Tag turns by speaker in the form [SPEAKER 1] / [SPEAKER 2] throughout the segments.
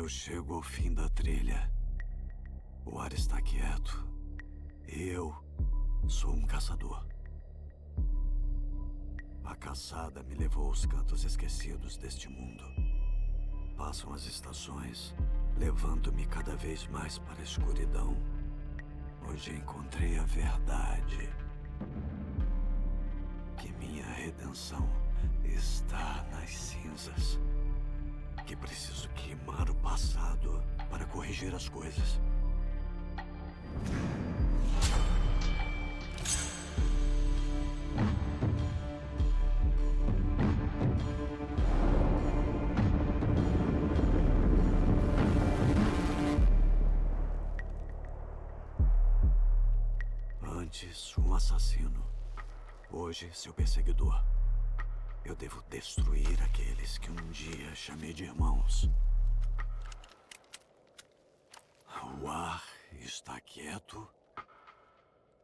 [SPEAKER 1] Eu chego ao fim da trilha. O ar está quieto. E eu sou um caçador. A caçada me levou aos cantos esquecidos deste mundo. Passam as estações, levando-me cada vez mais para a escuridão. Hoje encontrei a verdade. Que minha redenção está nas cinzas. Que preciso queimar o passado para corrigir as coisas. Antes, um assassino. Hoje, seu perseguidor. Eu devo destruir aqueles que um dia chamei de irmãos. O ar está quieto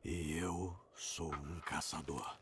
[SPEAKER 1] e eu sou um caçador.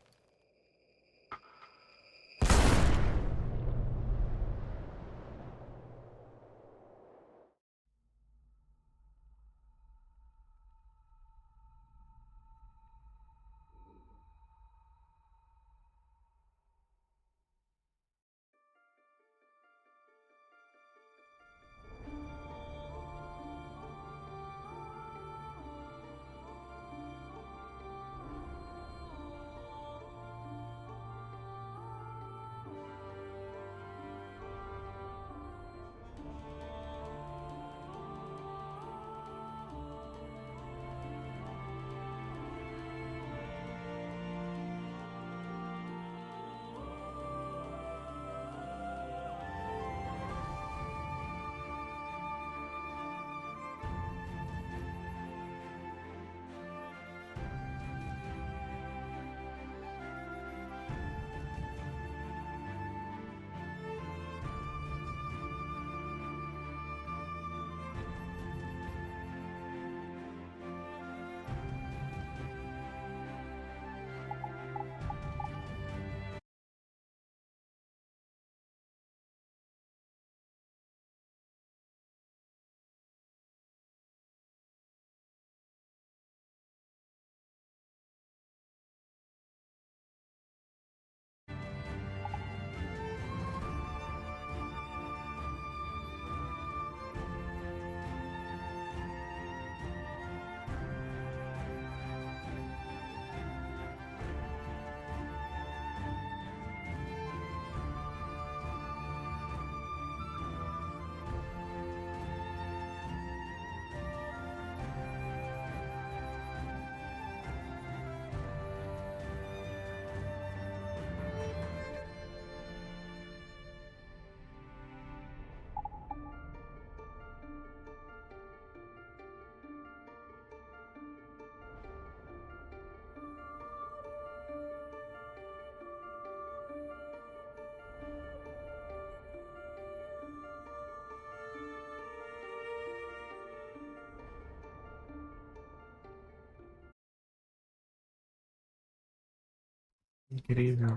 [SPEAKER 2] Incrível.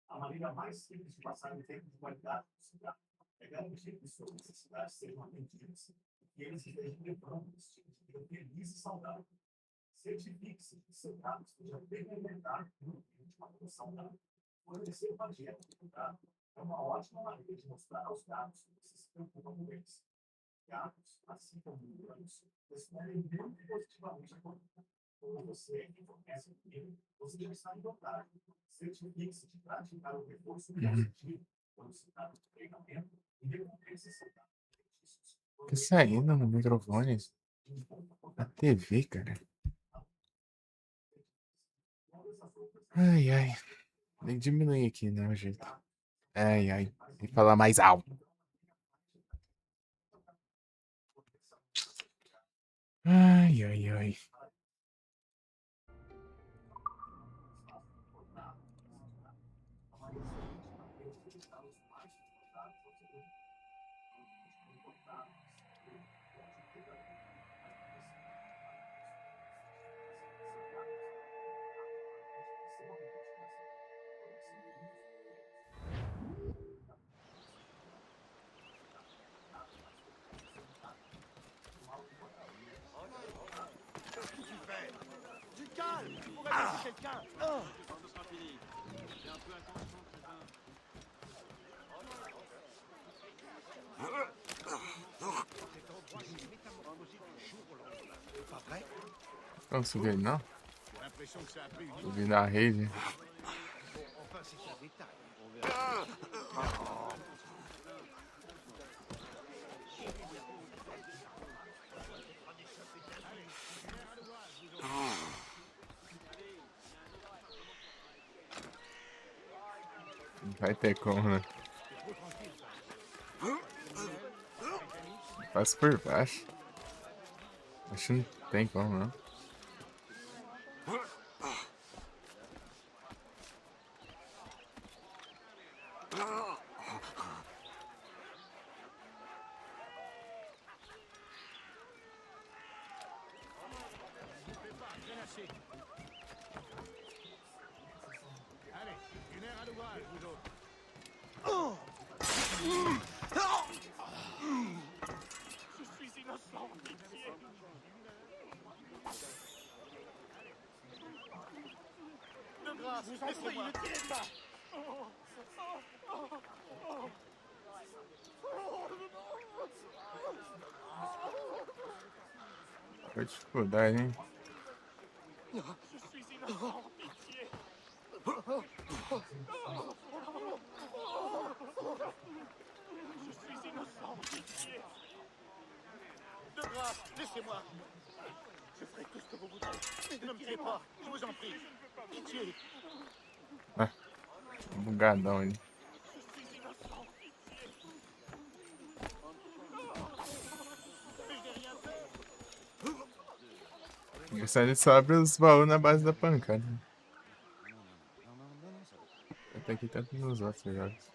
[SPEAKER 3] A maneira mais simples de passar o tempo de qualidade do cidade é garantir que suas necessidades sejam atendidas e eles estejam levando um estilo de vida feliz e saudável. Certifique-se que seu gato esteja bem alimentado e nutrido de uma vida saudável. Fornecer uma dieta equilibrada é uma ótima maneira de mostrar aos gatos que você se preocupa com eles. Gatos, assim como humanos, respondem muito positivamente a comida. Quando você fornece comida, você já está em vantagem. Certifique-se de praticar o reforço positivo quando se trata de treinamento e recompensa saudável.
[SPEAKER 2] Tá saindo no microfone. A TV, cara. Ai, ai. Nem diminuir aqui, né, o jeito. Ai, ai. Tem que falar mais alto. Ai, ai, ai. Não subi ele, não? Subi na rede. Não vai ter como, né? Passa por baixo. Acho que não tem como, não. Foi dificuldade, hein?
[SPEAKER 3] De grâce, laissez-moi. Je ferai tout ce que vous voudrez. Ne me tuez pas, je vous en prie. Pitié.
[SPEAKER 2] Bugadão ali. Ele só abre os baús na base da pancada. Até aqui tanto nos outros jogos.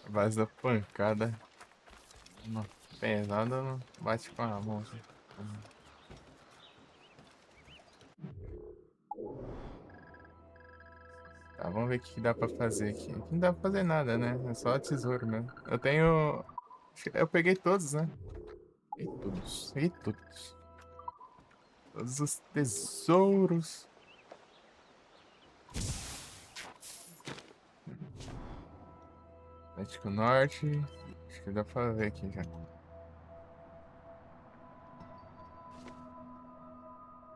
[SPEAKER 2] A base da pancada. Uma pesada não bate com a mão. Assim. Tá, vamos ver o que dá pra fazer aqui. Aqui não dá pra fazer nada, né? É só tesouro mesmo. Eu tenho... Eu peguei todos, né? Peguei todos. Peguei todos. Todos os tesouros. Atlético Norte. Acho que dá pra ver aqui já.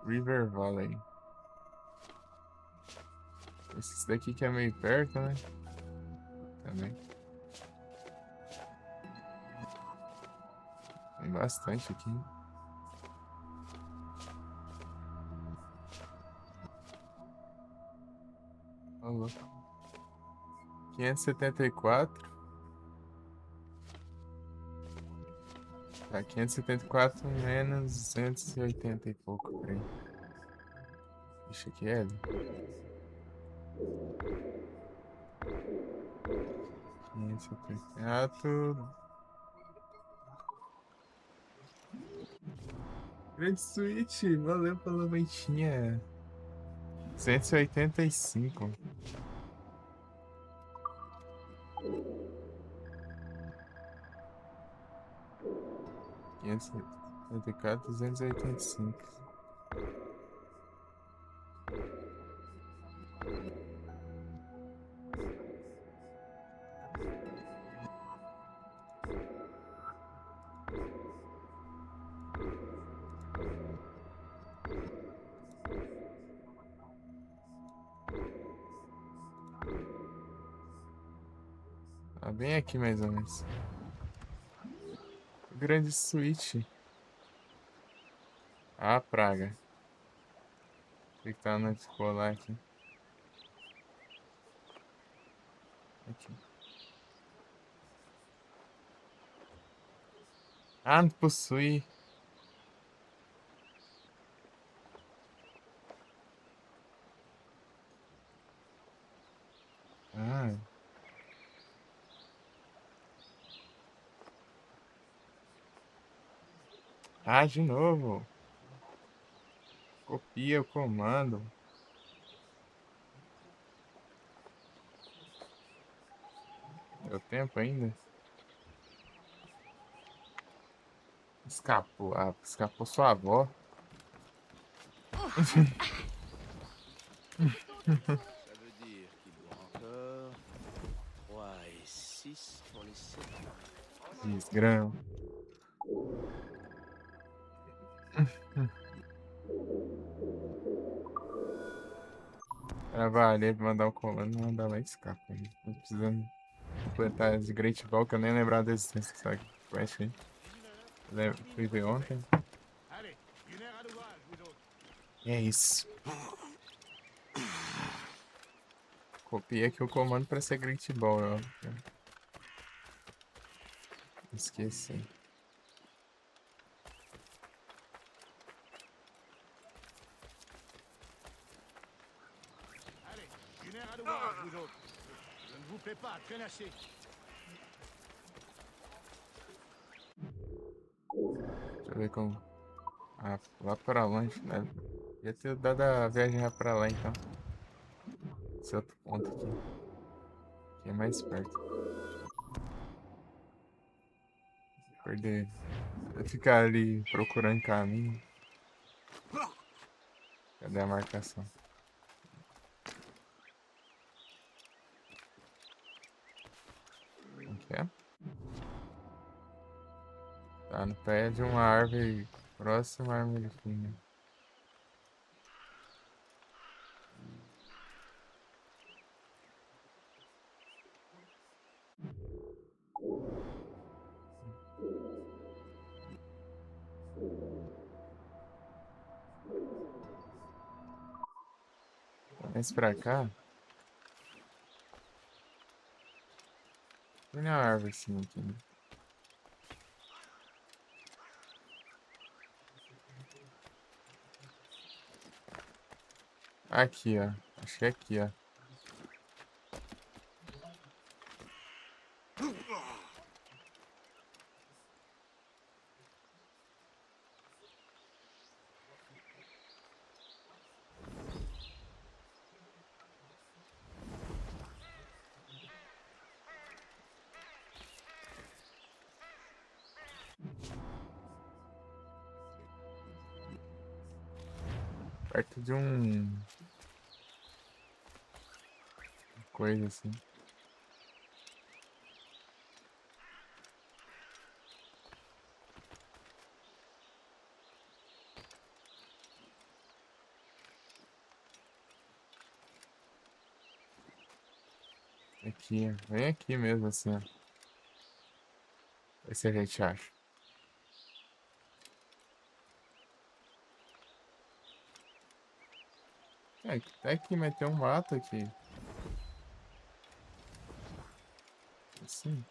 [SPEAKER 2] River Valley. Esse daqui que é meio perto, né? Também. Tem bastante aqui. Ó, louco. 574. Tá, 574 menos 280 e pouco, peraí. Isso aqui é ele. 574. Grande Switch, valeu pela ventinha. 285. $574, 285. Tá bem aqui mais ou menos. Grande Switch. Ah, praga. Tem que estar na descolar aqui. Aqui. Ah, não possui. Ah. Ah, de novo. Copia o comando. Deu tempo ainda? Escapou. Ah, escapou sua avó.
[SPEAKER 4] Ça veut dire qu'il doit encore 3 et 6 pour les 7.
[SPEAKER 2] Desgrama. Trabalhei pra mandar o comando, não mandar lá escapa. Tô precisando completar de Great Ball, que eu nem lembrava da existência dessa quest aí. Fui ver ontem.
[SPEAKER 3] Allez, une heure à l'ouvrage, vous autres.
[SPEAKER 2] E é isso. Copiei aqui o comando pra ser Great Ball, ó. Esqueci.
[SPEAKER 3] Allez, une heure à l'ouvrage, vous autres. Je ne vous fais pas traînasser.
[SPEAKER 2] Deixa eu ver como. Ah, lá pra longe, né? Ia ter dado a viagem lá pra lá, então. Esse outro ponto aqui. Aqui é mais perto. Perder. Ficar ali procurando caminho. Cadê a marcação? Como que é? Tá no pé de uma árvore próxima à árvore fina. Mais pra cá. Olha a árvore assim aqui, né? Aqui, ó. Acho que é aqui, ó. Perto de um. Coisa assim. Aqui, ó. Bem aqui mesmo, assim, ó. Ver se a gente acha. É, até aqui, mas tem um mato aqui. Assim.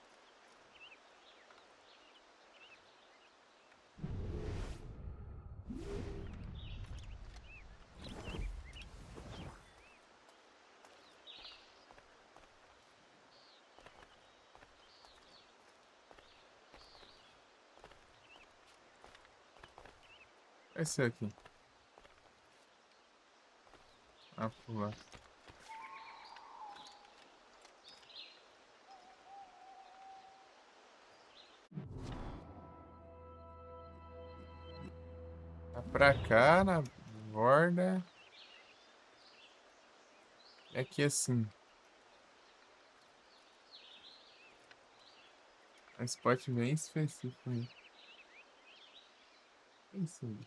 [SPEAKER 2] Vai ser aqui. Ah, pular. Tá pra cá, na borda. É aqui assim. Um spot bem específico aí. É isso aí.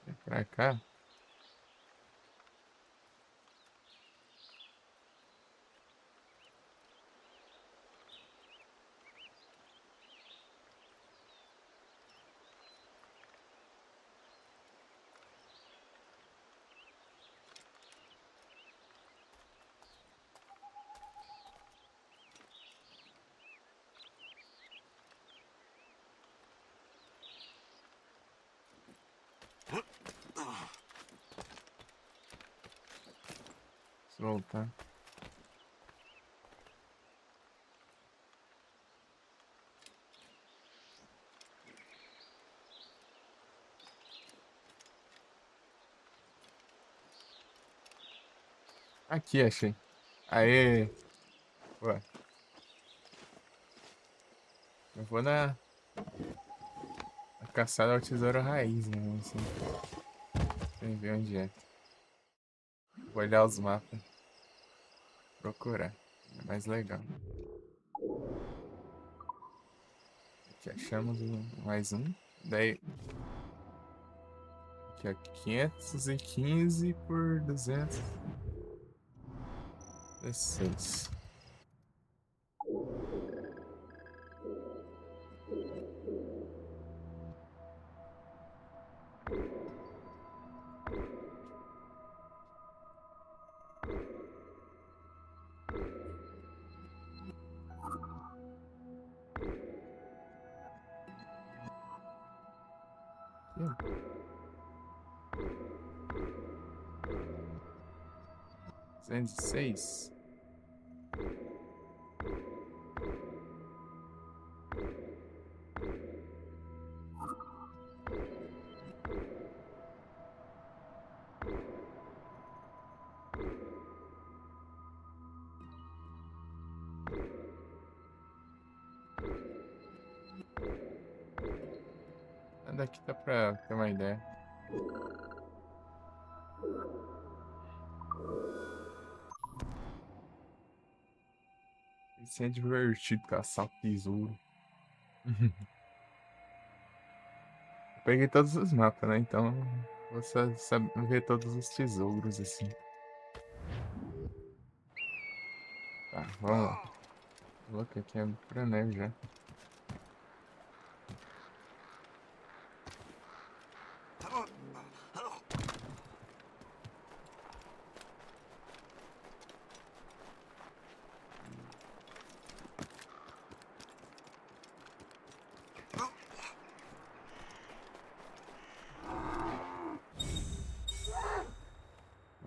[SPEAKER 2] É pra cá. Deixa eu voltar. Aqui, achei. Aê! Ué. Eu vou na caçada ao tesouro raiz, né? Assim, sem ver onde é. Vou olhar os mapas. Procurar. É mais legal. Aqui achamos mais um. Daí. Aqui, ó. 515 por 216. Aqui, ó. 206. Daqui dá pra ter uma ideia. Isso é divertido caçar o tesouro. Eu peguei todos os mapas, né? Então vou ver todos os tesouros assim. Tá, vamos lá. Louco, aqui é pra neve já.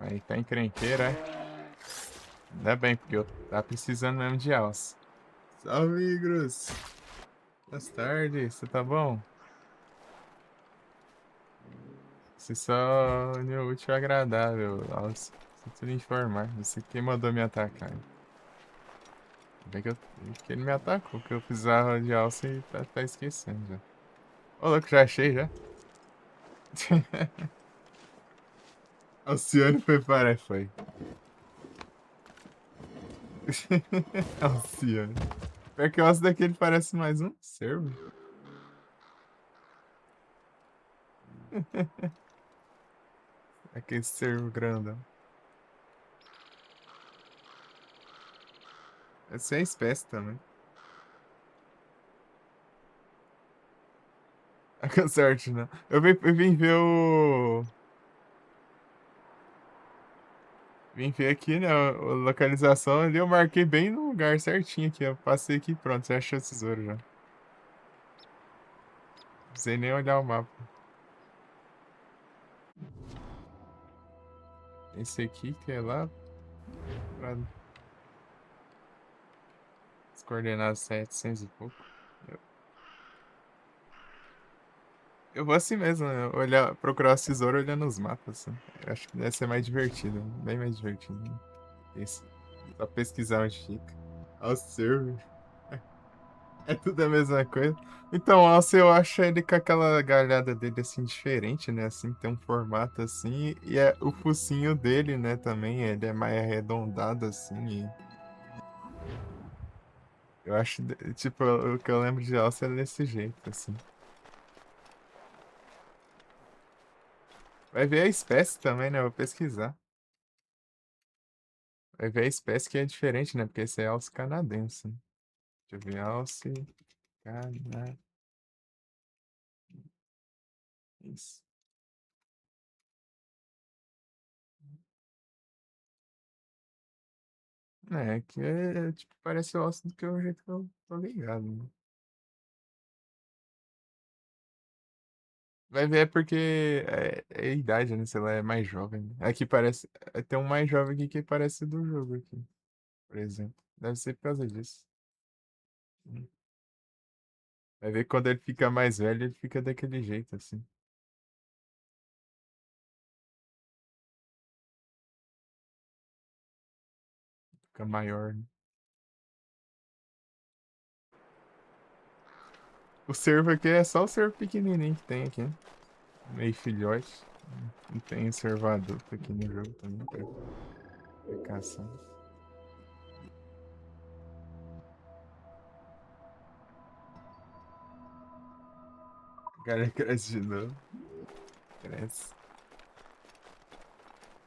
[SPEAKER 2] Aí tá encrenqueira, é? Ainda bem, porque eu tava precisando mesmo de alça. Salve, Igros! Boa tarde, você tá bom? Você só uniu o útil ao agradável, alça. Sinto lhe informar, você quem mandou me atacar. Bem que ele me atacou, que eu precisava de alça e tá esquecendo já. Ô, louco, já achei já. Alcione foi para, foi. Alcione. Pior que o osso daquele parece mais um cervo. Aquele cervo grandão. Essa é a espécie também. Com sorte, não. Eu vim ver o. Vim ver aqui, né? A localização ali. Eu marquei bem no lugar certinho aqui. Eu passei aqui pronto. Você achou o tesouro já. Não precisei nem olhar o mapa. Esse aqui que é lá. Pra... As coordenadas 700 e pouco. Eu vou assim mesmo, né? Olhar, procurar o tesouro olhando os mapas. Assim. Eu acho que deve ser mais divertido. Bem mais divertido. Né? Isso. Só pesquisar onde fica. Ao server. É tudo a mesma coisa. Então, o Alce, eu acho ele com aquela galhada dele assim diferente, né? Assim, tem um formato assim. E é o focinho dele, né? Também, ele é mais arredondado assim. Eu acho, tipo, o que eu lembro de Alce é desse jeito, assim. Vai ver a espécie também, né? Eu vou pesquisar. Vai ver a espécie que é diferente, né? Porque esse é alce canadense. Né? Deixa eu ver, alce canadense. Isso. É, que é, tipo, parece o alce do que o jeito que eu tô ligado. Né? Vai ver é porque é a idade, né? Sei lá, é mais jovem. Né? Aqui parece. Tem um mais jovem aqui que parece do jogo aqui, por exemplo. Deve ser por causa disso. Hum. Vai ver que quando ele fica mais velho, ele fica daquele jeito, assim. Fica maior, né? O servo aqui é só o servo pequenininho que tem aqui. Meio filhote. Não tem servo adulto aqui no jogo também pra caçar. O cara cresce de novo. Cresce.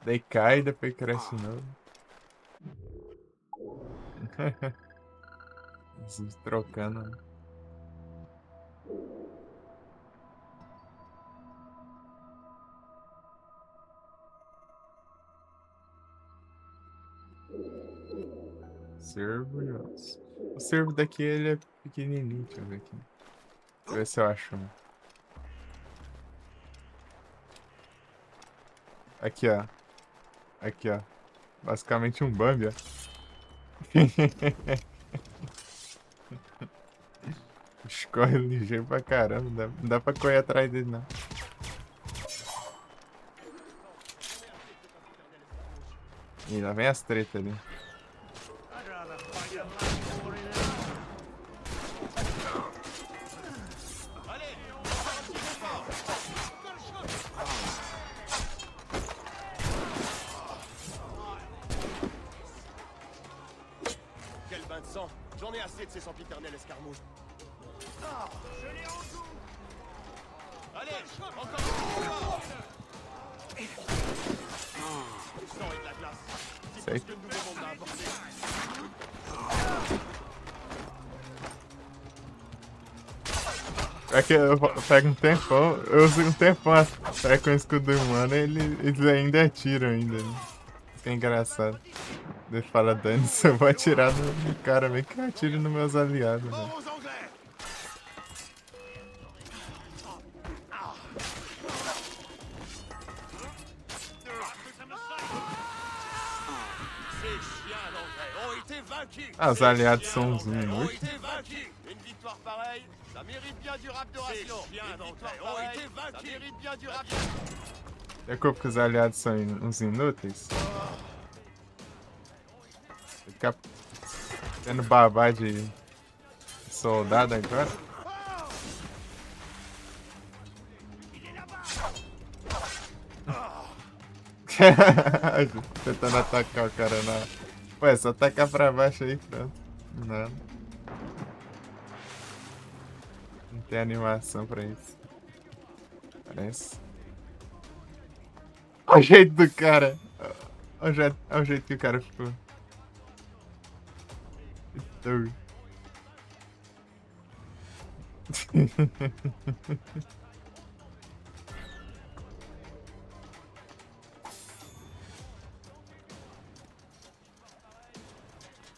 [SPEAKER 2] Daí cai, depois cresce de novo. Eles trocando. Servo e osso. O servo daqui ele é pequenininho, deixa eu ver aqui. Deixa eu ver se eu acho um. Aqui, ó. Aqui, ó. Basicamente um Bambi, ó. Escorre ligeiro pra caramba. Não dá pra correr atrás dele, não. Ih, lá vem as tretas ali.
[SPEAKER 5] Quel bain de sang! J'en ai assez de ces sempiternels escarmouches. Je l'ai en joue. Allez, encore un peu. Du sang et de la glace. C'est tout ce que le nouveau monde m'a apporté.
[SPEAKER 2] É que eu pego um tempão, eu uso um tempão até com o escudo humano e eles ainda atiram ainda. Né? Isso é engraçado. Ele fala, dane-se, eu vou atirar no cara, meio que eu atiro nos meus aliados. Né?
[SPEAKER 5] Mort aux Anglais! Ces chiens d'Anglais ont été vaincus!
[SPEAKER 2] Ah, os aliados são uns
[SPEAKER 5] Ont
[SPEAKER 2] inúteis.
[SPEAKER 5] été vaincus! Une victoire pareille, ça mérite bien du rap d'oration! Ces chiens d'Anglais ont été vaincus! Ça mérite bien du rap
[SPEAKER 2] É culpa que os aliados são uns inúteis? Ficar tendo babá de soldado agora? Tentando atacar o cara na. Ué, só tacar pra baixo aí, pronto. Nada. Não tem animação pra isso. Parece. Olha o jeito do cara. Olha o jeito que o cara ficou. Doido.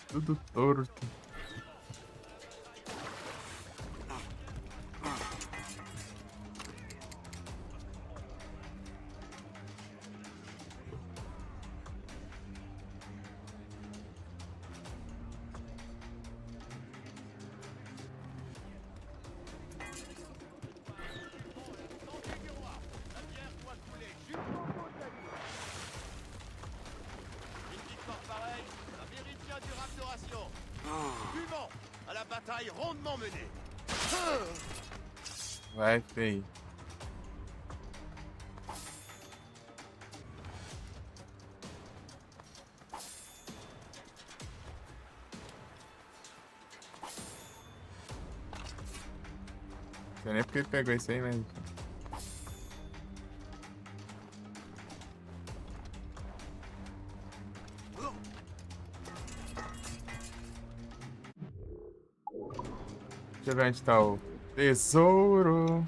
[SPEAKER 2] Tudo torto.
[SPEAKER 5] Une victoire pareille, ça mérite bien du rap d'oration! Buvant, à la bataille rondement menée!
[SPEAKER 2] Vai, feio. Não sei nem porque ele pegou isso aí, mas. Deixa eu ver onde tá o tesouro.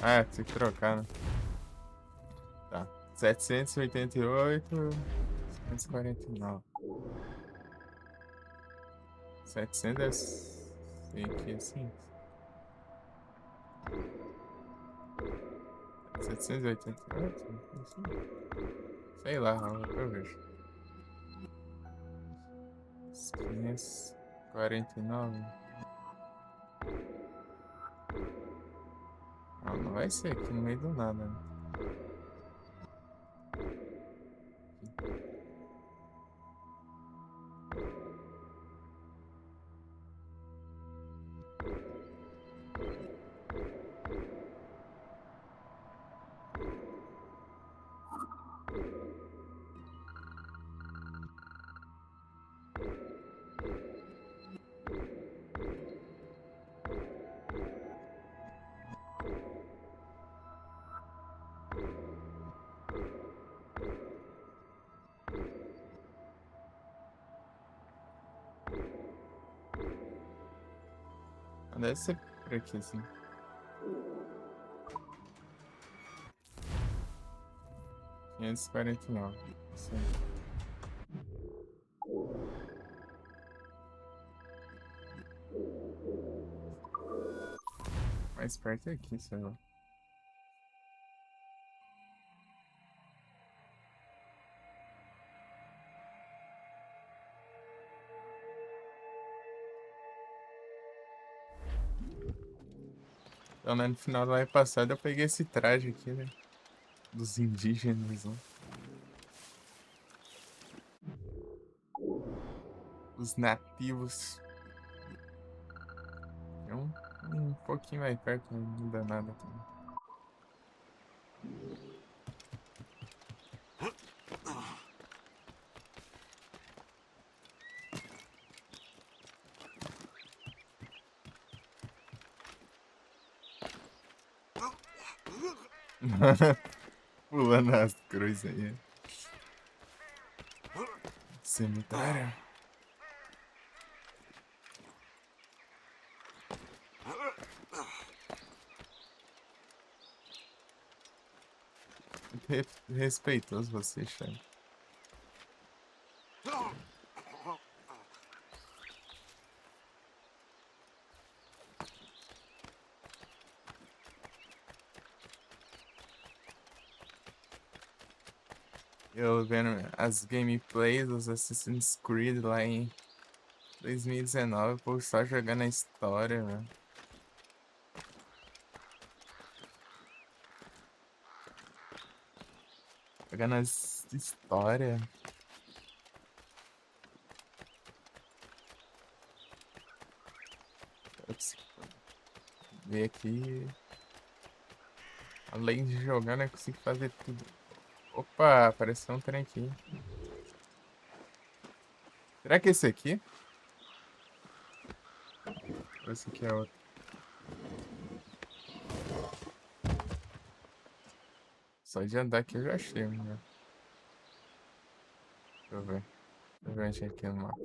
[SPEAKER 2] Ah, tem que trocar, né? Tá. 788. 749. 700 deve ser aqui assim. 788. Sei lá, eu vejo. 549. Não vai ser aqui no meio do nada, né? Deve ser por aqui, assim. R$ 549. Isso aí. Mais perto é aqui, sei lá. Então, né, no final do ano passado eu peguei esse traje aqui, né? Dos indígenas, né? Os nativos. É um pouquinho mais perto, não muda nada também. Pulando as cruzes aí. Cemitério. Respeitoso você, Chay. Eu vendo as gameplays dos Assassin's Creed lá em 2019, o povo só jogando a história, velho. Jogando as histórias. Eu preciso ver aqui. Além de jogar, né, eu consigo fazer tudo. Opa, apareceu um trem aqui. Será que é esse aqui? Ou esse aqui é outro? Só de andar aqui eu já achei, né? Deixa eu ver. Deixa eu ver onde é aqui no mapa.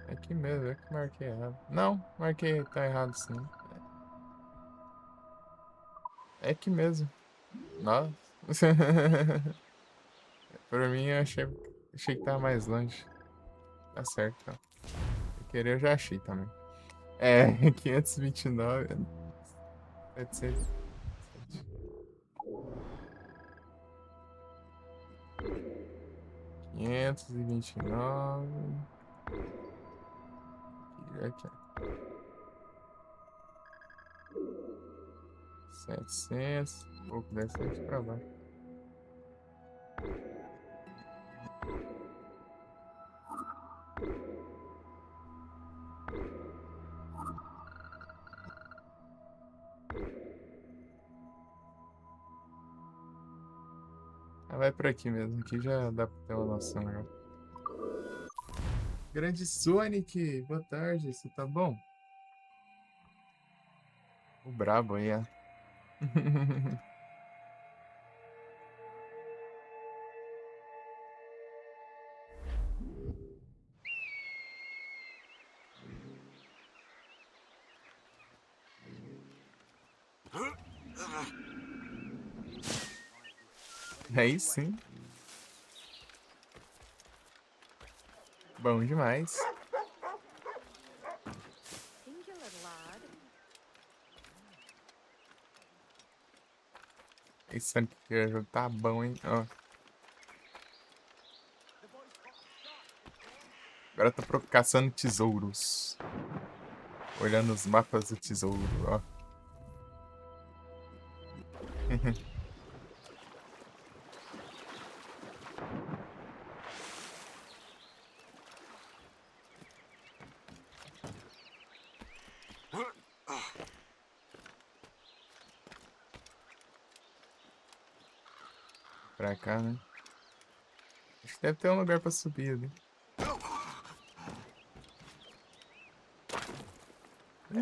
[SPEAKER 2] É aqui mesmo, é que marquei errado. Não, marquei, tá errado sim. É aqui mesmo. Nossa. Pra mim eu achei que tava mais longe. Tá certo, então. Eu queria, eu já achei também. É, 529. 700. 529. Aqui, ó. 700. Um pouco dessa aqui pra baixo. Ah, vai por aqui mesmo. Aqui já dá pra ter uma noção já. Grande Sonic, boa tarde, você tá bom? O brabo aí, é. Aí sim. Bom demais. Esse Sonic jogo tá bom, hein? Ó. Agora eu tô caçando tesouros. Olhando os mapas do tesouro, ó. Pra cá, né? Acho que deve ter um lugar pra subir ali.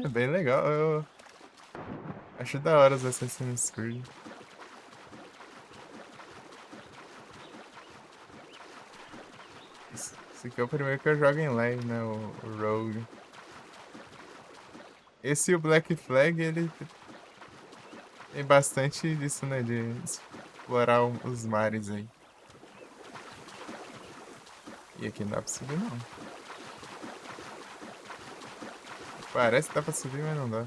[SPEAKER 2] É bem legal. Eu acho da hora os Assassin's Creed. Isso Esse aqui é o primeiro que eu jogo em live, né? O Rogue. Esse e o Black Flag, ele tem bastante disso, né? De explorar os mares aí. E aqui não dá pra subir, não. Parece que dá pra subir, mas não dá.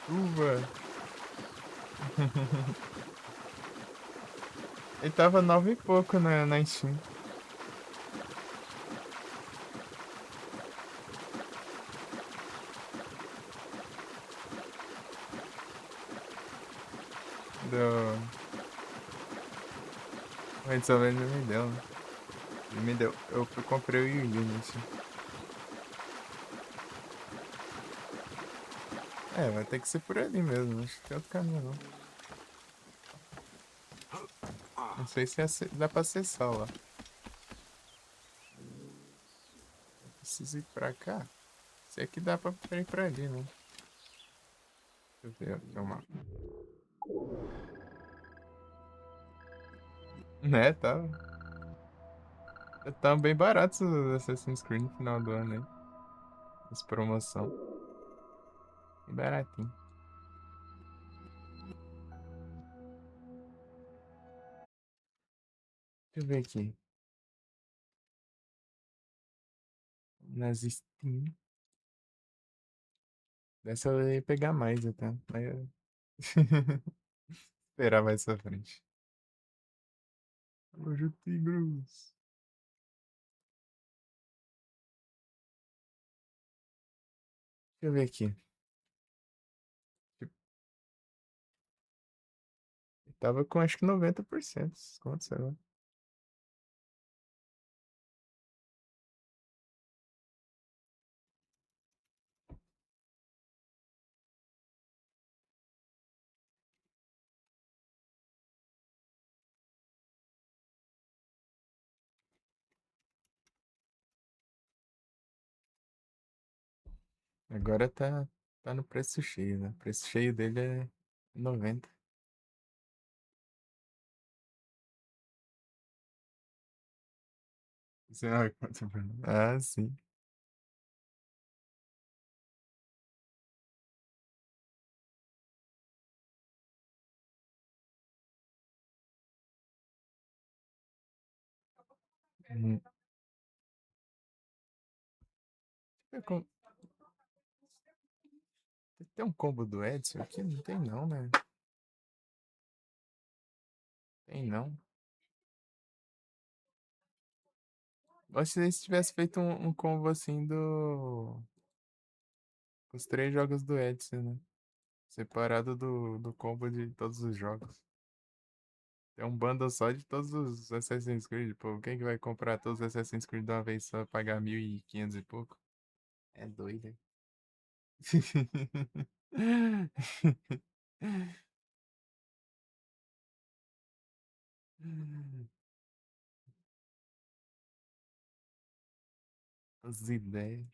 [SPEAKER 2] Chuva! Ele tava 9 e pouco na Steam. Do... O Edson Verde me deu, né? Ele me deu. Comprei o Unity. É, vai ter que ser por ali mesmo. Acho que tem outro caminho, não. Não sei se dá pra acessar lá. Preciso ir pra cá. Se aqui dá pra ir pra ali, né? Deixa eu ver aqui o mapa. Né, tá bem barato os Assassin's Creed no final do ano aí. As promoção. Bem baratinho. Deixa eu ver aqui. Nas Steam. Dessa eu ia pegar mais até. Mas esperar mais pra frente. Hoje o Tigros. Deixa eu ver aqui. Tipo, tava com acho que 90% de desconto, sei lá. Agora tá no preço cheio, né? O preço cheio dele é 90. Sei lá quanto. Ah, sim. Hum. É com- Tem um combo do Edson aqui? Não tem não, né? Tem não. Gostaria se tivesse feito um combo assim do. Os 3 jogos do Edson, né? Separado do combo de todos os jogos. Tem um bundle só de todos os Assassin's Creed. Pô, quem que vai comprar todos os Assassin's Creed de uma vez só pagar 1.500 e pouco? É doido, hein? As ideias.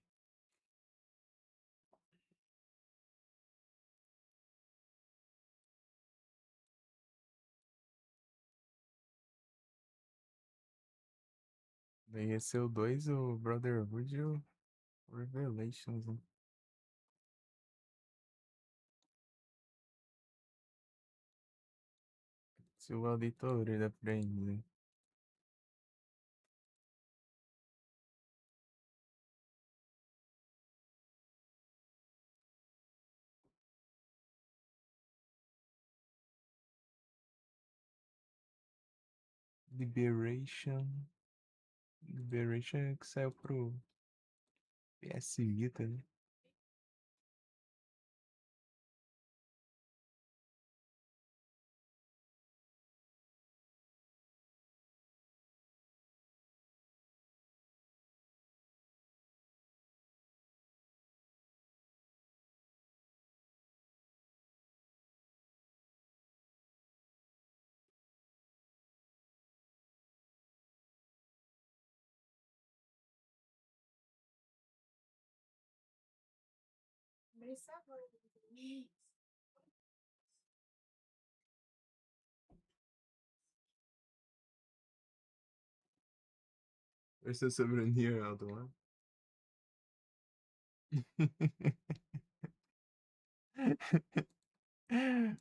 [SPEAKER 2] Daí esse é o 2, o Brotherhood e o Revelations, né? Se o auditore da prende. Liberation. Liberation é que saiu pro PS Vita, né? Versão sobre o Nier Automata.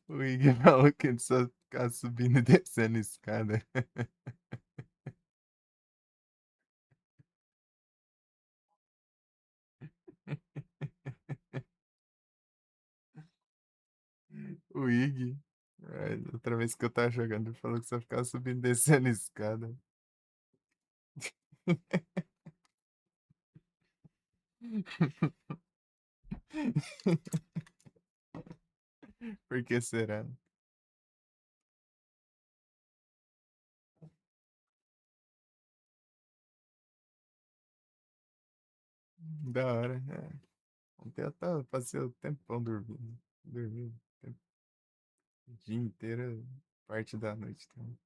[SPEAKER 2] O Iggy falou que ele só ficar subindo e descendo escada. O Iggy, outra vez que eu tava jogando, ele falou que só ficava subindo e descendo escada. Por que será? Da hora. Ontem eu passei o tempão dormindo. Dormindo. O dia inteiro, parte da noite também.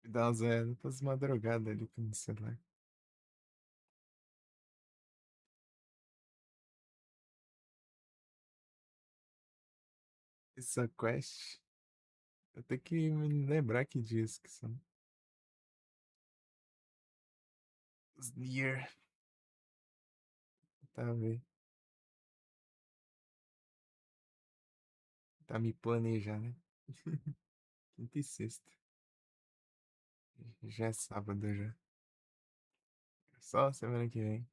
[SPEAKER 2] E dá umas umas madrugadas ali com o celular. Essa quest. Eu tenho que me lembrar que dias que são. Os Nier. Tá a ver. Tá me planejar, né? Quinta e sexta. Já é sábado já. Só semana que vem.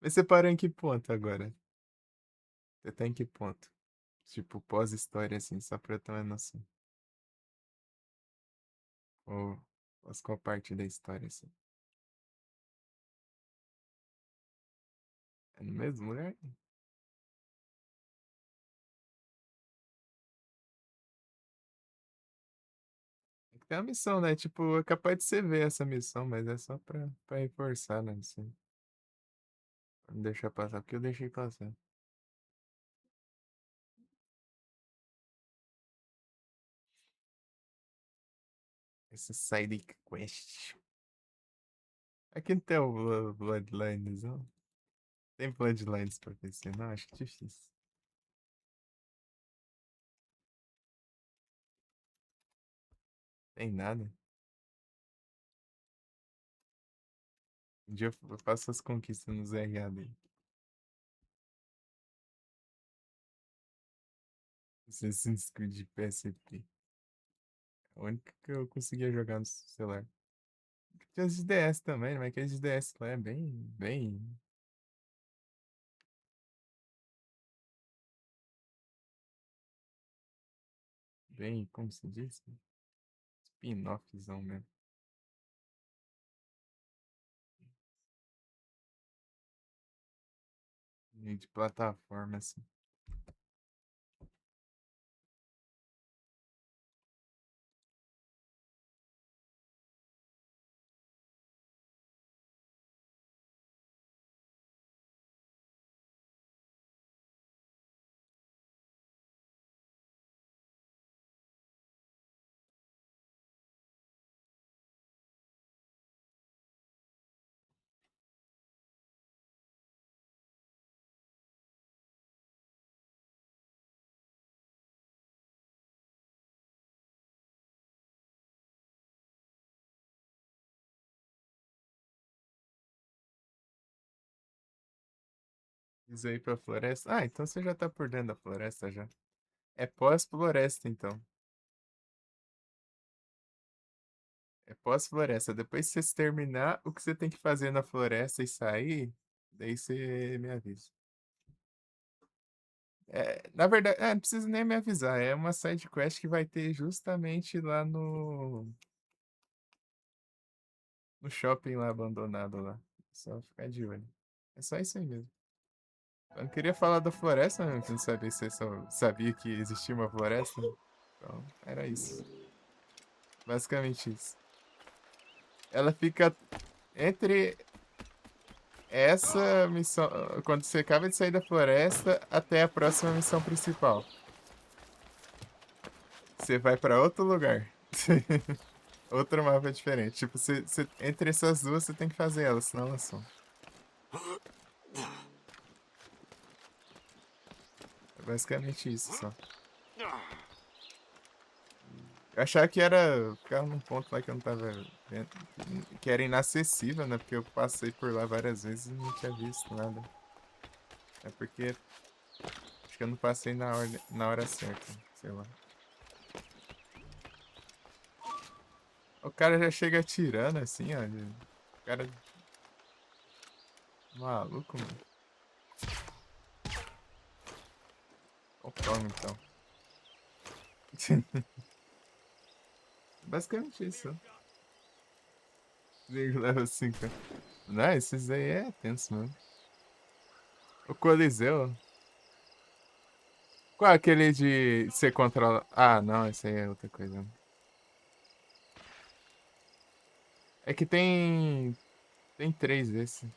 [SPEAKER 2] Mas você parou em que ponto agora? Você tá em que ponto? Tipo, pós-história, assim, só pra eu ter uma noção. Ou qual parte da história, assim? É no mesmo lugar? É que tem uma missão, né? Tipo, é capaz de você ver essa missão, mas é só pra reforçar, né? Assim, pra não deixar passar, porque eu deixei passar. Essa side quest. Aqui não tem o Bloodlines, não? Tem Bloodlines pra PC? Não, acho difícil. Tem nada. Um dia eu faço as conquistas nos RA dele. Assassin's Creed PSP. A única que eu conseguia jogar no celular. Tinha as de DS também, mas aqueles de DS lá é bem, como se diz? Spin-offzão mesmo. Meio de plataforma, assim. Isso aí pra floresta. Ah, então você já tá por dentro da floresta já. É pós-floresta, então. É pós-floresta. Depois que você terminar o que você tem que fazer na floresta e sair, daí você me avisa. Na verdade, não precisa nem me avisar. É uma side quest que vai ter justamente lá no shopping lá abandonado lá. Só ficar de olho. É só isso aí mesmo. Eu não queria falar da floresta, né? Eu não sabia se você só sabia que existia uma floresta. Então, era isso. Basicamente isso. Ela fica entre essa missão, quando você acaba de sair da floresta, até a próxima missão principal. Você vai pra outro lugar. Outro mapa diferente. Tipo, entre essas duas você tem que fazer elas, senão elas são. É basicamente isso só. Eu achava que era. Ficava num ponto lá que eu não tava vendo. Que era inacessível, né? Porque eu passei por lá várias vezes e não tinha visto nada. É porque acho que eu não passei na hora certa. Sei lá. O cara já chega atirando assim, ó. O cara. Maluco, mano. Ó, toma então. Basicamente isso. Level 5. Não, esses aí é tenso, mano. O Coliseu. Qual é aquele de você controla? Ah, não, esse aí é outra coisa. É que tem. Tem três desses.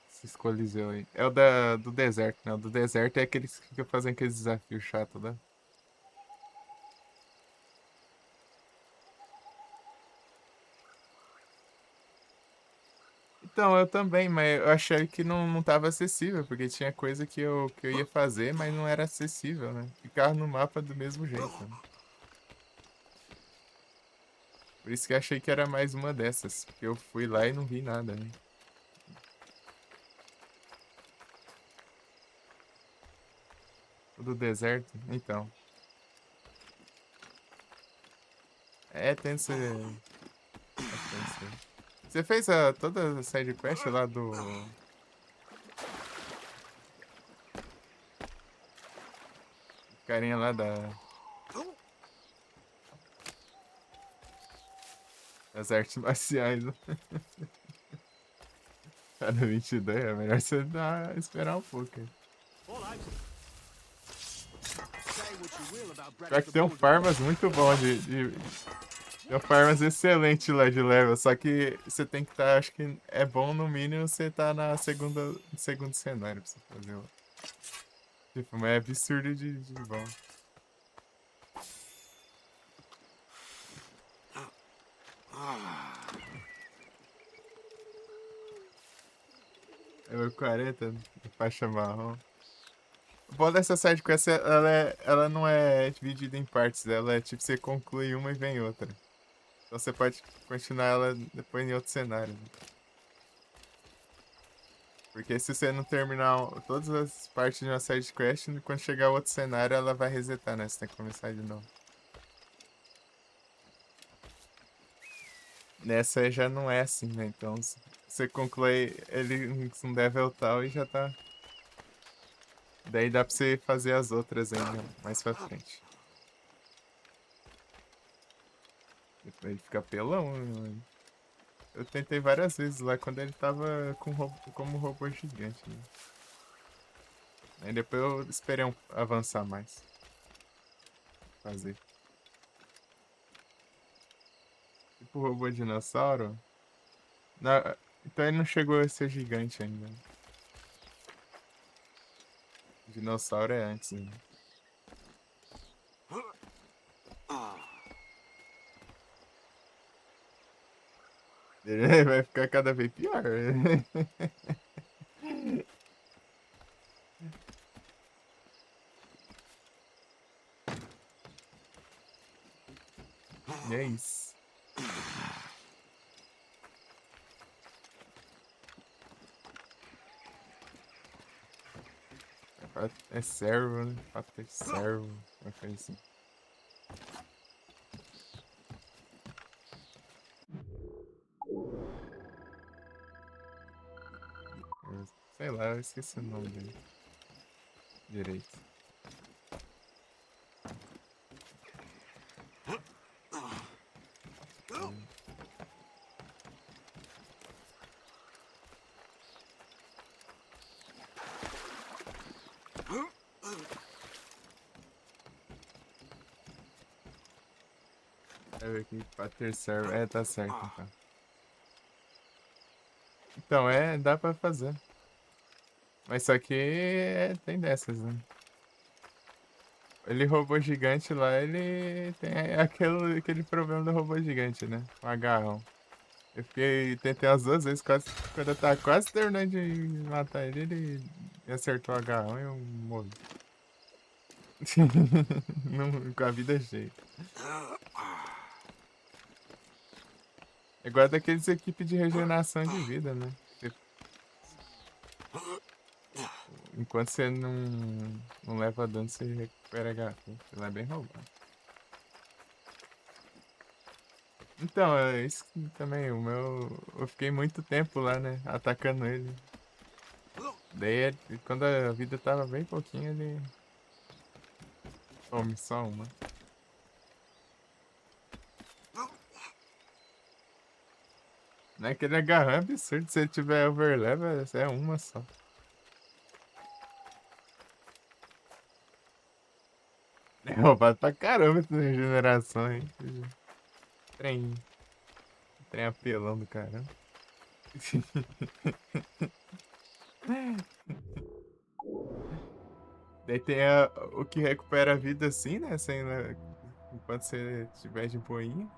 [SPEAKER 2] Esses Coliseu aí. É o do deserto, né? O do deserto é aqueles que ficam fazendo aqueles desafios chatos, né? Então, eu também, mas eu achei que não tava acessível, porque tinha coisa que eu ia fazer, mas não era acessível, né? Ficava no mapa do mesmo jeito, né? Por isso que eu achei que era mais uma dessas, porque eu fui lá e não vi nada, né? O do deserto, então. É tenso. É tenso. Você fez toda a side quest lá do carinha lá das artes marciais, né? Cara, 22, é melhor você esperar um pouco aí. Pior que tem um farmas muito bom tem um farmas excelente lá de level, só que você tem que estar, acho que é bom no mínimo você tá no segundo cenário pra você fazer. Tipo, mas é absurdo de bom. É o 40, faixa marrom. O bom dessa side quest, ela não é dividida em partes, ela é tipo, você conclui uma e vem outra. Então você pode continuar ela depois em outro cenário, né? Porque se você não terminar todas as partes de uma side quest, quando chegar outro cenário, ela vai resetar, né? Você tem que começar de novo. Nessa aí já não é assim, né? Então você conclui ele em um level tal e já tá. Daí dá pra você fazer as outras ainda mais pra frente. Depois ele fica pelão, né? Eu tentei várias vezes lá quando ele tava como robô gigante, né? Aí depois eu esperei avançar mais. Fazer. Tipo robô dinossauro. Então ele não chegou a ser gigante ainda. Dinossauro é antes, né? Ele vai ficar cada vez pior. E é isso. É servo, né? Fato é servo. Uma coisa assim. Sei lá, eu esqueci o nome dele. Direito. Deixa eu ver aqui, Pater Servo. É, tá certo então. Então, dá pra fazer. Mas só que tem dessas, né? Ele robô gigante lá, ele tem aquele problema do robô gigante, né? O agarrão. Tentei umas duas vezes, quando eu tava quase terminando de matar ele, ele acertou o agarrão e eu morri. Com a vida cheia. É igual daqueles equipes de regeneração de vida, né? Enquanto você não leva dano, você recupera HP. Você é bem roubado. Então, é isso que também, o meu. Eu fiquei muito tempo lá, né? Atacando ele. Daí, quando a vida tava bem pouquinho, ele. Come só uma. Não é que ele agarrão é absurdo. Se ele tiver overlevel, é uma só. É roubado pra caramba essa regeneração, hein? Trem. Trem apelão do caramba. Daí tem o que recupera a vida assim, né? Sem, né? Enquanto você estiver de boinha.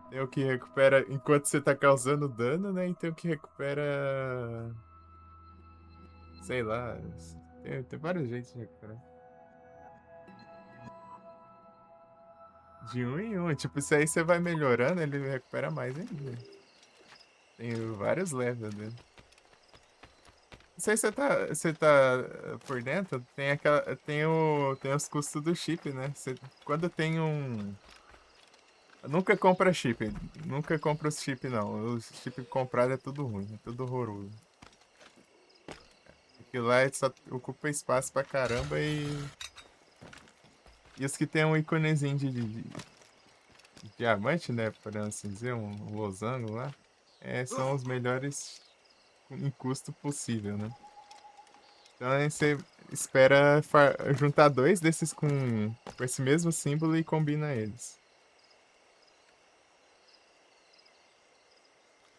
[SPEAKER 2] Tem o que recupera enquanto você tá causando dano, né? E tem o que recupera. Sei lá. Tem vários jeitos de recuperar. De um em um. Tipo, isso aí você vai melhorando, ele recupera mais ainda. Tem vários levels dele. Não sei se você tá por dentro, tem aquela. Tem os custos do chip, né? Quando tem um. Nunca compra chip. Nunca compra os chip, não. O chip comprado é tudo ruim, é tudo horroroso. Aquilo lá só ocupa espaço pra caramba e os que tem um íconezinho de diamante, né? Por assim dizer, um losango lá. São os melhores em custo possível, né? Então aí você espera juntar dois desses com esse mesmo símbolo e combina eles.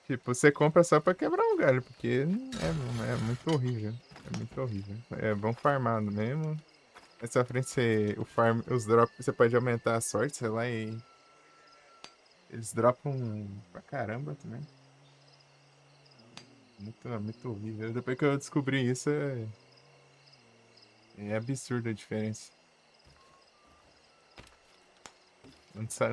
[SPEAKER 2] Tipo, você compra só pra quebrar um galho, porque é muito horrível. É muito horrível. É bom farmar mesmo. Mais pra frente os drops, você pode aumentar a sorte, sei lá, e eles dropam pra caramba também. Muito horrível. Depois que eu descobri isso, é absurda a diferença.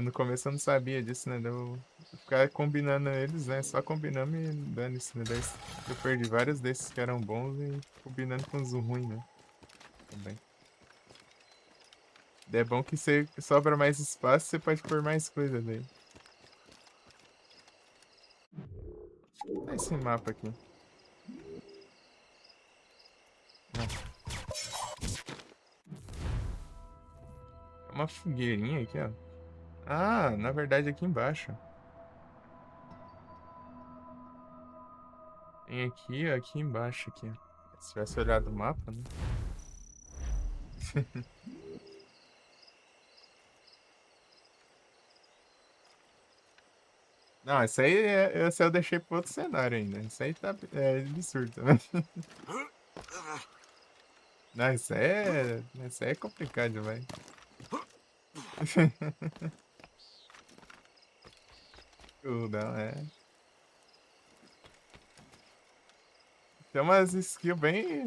[SPEAKER 2] No começo eu não sabia disso, né? Eu ficar combinando eles, né? Só combinando e dando isso, né? Daí eu perdi vários desses que eram bons e combinando com os ruins, né? Também. Daí é bom que você sobra mais espaço, você pode pôr mais coisa daí. Tá esse mapa aqui. É uma fogueirinha aqui, ó. Ah, na verdade aqui embaixo. Tem aqui, ó, aqui embaixo aqui. Se tivesse olhado o mapa, né? Não, esse aí esse eu deixei pro outro cenário ainda. Isso aí tá absurdo também. Não, isso aí é complicado demais. Não, Tem umas skills bem.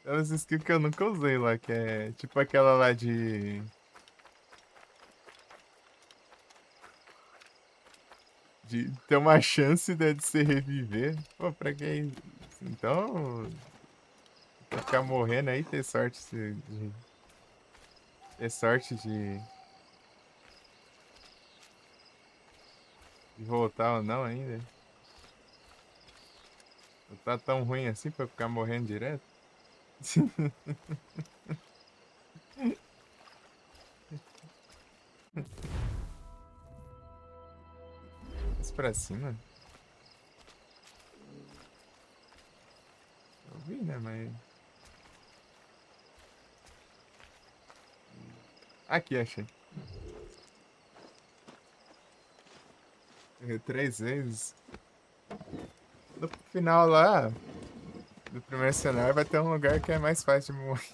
[SPEAKER 2] Tem umas skills que eu nunca usei lá, que é tipo aquela lá de ter uma chance de se reviver. Pô, pra que isso? Então, pra ficar morrendo aí, ter sorte de voltar ou não ainda. Não tá tão ruim assim pra ficar morrendo direto. Mais pra cima. Eu vi, né, mas... Aqui, achei. Errei 3 vezes. No final lá, no primeiro cenário, vai ter um lugar que é mais fácil de morrer.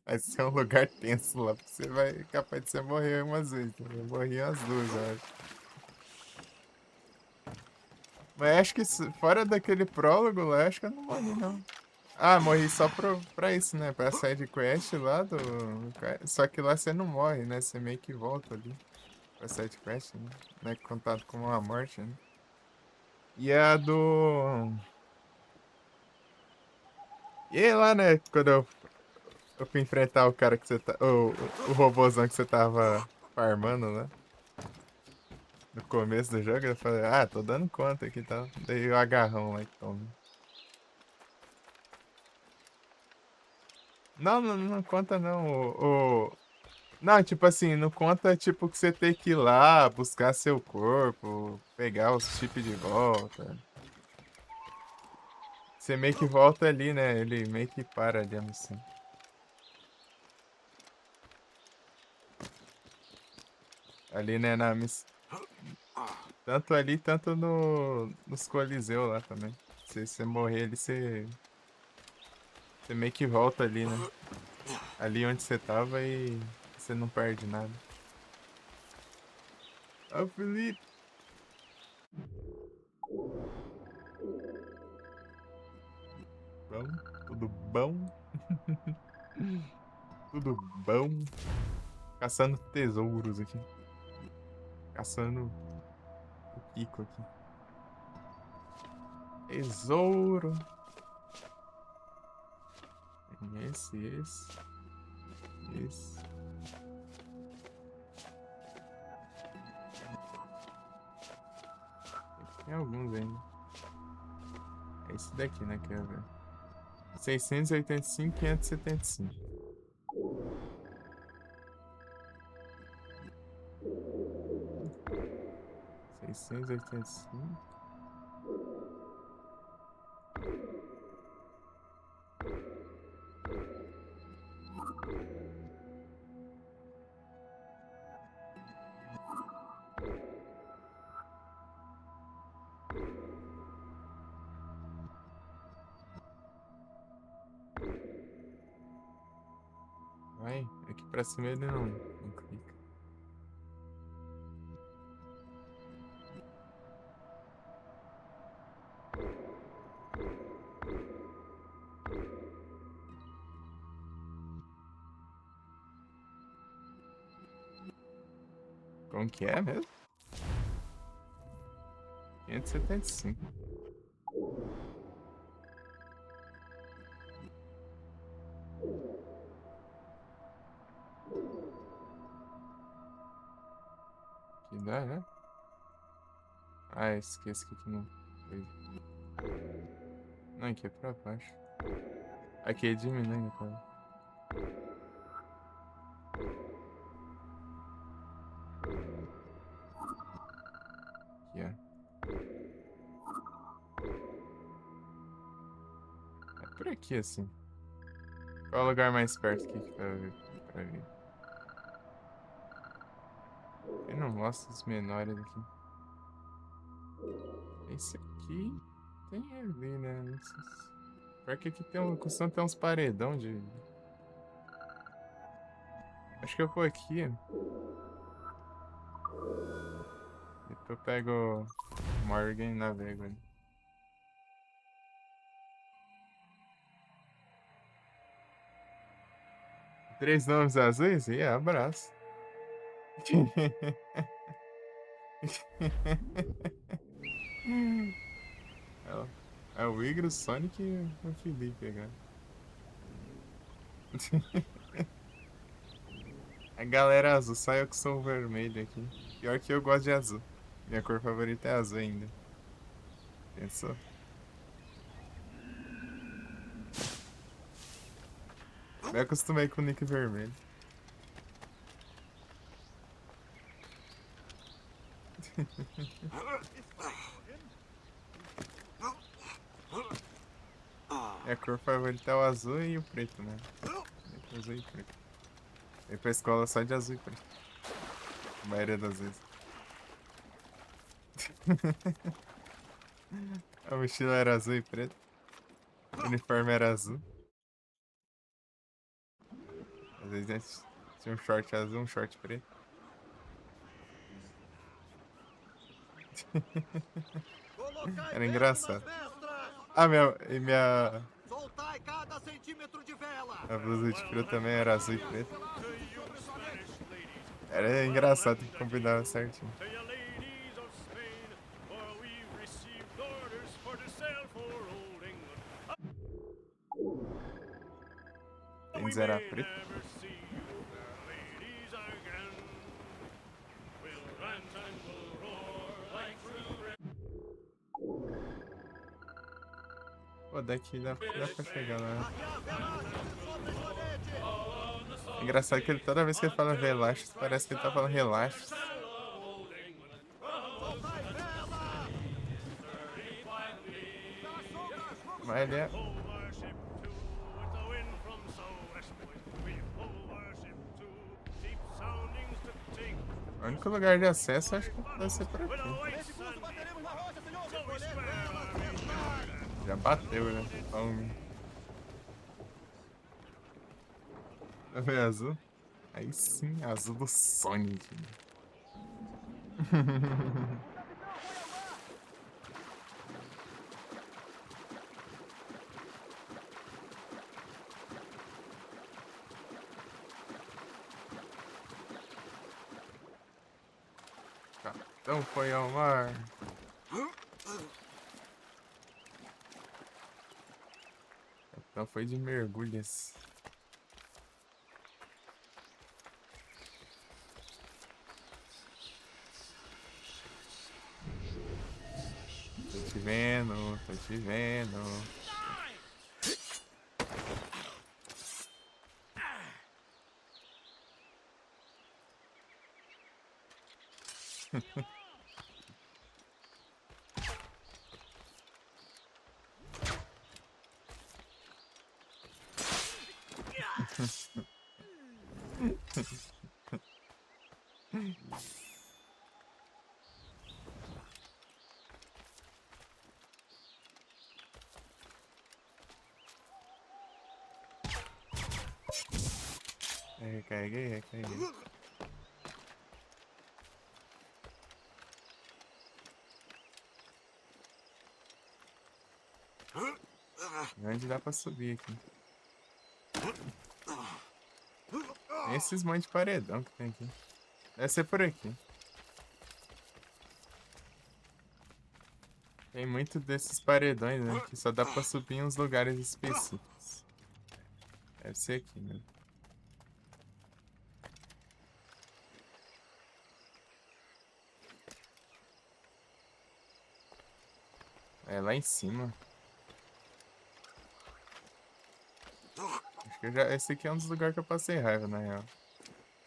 [SPEAKER 2] Vai ser um lugar tenso lá, porque você vai capaz de você morrer umas vezes. Eu morri umas duas, eu acho. Mas acho que fora daquele prólogo lá, acho que eu não morri, não. Ah, morri só pra isso, né? Pra side quest lá do... Só que lá você não morre, né? Você meio que volta ali pra side quest, né? Não é contado como uma morte, né? E a do... E aí lá, né? Quando eu fui enfrentar o cara que você tá... O robôzão que você tava farmando, né? No começo do jogo, eu falei, ah, tô dando conta aqui e tal. Daí o agarrão lá e toma. Não, não, não conta não. Não, tipo assim, não conta tipo que você tem que ir lá buscar seu corpo, pegar os chips de volta. Você meio que volta ali, né? Ele meio que para ali a missão. Ali, né, na missão. Tanto ali, tanto nos Coliseu lá também. Se você morrer ali, você meio que volta ali, né? Ali onde você tava e você não perde nada. Ó, Felipe! Bom? Tudo bom? Tudo bom? Caçando tesouros aqui. Caçando o Kiko aqui. Tesouro. Esse. Tem alguns ainda. É esse daqui, né? Quer ver? 685, 575. 685. Vai, aqui pra cima ele não clica. Como que é mesmo? 575. Que dá, né? Ah, esqueci que aqui não foi. Não, aqui é pra baixo. Aqui é diminuindo, cara. Aqui, ó. É por aqui, assim. Qual é o lugar mais perto aqui pra ver? Eu não mostro os menores aqui. Esse aqui tem ali, né? Não sei se... Pior que aqui costuma ter uns paredão de... Acho que eu vou aqui. Depois eu pego Morgan e navego ali. Três nomes azuis? E abraço. É o Igor, o Sonic e o Felipe, cara. A galera azul, só eu que sou vermelho aqui. Pior que eu gosto de azul. Minha cor favorita é azul ainda. Pensou? Me acostumei com o nick vermelho. Minha cor favorita é o azul e o preto, né? Azul e preto. Eu ir pra escola só de azul e preto. A maioria das vezes. A mochila era azul e preto. O uniforme era azul. Às vezes a gente tinha um short azul, um short preto. Era engraçado. Ah, minha
[SPEAKER 5] cada centímetro de vela.
[SPEAKER 2] A blusa de frio também era azul e preto. Era engraçado que combinava certinho. Tem que zerar preto. Pô, daqui dá pra chegar lá. É engraçado que ele, toda vez que ele fala relaxos, parece que ele tá falando relaxos. Mas ele é... O único lugar de acesso acho que deve ser por aqui. Já bateu, né? Foi azul? Aí sim, azul do Sonic. Capitão foi ao mar. Capitão foi de mergulhas. Tô te vendo, tô te vendo. Recarreguei. Onde dá pra subir aqui? Tem esses monte de paredão que tem aqui. Deve ser por aqui. Tem muito desses paredões, né? Que só dá pra subir em uns lugares específicos. Deve ser aqui mesmo. É lá em cima. Acho que esse aqui é um dos lugares que eu passei raiva, na real.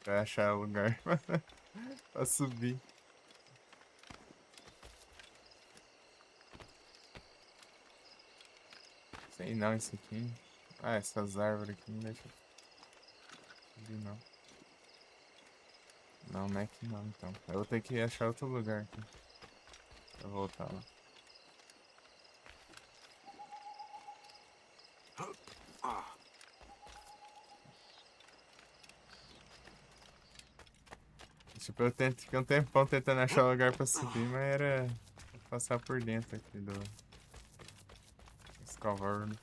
[SPEAKER 2] Pra achar o lugar pra subir. Sei não, esse aqui. Ah, essas árvores aqui não deixa subir, não. Não é aqui não, então. Eu vou ter que achar outro lugar aqui. Pra voltar lá. Tipo, fiquei um tempão tentando achar um lugar pra subir, mas era passar por dentro aqui do Scavern.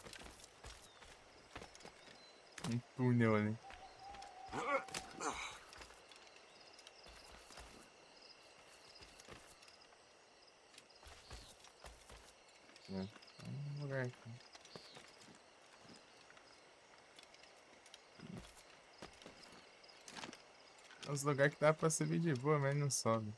[SPEAKER 2] Um túnel ali. Um lugar aqui. É uns lugares que dá pra subir de boa, mas não sobe.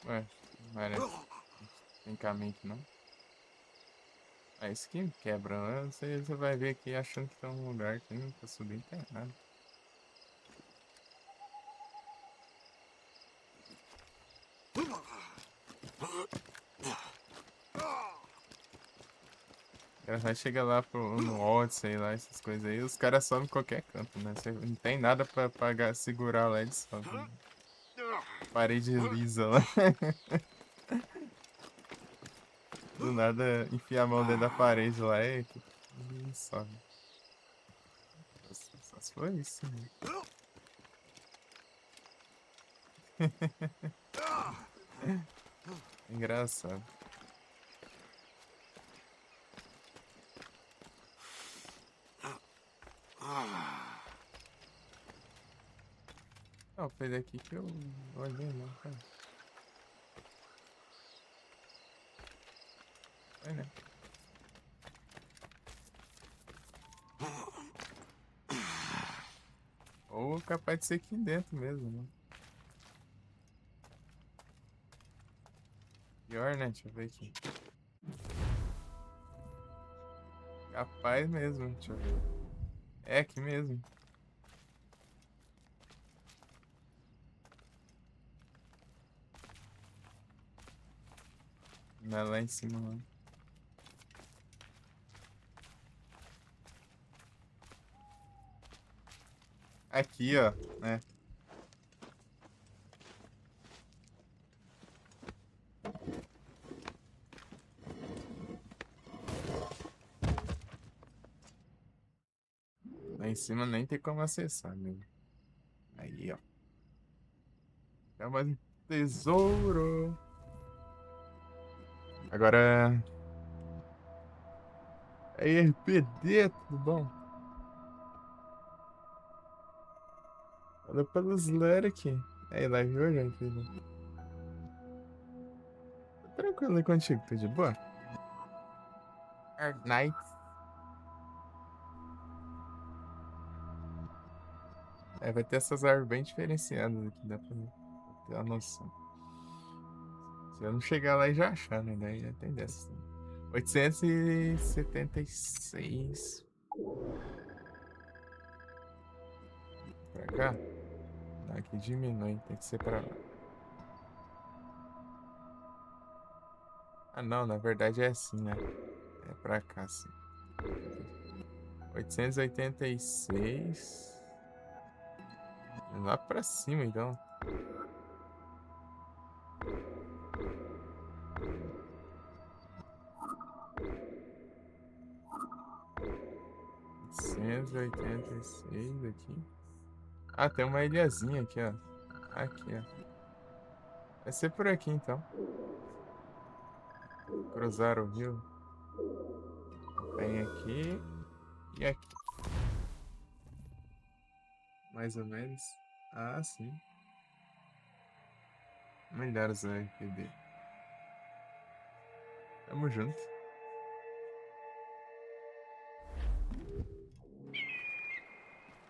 [SPEAKER 2] Ué, tem caminho aqui não? Ah, isso aqui quebra, né? Você vai ver aqui achando que tem um lugar que não pra subir, não tem nada. Ela vai chegar lá no Odyssey, lá, essas coisas aí, os caras sobem qualquer canto, né? Você não tem nada pra segurar lá, eles sobem. parede lisa lá. Do nada, enfia a mão dentro da parede lá e sobe. Só se for isso, né? Engraçado. Não, foi daqui que eu olhei, não, cara. Foi, né? Ou capaz de ser aqui dentro mesmo, né? Pior, né? Deixa eu ver aqui. Capaz mesmo, deixa eu ver. É aqui mesmo. Não é lá em cima, não. Aqui, ó, né? Lá em cima nem tem como acessar, amigo. Aí, ó. É mais um tesouro. Agora. É RPD, tudo bom? Olha pelos Lurk. Aí, live hoje, hein, filho? Tô tranquilo aí contigo, tá de boa? Night. É, vai ter essas árvores bem diferenciadas aqui, dá pra ter uma noção. Se eu não chegar lá e já achar, né? Daí já tem dessas também. 876. Pra cá? Não, aqui diminui, tem que ser pra lá. Ah, não, na verdade é assim, né? É pra cá, sim. 886. Lá pra cima, então. Oitocentos e oitenta e seis aqui. Ah, tem uma ilhazinha aqui, ó. Aqui, ó. Vai ser por aqui, então. Cruzar o rio. Tem aqui e aqui. Mais ou menos. Ah, sim. Melhores RPD. Tamo junto.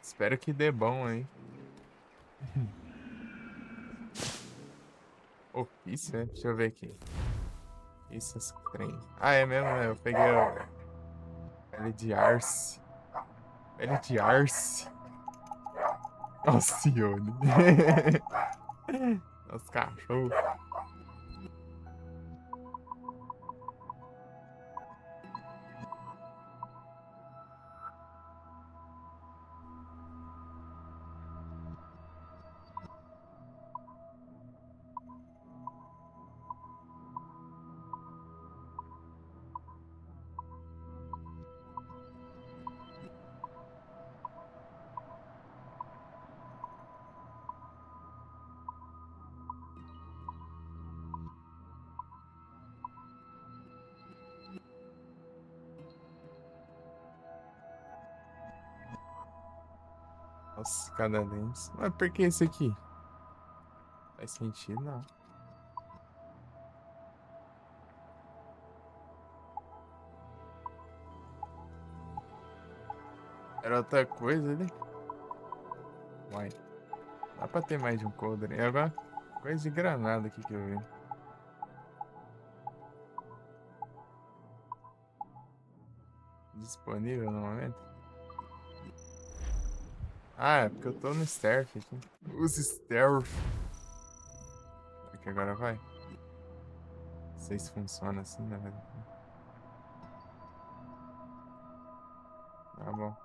[SPEAKER 2] Espero que dê bom aí. Ofício, né? Deixa eu ver aqui. Isso, trem. Ah, é mesmo, né? Eu peguei o pele de Arce. Pele de Arce. Alcione. Os cachorros. Os canadenses. Mas por que esse aqui? Faz sentido, não. Era outra coisa ali? Uai. Dá pra ter mais de um coldre. É alguma coisa de granada aqui que eu vi. Disponível no momento? Ah, é porque eu tô no stealth aqui. Use stealth. Aqui agora vai. Não sei se funciona assim, na verdade. Tá bom.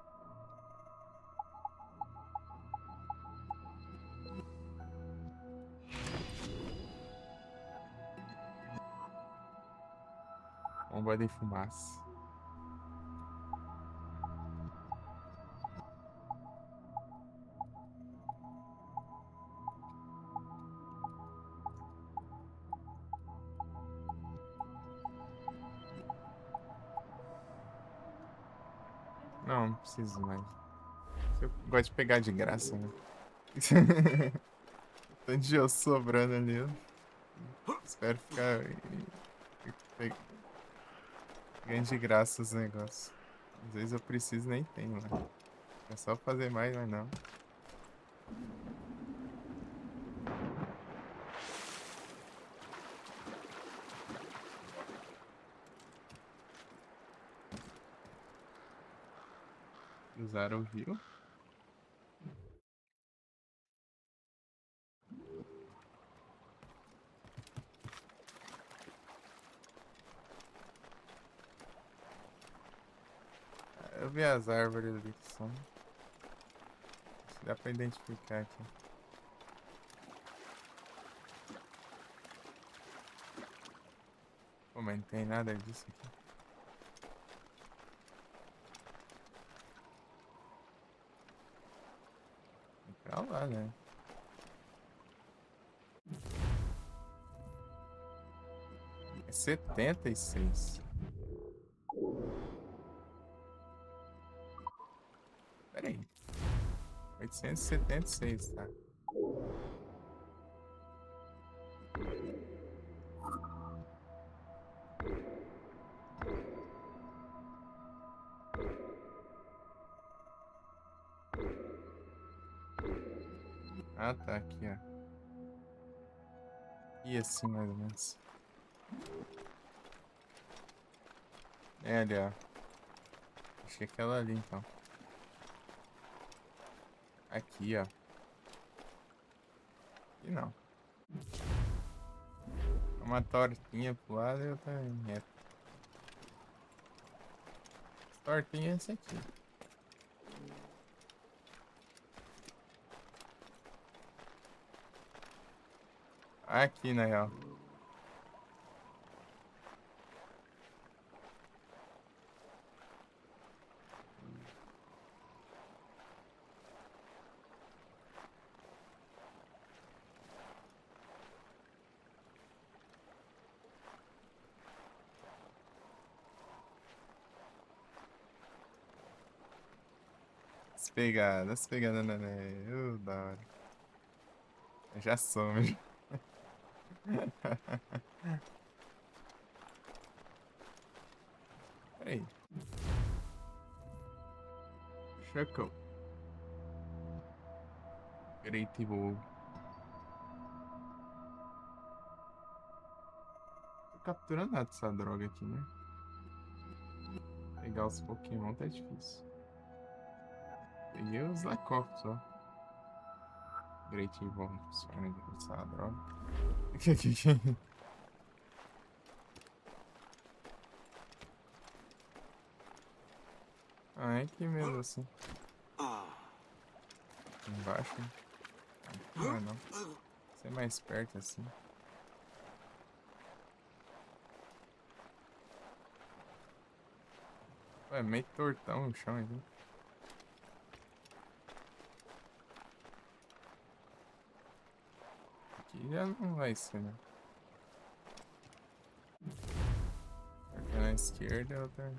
[SPEAKER 2] Bomba de fumaça. Não preciso mais. Eu gosto de pegar de graça, né? Tanto de osso sobrando ali. Eu espero ficar ganhando de graça os negócios. Às vezes eu preciso nem tenho, né? É só fazer mais, mas não. Usar o rio. Eu vi as árvores ali que são. Se dá pra identificar aqui. Pô, mas não tem nada disso aqui. Pra lá, né? É 76. Pera aí. 876, tá? Ah, tá, aqui, ó. E assim, mais ou menos. É ali, ó. Acho que é aquela ali, então. Aqui, ó. E não. Uma tortinha pro lado e outra reta. Tortinha é esse aqui. Aqui, na real. As pegadas, né? Da hora. Já some. Peraí. Chocou. Great Bull. Tô capturando nada dessa droga aqui, né? Pegar os Pokémon tá difícil. Peguei os Lakoff só. Great Bull. Funciona essa droga. Ah, é aqui mesmo assim. Embaixo. Não é não. Você é mais perto assim. Ué, meio tortão o chão aqui. Aqui já não vai ser, né? Aqui na esquerda é outra.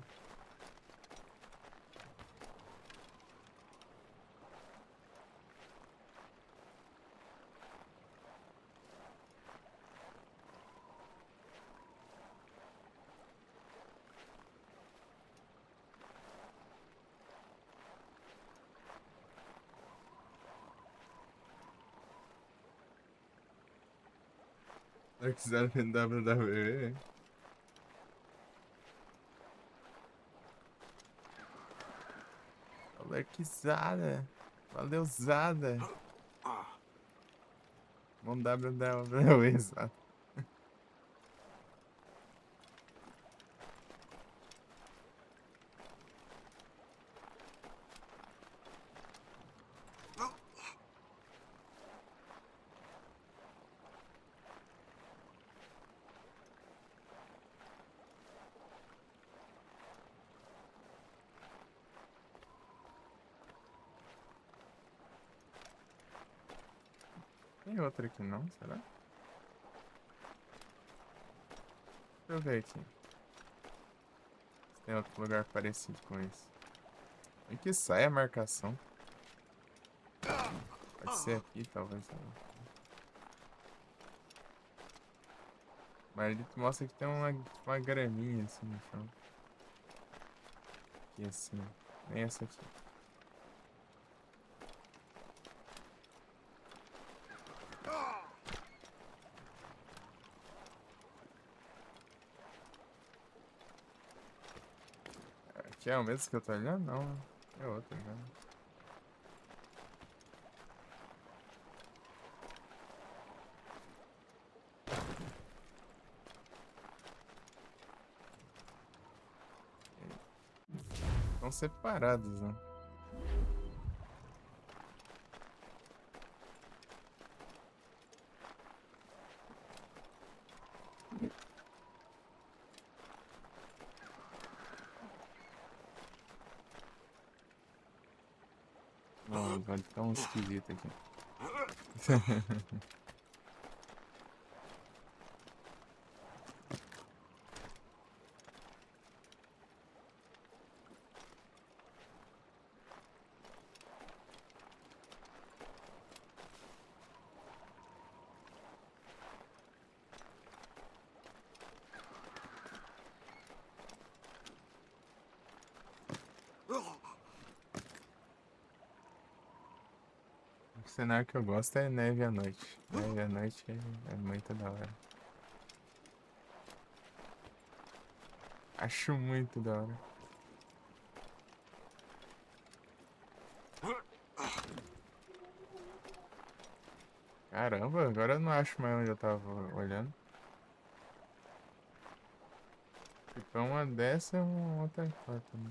[SPEAKER 2] Dark Zero WWE. Darkzada. Valeuzada. Vamos WWE, exato. Tem outra aqui não, será? Deixa eu ver aqui. Se tem outro lugar parecido com esse. Tem que sai a marcação. Pode ser aqui, talvez. Mas ele mostra que tem uma graminha assim no chão. Aqui assim, nem essa aqui. Aqui é o mesmo que eu tô olhando? Não, né? É outro já. Estão separados, né? Não, vai ficar um esquisito aqui. O cenário que eu gosto é neve à noite. Neve à noite é muito da hora. Acho muito da hora. Caramba, agora eu não acho mais onde eu tava olhando. Tipo, uma dessa é uma outra porta, né?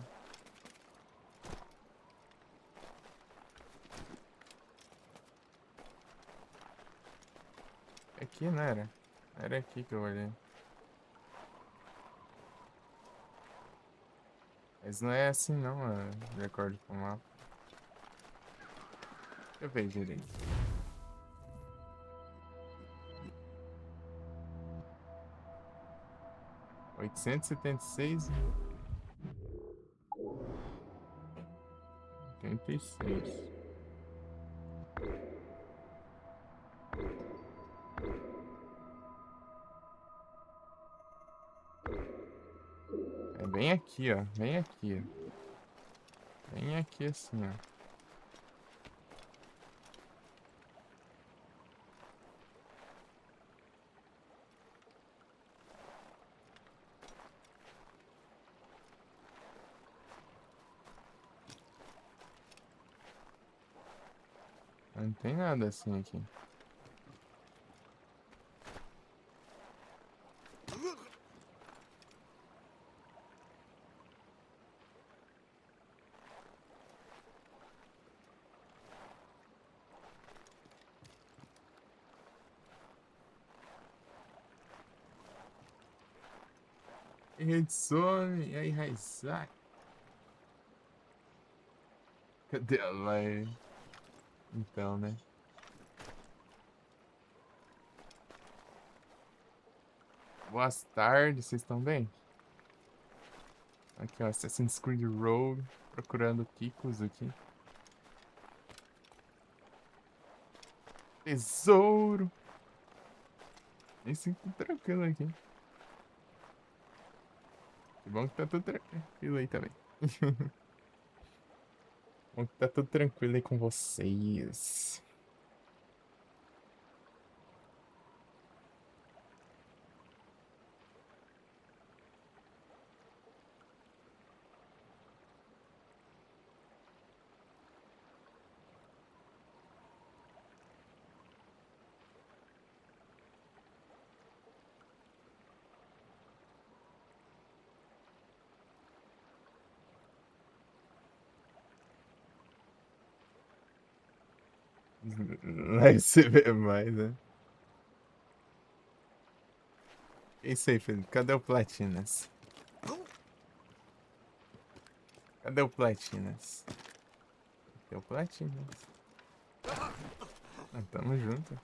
[SPEAKER 2] Aqui, não era? Era aqui que eu olhei. Mas não é assim não, de acordo com o mapa. Deixa eu ver direito. R$ 876. 86. É bem aqui, ó. Bem aqui, ó. Bem aqui assim, ó. Não tem nada assim aqui. Redstone, e aí, Raizak? Cadê a live? Então, né? Boas tardes, vocês estão bem? Aqui, ó, Assassin's Creed Rogue, procurando Kikos aqui. Tesouro! Me sinto tranquilo aqui. Que bom que tá tudo tranquilo aí também. Bom que tá tudo tranquilo aí com vocês. Aí você vê mais, né? É isso aí, Felipe. Cadê o Platinas? Cadê o Platinas? Cadê o Platinas? Ah, tamo junto.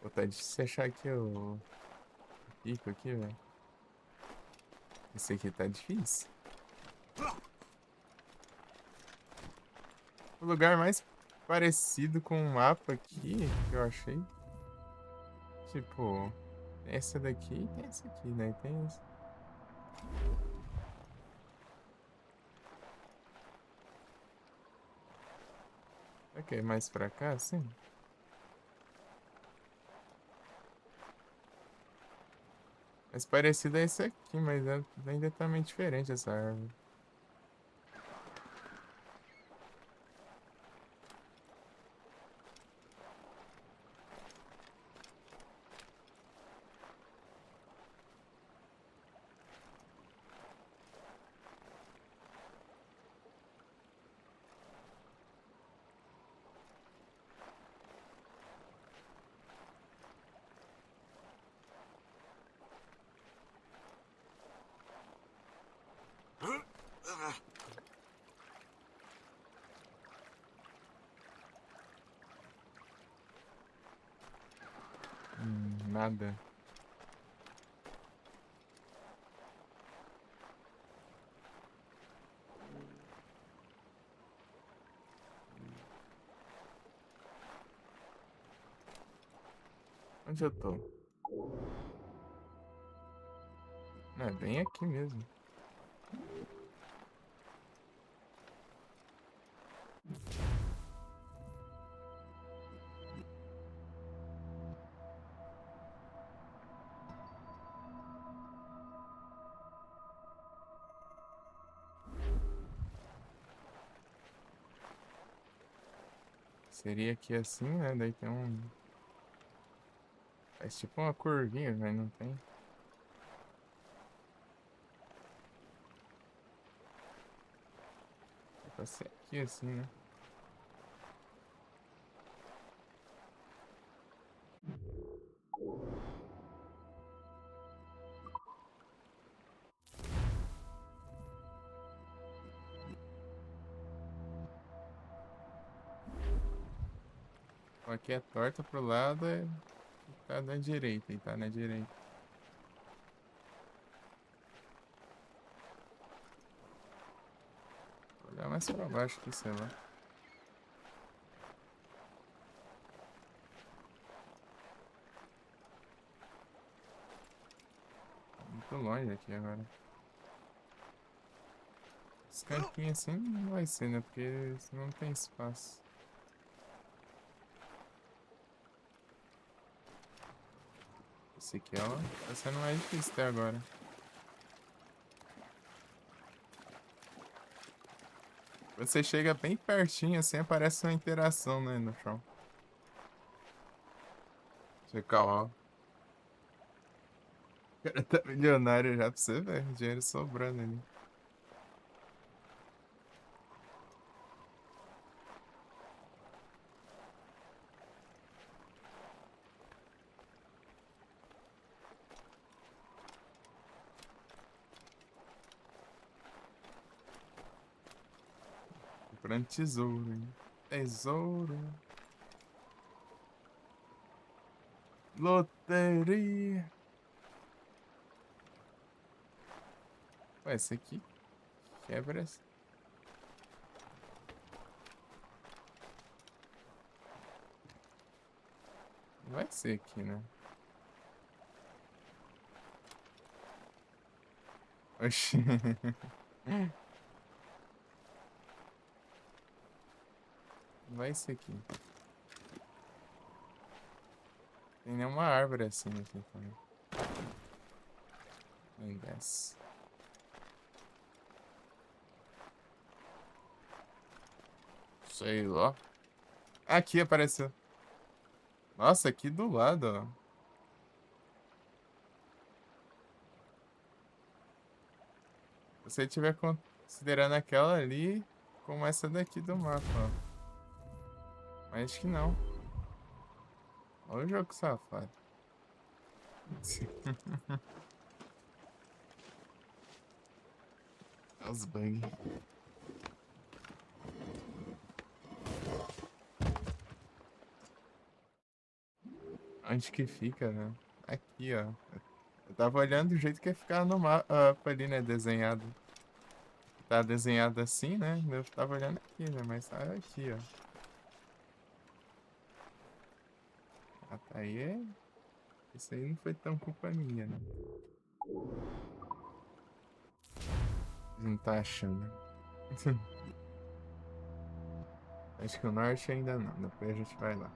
[SPEAKER 2] Pô, tá difícil achar aqui o pico aqui, velho. Esse aqui tá difícil. O lugar mais parecido com o mapa aqui que eu achei. Tipo, tem essa daqui e tem essa aqui, né? Tem esse. Ok, mais pra cá, sim. Mais parecido é esse aqui, mas ainda tá meio diferente essa árvore. Nada. Onde eu tô? Não, é bem aqui mesmo. Seria aqui assim, né? Daí tem um... Faz tipo uma curvinha, mas não tem. Pra ser aqui assim, né? Então aqui é torta pro lado e tá na direita, e tá na direita. Vou olhar mais pra baixo aqui, sei lá. Muito longe aqui agora. Esse cantinho assim não vai ser, né? Porque senão não tem espaço. Esse aqui, ó, tá sendo mais difícil até agora. Você chega bem pertinho assim, aparece uma interação, né, no chão. Fica, ó. O cara tá milionário já pra você ver. Dinheiro sobrando ali. Comprando tesouro, hein? Tesouro. Loteria. Ué, esse aqui quebra essa. Vai ser aqui, né? Oxi. Vai ser aqui. Tem nenhuma árvore assim aqui também. Nem desce. Sei lá. Aqui apareceu. Nossa, aqui do lado, ó. Se você estiver considerando aquela ali como essa daqui do mapa, ó. Mas acho que não. Olha o jogo safado. Os bugs. Onde que fica, né? Aqui, ó. Eu tava olhando do jeito que ia ficar no mapa ali, né? Desenhado. Tá desenhado assim, né? Eu tava olhando aqui, né? Mas tá aqui, ó. Ah, tá aí é... Isso aí não foi tão culpa minha, né? Não tá achando. Acho que o norte ainda não. Depois a gente vai lá.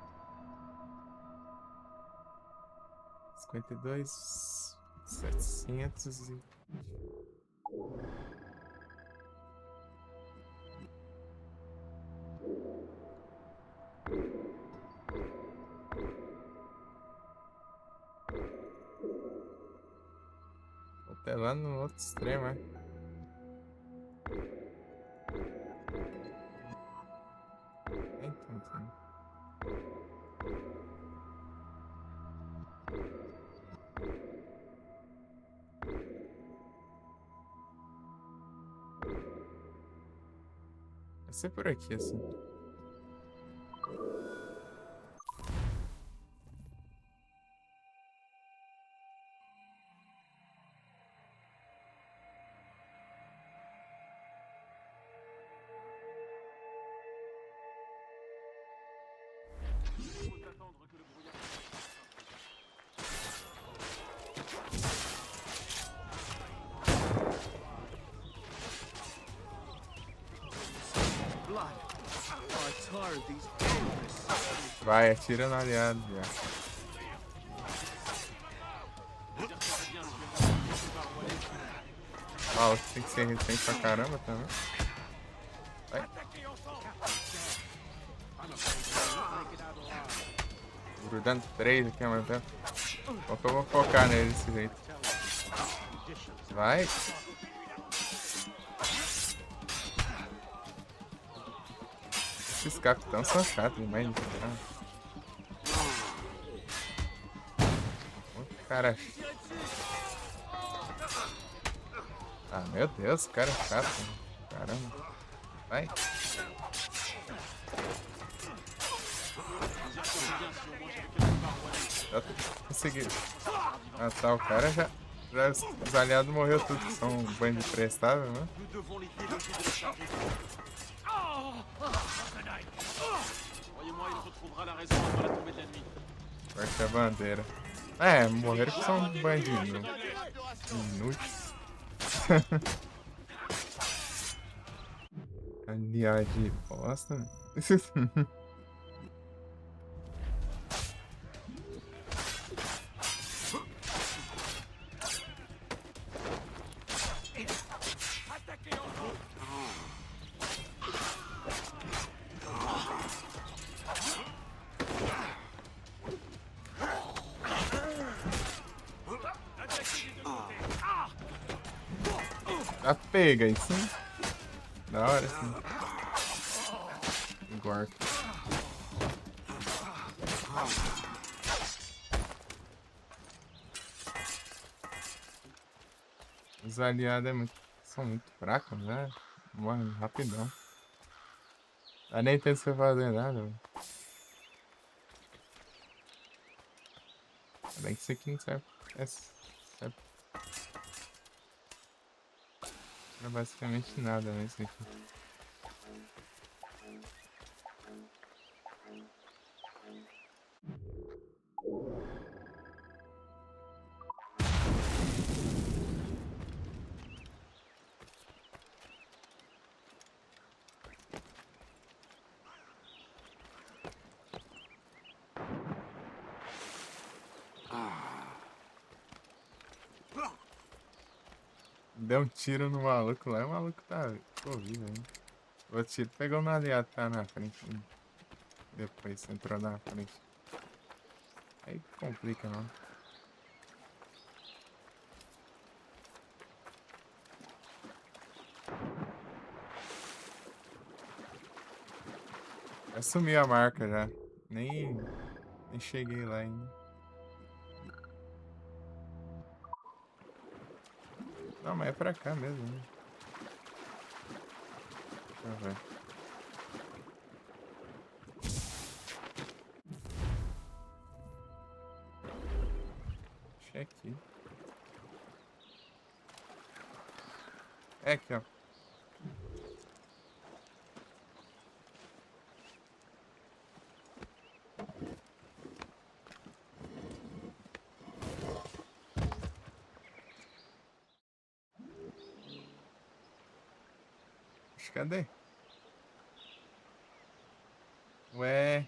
[SPEAKER 2] 52, 700 e... Até lá no outro extremo, é? Então. Vai ser por aqui, assim.
[SPEAKER 4] Blood. Oh, tired of these endless.
[SPEAKER 2] Vai, atira no aliado, já. Ó, tem que ser resistente pra caramba também. Vai. Grudando 3 aqui ao mesmo tempo. Qual que eu vou focar nele desse jeito? Vai. Esses capitães são chatos demais de jogar. Cara. Ah, meu Deus, cara é chato. Caramba. Vai. Já consegui. Ah tá, o cara já os aliados morreu tudo, que são um bando de prestável, né? Corta a bandeira. É, morreram que são bandidos. Inúteis. Aliado de bosta. Já pega isso, hein? Da hora, sim. Gork. Os aliados são muito fracos, né? Morrem rapidão. Dá nem tempo de você fazer nada, velho. Bem que isso aqui não serve. Serve pra basicamente nada, né? Isso aqui. Deu um tiro no maluco lá e o maluco ficou vivo ainda. O tiro pegou no aliado que tá na frente. Depois entrou na frente. Aí complica, não. Já sumiu a marca já. Nem cheguei lá ainda. Não, mas é pra cá mesmo, né? Deixa eu ver. É aqui. É aqui, ó. Cadê? Ué.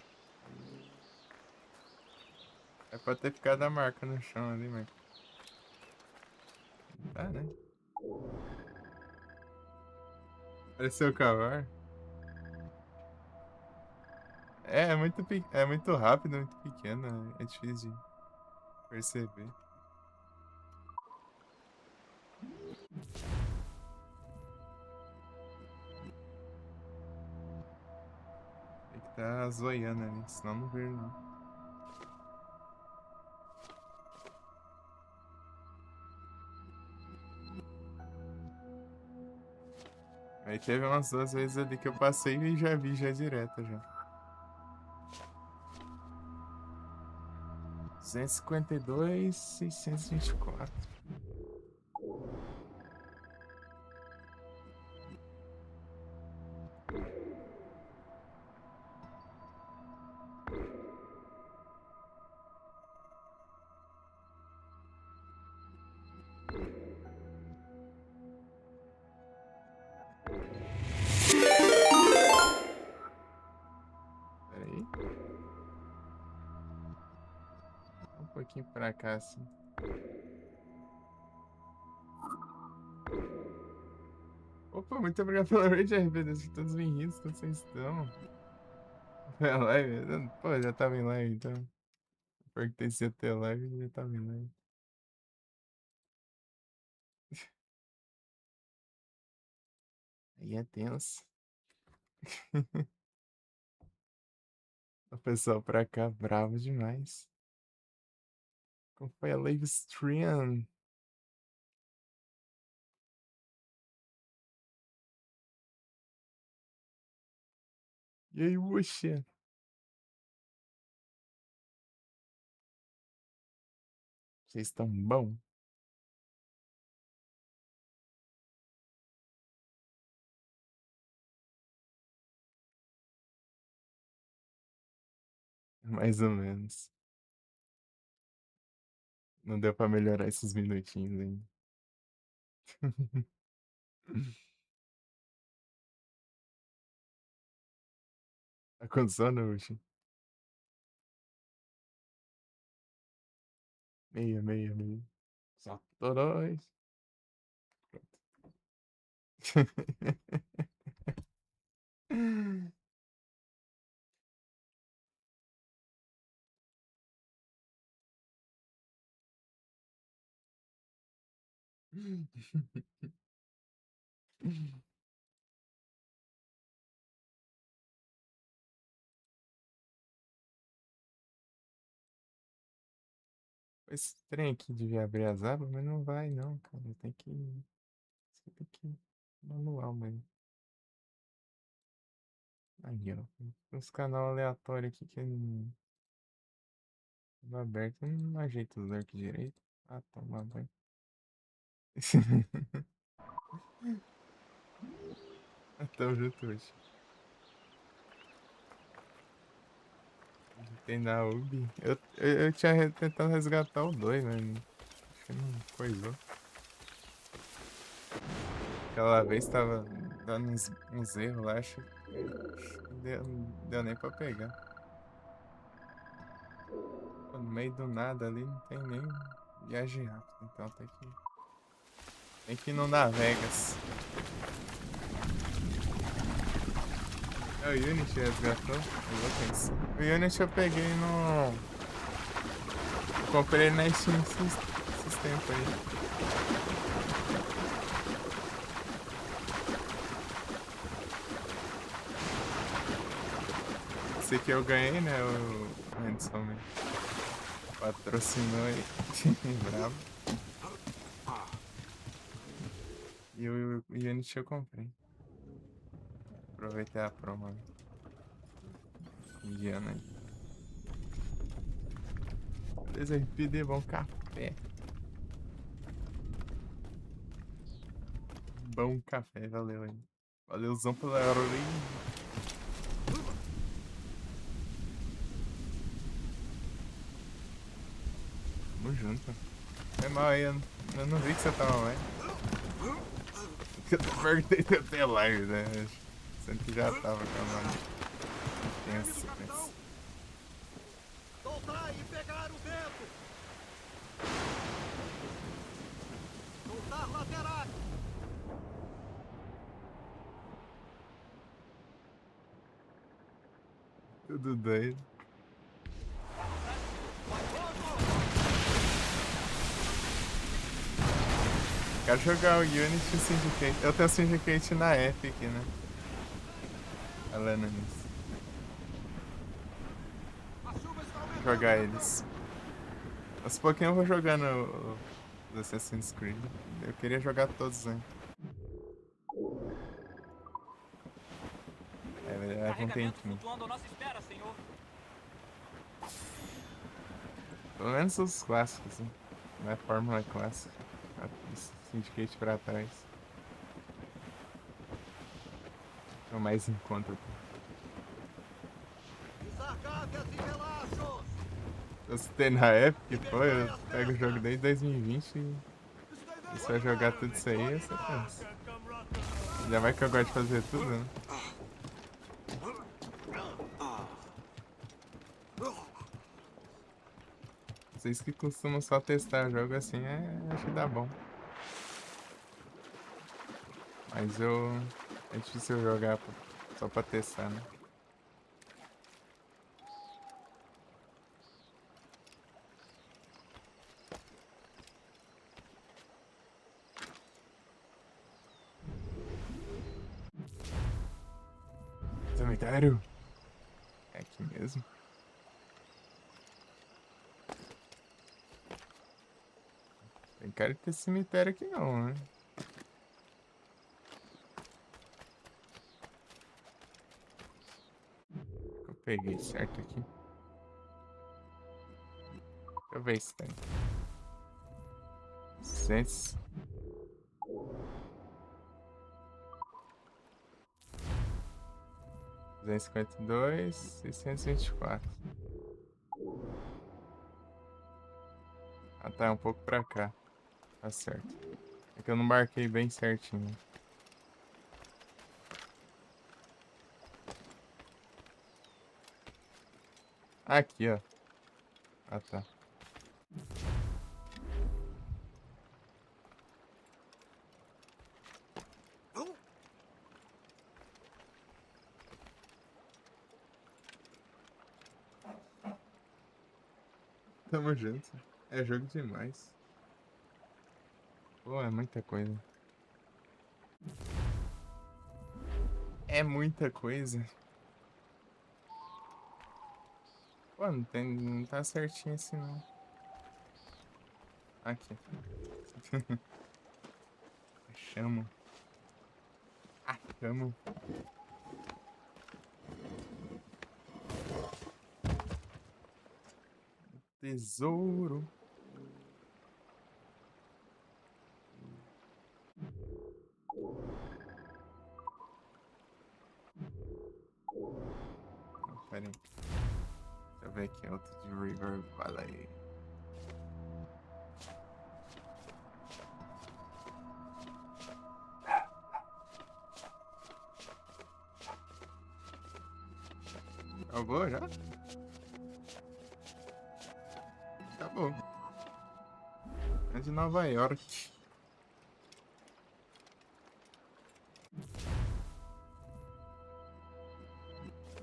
[SPEAKER 2] É pra ter ficado a marca no chão ali, mas... Tá, né? Pareceu o cavalo. É muito rápido, muito pequeno. É difícil de perceber. Tem que estar zoiando ali, senão não vejo não. Aí teve umas 2 vezes ali que eu passei e já vi já direto já. 252, 624. Peraí. Um pouquinho pra cá, assim. Opa, muito obrigado pela raid, RP. Deixa todos bem-vindos, como vocês estão? Foi a live? Pô, já tava em live, então. Perguntei se ia ter live e já tava em live. Aí é tenso. O pessoal pra cá, bravo demais. Como foi a live stream? E aí, Wuxia? Vocês estão bom? Mais ou menos. Não deu pra melhorar esses minutinhos ainda. Tá com sono, Wuxia? Meia, meia, meia. Só dois. Esse trem aqui devia abrir as abas, mas não vai não, cara. Você tem que manual mesmo. Aí, ó. Uns canal aleatório aqui que não tava aberto. Não ajeita os arcos direito. Ah, toma banho. Tamo junto hoje. Tem na UB. Eu tinha tentado resgatar o 2, mas acho que não coisou. Aquela vez tava dando uns erros lá, acho que não deu nem pra pegar. Pô, no meio do nada ali não tem nem viagem rápida, então tem que ir no Navegas. É o Unity resgatou? Eu vou pensar. O Unity eu peguei no... Eu comprei na Steam esses tempos aí. Esse aqui eu ganhei, né? O Hanson patrocinou aí. Bravo. E o Unity eu comprei. Aproveitei a promo indiana aí. Beleza, RPD, bom café. Bom café, valeu aí. Valeuzão pela hora aí. Tamo junto. É mal aí, eu não vi que você tava lá. Eu perguntei até live, né? Sendo que já tava com a mão. Tenso, mas...
[SPEAKER 5] Soltar e pegar o vento! Soltar laterais!
[SPEAKER 2] Tudo doido. Quero jogar o Unity Syndicate. Eu tenho o Syndicate na Epic, né? Falando nisso. Vou jogar eles. Aos pouquinhos eu vou jogando o Assassin's Creed. Eu queria jogar todos, né? É um tempinho. Pelo menos os clássicos, né? Não é Fórmula clássica. Syndicate pra trás. É o mais em conta. Eu citei na Epic, pô, eu pego o jogo desde 2020 e você vai jogar tudo isso aí, você pensa. Ainda mais que eu gosto de fazer tudo, né? Vocês que costumam só testar jogo assim, acho que dá bom. Mas é difícil eu jogar só pra testar, né? Cemitério? É aqui mesmo? Tem cara de ter cemitério aqui não, né? Eu peguei certo aqui. Deixa eu ver se tem. 200. $252, 624. Ah, tá, um pouco pra cá. Tá certo. É que eu não marquei bem certinho. Aqui, ó. Ah, tá. Tamo junto. É jogo demais. Pô, é muita coisa. É muita coisa. Pô, não tá certinho assim, não. Aqui. Achamos. Achamos. Tesouro. Não, pera aí. Deixa eu ver aqui, outro de River Valley. Acabou já? Acabou. É de Nova York.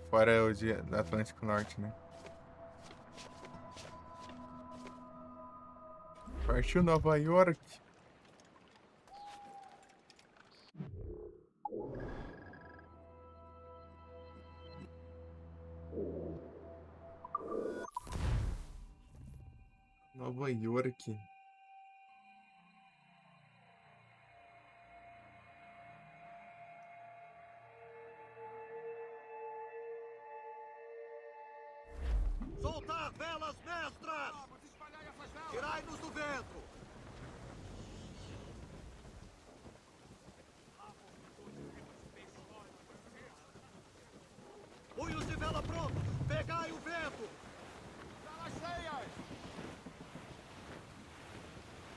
[SPEAKER 2] Fora é o do Atlântico Norte, né? Partiu Nova York. Nova York.
[SPEAKER 5] Soltar velas mestras! Tirai-nos do vento!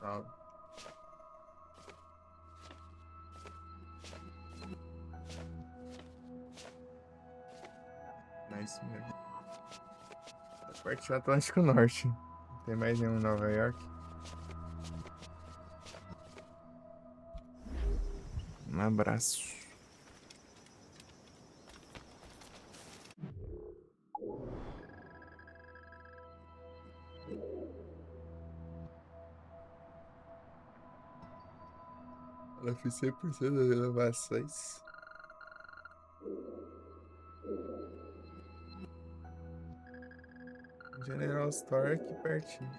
[SPEAKER 2] Salve. É isso mesmo. A parte do Atlântico Norte. Tem mais nenhum em Nova York. Um abraço. Ela fez 100% das renovações. General Store aqui pertinho.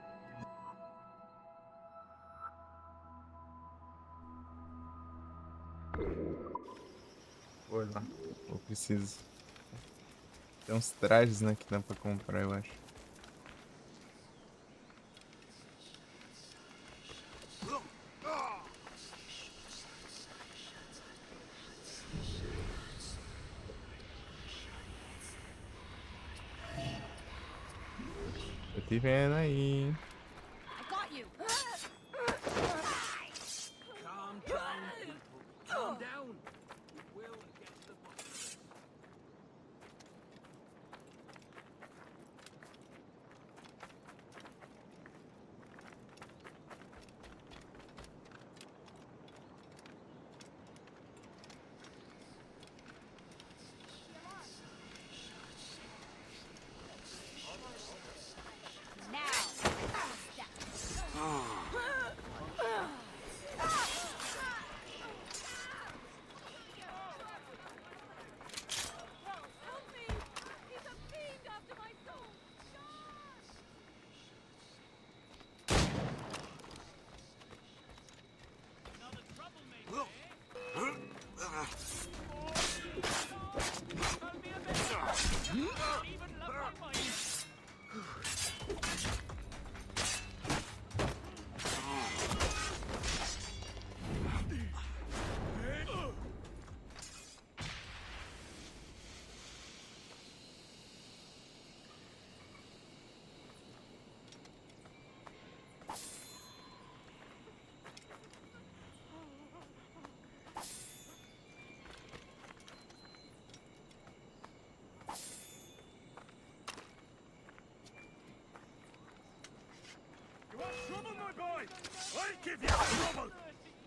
[SPEAKER 2] Vou lá. Eu preciso. Tem uns trajes, né, que dá pra comprar, eu acho. Eu te vendo aí, hein?
[SPEAKER 6] I got you.
[SPEAKER 4] Calm down, people. Calm down. We will get the box.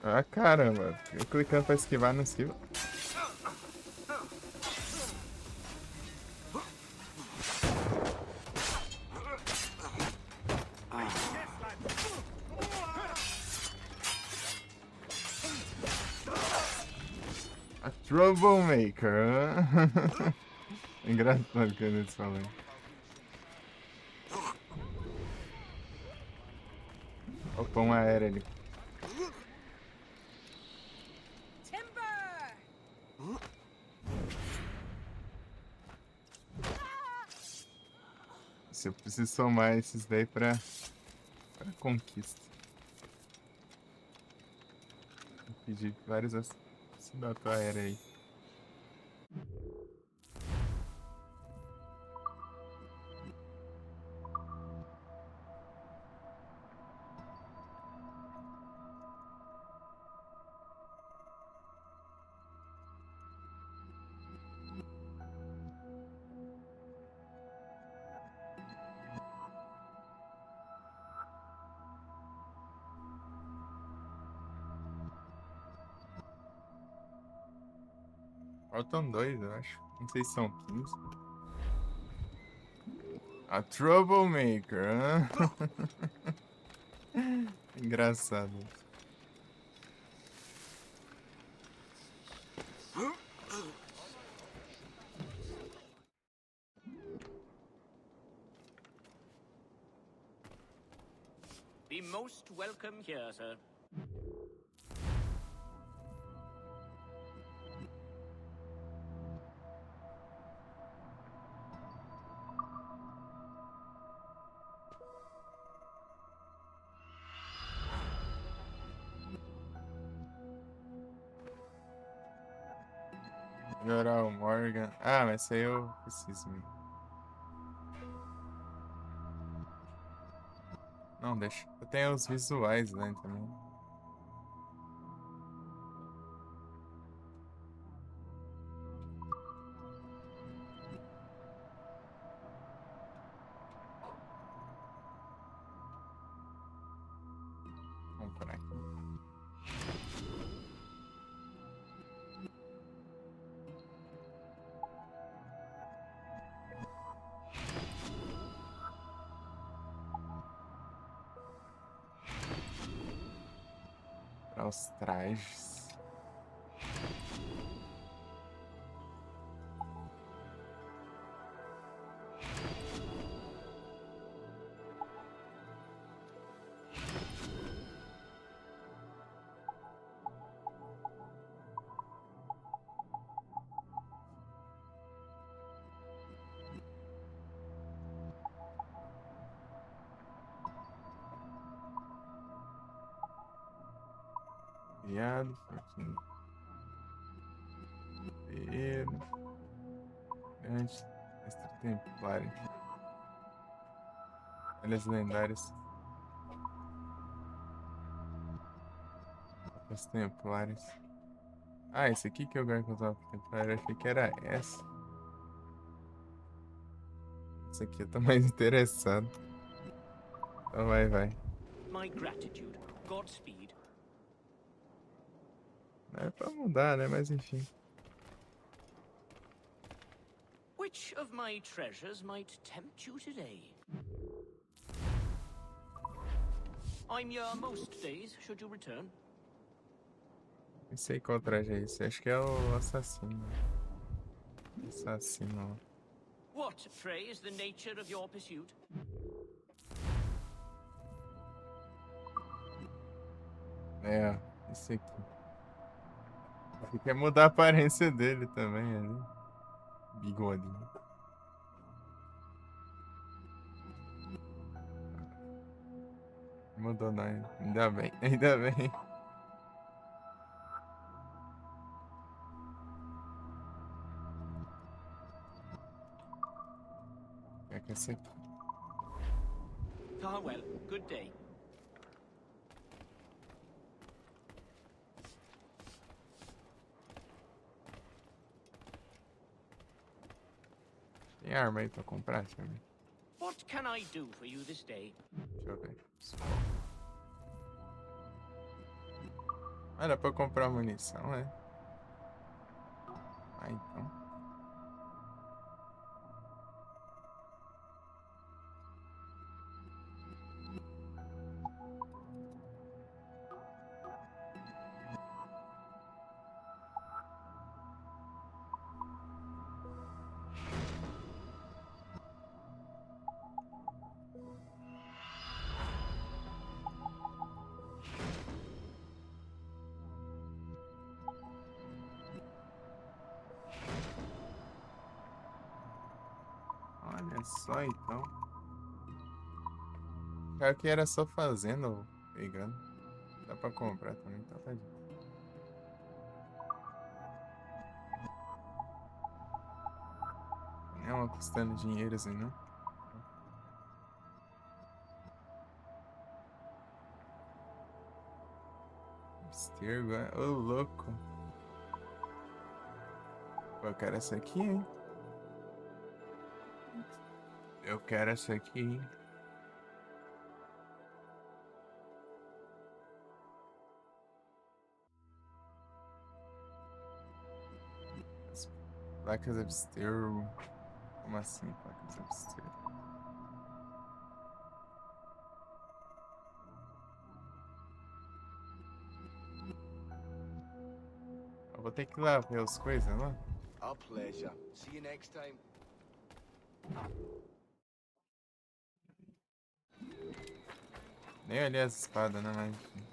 [SPEAKER 2] Ah, caramba. Eu clicando pra esquivar, não esquiva. A Troublemaker. Engraçado que eles falam. Olha o pão aéreo ali.
[SPEAKER 6] Timber!
[SPEAKER 2] Se eu preciso somar esses daí pra conquista. Vou pedir vários assassinatos aéreos aí. Faltam 2, eu acho. Não sei se são 15. A Troublemaker, hã? Engraçado.
[SPEAKER 4] Be most welcome here, sir.
[SPEAKER 2] Melhorar o Morgan. Ah, mas isso aí eu preciso mesmo. Não, Não, deixa. Eu tenho os visuais, né, também. Vamos por aqui. Para os trajes. Criado, fortuna. Guerreiro. Grande. Extra templário. Olhas lendárias. As templárias. Ah, esse aqui que eu ganho com os templários. Eu achei que era essa. Esse aqui eu tô mais interessado. Então vai.
[SPEAKER 4] My gratitude. Godspeed.
[SPEAKER 2] Não é pra mudar, né? Mas enfim.
[SPEAKER 4] Which of my treasures might tempt you today? I'm here most days, should you return.
[SPEAKER 2] Não sei qual traje é esse. Acho que é o assassino. Assassino.
[SPEAKER 4] What, pray, is the nature of your pursuit?
[SPEAKER 2] É, esse aqui. Ele quer mudar a aparência dele também ali. Bigodinho. Mudou não, ainda bem, ainda bem. É que esse aqui.
[SPEAKER 4] Ah, well, good day.
[SPEAKER 2] Tem arma aí pra comprar também.
[SPEAKER 4] What can I do for you this day?
[SPEAKER 2] Deixa eu ver. Ah, dá pra comprar munição, é? Ah, então. Olha só então. Cara que era só fazendo, pegando. Dá pra comprar também, então tá de... Não é uma custando dinheiro assim, não? Estergo, é? Ô, louco. Pô, eu quero essa aqui, hein? Eu quero essa aqui, hein? As placas of steel. Como assim, placas of steel? Eu vou ter que ir lá ver as coisas, não?
[SPEAKER 5] Our pleasure. See you next time.
[SPEAKER 2] Nem olhei as espadas, né? Mas enfim.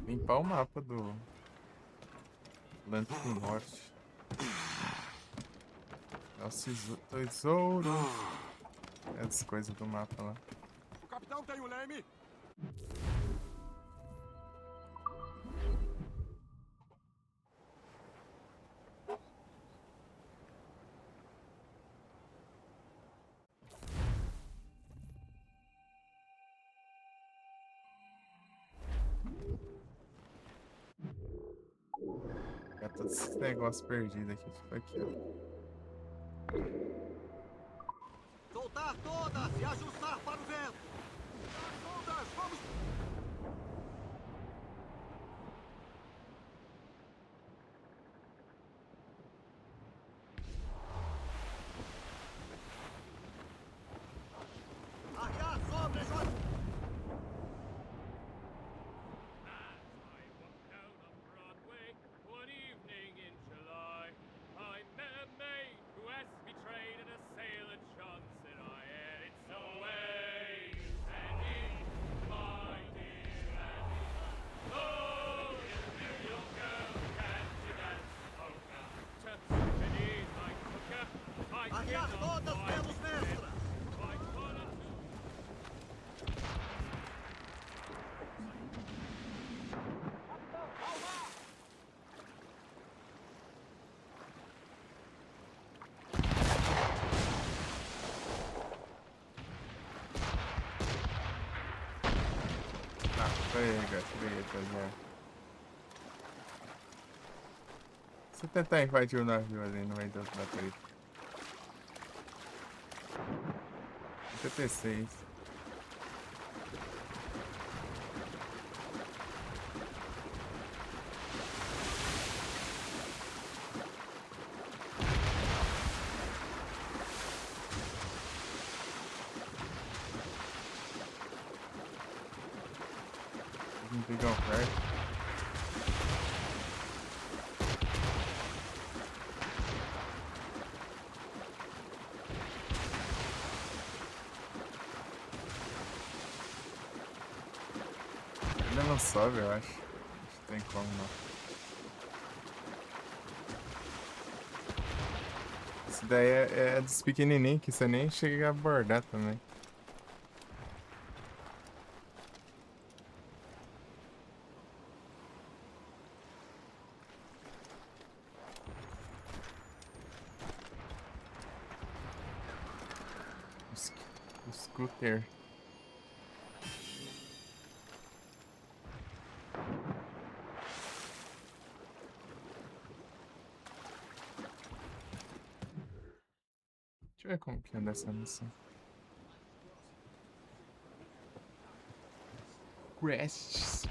[SPEAKER 2] Limpar o mapa do Lantern Norte. É o tesouro. É as coisas do mapa lá.
[SPEAKER 5] capitão tem o leme?
[SPEAKER 2] Tá todos esses negócios perdidos aqui. Tipo aqui, ó.
[SPEAKER 5] Soltar todas e ajustar para o vento! Todas, vamos! Arriar sobre, Jorge!
[SPEAKER 4] I walked down on Broadway one evening in July. I met a maid who has betrayed and a sailor John said I had it so way. Annie, my dear Annie. Oh, New York girl, can't you dance polka? Tiffany's my cooker. I
[SPEAKER 5] Arriar
[SPEAKER 4] cannot
[SPEAKER 5] todas,
[SPEAKER 4] find
[SPEAKER 5] temos mestra!
[SPEAKER 4] like one or two.
[SPEAKER 2] Ah, pega, já. Se tentar invadir o navio ali no meio da treta. 56. Não pegam perto. Ainda não sobe, eu acho. Não tem como não. Esse daí é dos pequenininhos que você nem chega a abordar também. O scooter. Deixa eu ver como que anda essa missão. Quests.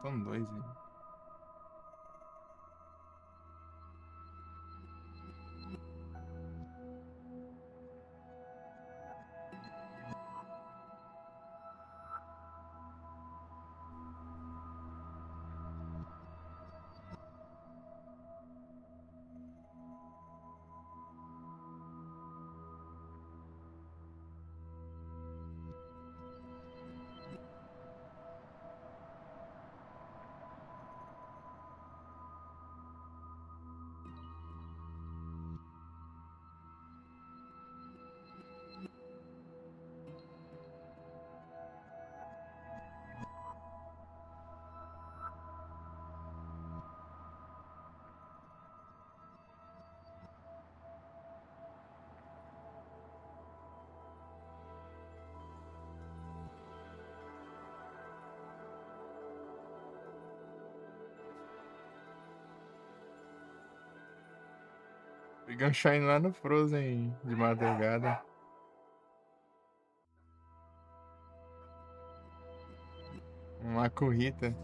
[SPEAKER 2] Faltam 2 aí. Peguei um Shine lá no Frozen de madrugada. Uma corrida.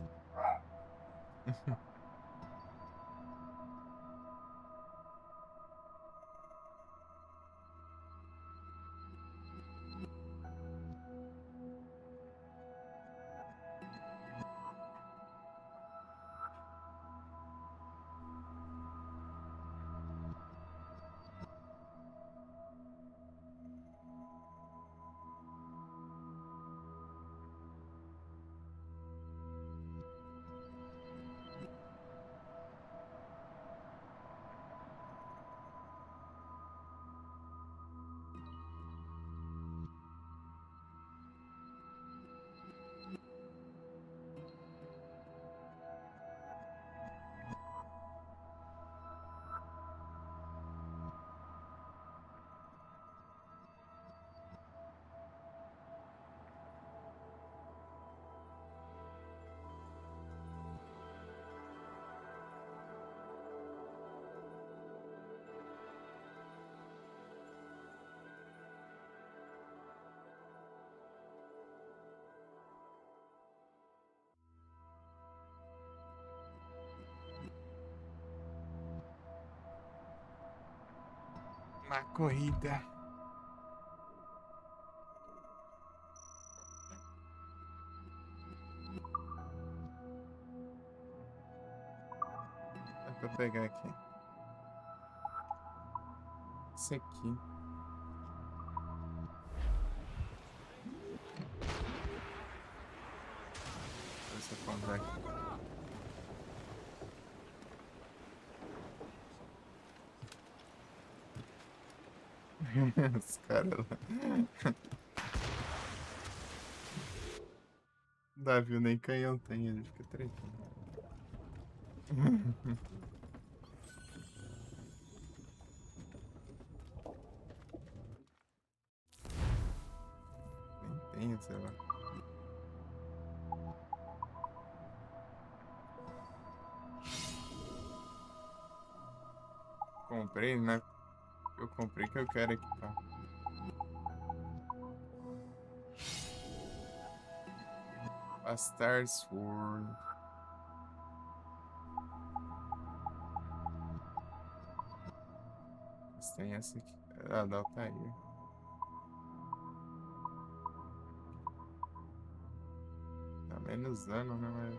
[SPEAKER 2] A corrida. Dá pra pegar aqui. Esse aqui. Deixa eu comprar aqui. Os caras lá. Davi nem canhão tem, ele fica tretando. Nem tem, sei lá. Comprei, né? Eu comprei que eu quero equipar. Bastard Sword. Mas tem essa aqui. Ah, da Altair. Dá menos dano, né? Mas...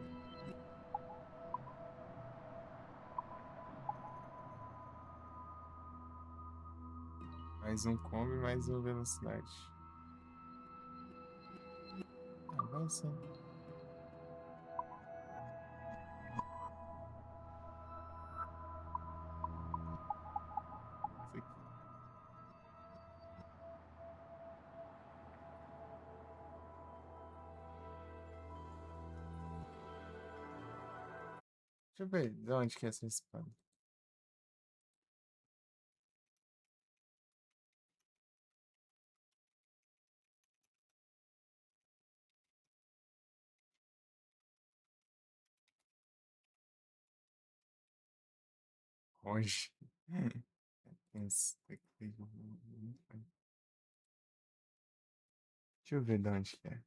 [SPEAKER 2] mais um combo e mais uma velocidade. Ah, vai ser. Esse aqui. Deixa eu ver de onde que é essa espada. Hoje. Esse aqui. Deixa eu ver de onde que é.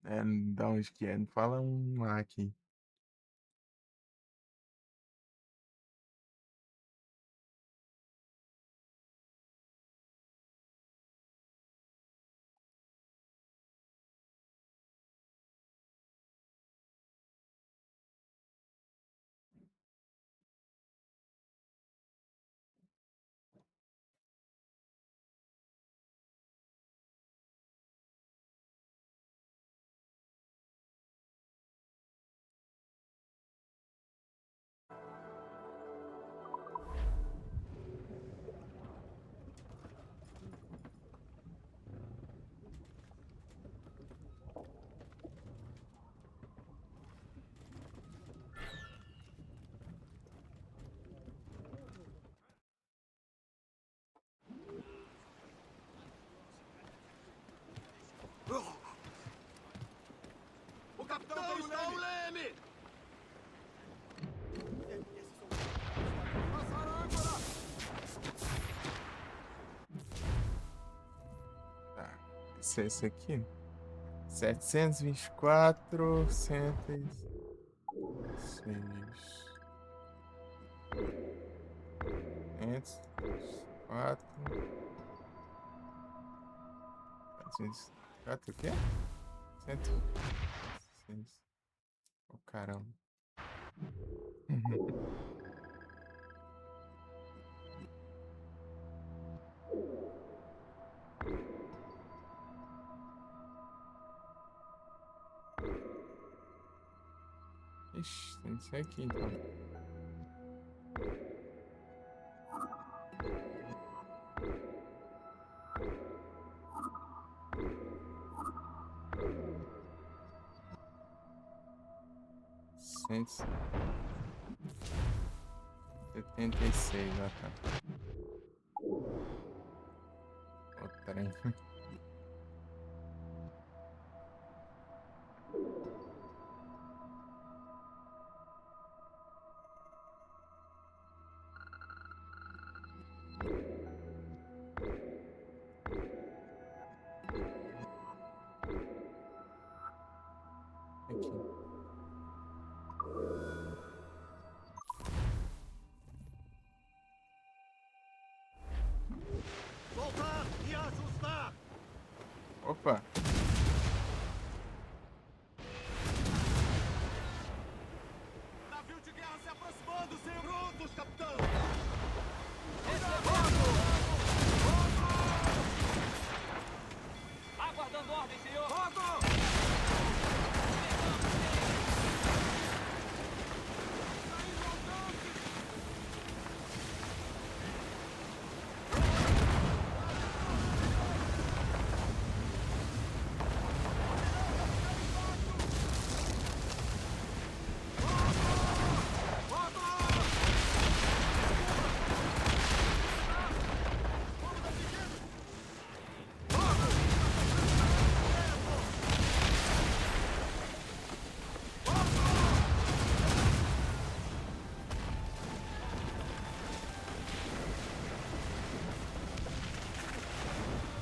[SPEAKER 2] É, de onde que é? Não fala um lá aqui.
[SPEAKER 5] O capitão tem o leme!
[SPEAKER 2] Tá. Esse aqui. 724, 106. 504. 404 o quê? 106. Oh, caramba. Ixi, tem que ser aqui então. Cento e 76, ah tá. O trem. Aqui. Opa.
[SPEAKER 5] Navio de guerra se aproximando, senhor! Prontos, capitão!
[SPEAKER 4] Aguardando ordem, senhor!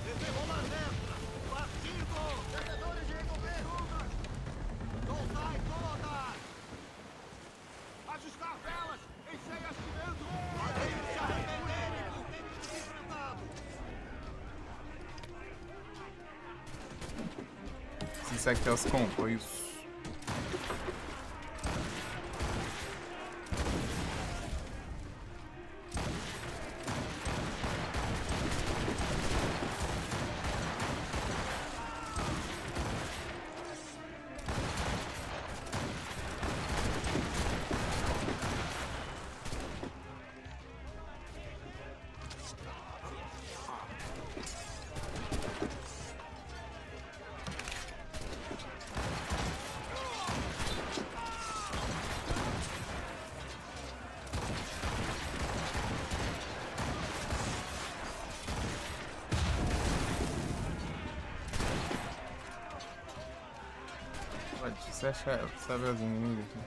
[SPEAKER 5] Desenrolar nessa! Partido! Descedores de governo! Soltai todas! Ajustar velas! Enchei as de dentro! Podem se arrependerem por terem nos enfrentado!
[SPEAKER 2] Isso aqui é os comboios. Pode, você acha, sabe os inimigos? Né?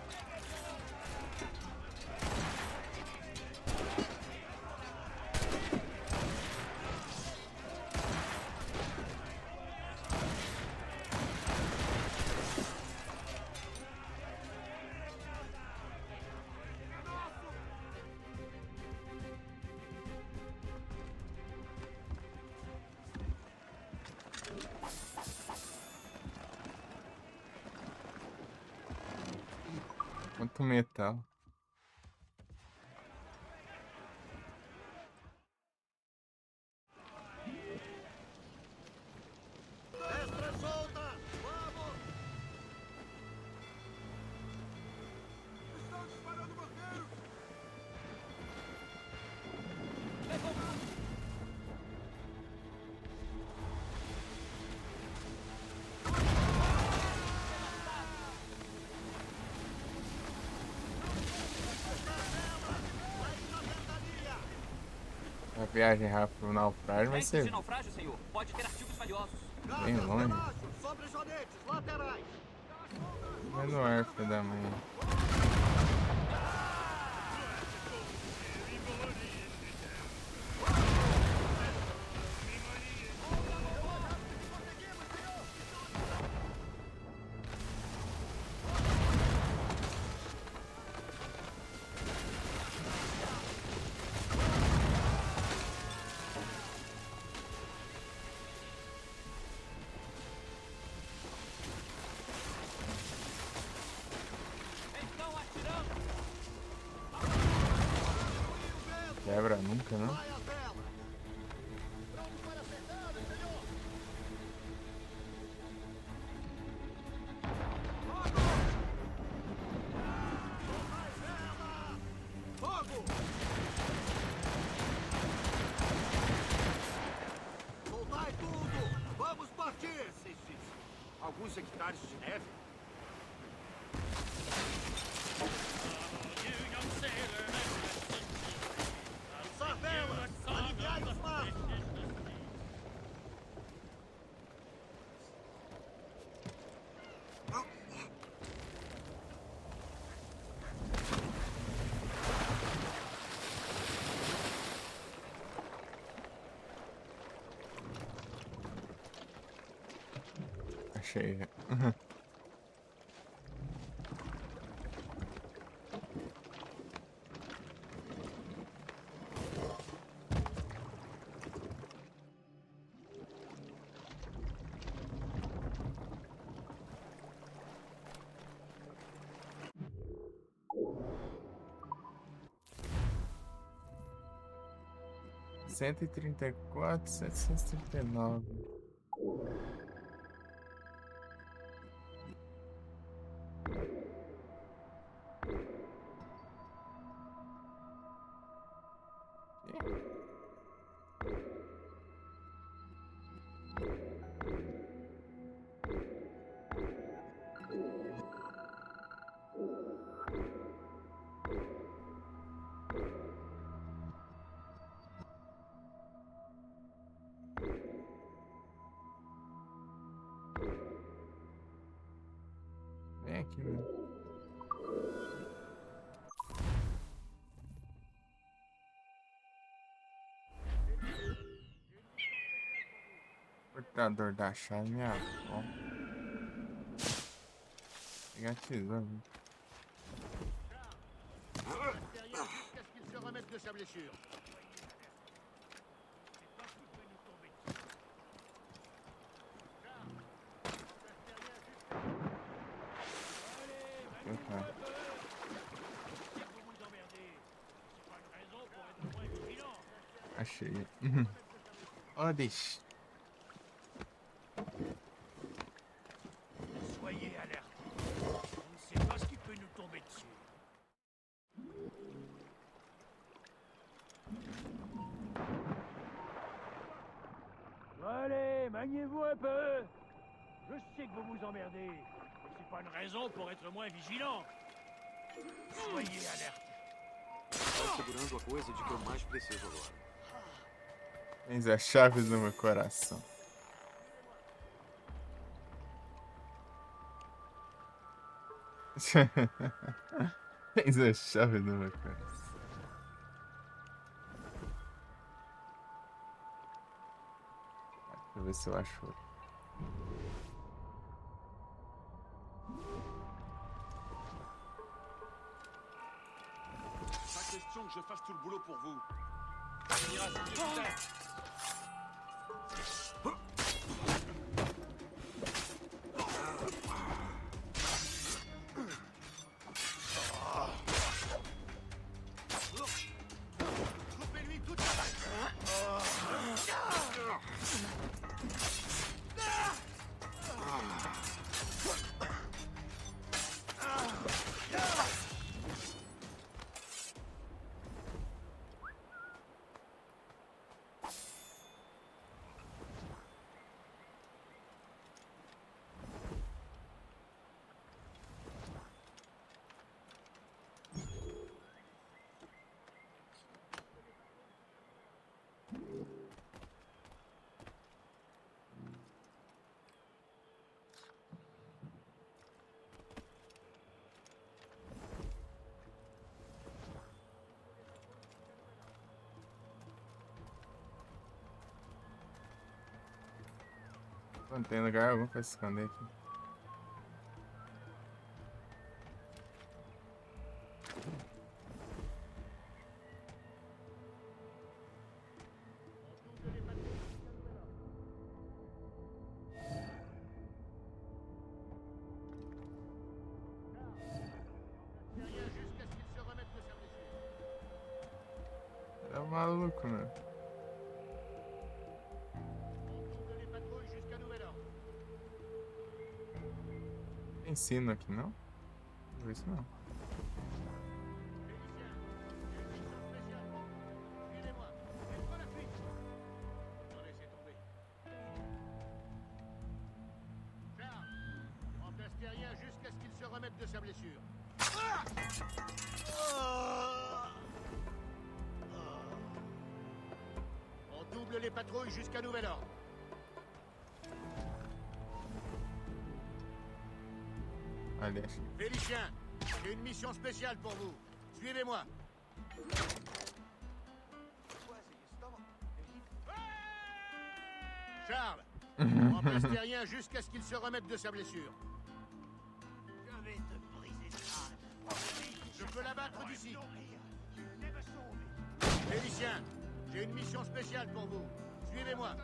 [SPEAKER 2] Quanto metal.
[SPEAKER 5] Extra solta! Vamos! Estão disparando morteiros!
[SPEAKER 2] A viagem rápida pro naufrágio vai
[SPEAKER 4] Vestes de
[SPEAKER 2] ser
[SPEAKER 4] naufrágio, senhor. Pode ter artigos valiosos.
[SPEAKER 2] bem longe.
[SPEAKER 5] Relaxa, sobre jonetes laterais!
[SPEAKER 2] Vai no ar, filho da mãe.
[SPEAKER 4] Estão atirando!
[SPEAKER 2] Quebra nunca, né?
[SPEAKER 5] Vai a vela! Pronto para acertar, senhor! Fogo! Soltai tudo! Vamos partir! Alguns hectares de neve? Lançar velas! Aliviai os mares!
[SPEAKER 2] Achei. 134, 739. Vem aqui, meu. Portador da chave, minha avó. Pegar tesouro.
[SPEAKER 5] Qu'est-ce qu'il se remette de sa blessure?
[SPEAKER 2] Ok. Achei. Ó, deixa.
[SPEAKER 5] Soyez alerte. On ne sait pas ce qui peut nous tomber dessus. Allez, maniez-vous un peu. Je sais que vous vous emmerdez, mais c'est pas une raison pour être moins vigilant. Soyez alerte.
[SPEAKER 1] Tá segurando a coisa de que eu mais preciso agora.
[SPEAKER 2] Tens as chaves do meu coração. Tens as chaves do meu coração. Deixa eu ver se eu acho outro.
[SPEAKER 5] Pas question que je fasse tout le boulot pour vous. Ça ira, c'est bien. Coupez-lui toute la
[SPEAKER 2] Não tem lugar algum pra se esconder aqui.
[SPEAKER 5] jusqu'à ce qu'il se remette de sa blessure.
[SPEAKER 2] É maluco, meu.
[SPEAKER 5] On double les patrouilles jusqu'à nouvel ordre.
[SPEAKER 2] Tem sino aqui, não? Não vi isso não.
[SPEAKER 5] Félicien, j'ai une mission spéciale pour vous. Suivez-moi. Faites-moi la fuite. Non, laissez tomber. Charles, remplace Terrien jusqu'à ce qu'il se remette de sa blessure. On double les patrouilles jusqu'à nouvel ordre.
[SPEAKER 2] Ali, achei.
[SPEAKER 5] Félicien, j'ai une mission spéciale pour vous. Suivez-moi. Charles, remplace Terrien jusqu'à ce qu'il se remette de sa blessure. Je vais te briser le crâne. Je peux l'abattre d'ici. Félicien, j'ai une mission spéciale pour vous. Suivez-moi.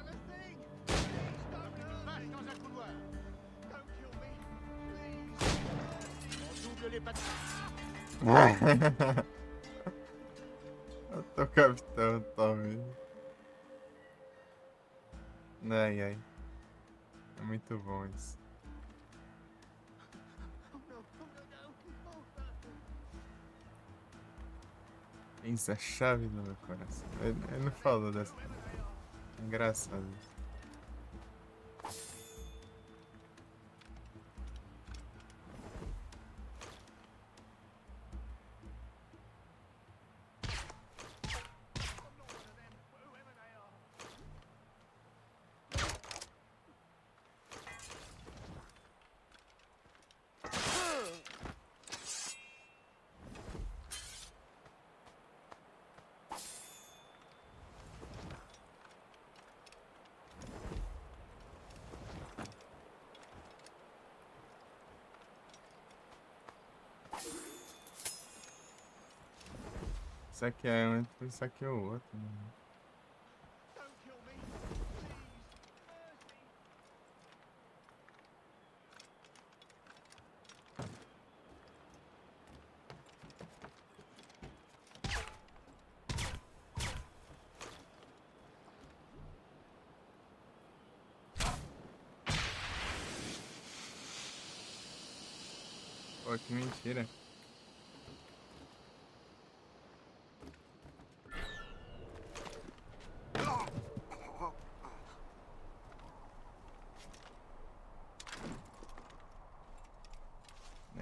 [SPEAKER 5] Marche dans un couloir. On double les patrouilles.
[SPEAKER 2] Eu tô capitão, Tommy. Ai, ai. É muito bom isso. Isso, a chave do meu coração. Ele não falou dessa. É engraçado isso. Isso aqui é um, isso aqui é o outro. Né? Pô, que mentira.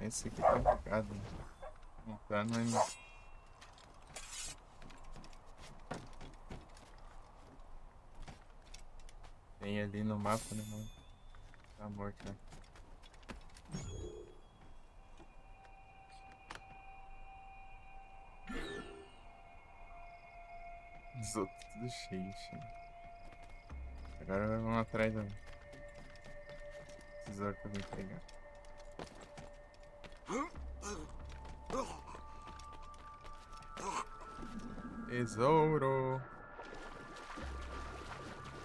[SPEAKER 2] Esse aqui tá complicado. Montar não é. Tem ali no mapa, né, mano? Tá morto, né? Os outros tudo cheio, cheio. Agora vamos atrás do tesouro pra me pegar. Tesouro!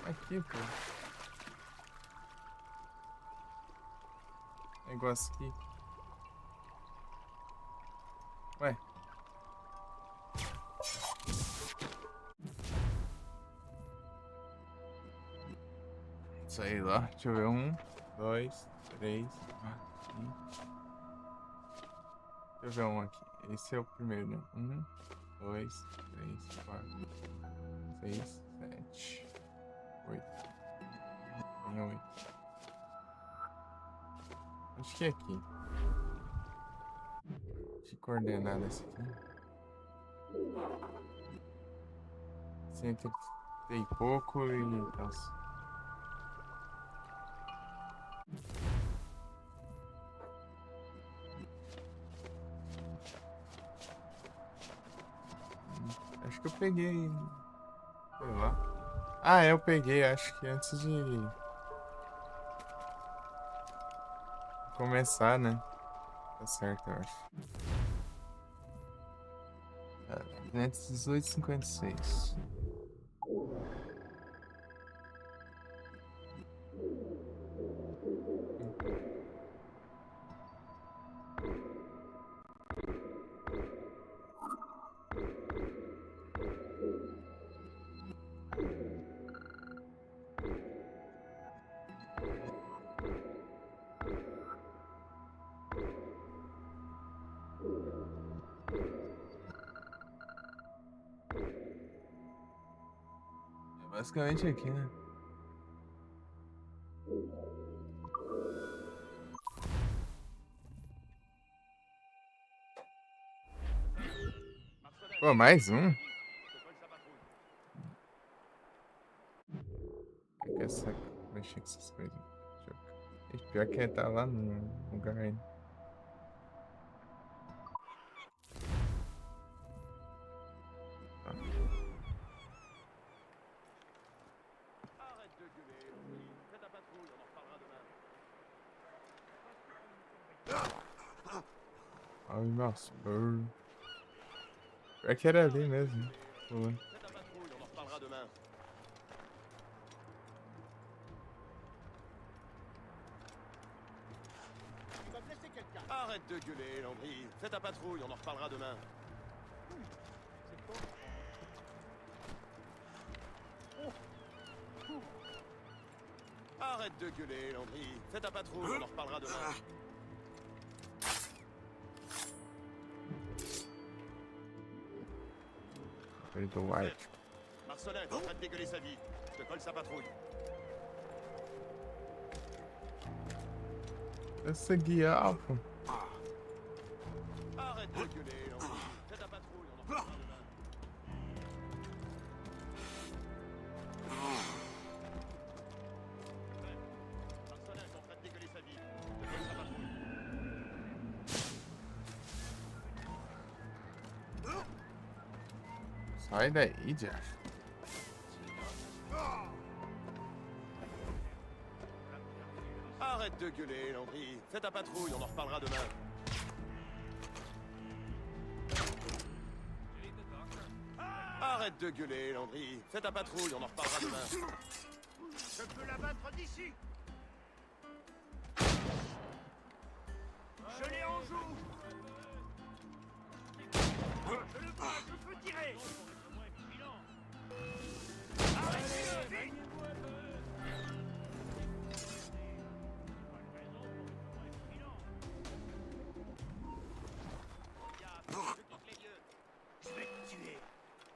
[SPEAKER 2] Aqui, pô. Negócio aqui. Ué. Sei lá. Deixa eu ver. 1, 2, 3, 4, 5. Deixa eu ver um aqui. Esse é o primeiro, né? 1, 2, 3, 4, 6, 7, 8. Tem 8. Acho que é aqui. Que coordenada essa aqui? 130 e pouco e tal. Acho que eu peguei. Sei lá. Ah, eu peguei, acho que antes de começar, né? Tá certo, eu acho. 218,56. É basicamente aqui, né? Pô, mais um? Que essa... Mexer com essas coisas. Pior que tá lá no lugar ainda. Ai, nossa, pior que era ali mesmo. Pulando.
[SPEAKER 5] Arrête de gueuler, Landry. Fais ta patrouille, on en reparlera demain. Arrête de gueuler, Landry. Fais ta patrouille, on en reparlera demain.
[SPEAKER 2] Ele do White.
[SPEAKER 5] Marcelin est en train de dégueuler sa vie. Je te colle sa patrouille.
[SPEAKER 2] Essa guia, pô.
[SPEAKER 5] Arrête de gueuler, Landry. Fais ta patrouille, on en reparlera demain. Marcelin est en train de dégueuler sa vie. Je te colle sa patrouille.
[SPEAKER 2] Sai daí, Jeff.
[SPEAKER 5] Arrête de gueuler, Landry. Fais ta patrouille, on en reparlera demain. Arrête de gueuler, Landry. Fais ta patrouille, on en reparlera demain.
[SPEAKER 3] Je peux l'abattre d'ici. Je l'ai en joue. Je le vois, je peux tirer. Arrêtez-le, vite. Je vais te tuer.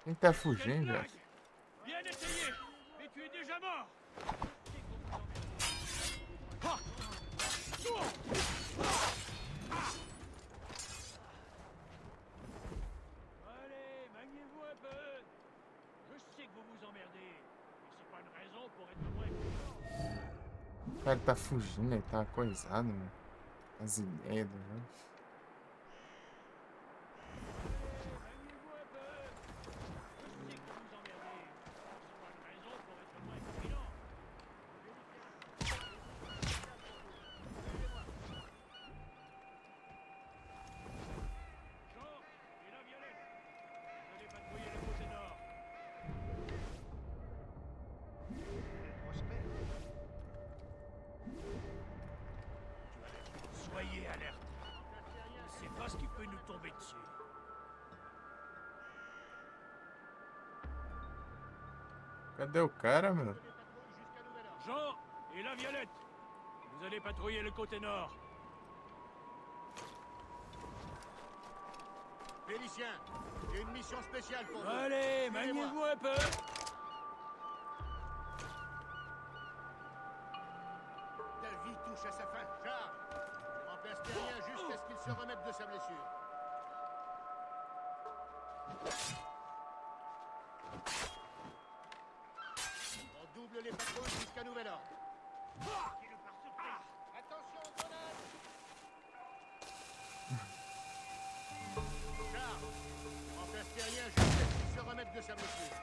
[SPEAKER 2] Quem tá fugindo, Jeff?
[SPEAKER 3] Bien essayé, mais tu es déjà mort. Allez, maniez-vous un peu. Je sais que vous vous emmerdez, mais c'est pas une raison pour être moins prudent.
[SPEAKER 2] O cara tá fugindo, ele tá coisado, mano. As ideias do Jeff.
[SPEAKER 3] Maniez-vous un peu. Je sais que vous vous emmerdez, mais c'est pas une raison pour être moins prudent. Jean et la Violette, vous allez patrouiller le côté nord. Soyez alerte. On ne sait pas ce qui peut nous tomber dessus.
[SPEAKER 2] Cadê o cara, meu?
[SPEAKER 3] Jean et la Violette, vous allez patrouiller le côté nord.
[SPEAKER 5] Félicien, j'ai une mission spéciale pour vous.
[SPEAKER 3] Allez,
[SPEAKER 5] Suivez-moi.
[SPEAKER 3] maniez-vous un peu.
[SPEAKER 5] David touche à sa fin. Charles, je remplace Terrien jusqu'à ce qu'il se remette de sa blessure. On double les patrouilles jusqu'à nouvel ordre. Attention aux grenades. Charles, je remplace Terrien jusqu'à ce qu'il se remette de sa blessure.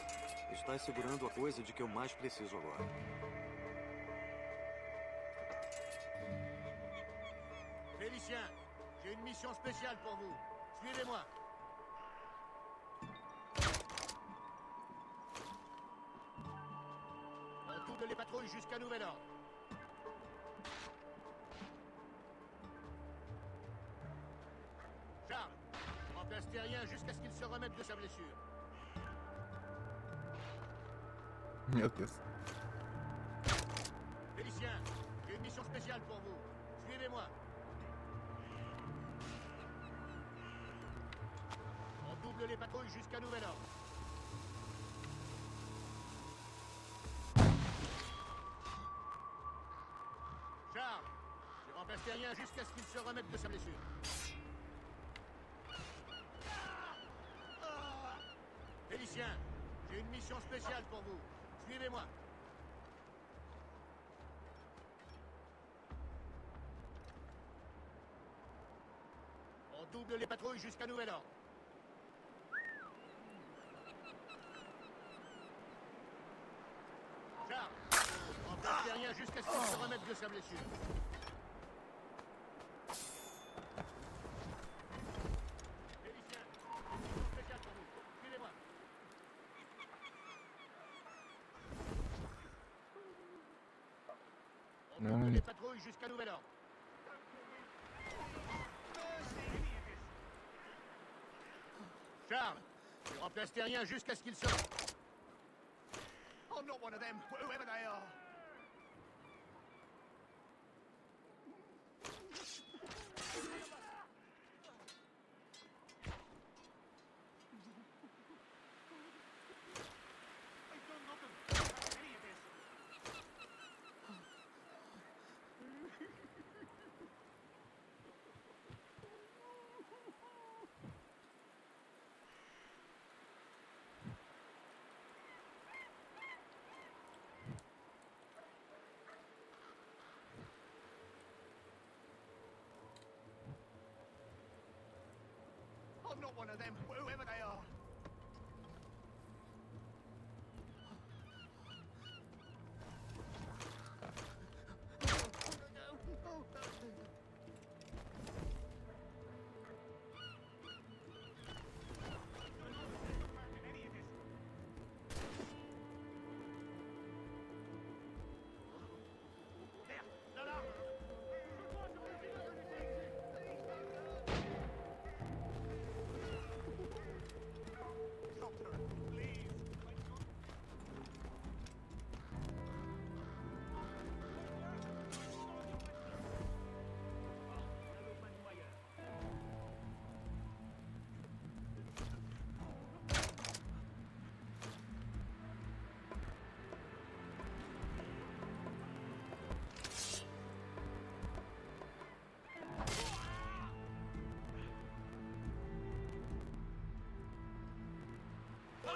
[SPEAKER 1] Está segurando a coisa de que eu mais preciso agora.
[SPEAKER 5] Félicien, j'ai une mission spéciale pour vous. Suivez-moi. On double les patrouilles jusqu'à nouvel ordre. Charles, remplace Terrien jusqu'à ce qu'il se remette de sa blessure.
[SPEAKER 2] Meu Deus.
[SPEAKER 5] Félicien, j'ai une mission spéciale pour vous. Suivez-moi. On double les patrouilles jusqu'à nouvel ordre. Charles, je remplace Terrien jusqu'à ce qu'il se remette de sa blessure. Félicien, j'ai une mission spéciale pour vous. Suivez-moi. On double les patrouilles jusqu'à nouvel ordre. Charles, remplace Terrien jusqu'à ce qu'il se remette de sa blessure. Félicien, une mission spéciale pour vous. Suivez-moi. On double les patrouilles jusqu'à nouvel ordre. Charles, tu remplaces Terrien jusqu'à ce qu'il se... I'm not one of them, whoever they are.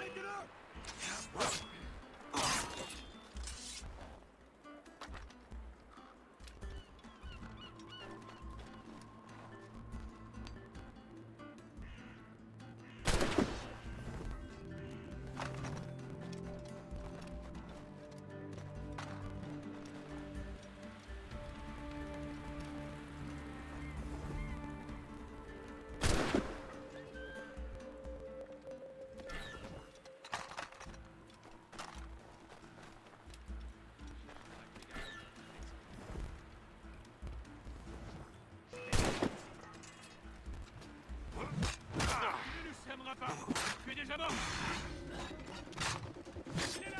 [SPEAKER 4] Ne nous sèmera pas. Tu es déjà mort. Il est là.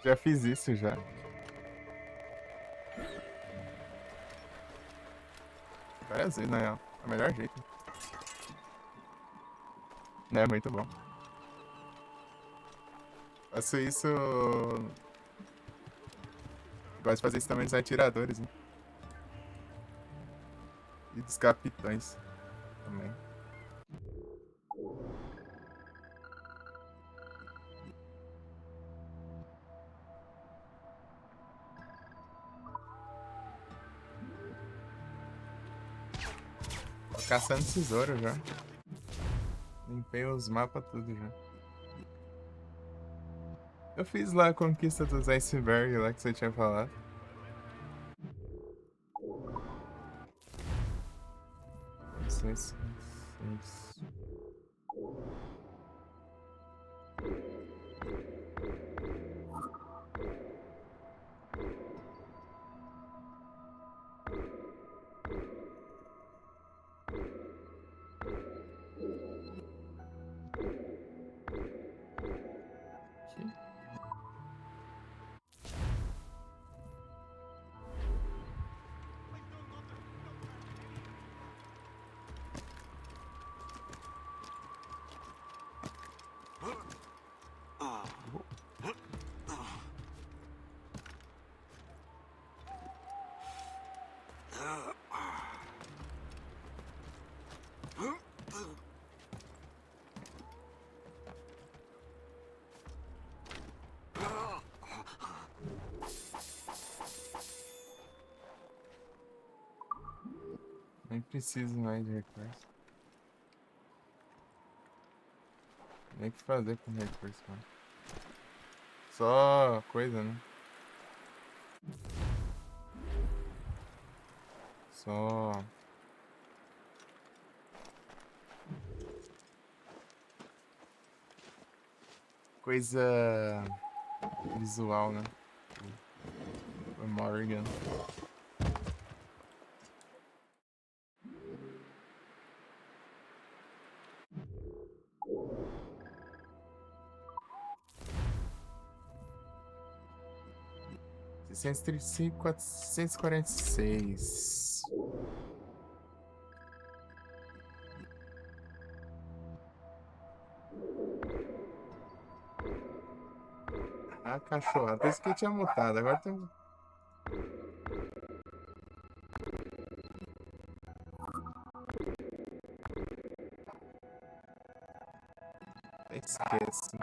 [SPEAKER 2] Já fiz isso já. Várias vezes, né? É o melhor jeito. É muito bom. Faço isso. Gosto de fazer isso também dos atiradores, né? E dos capitães também. Tô caçando tesouro já. Limpei os mapas tudo já. Eu fiz lá a conquista dos iceberg lá que você tinha falado. Não sei se... Nem preciso mais de recurso. Nem o que fazer com recurso, mano. Só coisa, né? Só... coisa visual, né? O Morgan. $635.446. Ah, cachorro. Pensei que eu tinha mutado. Agora tem... Esquece.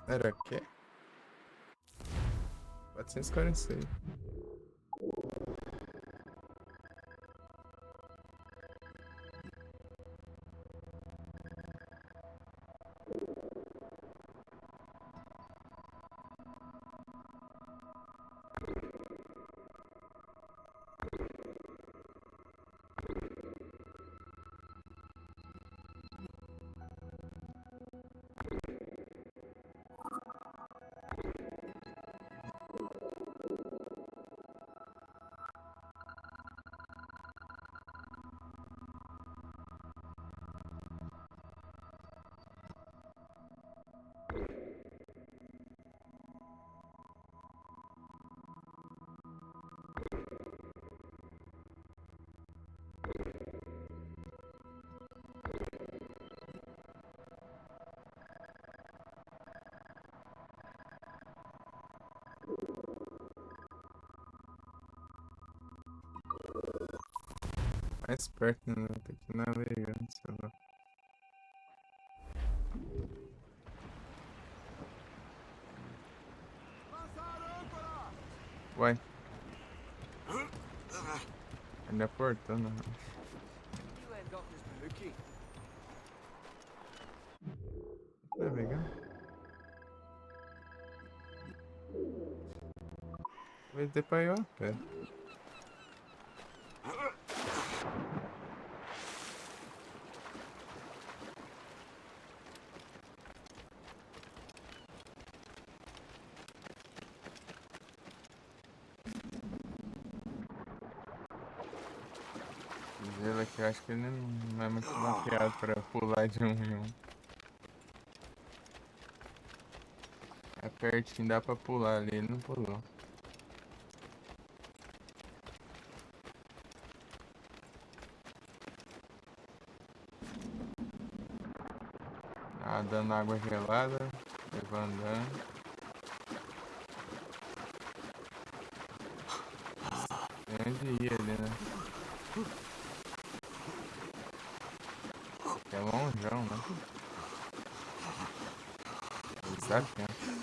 [SPEAKER 2] Era o quê? 446. Mais perto, né? Tem que ir navegando, sei lá. Uai. Ele é portando, né? Navegar? Vai ter pra ir a pé. Ele aqui, eu acho que ele não é muito mapeado pra pular de um em um. É pertinho, dá pra pular ali, ele não pulou. Dando água gelada, levantando. Tem onde ir ali, né? É longeão, né? Desafiante.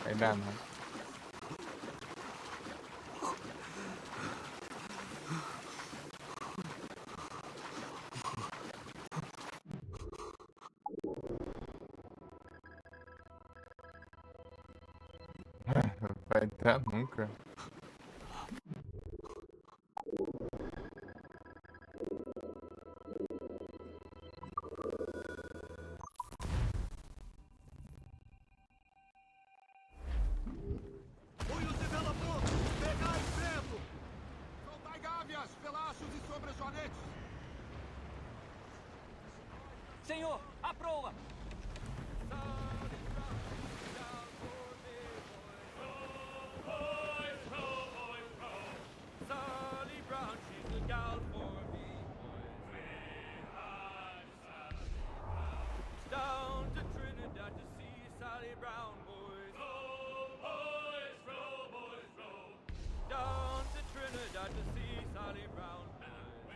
[SPEAKER 2] Vai dar, não. Vai dar nunca.
[SPEAKER 5] Punhos de vela pronto! Pegar e vento! Soltai gávias, pelachos e sobrejoanetes!
[SPEAKER 6] Senhor, a proa!
[SPEAKER 4] Sally Brown, she's the gal for me, boys. Down to Trinidad to see Sally Brown, boys. Row, boys, row, boys, row. Down to Trinidad to see Sally Brown, boys.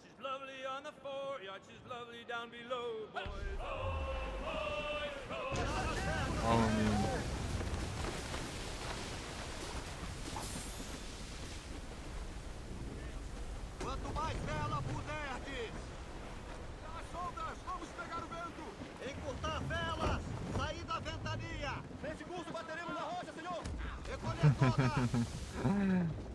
[SPEAKER 4] She's lovely on the foreyard, she's lovely down below, boys. Row, boys, row.
[SPEAKER 5] Quanto mais vela puderdes! As ondas, vamos pegar o vento! Encurtar velas! Sair da ventania! Nesse curso bateremos na rocha, senhor! Recolher toda!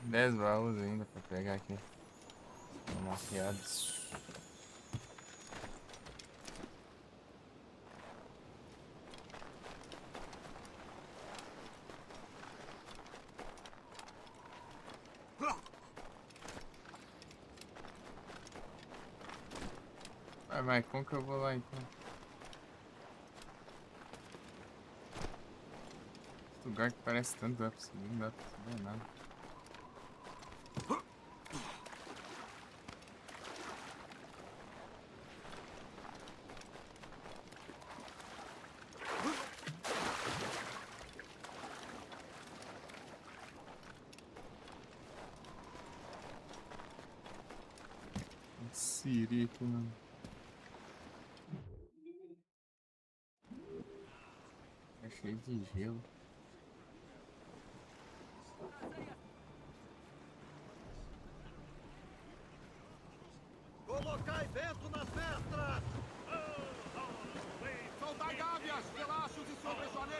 [SPEAKER 2] 10 baús ainda pra pegar aqui. Maquiados. Vai, como que eu vou lá então? Esse lugar que parece tanto, dá pra subir, não dá pra subir nada. Sirico, mano. É cheio de gelo.
[SPEAKER 5] Colocai vento nas mestras! Soltai gávias, relachos e sobressonetes!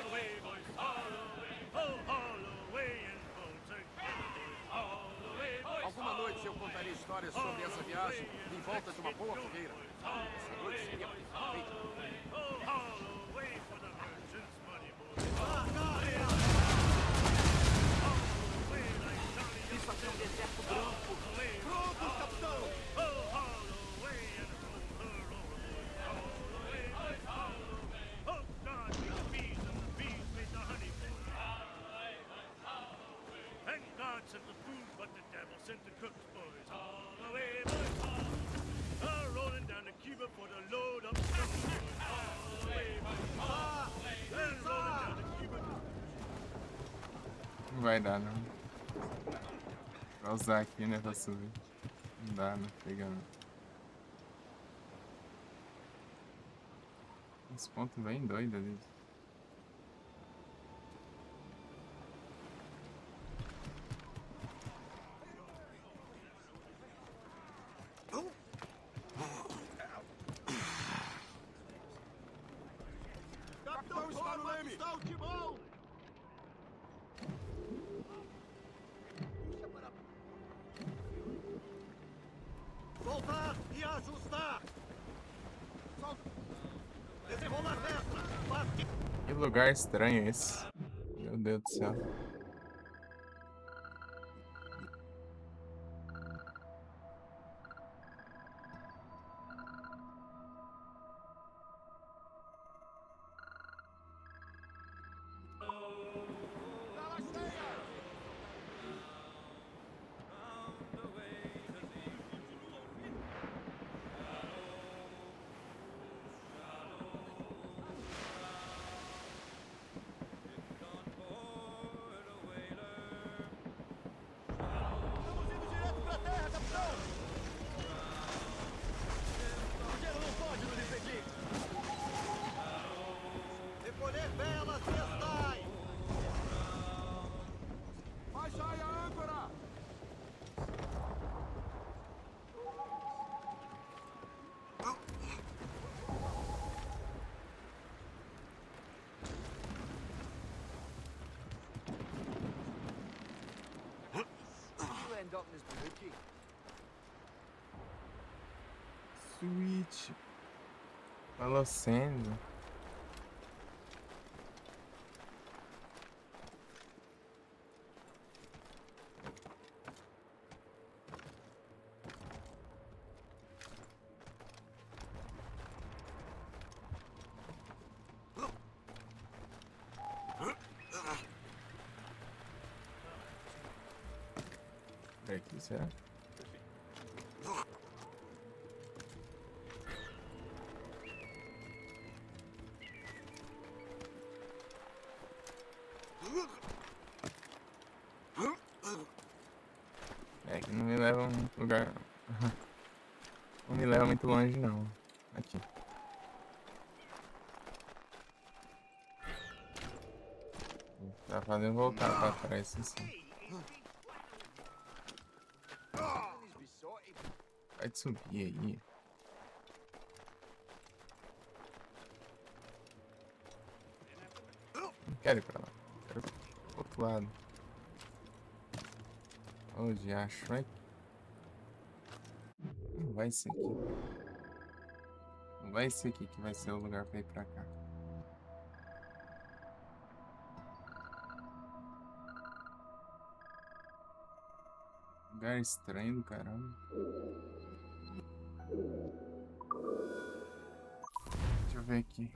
[SPEAKER 5] Alguma noite eu contarei histórias sobre essa viagem em volta de uma boa fogueira. Essa noite seria perfeita.
[SPEAKER 6] Isso aqui é um deserto branco.
[SPEAKER 5] Prontos, capitão!
[SPEAKER 3] And God sent the food, but the devil sent the cooks, boys. All the way, boys. Rolling down the Cuba for the load up stuff, boys. All the way, boys. And rolling down the Cuba.
[SPEAKER 2] Não vai dar, não. Vou usar aqui, né, pra subir. Não dá, não pega não. Uns pontos bem doidos ali.
[SPEAKER 5] Capitão, está no leme! Está o timão! Soltar e ajustar! Desenrolar mestra!
[SPEAKER 2] Que lugar estranho esse. Meu Deus do céu.
[SPEAKER 5] Estamos indo direto pra terra, capitão! O gelo não pode nos impedir! Recolher velas e estai! Baixai a âncora!
[SPEAKER 6] You end up in this Baluchi.
[SPEAKER 2] Switch. Falou sendo. Por aqui, será? É que não me leva a um lugar. Não me leva muito longe, não. Aqui. Tá fazendo voltar pra trás, assim. Vai subir aí. Não quero ir pra lá. Quero ir pro outro lado. Onde acho, vai. Não vai ser aqui. Não vai ser aqui que vai ser o lugar pra ir pra cá. Lugar estranho do caramba. Deixa eu ver aqui.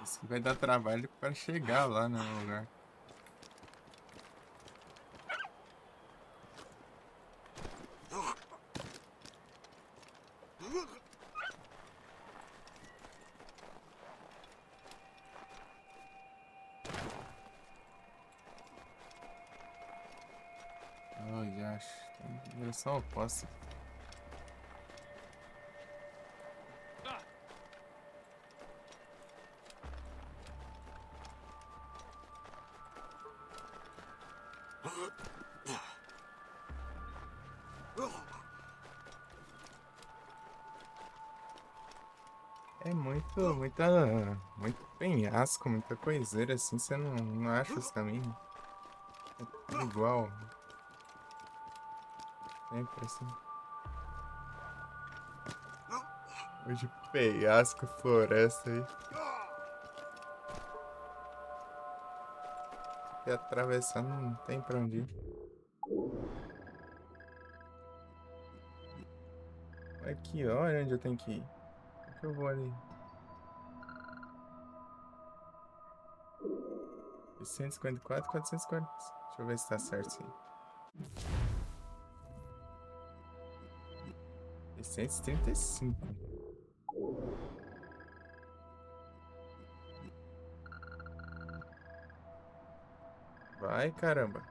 [SPEAKER 2] Isso aqui vai dar trabalho para chegar lá no lugar. Oh, já acho. Tem direção oposta. É muito penhasco, muita coiseira assim, você não acha os caminhos. É tudo igual. Sempre assim. Hoje penhasco, floresta aí. E atravessar não tem pra onde ir. Aqui, olha onde eu tenho que ir. Como é que eu vou ali? 154, 440. Deixa eu ver se tá certo sim. 635. Vai, caramba.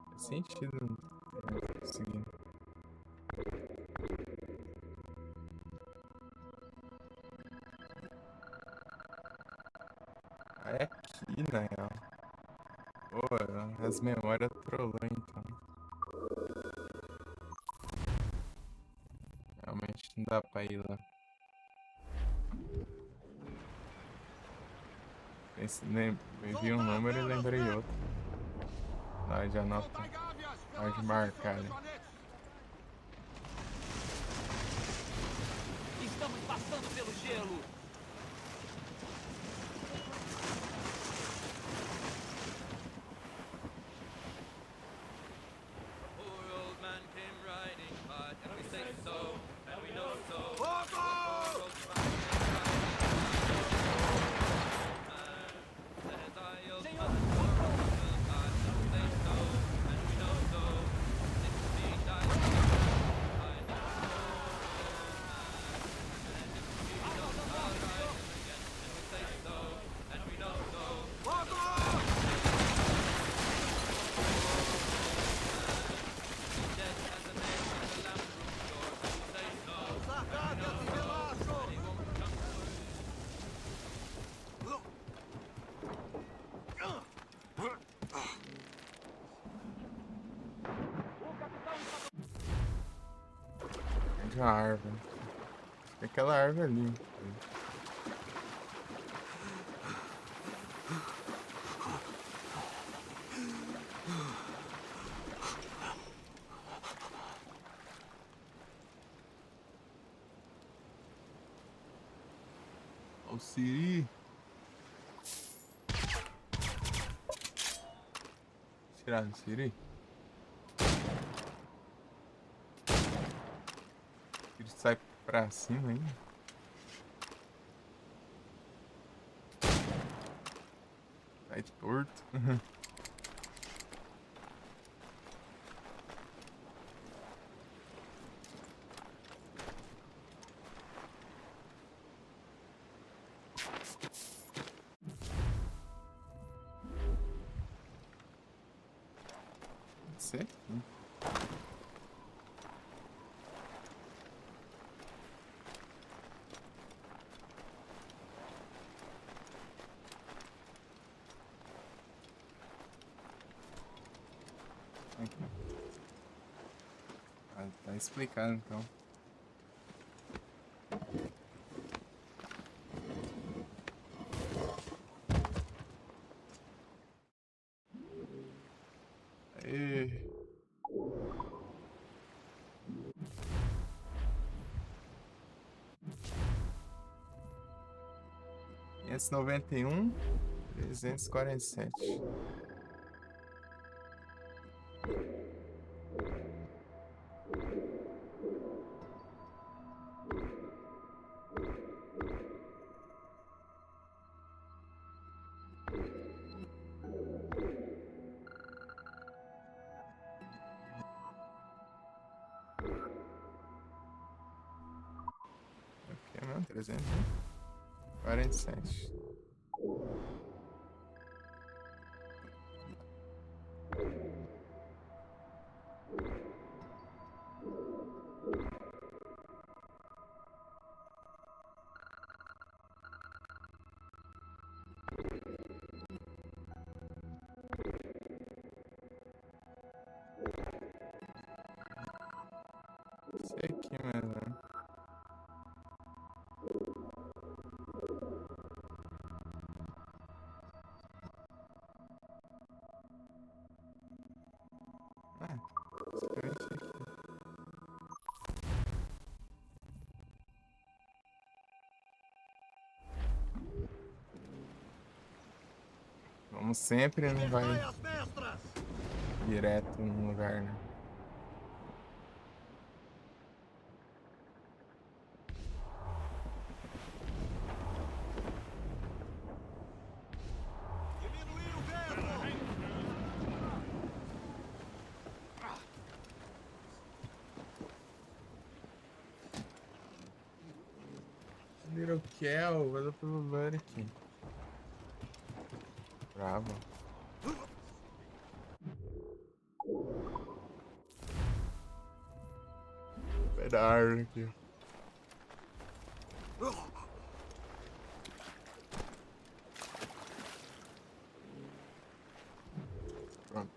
[SPEAKER 2] Faz sentido seguindo. Ah, é aqui, na real. Pô, as memórias trollou então. Realmente não dá pra ir lá. Eu vi um número e lembrei outro. Na hora de anotar. Na hora de marcar, né?
[SPEAKER 6] Estamos passando pelo gelo.
[SPEAKER 2] De uma árvore. É aquela árvore ali. O Siri. Tirar o Siri. Ele sai pra cima ainda. Sai torto. ser aqui. Aqui. Ah, tá explicado então. Aê. 591, 347. Aqui é mesmo, 347. Esse aqui mesmo. Ah, escreve isso aqui. Vamos sempre, não vai
[SPEAKER 5] Libertai as mestras!
[SPEAKER 2] direto no lugar, né?
[SPEAKER 5] Diminuir o vento!
[SPEAKER 2] Little Kel, valeu pelo lurk. Bravo. Pedaço aqui. Pronto.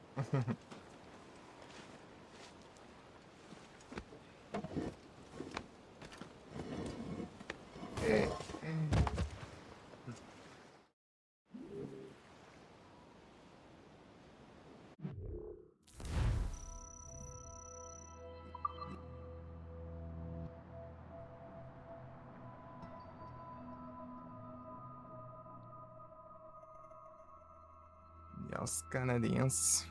[SPEAKER 2] E aos canadenses.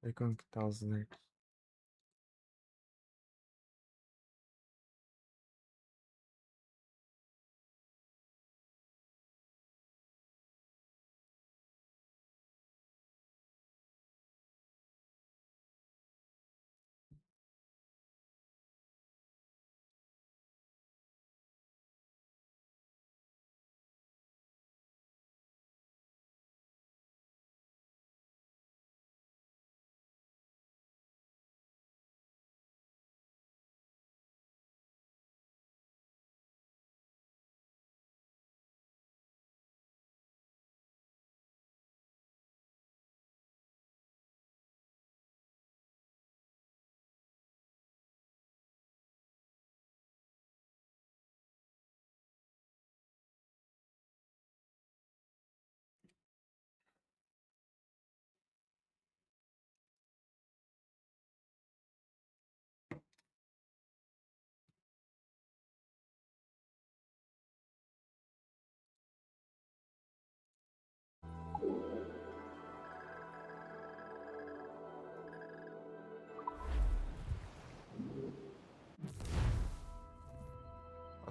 [SPEAKER 2] Ver como que tá os lurks.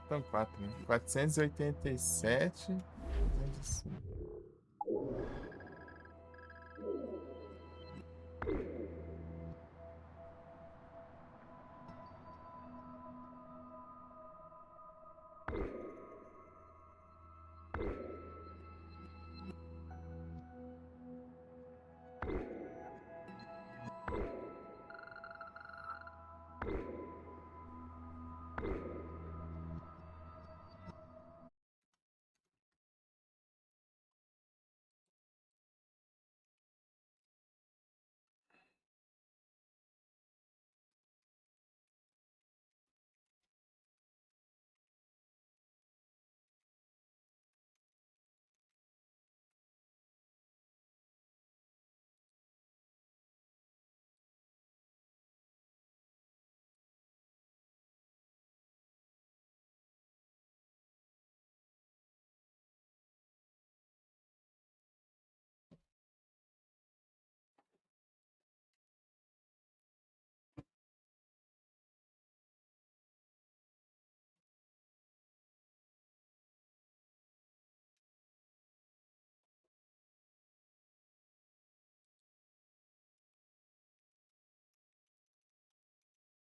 [SPEAKER 2] Faltam 4, né? 487. 205.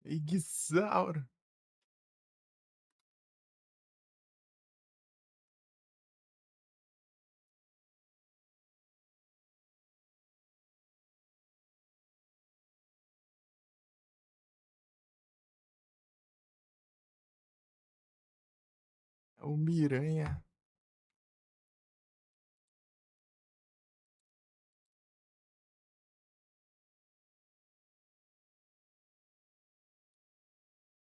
[SPEAKER 2] Iguizauro. É o Miranha.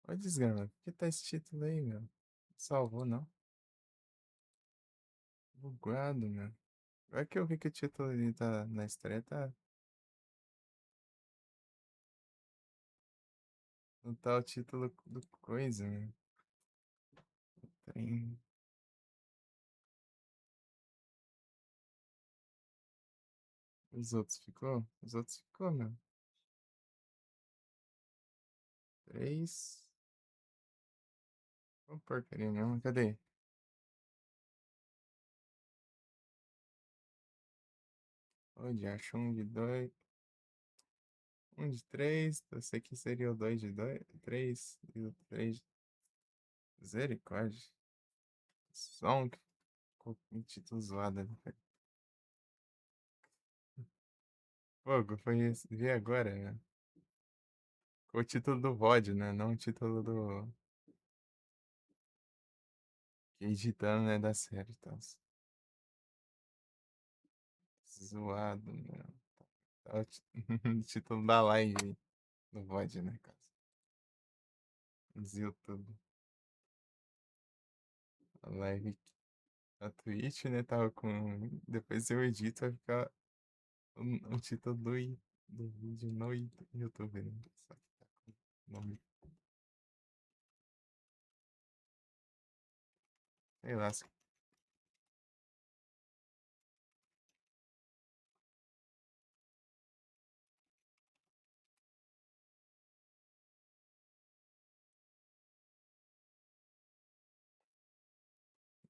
[SPEAKER 2] Olha desgrama. Por que tá esse título aí, meu? Salvou, não? Bugado, meu. Vai que eu vi que o título ali tá na estreia, tá. Não tá o título do coisa, meu. Trem. Os outros ficou? Os outros ficou, meu. 3. Uma porcaria mesmo. Cadê? Onde acho um de 2. Um de 3. Eu sei que seria o 2 de 2. 3. E o 3. Misericórdia. Só um que ficou com título zoado ali, cara. Fogo, foi esse. Vi agora, né? O título do VOD, né? Não o título do. Que editando, né? Da série e tal. Zoado, né? Tá o título da live do VOD, né, cara? Nos YouTube. A live na Twitch, né? Tava com. Depois eu edito, vai ficar o título do vídeo no YouTube, né? Só que tá com o nome. Sei lá.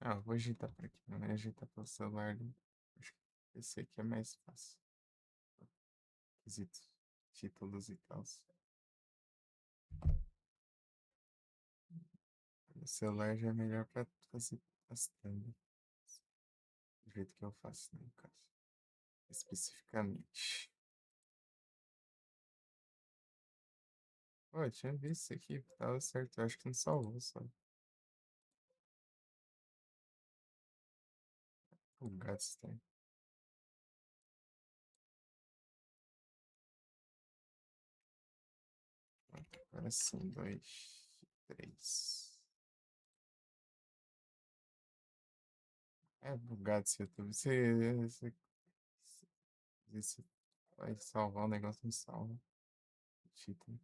[SPEAKER 2] Ah, eu vou agitar por aqui, não é agitar pelo celular, né? Acho que esse aqui é mais fácil. Quesitos, títulos e tal. O celular já é melhor pra fazer as thumbs. Do jeito que eu faço, né, no caso. Especificamente. Pô, eu tinha visto isso aqui, tava certo. Eu acho que não salvou, só. O gato estranho. Agora são 2, 3. É bugado esse YouTube. Você vai salvar o negócio, não salva. O título.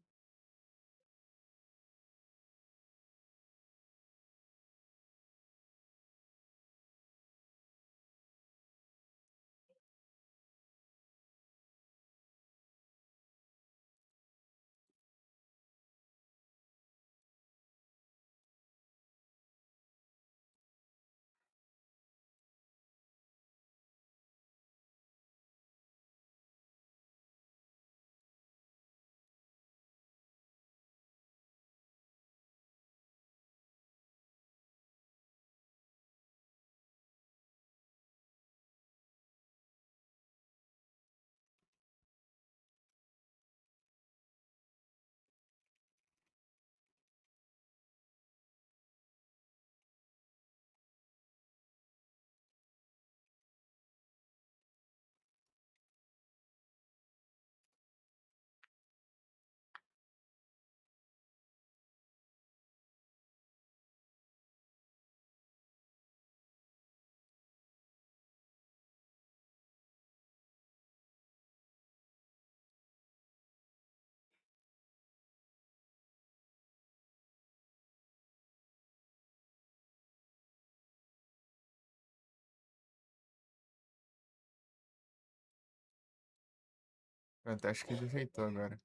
[SPEAKER 2] Pronto, acho que ele ajeitou agora.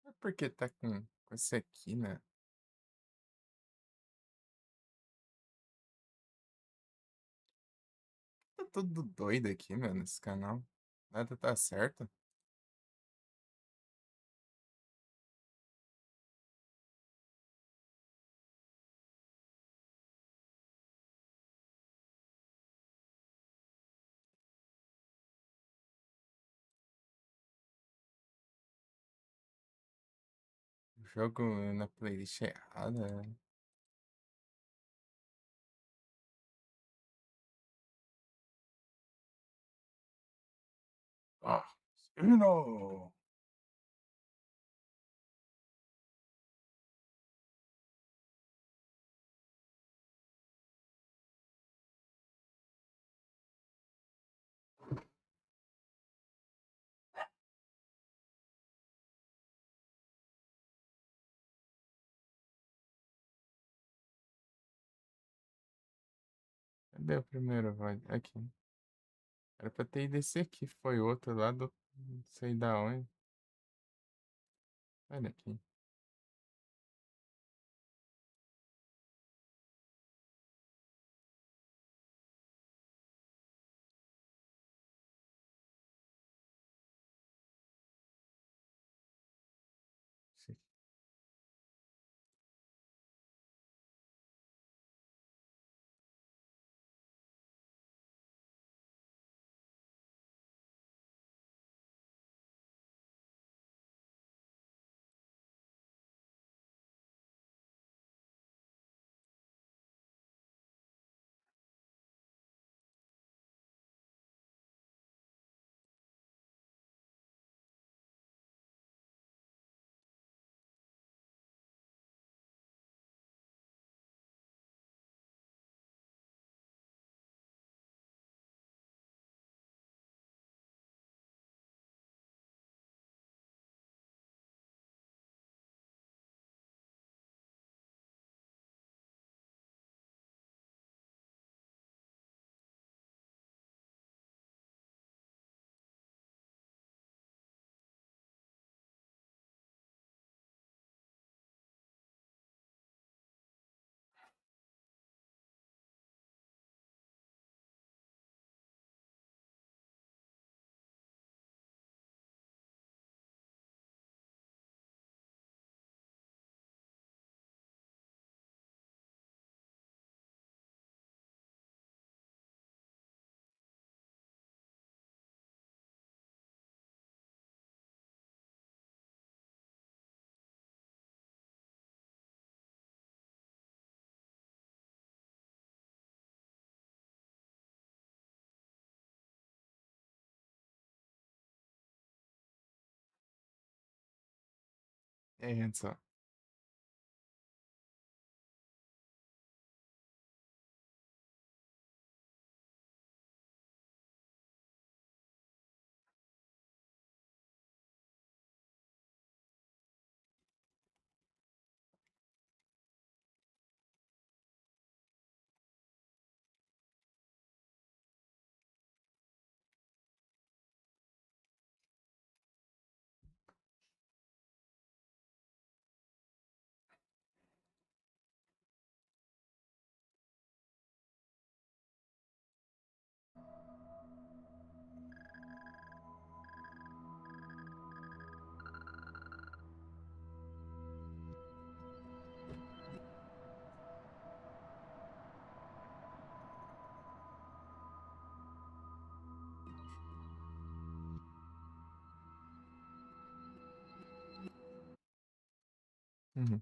[SPEAKER 2] Mas por que tá com esse aqui, né? Tá tudo doido aqui, meu, nesse canal. Nada tá certo. Jogo na playlist errada. Ah, Sino! Cadê o primeiro VOD? Aqui. Era pra ter ido esse aqui, foi outro lá do. Não sei da onde. Olha aqui. Esse aqui. E aí, Anderson? Uhum.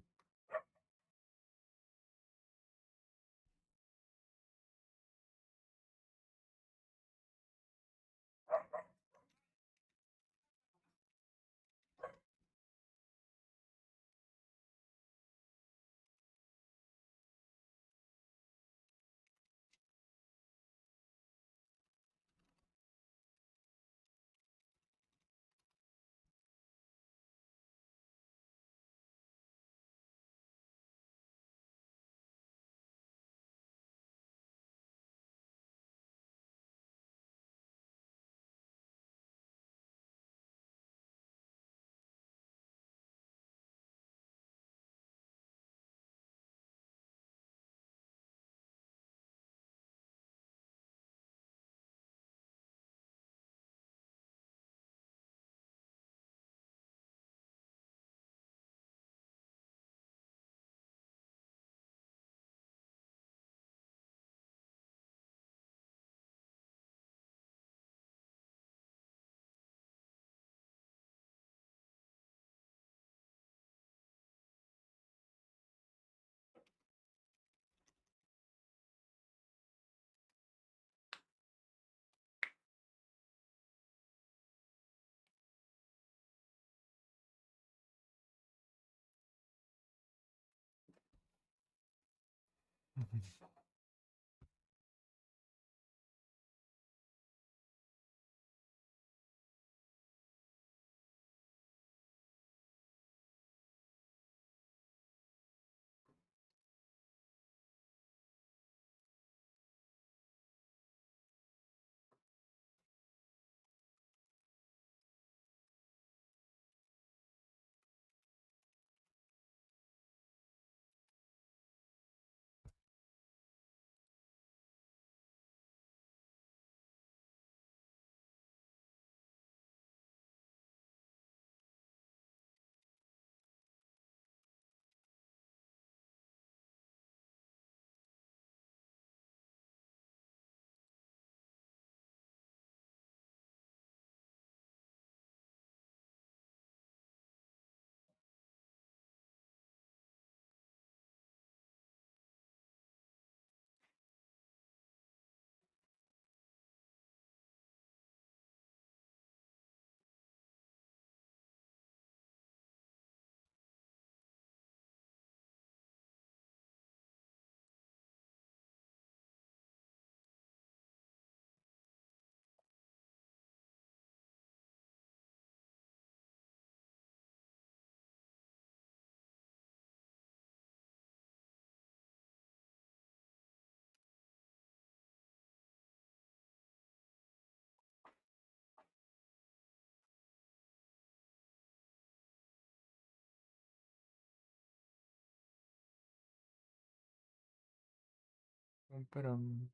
[SPEAKER 2] Param.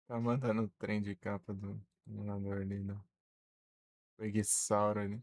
[SPEAKER 2] Tá mandando o trem de capa do emulador ali, do Preguiçauro ali.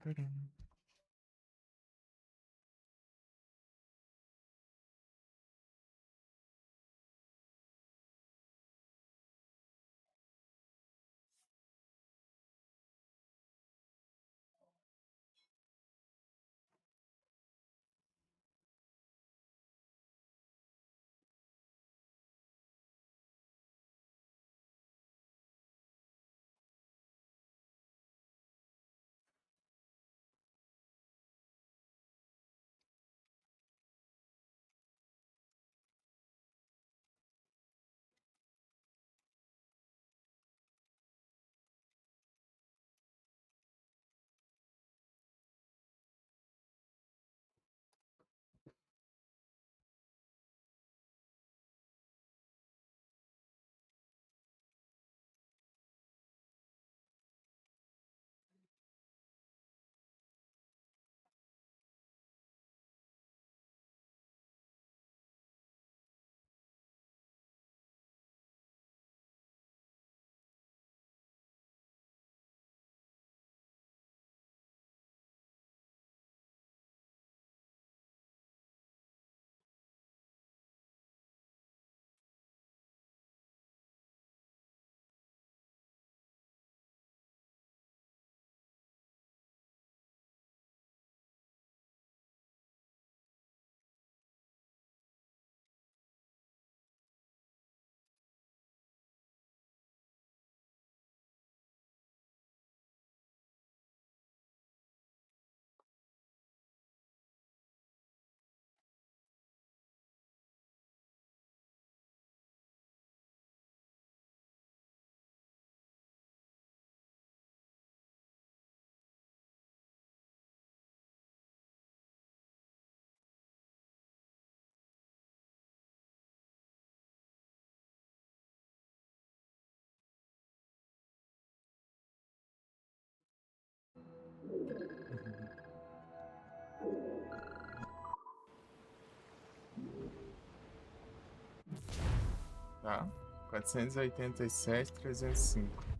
[SPEAKER 2] Param. Tá. 487, 305.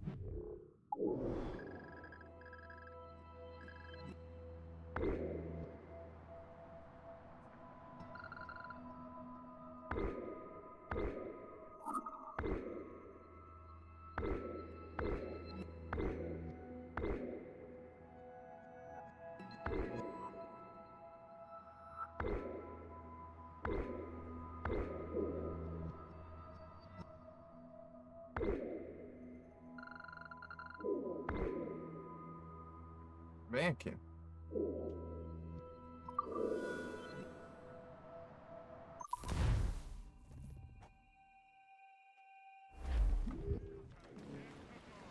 [SPEAKER 2] Vem aqui.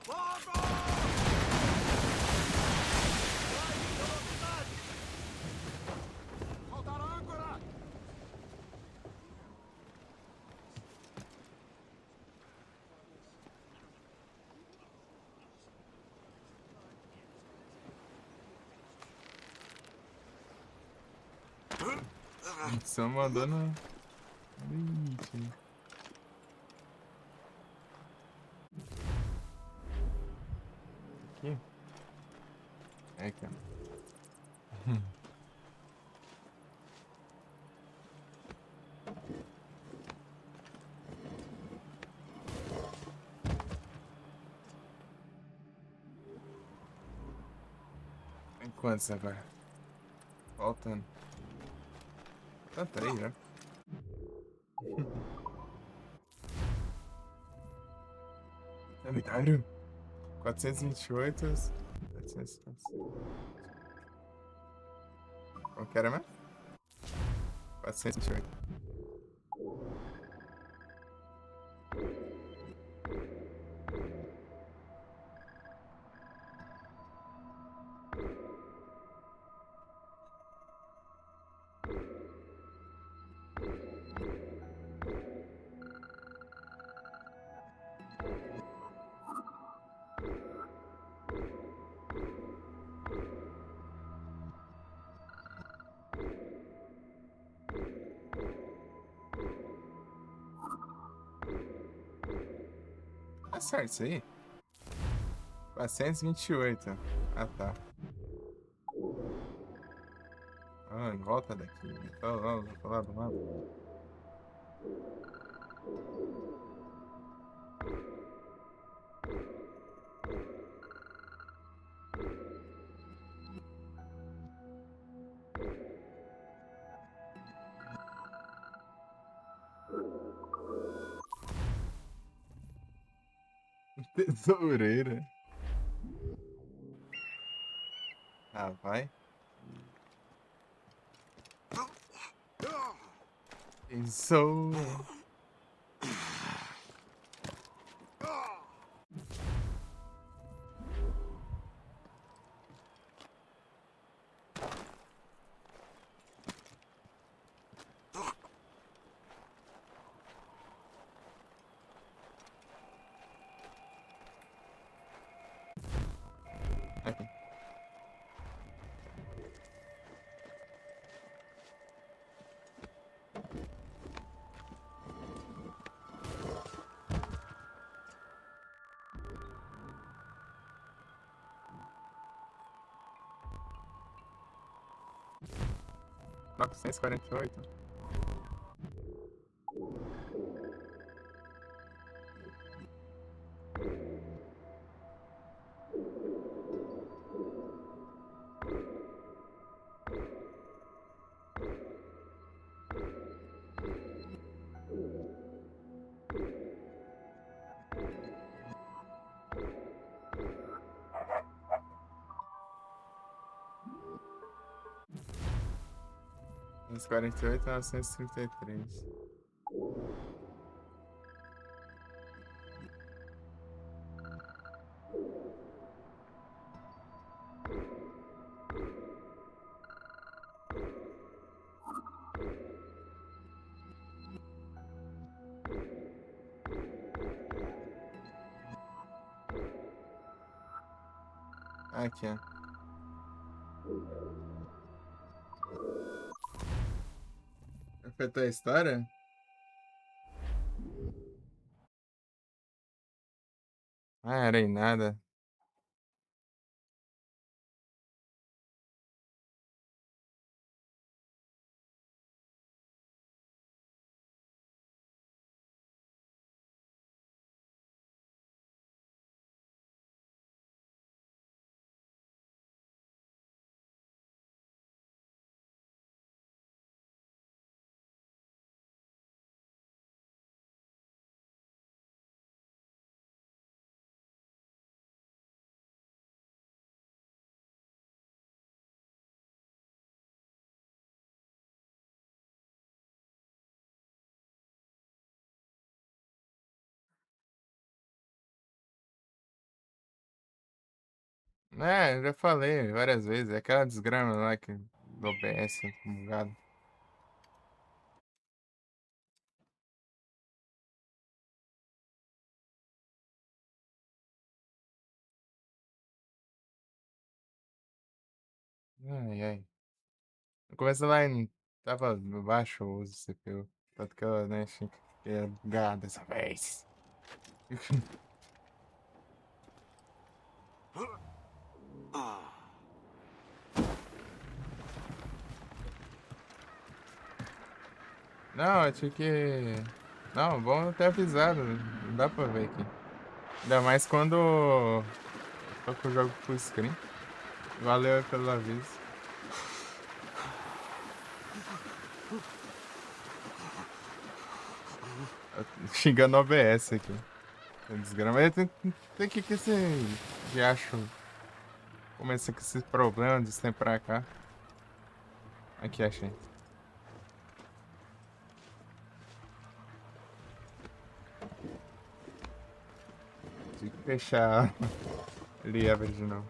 [SPEAKER 5] Fogo! Velocidade! Soltar a âncora!
[SPEAKER 2] Só mandando. Ixi. Aqui. É aqui, ó. Tem quantos agora? Faltando. Tá 3 já. Sanitário. 428. 700. Qual que era mesmo? 428. Tá certo isso aí? 428. Ah, tá. Ah, em volta daqui. Vou lá do mapa. Tesoureira. Ah, vai. Tesoura. Aqui. Novecentos e 48. Uns 48 a 933. Aqui, ó. Afetou a história? Ah, era em nada. É, já falei várias vezes. É aquela desgrama lá que do OBS bugado. Ai, ai. No começo lá tava baixo o uso do CPU. Tanto que eu, né, achei que ia bugar dessa vez. Não, eu tinha que. Não, bom eu ter avisado. Não dá pra ver aqui. Ainda mais quando eu tô com o jogo full screen. Valeu aí pelo aviso. Xingando o OBS aqui. Desgrama. Tem que esse diacho começa com esses problemas de tempo pra cá. Aqui, achei. Tive que fechar ali a de novo.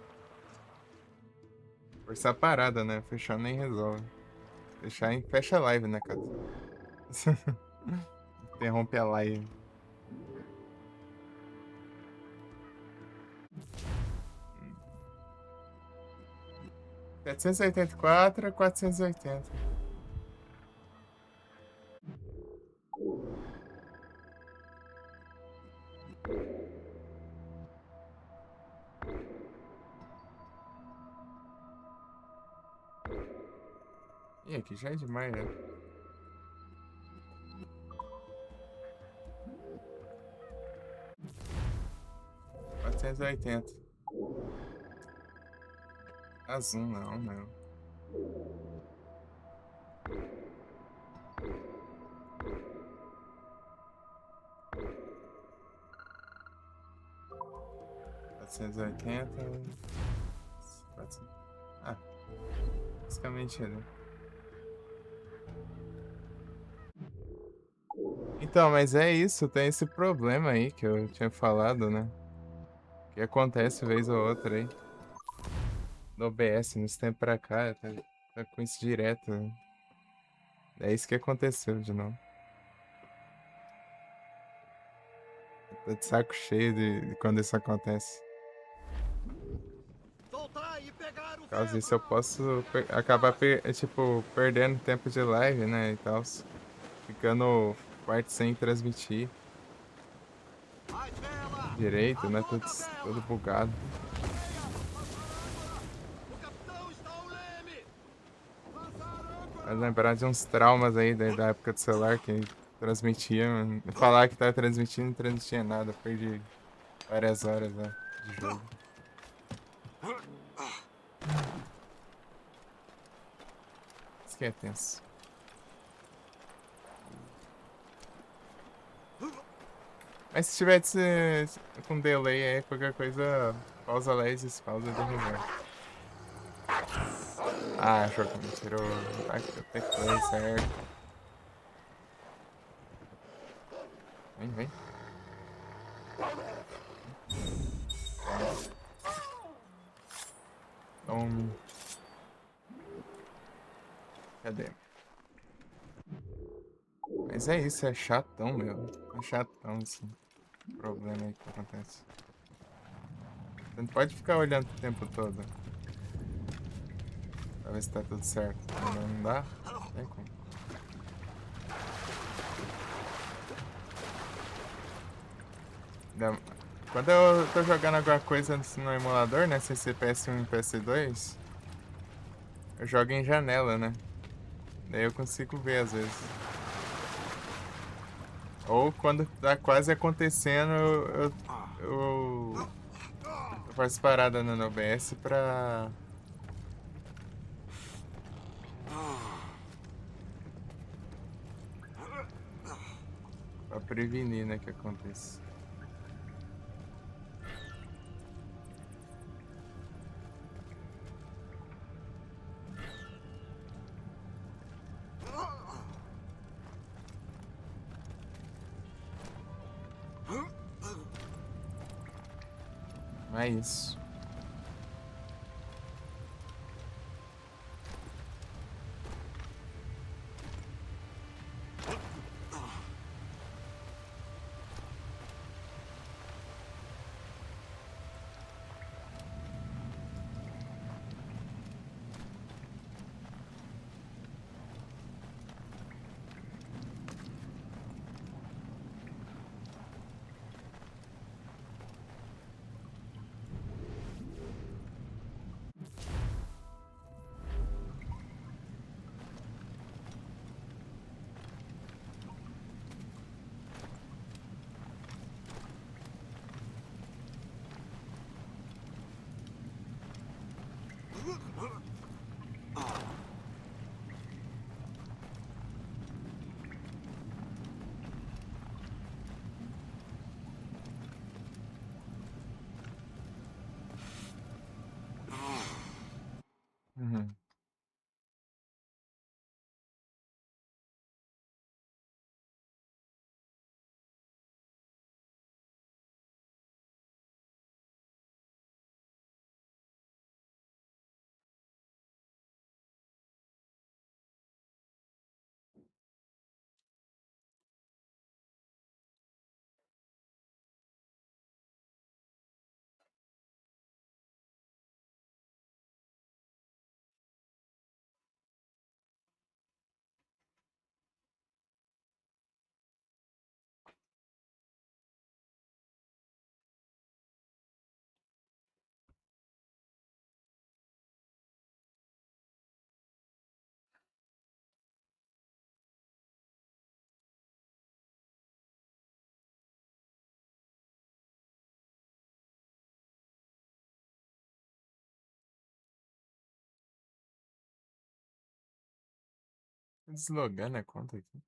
[SPEAKER 2] Forçar a parada, né? Fechar nem resolve. Fechar em fecha a live, né, cara? Interrompe a live. Hum. 784 a 480. Ih, aqui já é demais, né? 480. Azul não, não. .480. Ah, basicamente ele. Então, mas é isso, tem esse problema aí que eu tinha falado, né? Que acontece vez ou outra aí. No OBS, nos tempos pra cá, tá com isso direto, né? É isso que aconteceu de novo. Tô de saco cheio de quando isso acontece.
[SPEAKER 5] Soltar e pegar o
[SPEAKER 2] Por causa disso eu
[SPEAKER 5] ferro!
[SPEAKER 2] posso acabar, tipo, perdendo tempo de live, né, e tal. Ficando parte sem transmitir
[SPEAKER 5] Mais vela!
[SPEAKER 2] direito,
[SPEAKER 5] A
[SPEAKER 2] né,
[SPEAKER 5] toda vela!
[SPEAKER 2] tudo bugado.
[SPEAKER 5] O capitão está ao leme! Lançar
[SPEAKER 2] Vai
[SPEAKER 5] âncora!
[SPEAKER 2] lembrar de uns traumas aí da época do celular que transmitia, mano. Falar que tava transmitindo, não transmitia nada. Perdi várias horas, né, de jogo. Isso que é tenso. Mas se tivesse com delay aí, qualquer coisa, pausa laser, pausa de reverb. Ah, achou que me tirou. Tá que eu teclei, certo. Vem, vem. Tome. Cadê? Mas é isso, é chatão, meu. É chatão esse problema aí que acontece. Você não pode ficar olhando o tempo todo. Pra ver se tá tudo certo. Não dá? Não tem como. Quando eu tô jogando alguma coisa no emulador, né? Sem ser PS1 e PS2, eu jogo em janela, né? Daí eu consigo ver às vezes. Ou quando tá quase acontecendo, eu faço parada no OBS pra prevenir, né, que aconteça. Mas é isso. Uhum. Deslogando a conta aqui.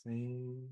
[SPEAKER 2] Sim.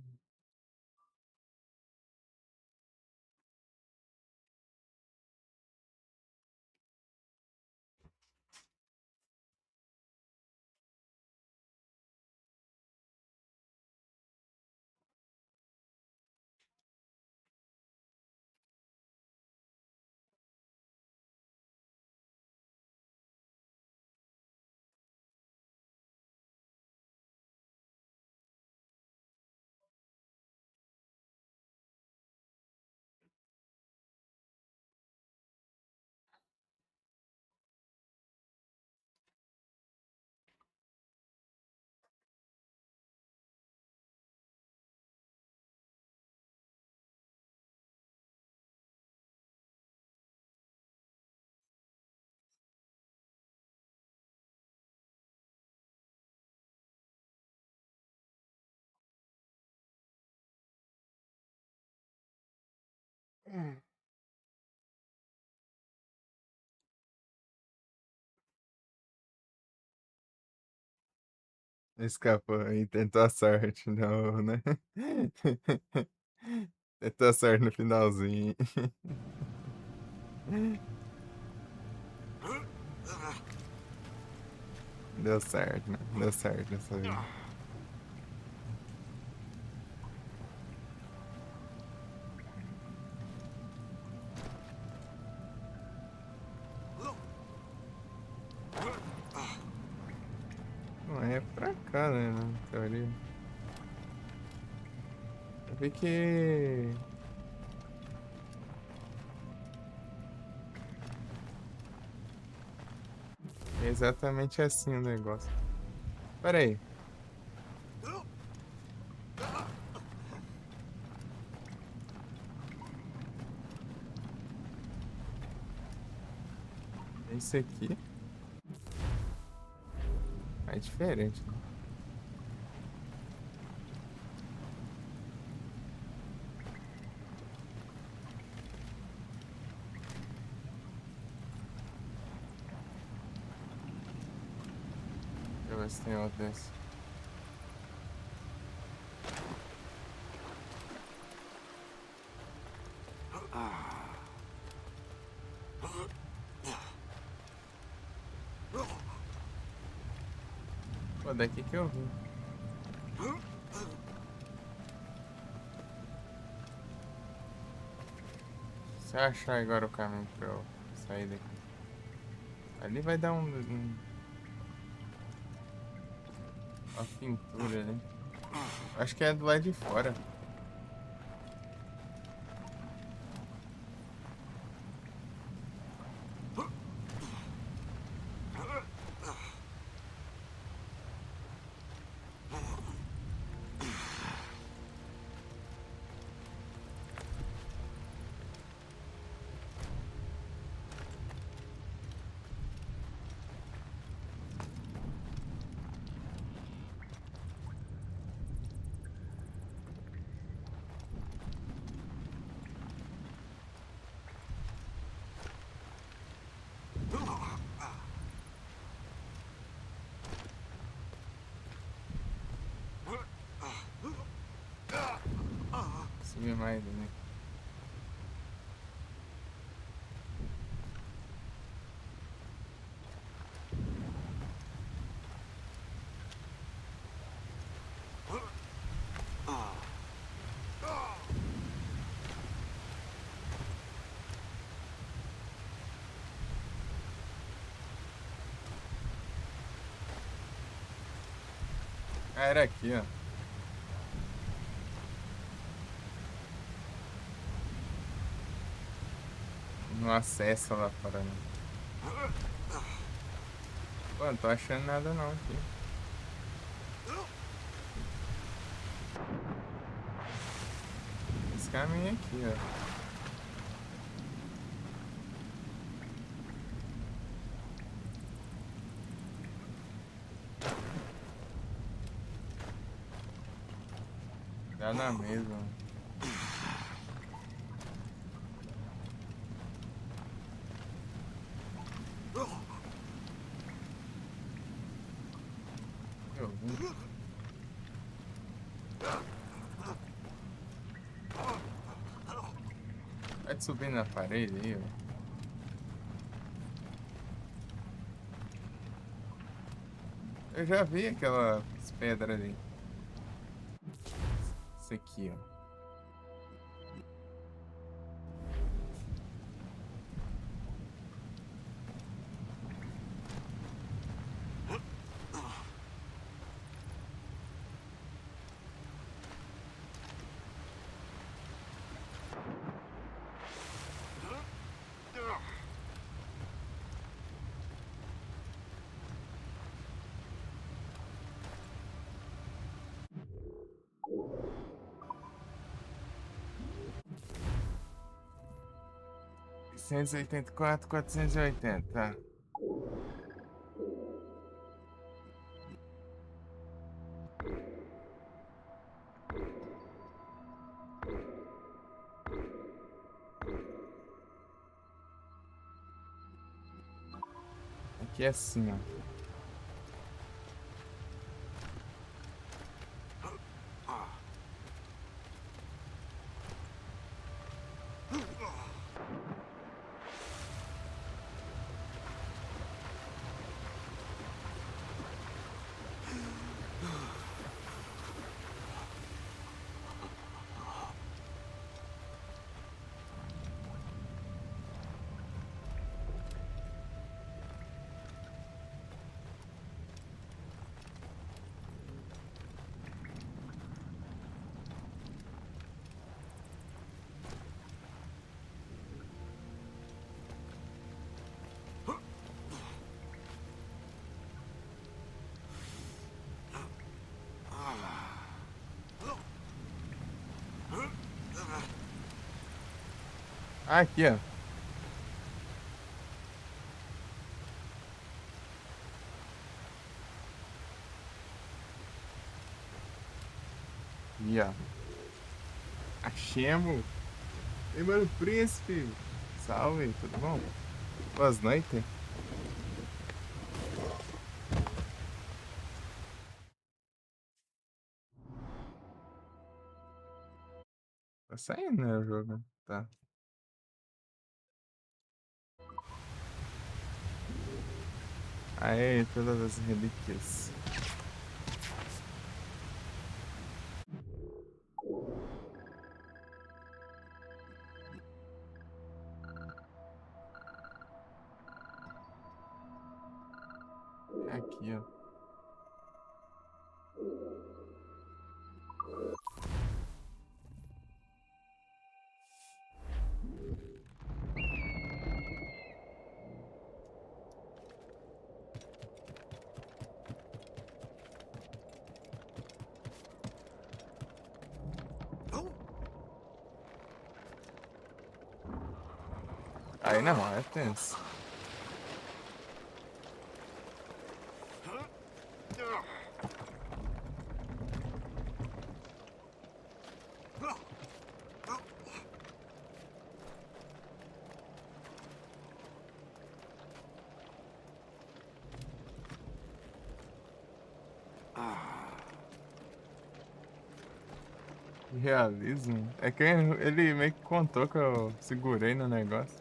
[SPEAKER 2] Escapou e tentou a sorte, não, né? Tentou a sorte no finalzinho. Deu certo, né? Deu certo dessa vez. Não é pra cá, né? Na teoria. Eu vi que. É exatamente assim o negócio. Pera aí. Esse aqui é diferente, né? Deixa eu ver se tem outro desse. Pô, daqui que eu vim. Se eu achar agora o caminho pra eu sair daqui. Ali vai dar uma pintura ali. Acho que é do lado de fora. Subir mais, né? Ah, era aqui, ó. Não acessa lá fora, não. Pô, não tô achando nada não aqui. Esse caminho aqui, ó. Dá na mesma. Eu vim. Pode subir na parede aí, ó. Eu já vi aquelas pedras ali. Isso aqui, ó. R$ 480, tá. Aqui é assim, ó. Aqui, ó. E ó. Achemos. Ei, mano, príncipe. Salve, tudo bom? Boas noites. Tá saindo, né, o jogo? Tá. Aí, todas as relíquias. Aqui, ó. Aí não, é tenso. Realismo? É que ele meio que contou que eu segurei no negócio.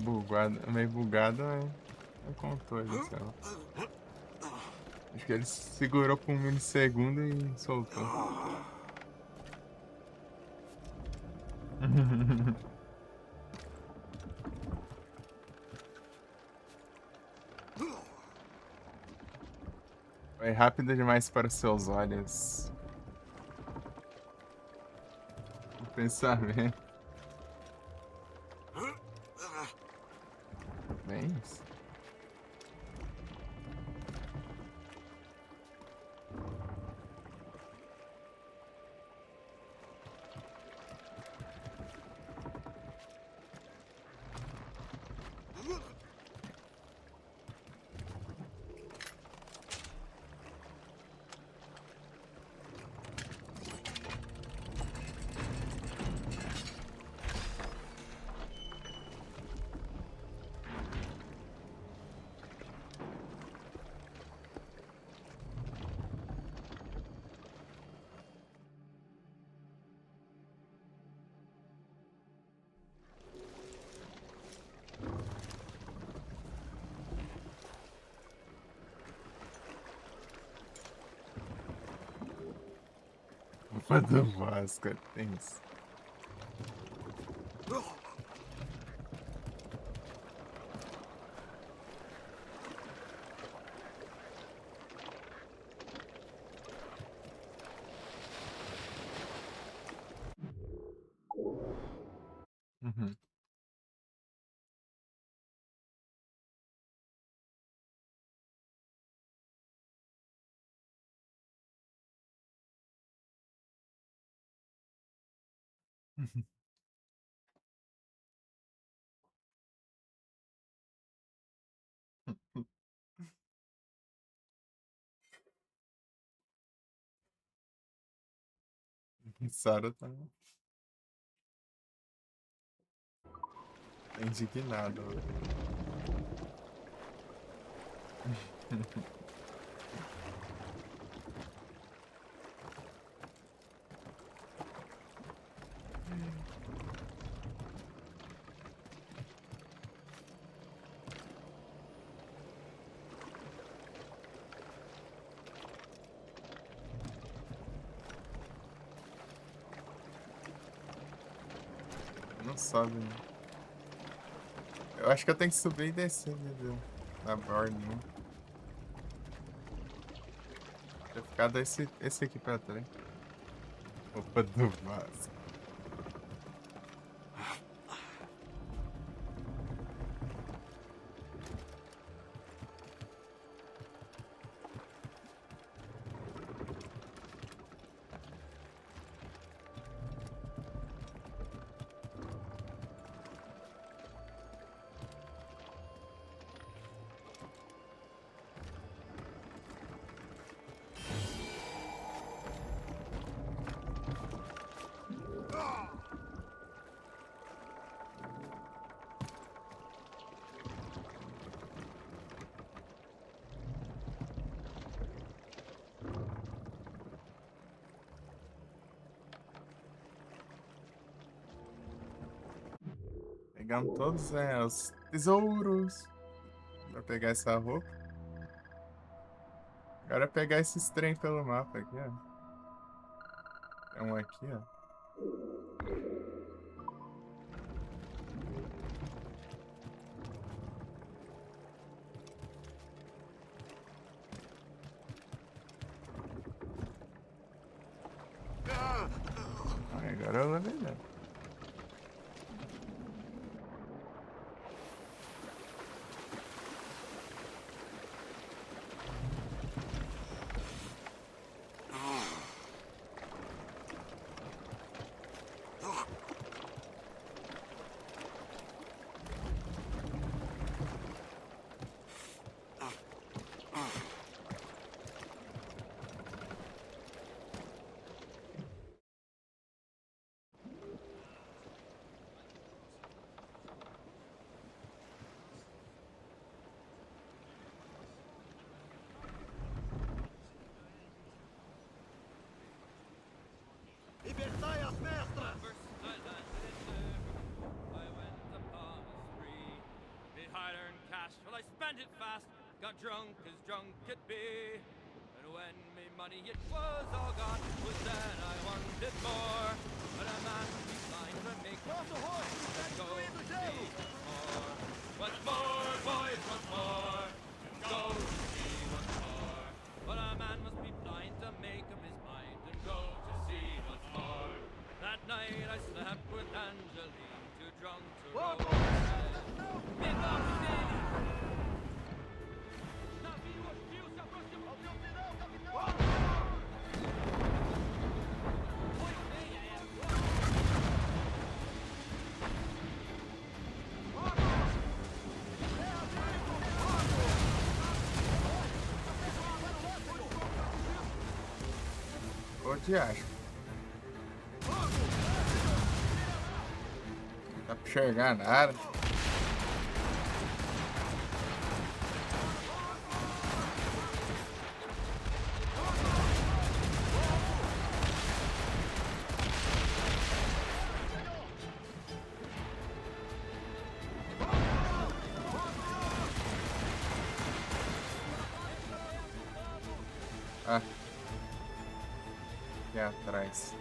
[SPEAKER 2] Bugado, meio bugado, mas ele contou ele, sei lá. Acho que ele segurou por 1 milissegundo e soltou. Foi rápido demais para os seus olhos. O pensamento. Bem isso. Roupa do Vasco, é tenso. Uhum. Sara tá indignado. Não sobe, né? Eu acho que eu tenho que subir e descer, né, na borda, né? Vai ficar esse aqui pra trás. Roupa do Vasco. Pegamos todos, os tesouros. Pra pegar essa roupa. Agora é pegar esses trem pelo mapa aqui, ó. Tem um aqui, ó. Ai, agora eu levei mesmo.
[SPEAKER 5] Libertai as mestras!
[SPEAKER 4] First I landed in Liverpool, I went upon a spree. Me hard-earned cash, well I spent it fast, got drunk as drunk could be. And when me money it was all gone, was then I wanted more. But a man be blind to make
[SPEAKER 5] Nosso rosto está
[SPEAKER 4] go
[SPEAKER 5] destruindo o
[SPEAKER 4] see
[SPEAKER 5] gelo!
[SPEAKER 4] more. Once more, boys, once more, go to see once more. But a man must be blind to make up his mind and go to see once more. That night I slept with Angeline, too drunk to roll
[SPEAKER 5] Vamos!
[SPEAKER 4] her head. Pick up the daily. Navio hostil se aproximou.
[SPEAKER 5] Ao meu sinal, capitão!
[SPEAKER 2] Ô, diacho. Não dá pra enxergar nada. Ah. Aqui atrás.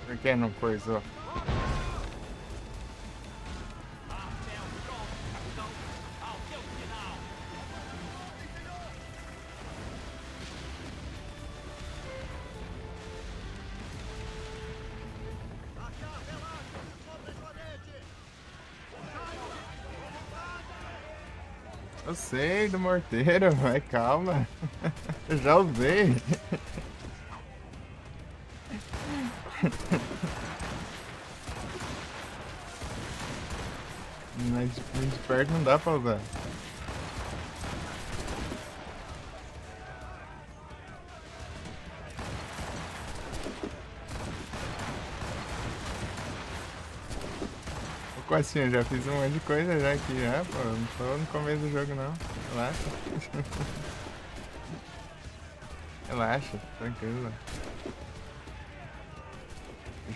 [SPEAKER 2] Por que não coisou?
[SPEAKER 6] Martel pronto, capitão. Ao seu sinal.
[SPEAKER 5] Achar Velasco sobre a Joanete!
[SPEAKER 2] Eu sei do morteiro, mas calma. Eu já usei. Mas de perto não dá pra usar. Ô Costinha, já fiz um monte de coisa já aqui, já, pô. Não tô no começo do jogo não. Relaxa. Relaxa, tranquilo.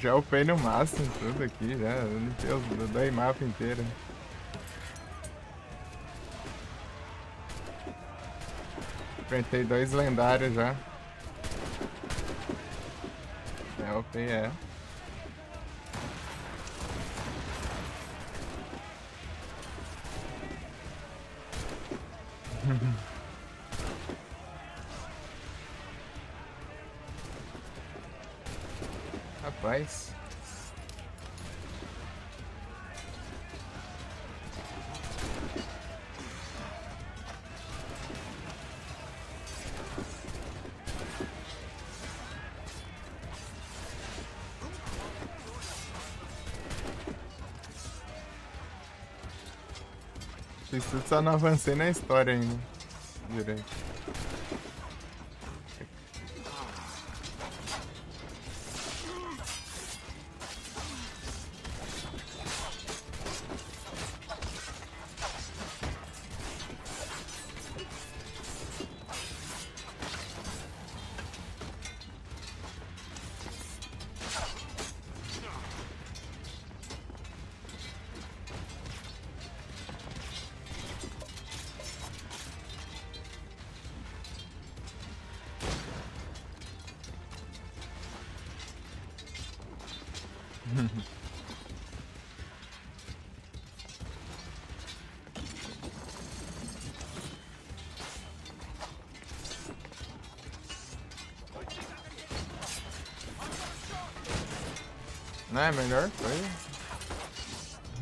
[SPEAKER 2] Já upei no máximo tudo aqui, já. Eu limpei os dois mapas inteiros. Enfrentei 2 lendários já. É, upei é. Rapaz. Fiz tudo, só não avancei na história ainda. Direito. Não é a melhor coisa?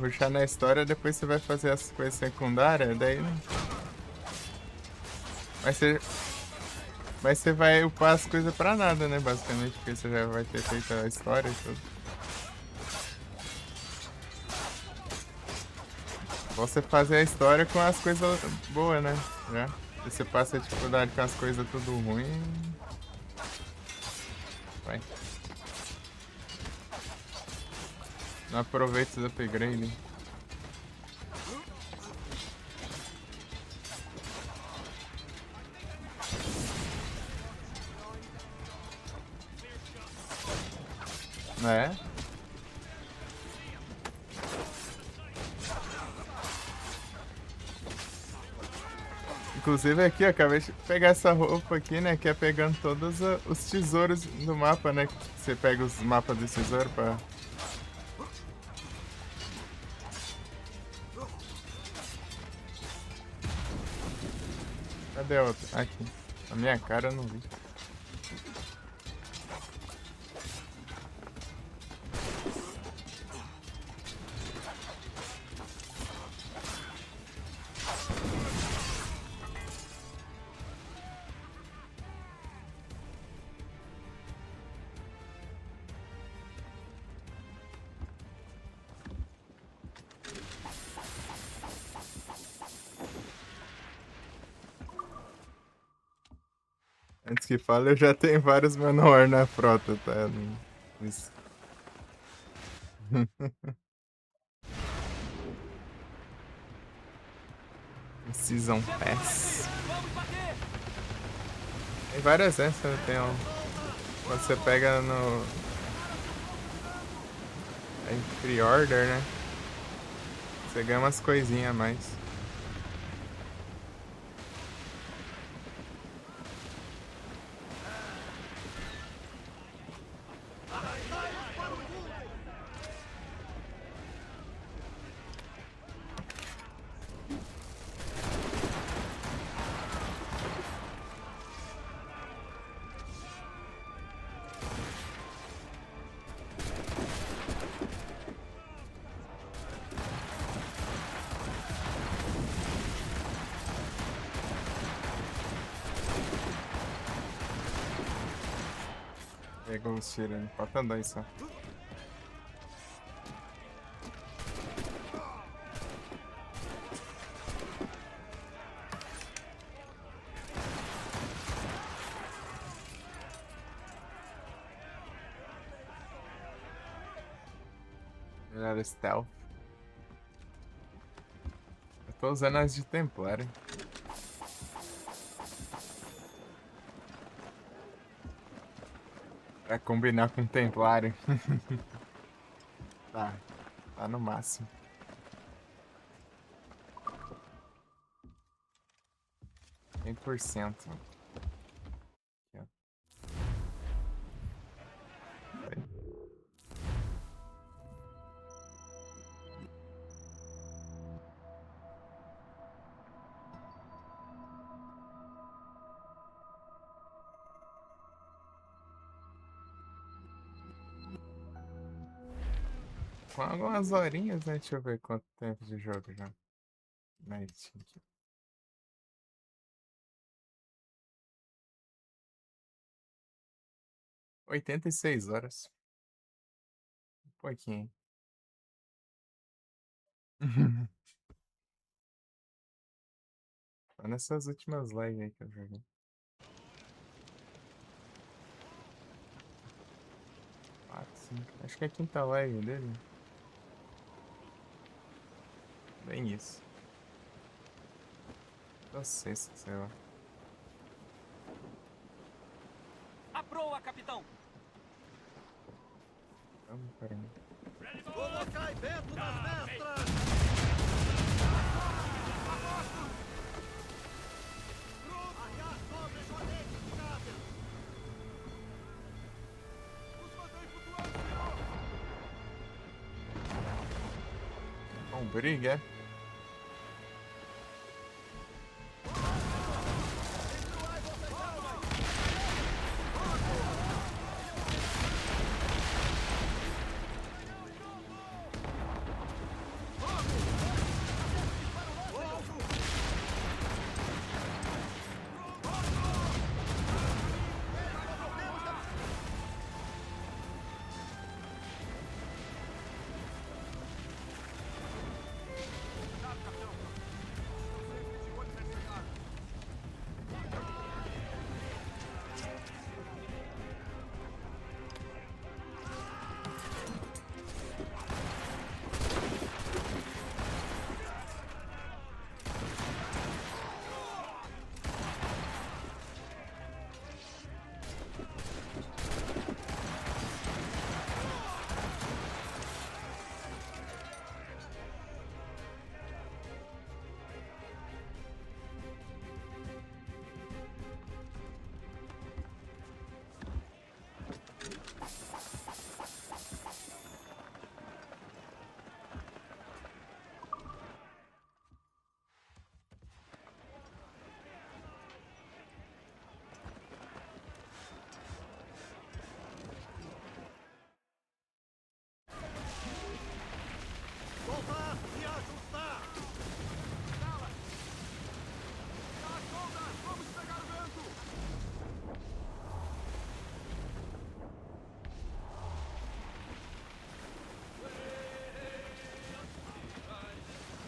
[SPEAKER 2] Rushar na história, depois você vai fazer as coisas secundárias, daí não... Mas você vai upar as coisas pra nada, né, basicamente, porque você já vai ter feito a história e tudo. Você fazer a história com as coisas boas, né, já. Se você passa a dificuldade com as coisas tudo ruim... Vai. Não aproveita os upgrades. É. Inclusive aqui, ó, acabei de pegar essa roupa aqui, né, que é pegando todos os tesouros do mapa, né, que você pega os mapas do tesouro pra... Cadê a outra? Aqui. Na minha cara eu não vi. Antes que fale, eu já tenho vários Manowar na frota, tá? Isso. Season Pass. Tem várias essas, tem um... Quando você pega no... Em pre-order, né? Você ganha umas coisinhas a mais. Pegou os tiros, falta dois só. Melhor stealth. Eu tô usando as de Templário. Pra combinar com o Templário. Tá no máximo. Cem por cento. Com algumas horinhas, né? Deixa eu ver quanto tempo de jogo já. Na Steam aqui. $86. Um pouquinho. Só nessas últimas lives aí que eu joguei. Acho que é a quinta live dele. Bem isso. Ou sexta, sei lá.
[SPEAKER 6] A proa, capitão!
[SPEAKER 2] Vamos, peraí.
[SPEAKER 5] Colocai vento nas mestras! Arriar sobre joanete de cábel! Os mantém flutuando, senhor!
[SPEAKER 2] Bom, briga, é?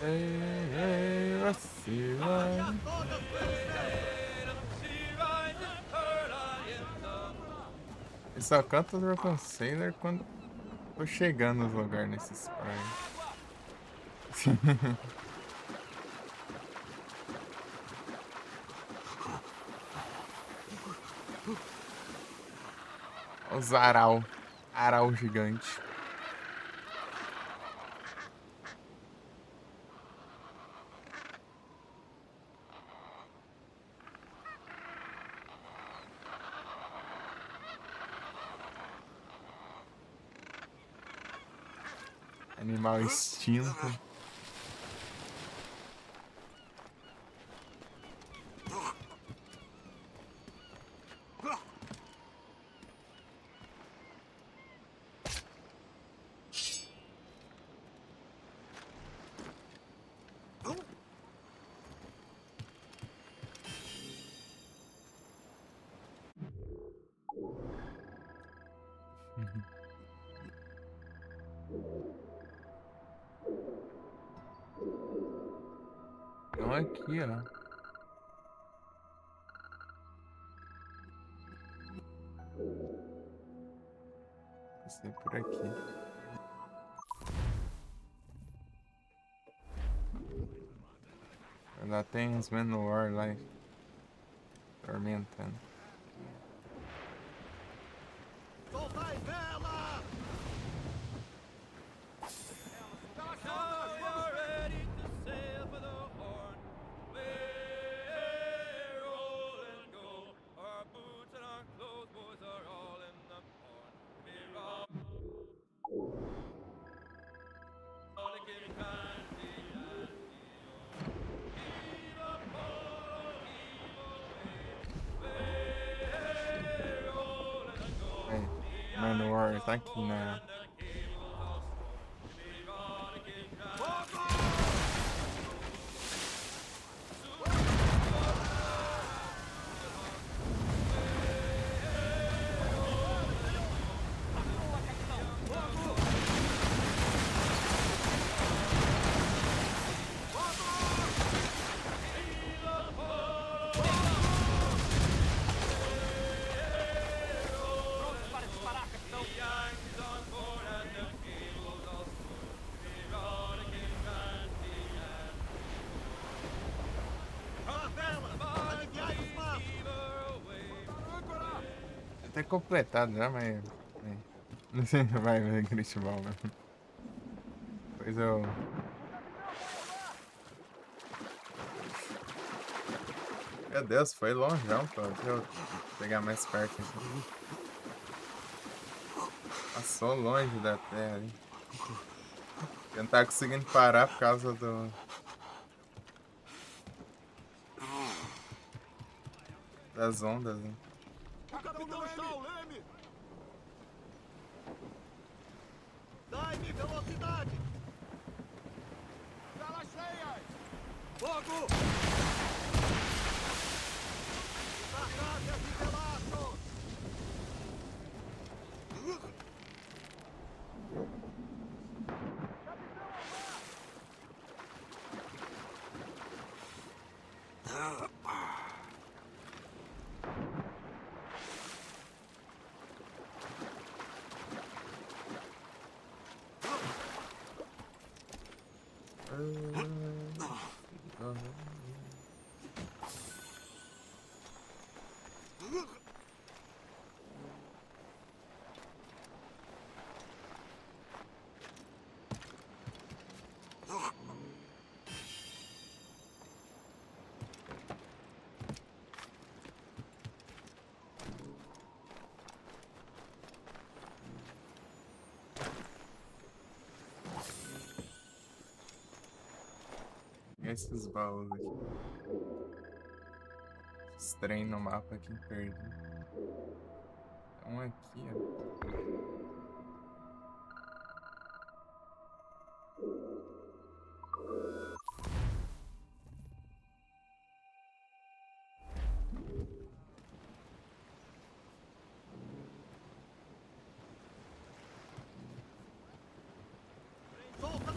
[SPEAKER 2] Ei, você vai.
[SPEAKER 5] Já todas
[SPEAKER 2] Eu só canto Drunken Sailor quando tô chegando nos lugares nesses praias. Os aral. Aral gigante. Animal extinto. Então aqui, ó. Vai ser por aqui. Lá tem uns Manowar lá tormentando.
[SPEAKER 5] Soltai vela! Pelas
[SPEAKER 4] Now
[SPEAKER 5] ondas, vamos!
[SPEAKER 4] you're ready to sail for the Horn. We're roll and go. Our boots and our clothes, boys, are all in the Horn. We're all again, candy and heave up, heave away. We're rolling and go.
[SPEAKER 2] É, Manowar tá aqui na.
[SPEAKER 6] Prontos para disparar, capitão.
[SPEAKER 5] A vela! Aliviai os maços!
[SPEAKER 2] Até completado já, mas. Não sei, vai, Cristobal, né? Pois eu. Meu Deus, foi longeão, pô. Deixa eu pegar mais perto aqui. Passou longe da terra ali. Eu não tá conseguindo parar por causa do. Das ondas, né?
[SPEAKER 5] O capitão está ao leme! Dai-me velocidade! Velas cheias! Fogo! Tartárias e pedaços!
[SPEAKER 2] Esses baús aqui. Esses trem no mapa aqui perdi. Então aqui, ó.
[SPEAKER 5] Solta!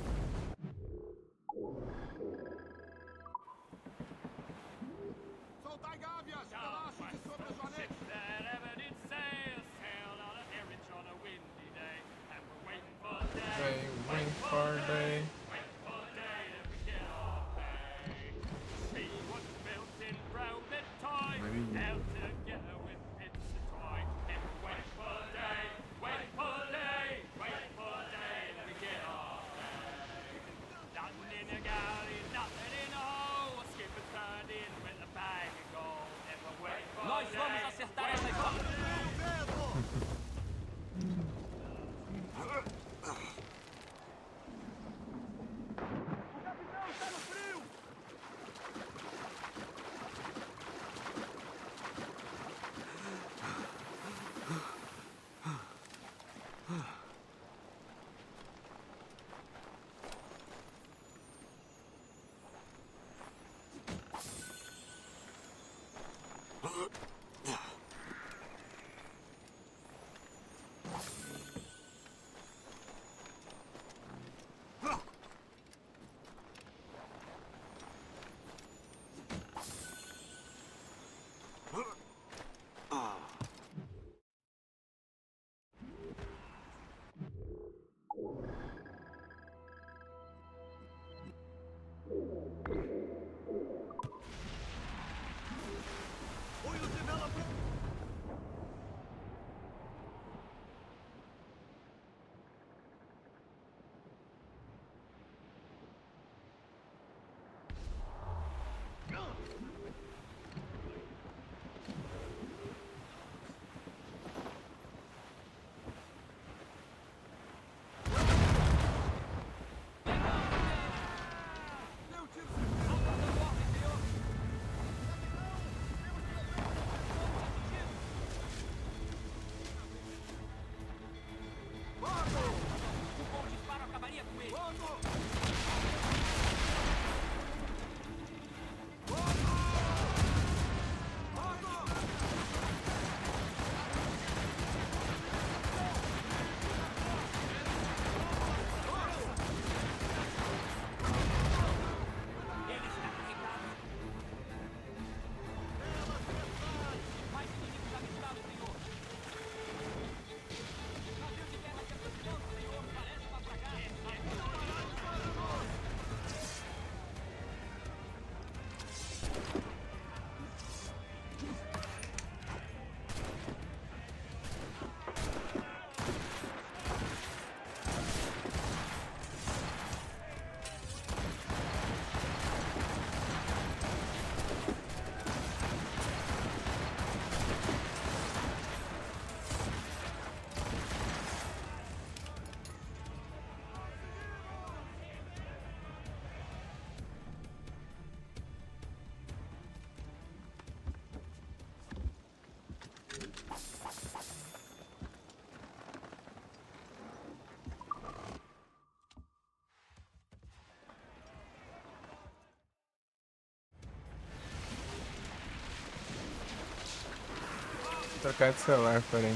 [SPEAKER 2] trocar de celular, porém.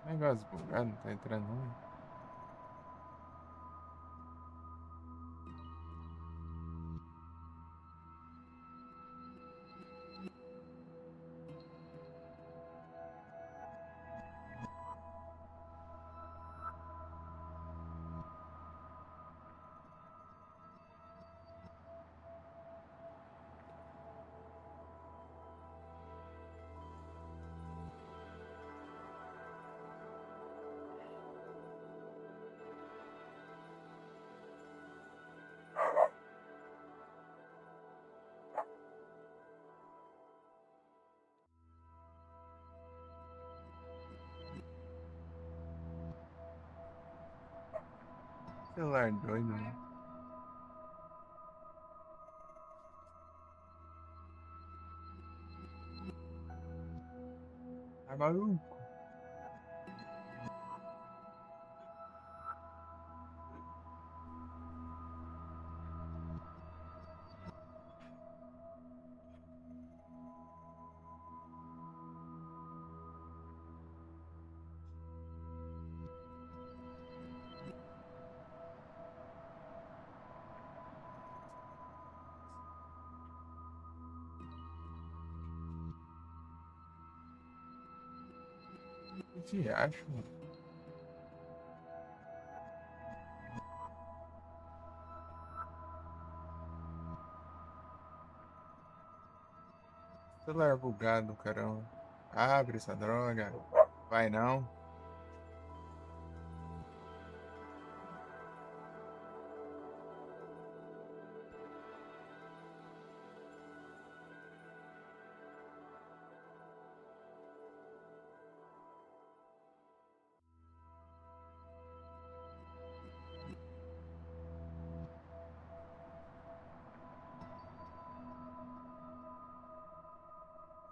[SPEAKER 2] Negócio bugado, não tá entrando não. Celular doido, né? Tá maluco? Que te acho, mano? Celular bugado, caramba. Abre essa droga. Vai não.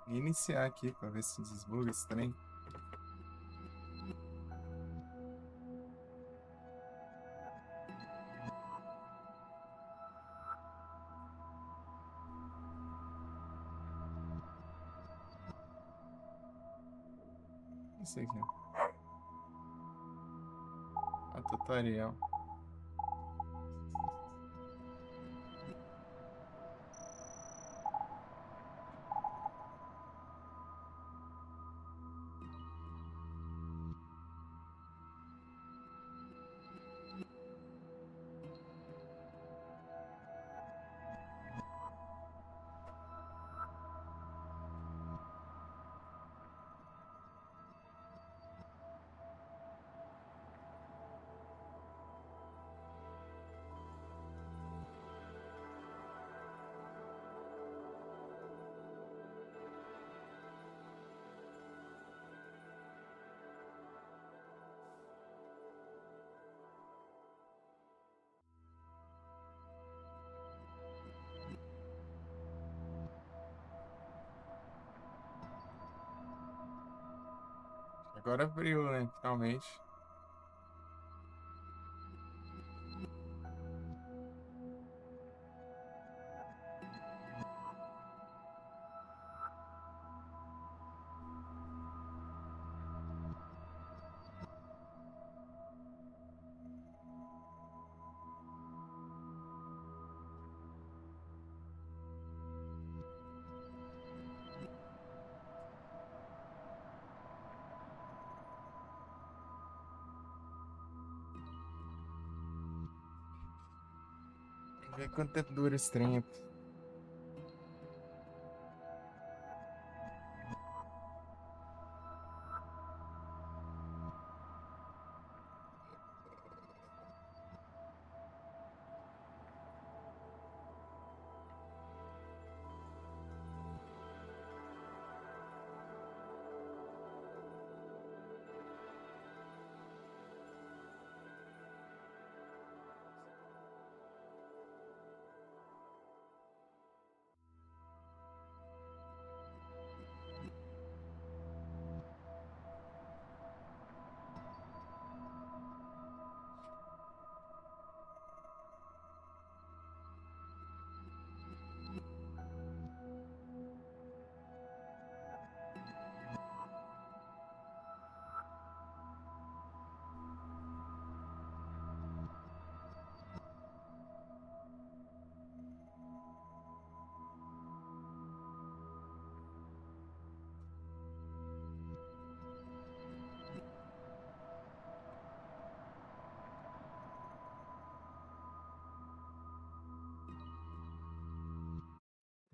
[SPEAKER 2] Iniciar aqui pra ver se desbuga esse trem. Isso aqui. A tutorial. Agora abriu, né? Finalmente. Vamos ver quanto tempo dura esse trem.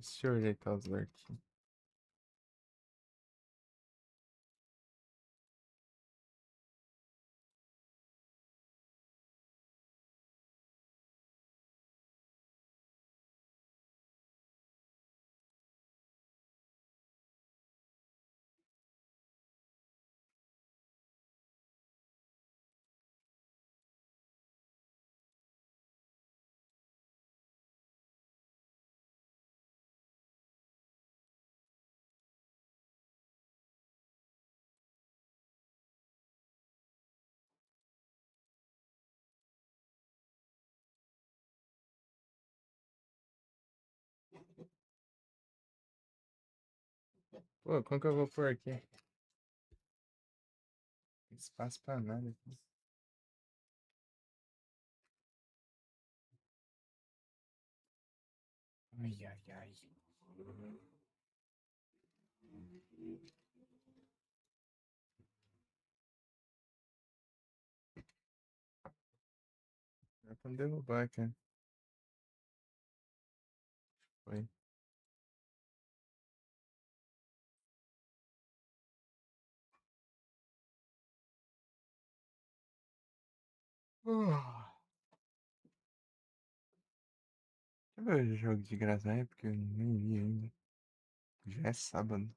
[SPEAKER 2] Deixa eu ajeitar os aqui. Pô, como que eu vou pôr aqui? Espaço pra nada aqui. Ai, ai, ai. Dá pra me derrubar, cara. Foi. Deixa eu ver o jogo de graça aí, porque eu nem vi ainda. Já é sábado.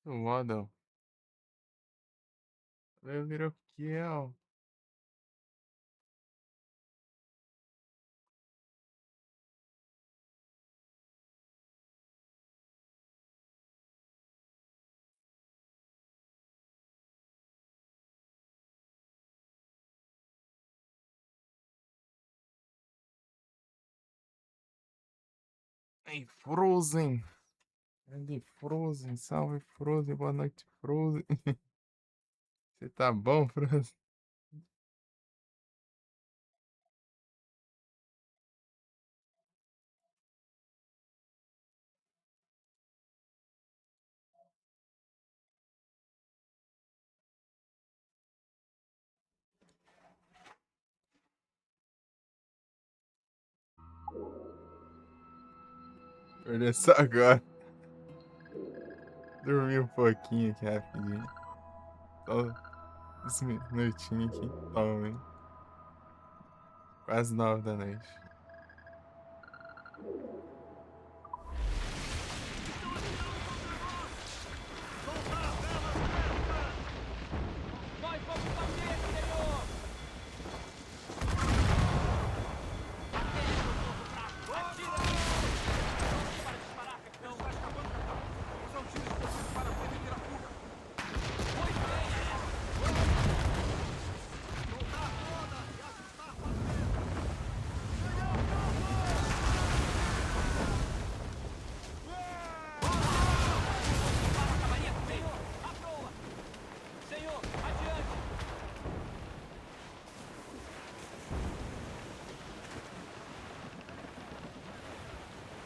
[SPEAKER 2] O Waddle. Eu virou Kiel. Ei, Frozen. Grande Frozen. Salve, Frozen. Boa noite, Frozen. Você tá bom, Frozen? Olha só agora. Dormi um pouquinho aqui rapidinho. Só uns minutinhos aqui. Toma, hein? Quase 9 da noite.
[SPEAKER 6] Nós vamos bater, senhor! Atira! Para disparar, capitão! Está escapando, capitão! São tiros que você dispara para impedir a fuga! Pois bem! Soltar toda e ajustar para dentro!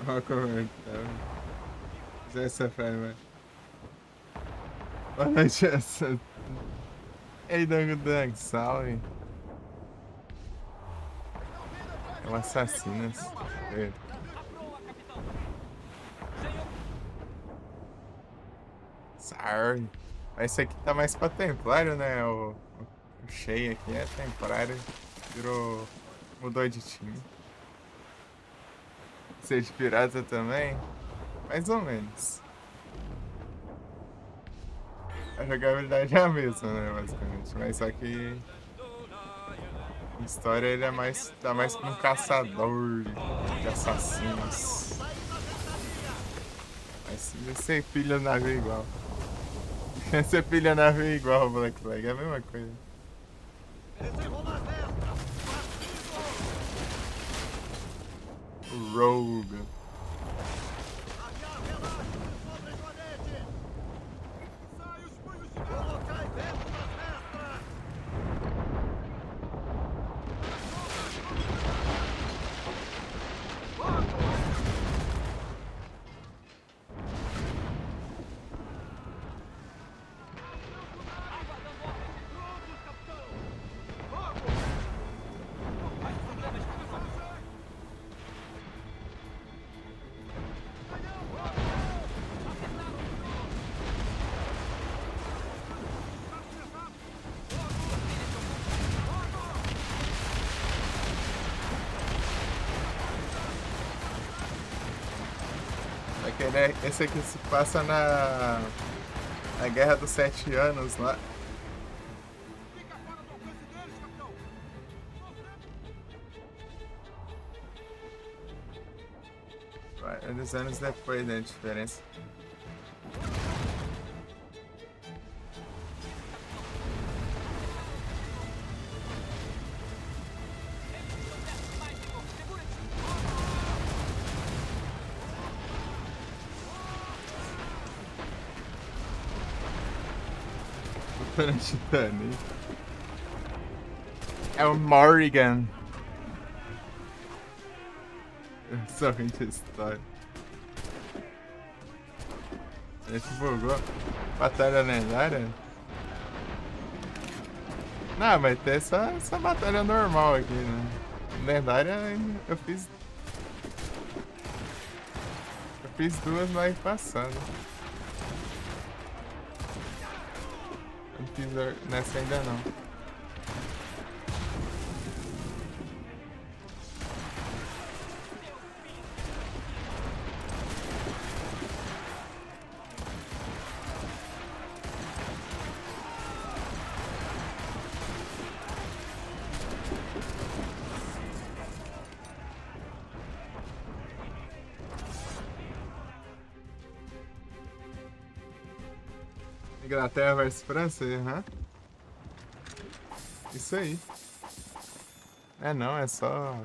[SPEAKER 2] Ó, comentário. Já essa fé, velho. Boa noite, essa. Ei, Dang, salve. É um assassino. É.
[SPEAKER 6] À proa, capitão! Senhor!
[SPEAKER 2] Sorry. Mas esse aqui tá mais pra templário, né? O cheio aqui é templário. Virou. Mudou de time. Ser de pirata também? Mais ou menos. A jogabilidade é a mesma, né? Basicamente. Mas só que. Em história ele é mais. Tá mais como um caçador de assassinos. Mas você pilha o navio igual. Você pilha o navio igual o Black Flag, é a mesma coisa. O Rogue. Esse aqui se passa na Guerra dos 7 Anos lá. Vários anos depois, né, a diferença. Na Titanic. É o Morrigan. Somente a história. A gente bugou. Batalha lendária? Não, mas tem essa batalha normal aqui, né? Lendária eu fiz. Eu fiz duas live passadas. Não fiz nessa ainda não. Inglaterra versus França? Uhum. Isso aí. É não, é só...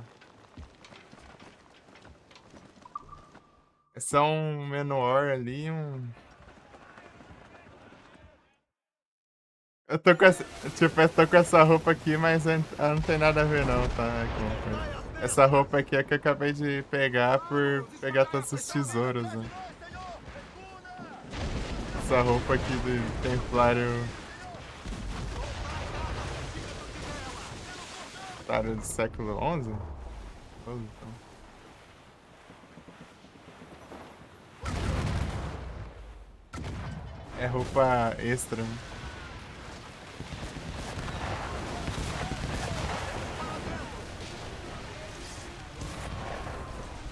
[SPEAKER 2] É só um menor ali, um... Eu tô com essa... Tipo, eu tô com essa roupa aqui, mas ela não tem nada a ver não, tá? Essa roupa aqui é que eu acabei de pegar por pegar todos os tesouros, né? Essa roupa aqui do Templário... Templário do século XI? Então. É roupa extra, né?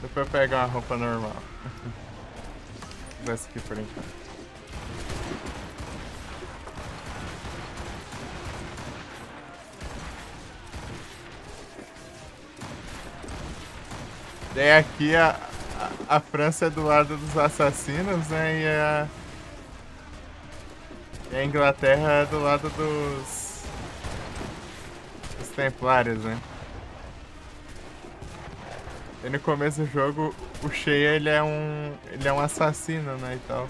[SPEAKER 2] Depois eu pego uma roupa normal. Essa aqui por enquanto. Daí aqui a França é do lado dos assassinos, né? E a Inglaterra é do lado dos Templários, né? E no começo do jogo, o Shea ele é um assassino, né, e tal.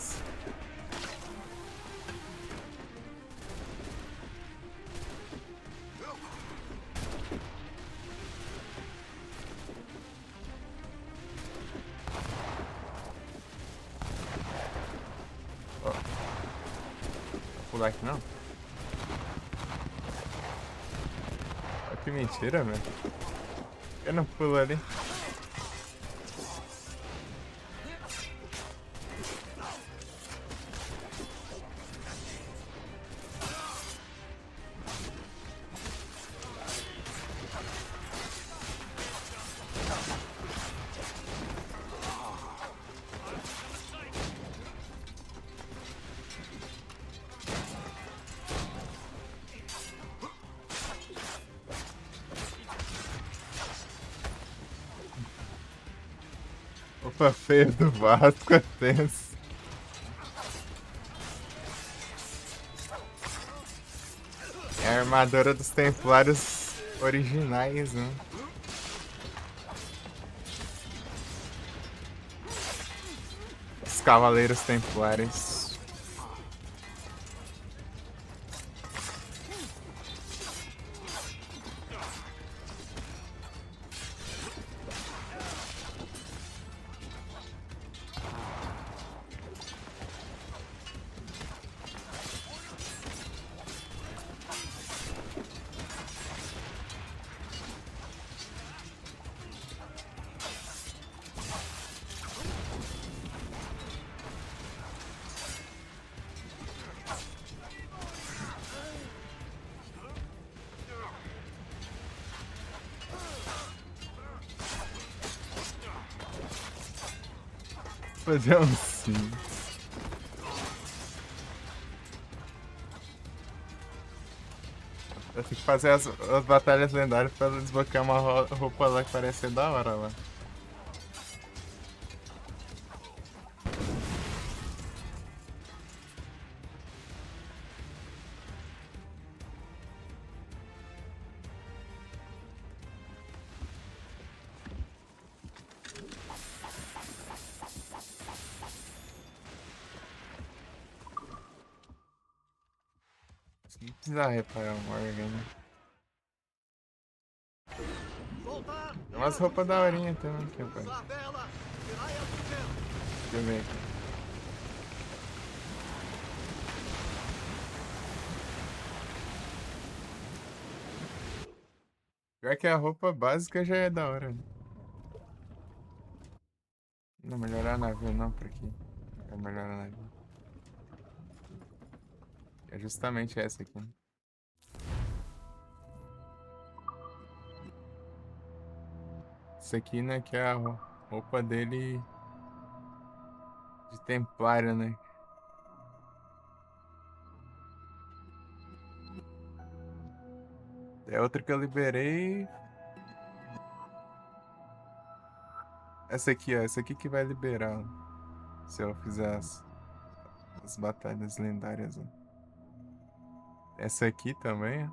[SPEAKER 2] pular aqui não? Olha que mentira, velho. Eu não pulo ali. Opa, feio do Vasco, é tenso. É a armadura dos Templários originais, né? Os Cavaleiros Templários. Fazer um sim. Eu tenho que fazer as batalhas lendárias pra desbloquear uma roupa lá que parece ser da hora lá. Não precisa reparar o Morgan, né?
[SPEAKER 5] Soltar!
[SPEAKER 2] Tem umas roupas da horinha também aqui, rapaz.
[SPEAKER 5] Usar a vela! Tirar ela do vento!
[SPEAKER 2] Deixa eu ver aqui. Pior que a roupa básica já é da hora. Não melhorar navio não, porque é melhorar navio. É justamente essa aqui, né? Isso aqui, né, que é a roupa dele de templário, né? É outra que eu liberei. Essa aqui, ó. Essa aqui que vai liberar, ó, se eu fizer as batalhas lendárias, ó. Essa aqui também, ó.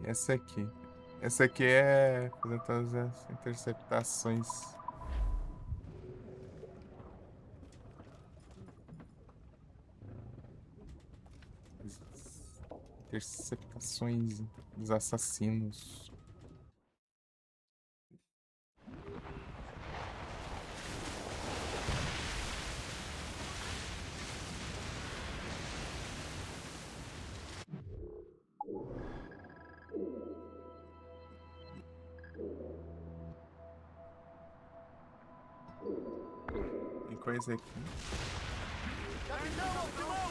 [SPEAKER 2] E essa aqui. Essa aqui é fazer todas as interceptações. Interceptações dos assassinos. Tem coisa aqui.
[SPEAKER 5] Capitão, ao timão!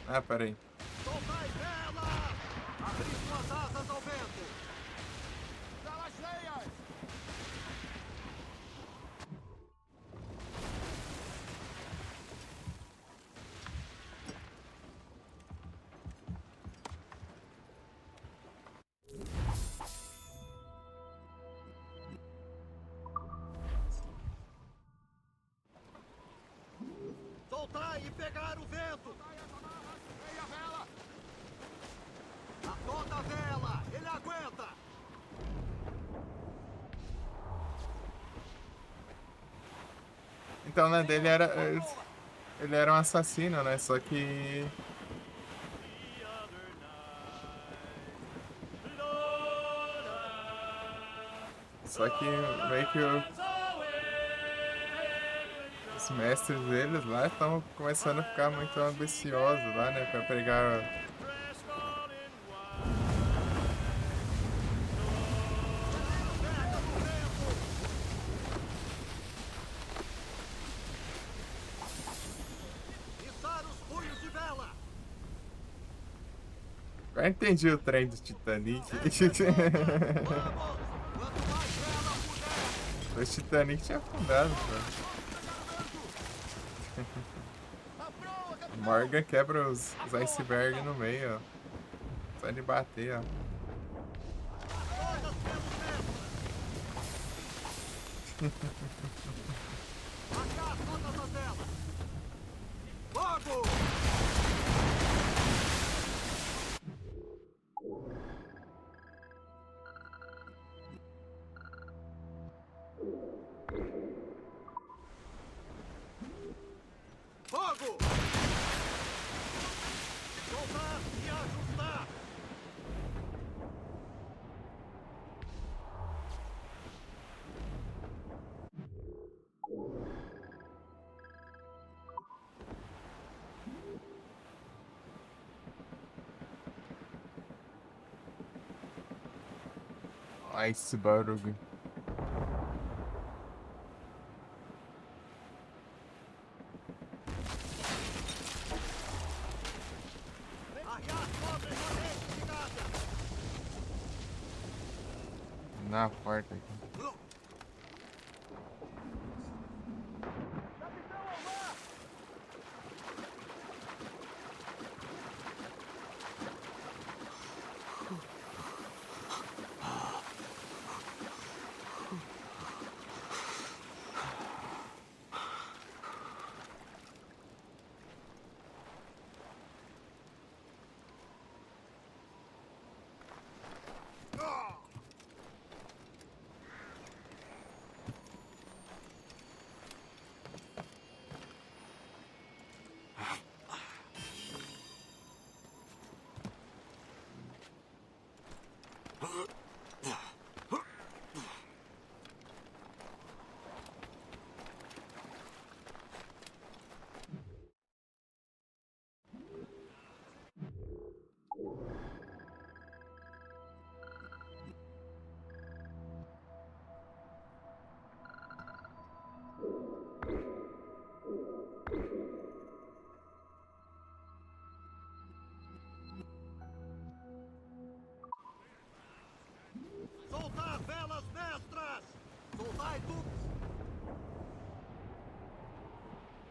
[SPEAKER 2] Ah, peraí.
[SPEAKER 5] Soltai vela! Abrir suas asas ao vento! Velas cheias! Soltai e pegar o vento! Meia vela! A toda a vela! Ele aguenta!
[SPEAKER 2] Então, né, dele era... Ele era um assassino, né? Só que... Só que meio que os mestres deles lá estão começando a ficar muito ambiciosos lá, né? Pra pegar.
[SPEAKER 5] Içar os punhos de vela!
[SPEAKER 2] Eu entendi o trem do Titanic.
[SPEAKER 5] Vamos! Quanto mais vela puder!
[SPEAKER 2] O Titanic tinha afundado, pô.
[SPEAKER 5] A proa, capitão!
[SPEAKER 2] Morgan quebra os icebergs no meio, ó. Só de bater, ó.
[SPEAKER 5] Todas pelos metros! Marcar todas as velas! Logo! Fogo! Soltar e ajustar!
[SPEAKER 2] Iceberg.
[SPEAKER 5] Arriar sobre as manetes de nada!
[SPEAKER 2] Na porta aqui.
[SPEAKER 5] Capitão ao mar! Soltar velas mestras! Soltai tudo!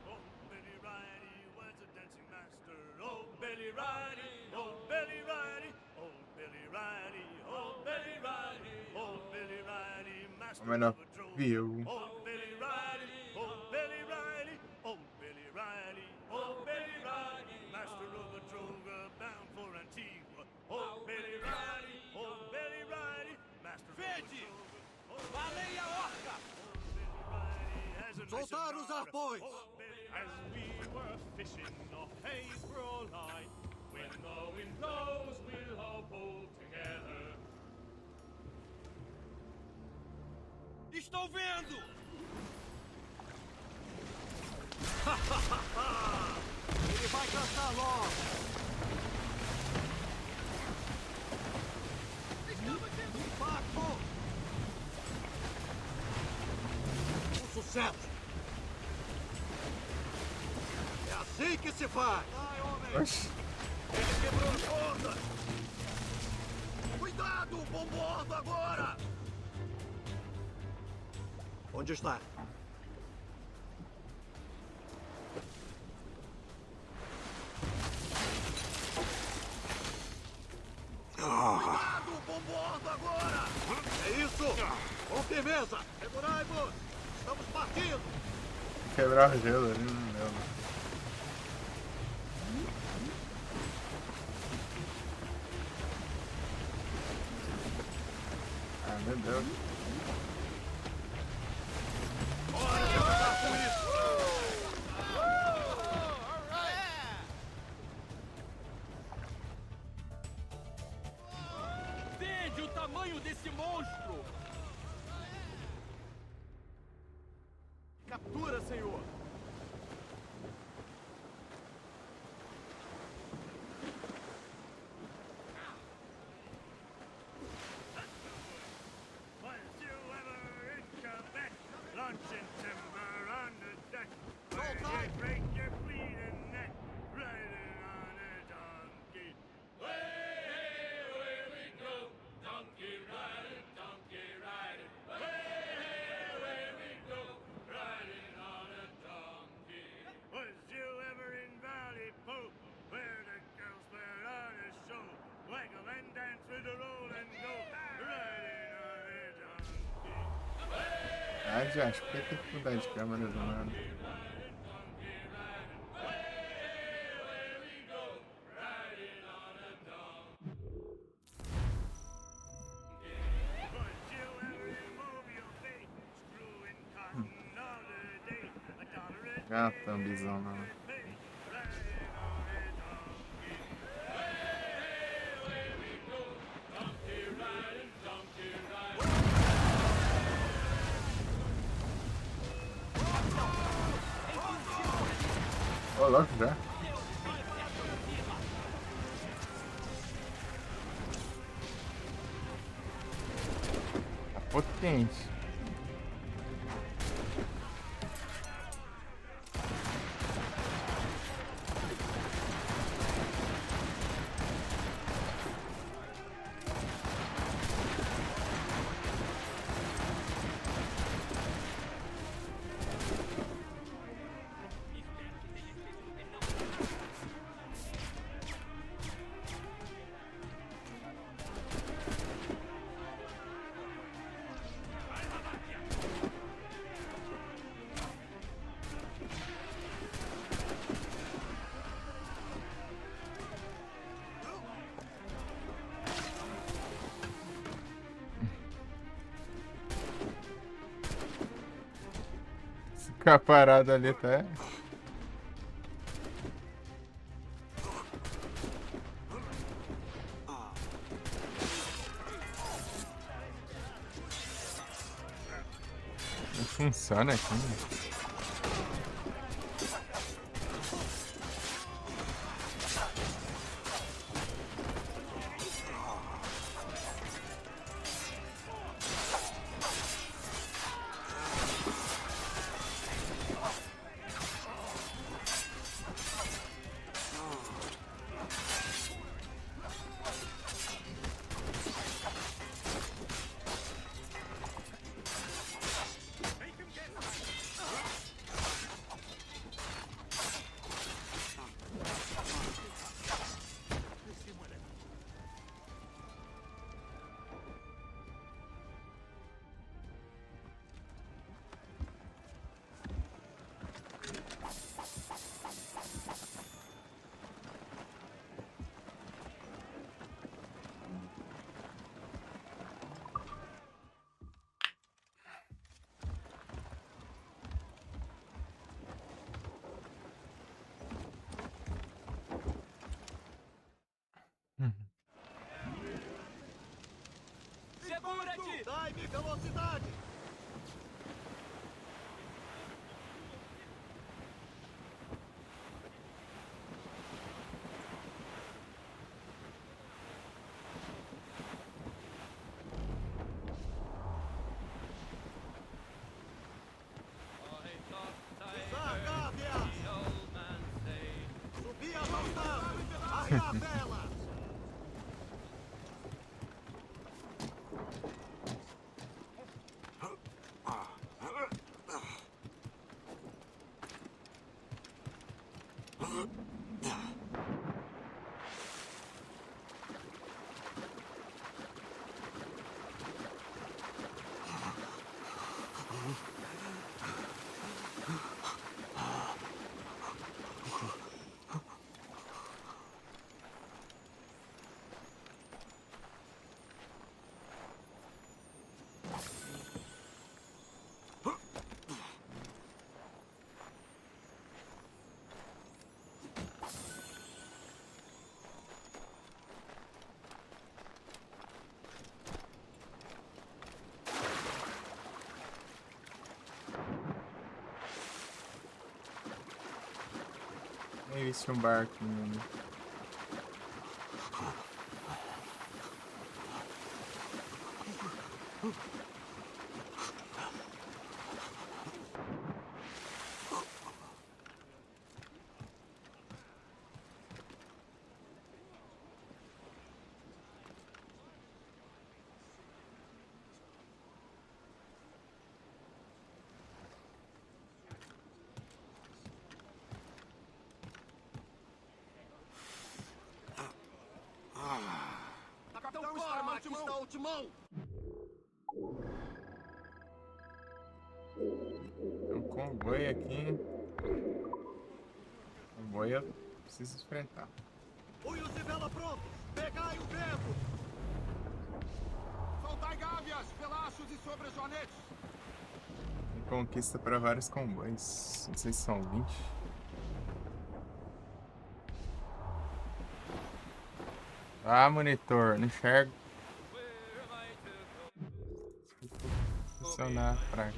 [SPEAKER 6] Oh, Billy Riley was a dancing master. Oh, Billy Riley, oh, Billy Riley, oh, Billy Riley, oh, Billy Riley, oh, Billy Riley, master
[SPEAKER 2] Mas não
[SPEAKER 6] of a drone.
[SPEAKER 2] viu.
[SPEAKER 6] Oh, Billy Riley, oh, Billy Riley, oh, Billy Riley, oh, Billy Riley, master of a droga bound for Antigua. Oh, Billy Riley, oh, Billy Riley, master of a
[SPEAKER 5] Vede!
[SPEAKER 6] droga. Oh,
[SPEAKER 5] Baleia orca!
[SPEAKER 6] Billy Riley has a
[SPEAKER 5] Soltar
[SPEAKER 6] nice
[SPEAKER 5] os
[SPEAKER 6] cigar.
[SPEAKER 5] arpões!
[SPEAKER 6] As we were fishing off Haysboro Line, when the wind blows, we'll all pull together.
[SPEAKER 5] Estou vendo! Ele vai cansar logo! Estamos tendo um impacto! Um sucesso! É assim que se faz! Vai, homem!
[SPEAKER 2] Oxi.
[SPEAKER 5] Ele quebrou as cordas! Cuidado! Bombordo agora! Onde está? Cuidado! Bombordo agora! É isso! Com firmeza! Segurai-vos! Estamos partindo!
[SPEAKER 2] Quebrar o gelo ali, não deu, né? Ah, meu Deus.
[SPEAKER 5] Olha, acabar com isso!
[SPEAKER 6] Vede o tamanho desse monstro!
[SPEAKER 5] senhor.
[SPEAKER 6] Was you ever in Quebec, launching timber on the deck, where you break your bleeding neck, riding on a donkey?
[SPEAKER 4] Away we go, donkey riding, away we go, riding on a donkey.
[SPEAKER 6] Was you ever in Valley Pope, where the girls wear on a show, waggle and dance with the roll and go, riding on a donkey?
[SPEAKER 2] Ah, já, acho que tem que mudar de câmera do nada.
[SPEAKER 6] Was you ever in Mobile Bay, screwing cotton all the day, $1 a
[SPEAKER 2] Ah, thumbzão não.
[SPEAKER 6] day, riding on a donkey?
[SPEAKER 2] Ô, louco já. Tá potente. Ficar parado ali até. Não funciona aqui, né?
[SPEAKER 5] Segura-te! Dai-me velocidade! Sargávia! Subir a maldade! Arriar a vela!
[SPEAKER 2] Nem vi se tinha um barco ali.
[SPEAKER 5] Capitão Sparma, aqui está o timão!
[SPEAKER 2] Tem um comboio aqui. Comboio eu preciso enfrentar.
[SPEAKER 5] Punhos de vela prontos! Pegai o vento! Soltai gávias, velachos e sobrejoanetes!
[SPEAKER 2] Tem conquista para vários comboios. Não sei se são 20. Ah, monitor, não enxergo. Funcionar a praga.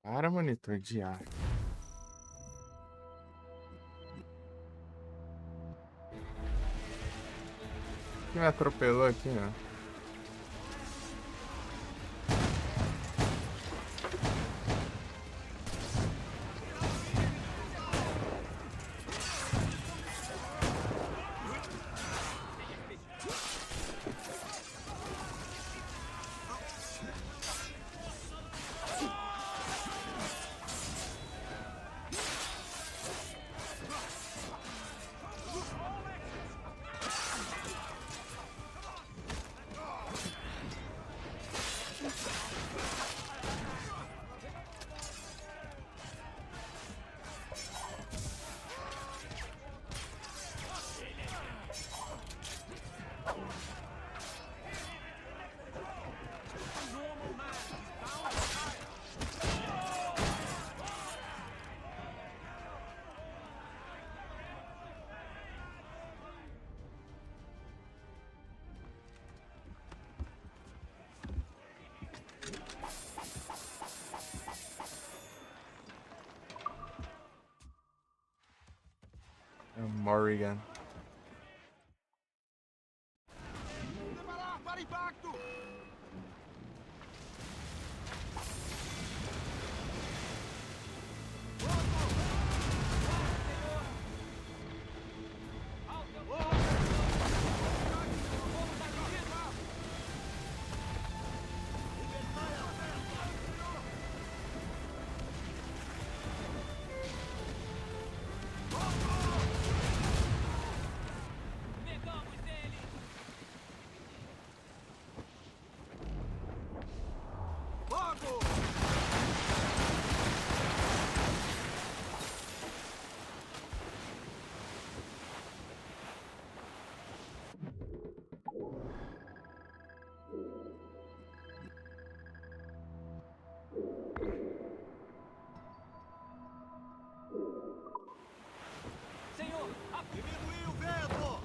[SPEAKER 2] Para, monitor de ar. Quem me atropelou aqui, ó? Morrigan.
[SPEAKER 5] Preparar para impacto! Diminuir o vento!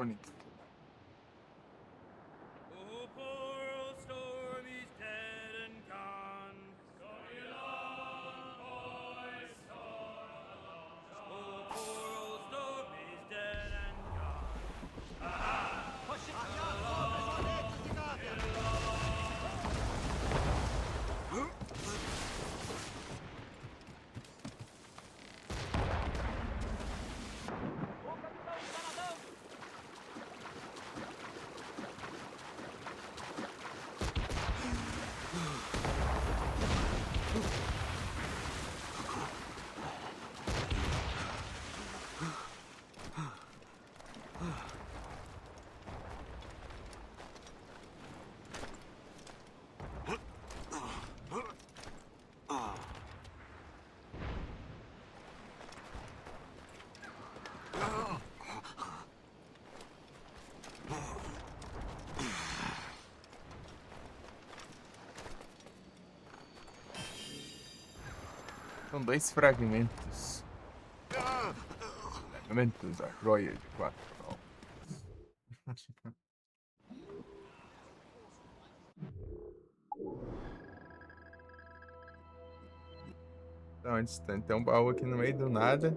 [SPEAKER 2] Bonito.
[SPEAKER 6] Oh, poor old Stormy's dead and gone. Stormy along, boys, storm along. Oh, poor old Stormy's dead and gone.
[SPEAKER 2] São 2 fragmentos. Fragmentos da joia de 4 almas. Então, distante. Tem um baú aqui no meio do nada.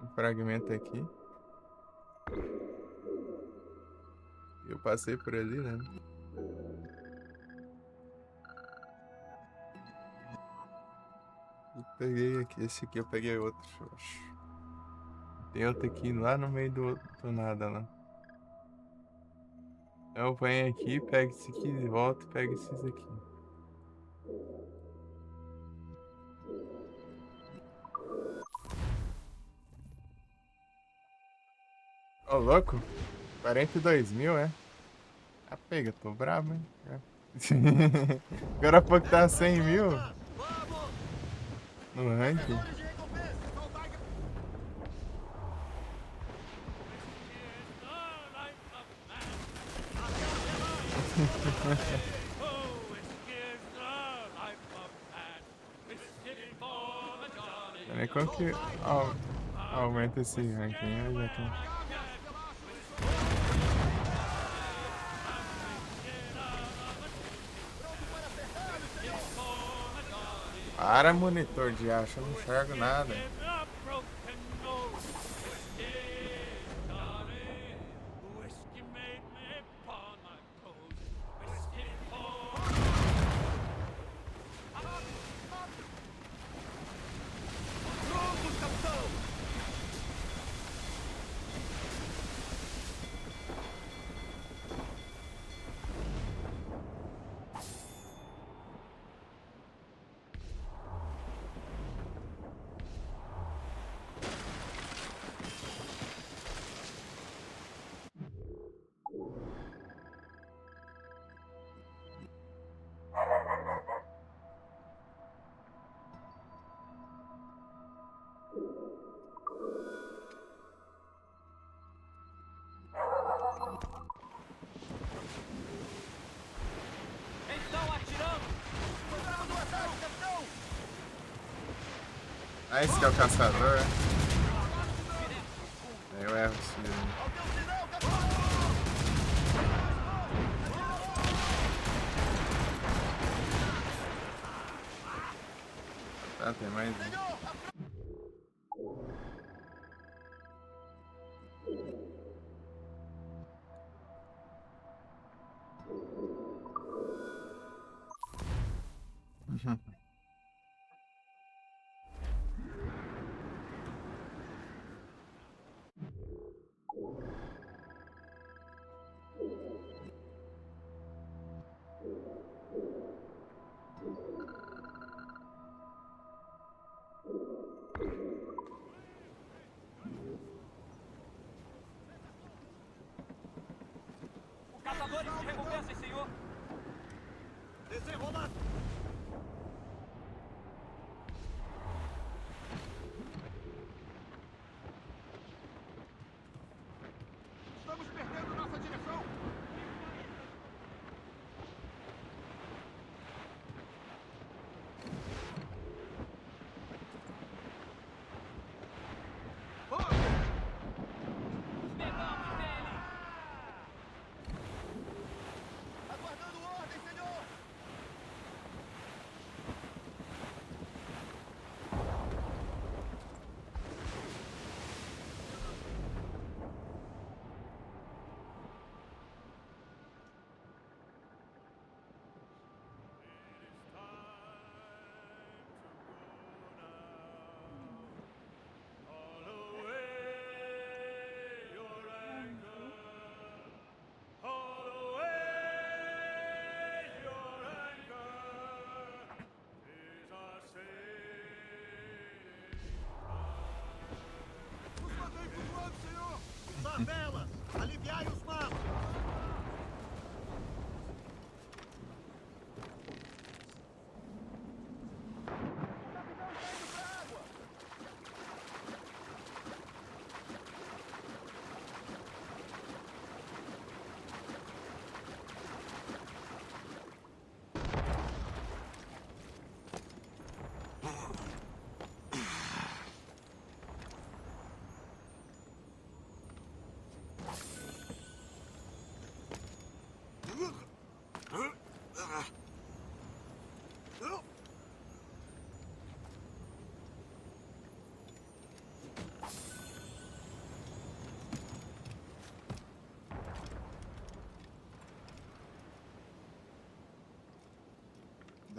[SPEAKER 2] Um fragmento aqui. Eu passei por ali, né? Eu peguei aqui. Esse aqui eu peguei outro, eu acho. Tem outro aqui lá no meio do nada lá. Então eu venho aqui, pego esse aqui, volto e pego esses aqui. Ô, louco? 42 mil, é? Ah, pega, tô brabo, hein? Agora há pouco tá 100 mil no ranking. Peraí, como que aumenta esse ranking? Eu já tô... Para, monitor de acho, eu não enxergo nada. Ah, esse que é o caçador. Eu erro esse tiro. Tá, tem mais um.
[SPEAKER 5] Caçadores de recompensas, senhor! Desenrolar! Estamos perdendo nossa direção!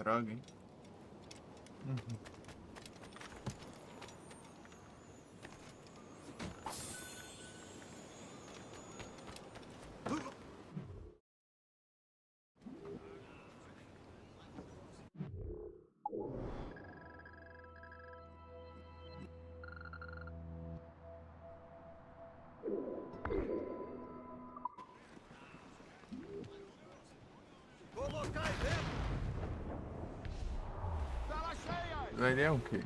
[SPEAKER 2] droga, hein?
[SPEAKER 5] Colocar aí dentro! Sala cheia!
[SPEAKER 2] Ele é o quê?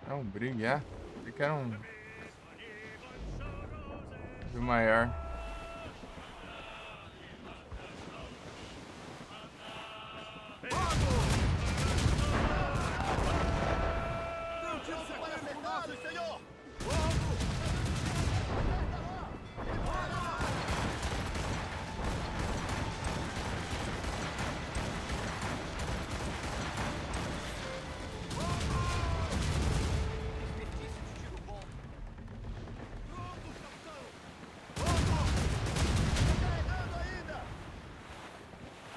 [SPEAKER 2] É um brigue, é? Achei que era um do maior.
[SPEAKER 5] Não tira isso para acertar, senhor! Fogo! Acerta lá! Embora! Desperdício de tiro bom! Pronto, capitão! Fogo! Recarregando ainda!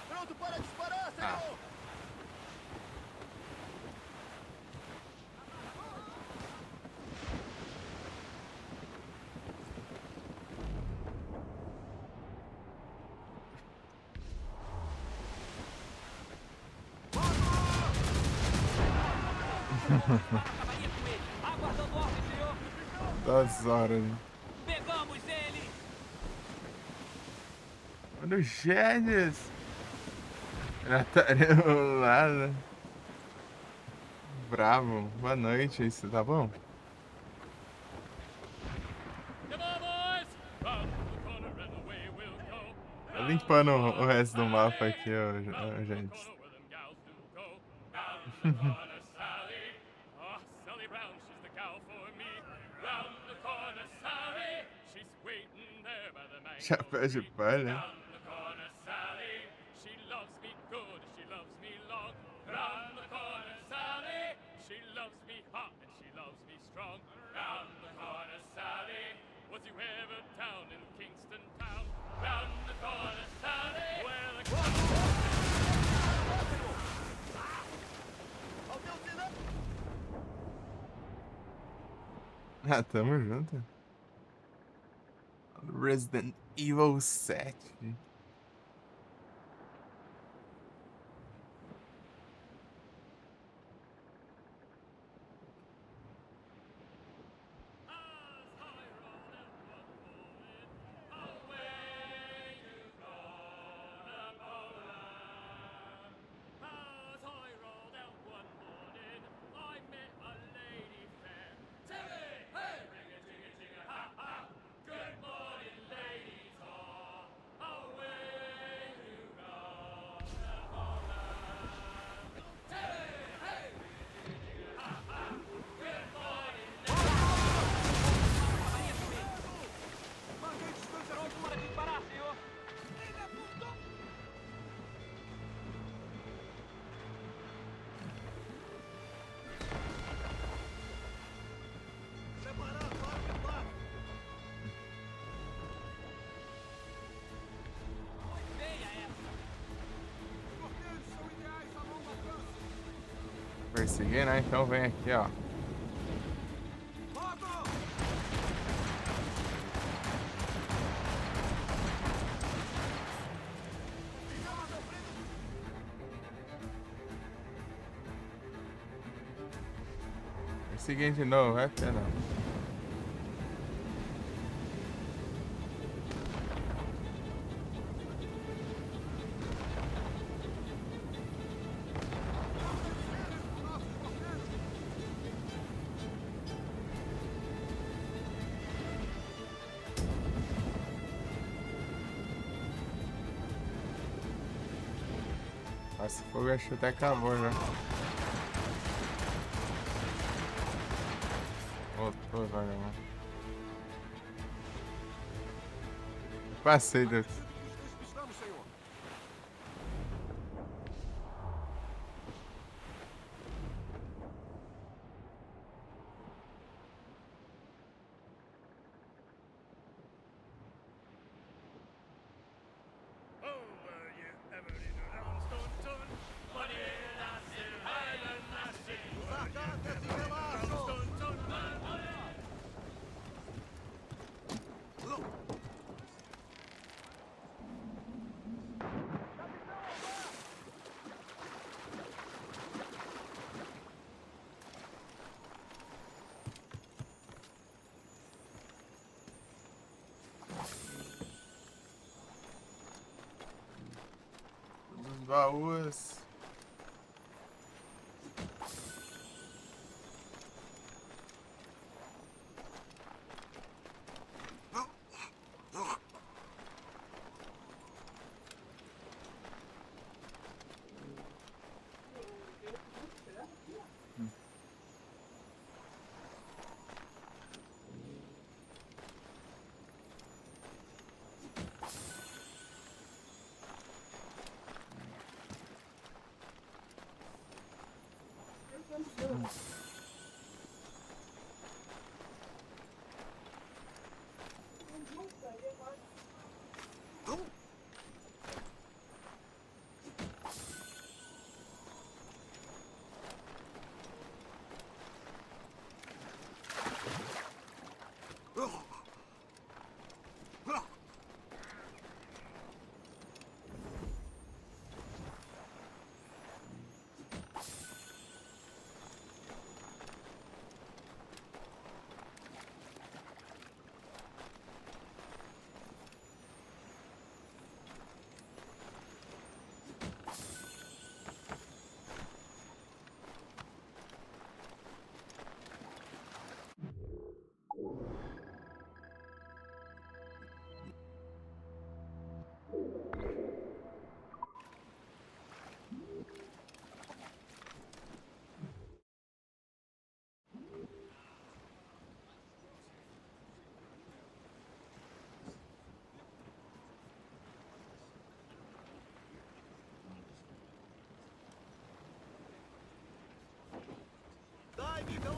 [SPEAKER 5] Pronto para disparar, senhor!
[SPEAKER 7] Acabaria com ele. Aguardando ordem, senhor.
[SPEAKER 2] Das horas.
[SPEAKER 7] Pegamos ele.
[SPEAKER 2] Olha o Gélias. Já estaria lá, né? Bravo. Boa noite, isso tá bom?
[SPEAKER 4] Come on, boys! Round the corner and away we'll go.
[SPEAKER 2] Tô limpando o resto do mapa aqui, ó, gente.
[SPEAKER 4] Corner where them gals do go. Round the corner, Sally. Oh, Sally Brown, she's the gal for me. Round the corner, Sally. She's waiting there by the mango
[SPEAKER 2] Chapéu de
[SPEAKER 4] tree.
[SPEAKER 2] palha.
[SPEAKER 4] Round the corner, Sally. She loves me good, she loves me long. Round the corner, Sally. She loves me hot and she loves me strong. Round the corner, Sally. Was you ever down in Kingston town? Round the corner, Sally. Where the
[SPEAKER 5] Alguém sinal?
[SPEAKER 2] Ah, tamo junto. Resident Evil 7.
[SPEAKER 4] As I rolled out one morning, I met a lady fair. Timmy, hey, ring a jigga jigga ha ha. Good morning, ladies all. Away you go, Timmy, hey, ring a jigga jigga ha ha. Good morning,
[SPEAKER 7] Acabaria com ele.
[SPEAKER 5] Mantenha distância
[SPEAKER 7] Pronto para disparar, senhor.
[SPEAKER 5] Preparar para o combate!
[SPEAKER 7] Foi feia essa.
[SPEAKER 5] Corteiros são ideais a longo alcance!
[SPEAKER 2] Perseguir, né? Então vem aqui, ó.
[SPEAKER 5] Fogo! Ficamos ao frente do...
[SPEAKER 2] Perseguir de novo, vai ter não.
[SPEAKER 5] nossos corteiros!
[SPEAKER 2] Esse fogo acho que até acabou já. Voltou, vagabundo. Passei do...
[SPEAKER 5] Despistamos, senhor!
[SPEAKER 6] Oh, were you ever in a round stone ton? But in a
[SPEAKER 2] baús.
[SPEAKER 5] Dai-me, pelo...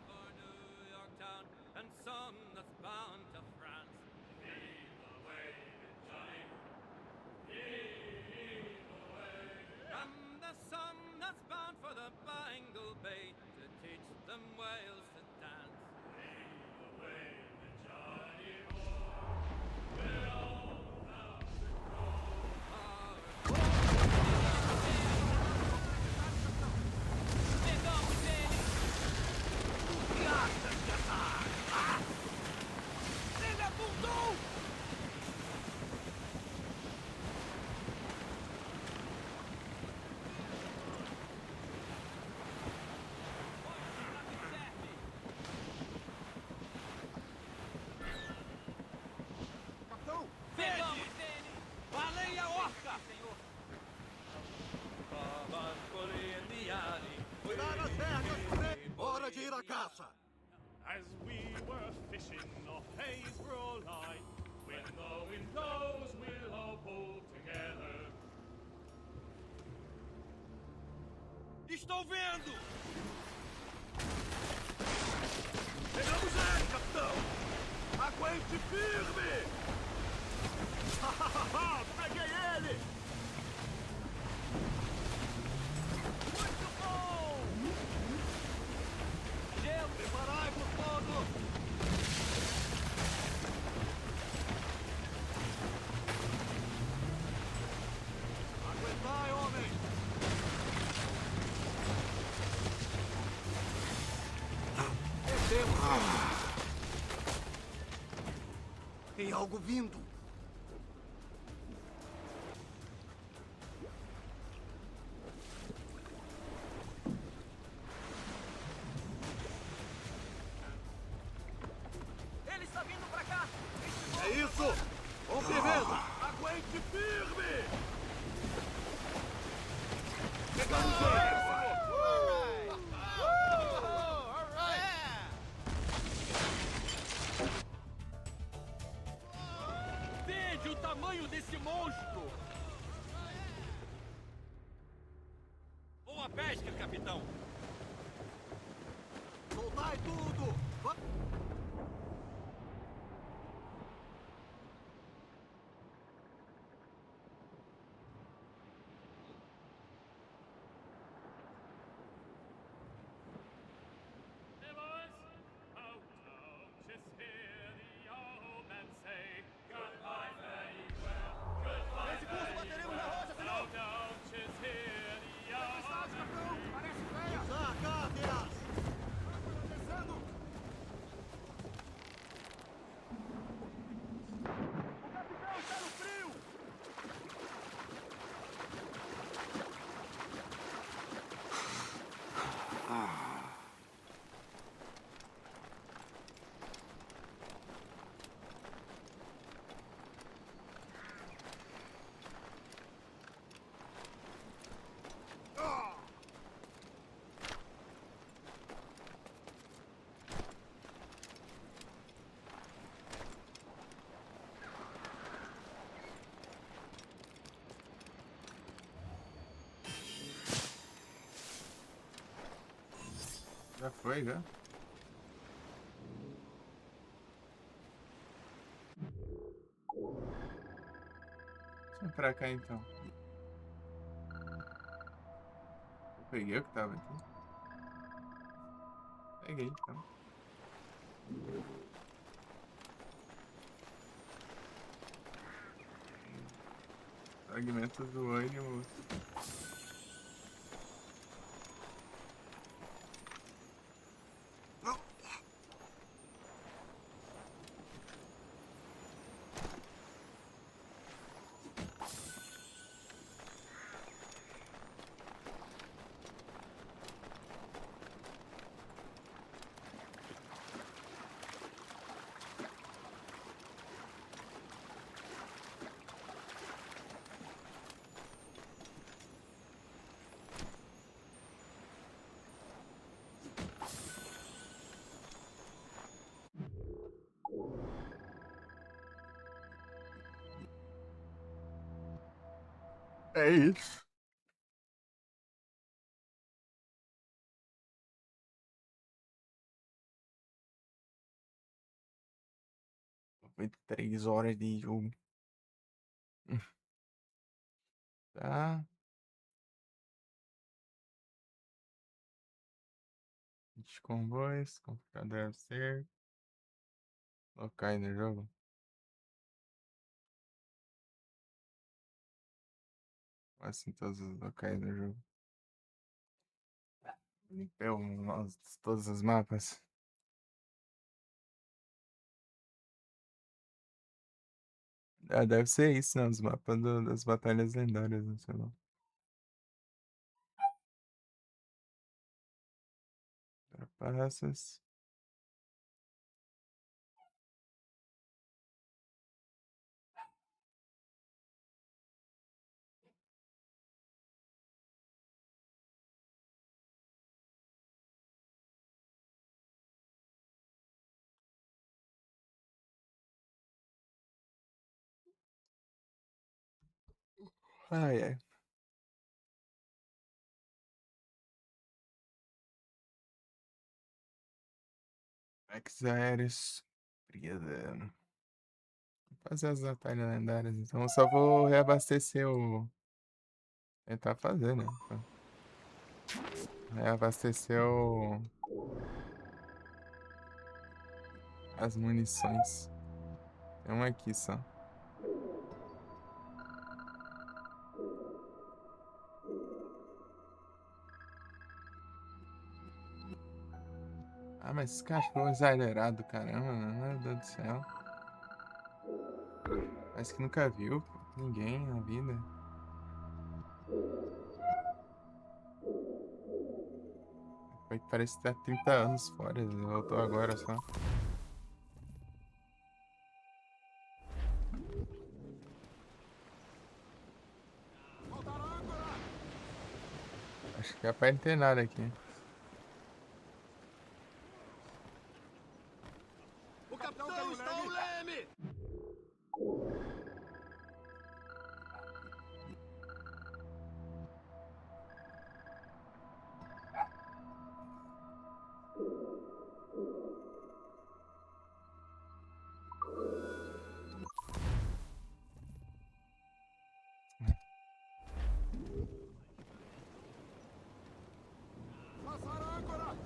[SPEAKER 7] For New York town, and some that's bound to France. Lead the way, Johnny. Lead the way. And there's some that's bound for the Bangle Bay to teach them Wales to dance. Lead the way, Johnny boy. We're all bound to grow. Pegamos ele!
[SPEAKER 5] Que achas que essa arma? Ele apontou! Capitão!
[SPEAKER 7] Pegamos ele!
[SPEAKER 5] Baleia orca!
[SPEAKER 7] Senhor! Barcoliani!
[SPEAKER 5] Cuidado as pernas, você! Hora de ir à caça!
[SPEAKER 6] As we were fishing, our haze were all light. When the wind blows, we'll all pull together.
[SPEAKER 5] Estou vendo! Pegamos ele, capitão! Aguente firme! Peguei ele! Muito bom!
[SPEAKER 7] Gelo!
[SPEAKER 5] Preparai-vos todos! Aguentai, homem! Tem algo vindo!
[SPEAKER 7] Ele está vindo pra cá!
[SPEAKER 5] É isso! Com firmeza! Aguente firme! Pegamos ele!
[SPEAKER 7] Veja o tamanho desse monstro!
[SPEAKER 5] Boa pesca, capitão! Soltai tudo!
[SPEAKER 4] Hey boys, out, just hear the old man say goodbye, very well, goodbye,
[SPEAKER 5] Nesse curso bateremos na rocha, senhor!
[SPEAKER 4] out, just hear the old man
[SPEAKER 5] Parece feia! Usar cárteras! Descendo!
[SPEAKER 2] Já foi, já? Deixa eu ir pra cá então. Eu peguei o que tava aqui. Peguei então. Fragmentos do ânimo. É isso. Foi 3 horas de jogo. Tá. Os comboios, computador deve ser. Locais no jogo. Assim, todos os locais no jogo. Limpei todos os mapas. Ah, deve ser isso, né? Os mapas das batalhas lendárias, não sei lá. Trapaças. Ai, ai. Ataques aéreos. Obrigado. Fazer as batalhas lendárias, então eu só vou reabastecer o. Tentar fazer, né? Reabastecer as munições. Tem uma aqui só. Ah, mas esse cachorro exagerado, caramba, meu Deus do céu. Parece que nunca viu ninguém na vida. Parece que tá 30 anos fora, ele voltou agora só. Acho que é pra não ter nada aqui.
[SPEAKER 5] O capitão está ao leme! Lançar a âncora!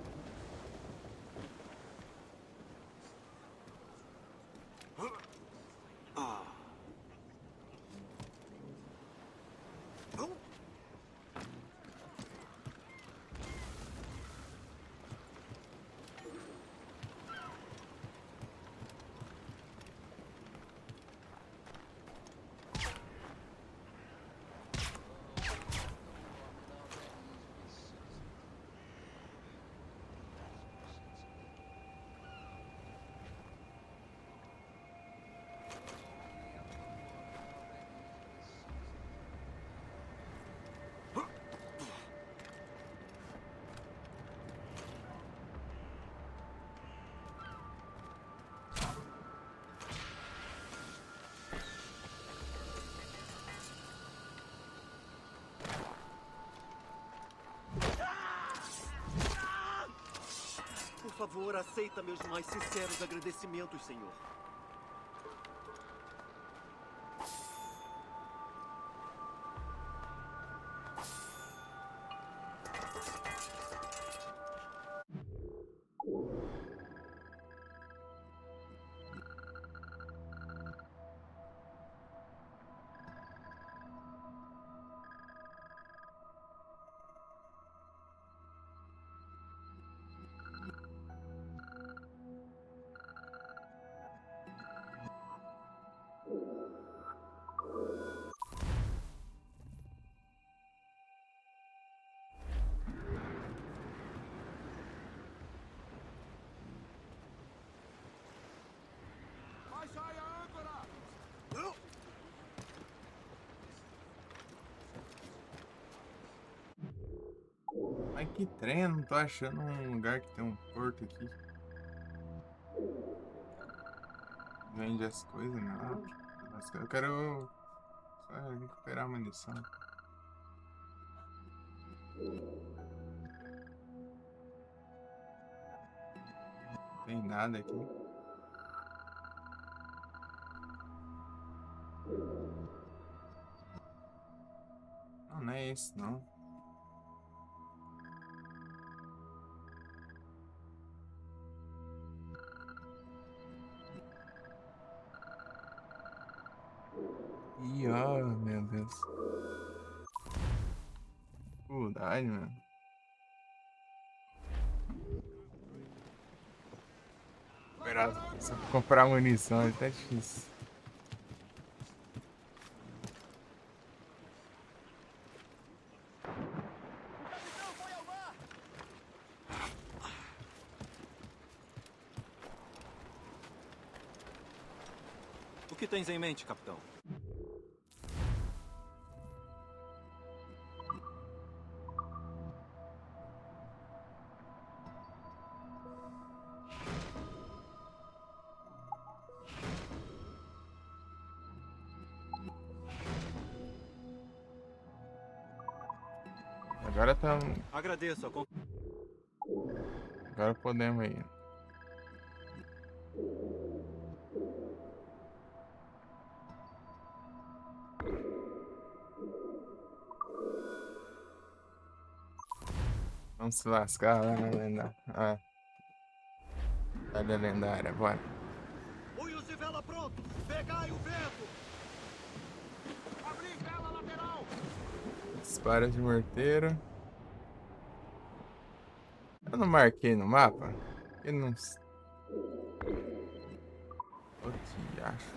[SPEAKER 5] favor, aceita meus mais sinceros agradecimentos, senhor. Baixai a âncora!
[SPEAKER 2] Ai, que trem, eu não tô achando um lugar que tem um porto aqui. Vende as coisas, não. Eu quero só recuperar a munição. Não tem nada aqui. Não, não é esse, não. Ih, ó, meu Deus. Dificuldade, mano. Só pra comprar munição é até difícil.
[SPEAKER 5] Capitão, foi ao mar! O que tens em mente, capitão?
[SPEAKER 2] Agora tá.
[SPEAKER 5] Agradeço a
[SPEAKER 2] Agora podemos ir. Vamos se lascar lá na lendária. Ah. Olha a lendária, bora.
[SPEAKER 5] Punhos de vela prontos! Pegai o vento! Abri vela lateral!
[SPEAKER 2] Disparo de morteiro. Eu não marquei no mapa? Eu não. O que acho?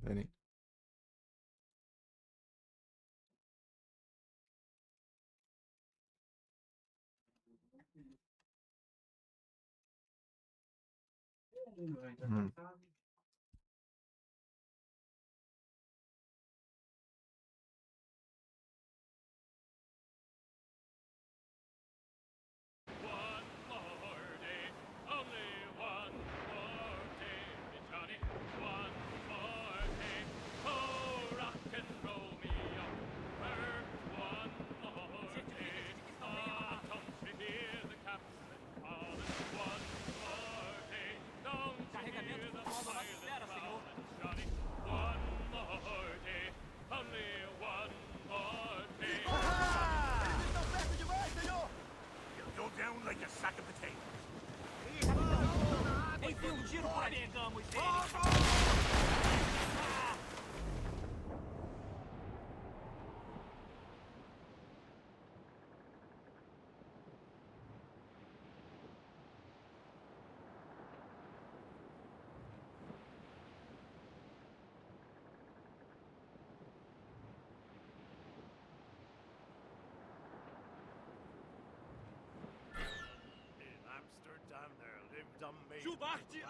[SPEAKER 2] Peraí.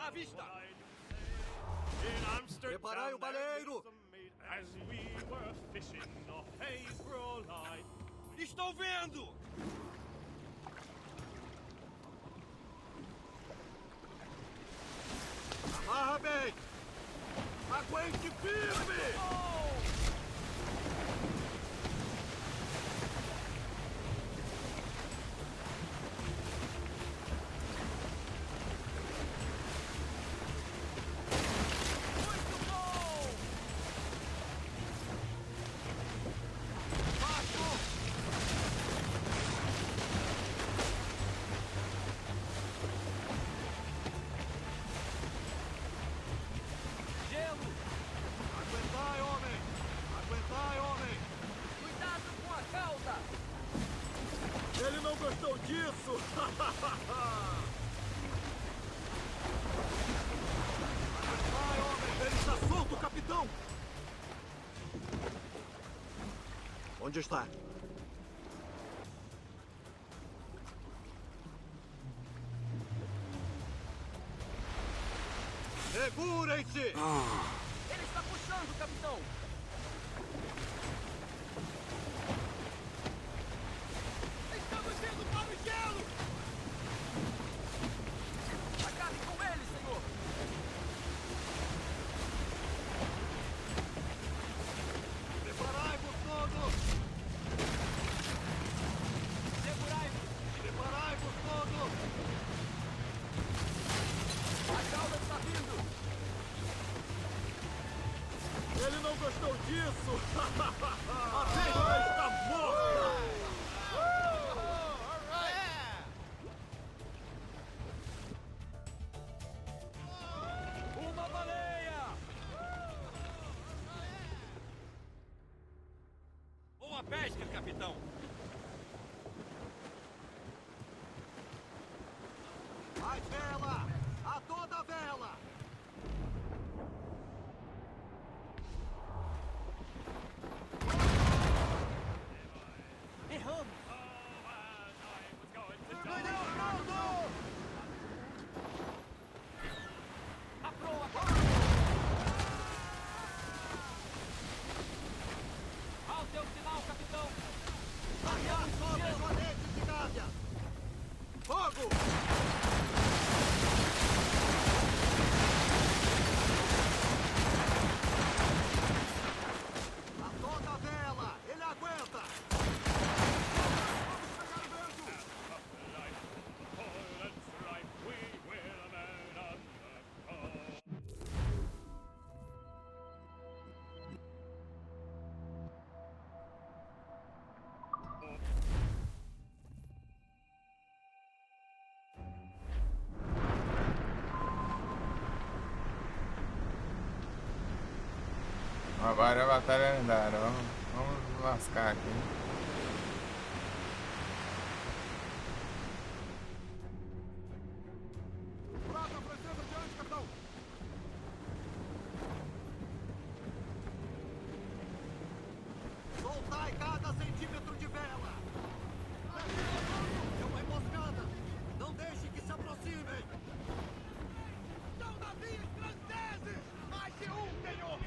[SPEAKER 5] À vista!
[SPEAKER 6] In Amsterdam,
[SPEAKER 5] Preparai o baleeiro!
[SPEAKER 6] as we were fishing off Haverhill Line.
[SPEAKER 5] Estou vendo! Amarra bem! Aguente firme! Muito bom! Baixo! Gelo! Aguentai, homem! Aguentai, homem! Cuidado com a cauda! Ele não gostou disso! Aguentai, homem! Ele está solto, capitão! Onde está? Segurem-se! Ele está puxando, capitão! Estamos indo para o gelo! Acabe com ele, senhor! Preparai-vos todos! Segurai-vos! Preparai-vos todos! A cauda está vindo! Ele não gostou disso! A vela está morta! Uma baleia! Boa pesca, capitão! Mais vela! A toda vela! Erramos!
[SPEAKER 4] Oh, and I was going to die.
[SPEAKER 5] Pneu pronto! A proa! Ao seu sinal, capitão! Arriar sobre os joanetes de Gávea! Fogo! A toda vela! Ele aguenta! Vamos pegar o vento!
[SPEAKER 4] Life, Poland's right, we will man on the call.
[SPEAKER 2] Agora a batalha lendária. Vamos lascar aqui.
[SPEAKER 5] Frota francesa adiante, capitão! Soltai cada centímetro de vela! É uma emboscada! Não deixe que se aproximem! São navios franceses! Mais de um, senhor!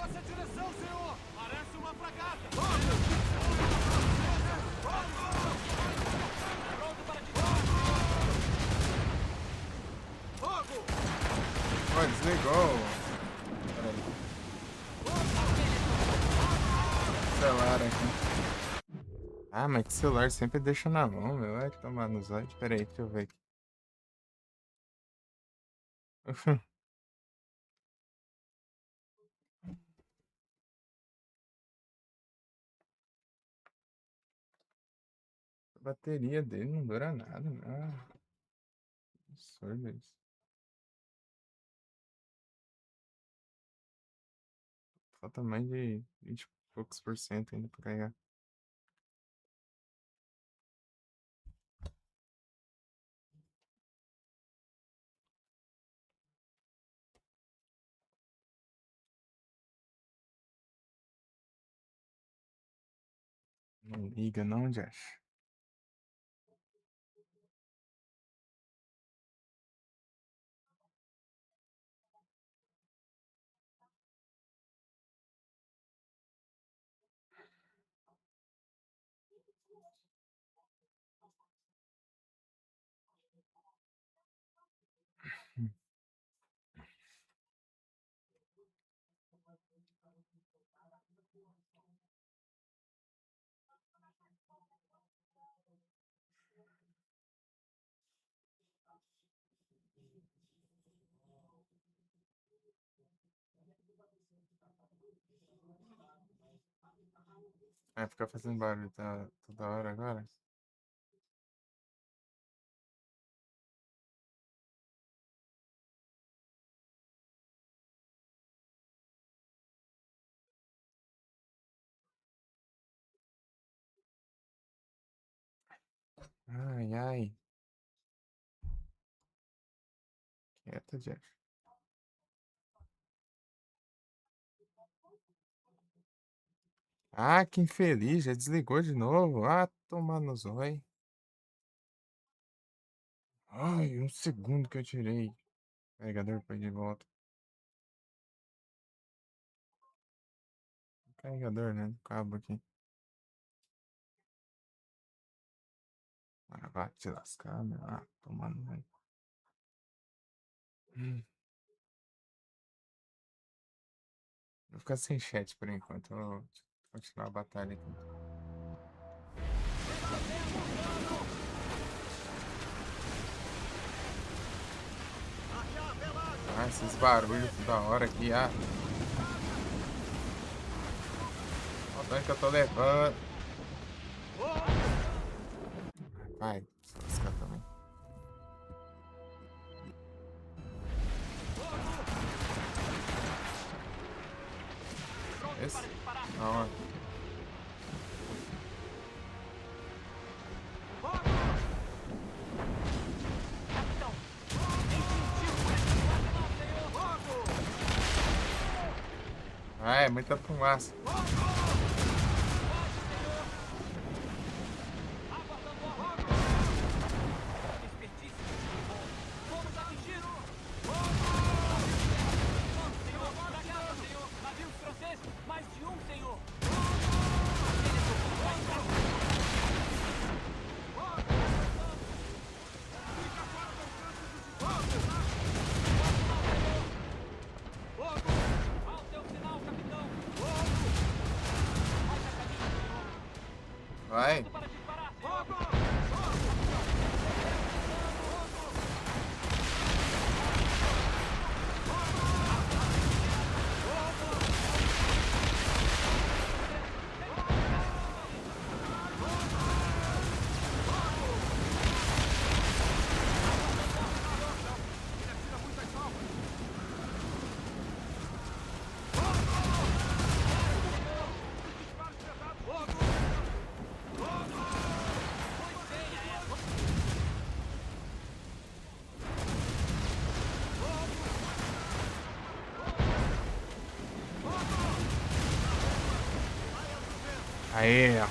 [SPEAKER 5] Nossa direção, senhor! Parece uma fragata! Pronto para disparar! Fogo!
[SPEAKER 2] Ó, desligou. Peraí. Celular aqui. Ah, mas que celular sempre deixa na mão, meu. Vai tomar nos olhos. Peraí, deixa eu ver aqui. A bateria dele não dura nada, não. Absurdo isso. Falta mais de 20 e poucos por cento ainda pra carregar. Não liga não, Josh. Vai ficar fazendo barulho toda hora agora? Ai, ai. Quieta, Josh. Ah, que infeliz, já desligou de novo. Ah, tomar no zóio. Ai, um segundo que eu tirei. Carregador foi de volta. Carregador, né? Do cabo aqui. Ah, vai te lascar, meu. Ah, tomando, velho. Vou ficar sem chat por enquanto. Vou continuar a batalha aqui. Ah, esses barulhos toda hora aqui. Ah. Olha o dano que eu tô levando. Vai, se lascar também. Esse? Aonde? Ah, é muita fumaça. Vai. Aê, ó.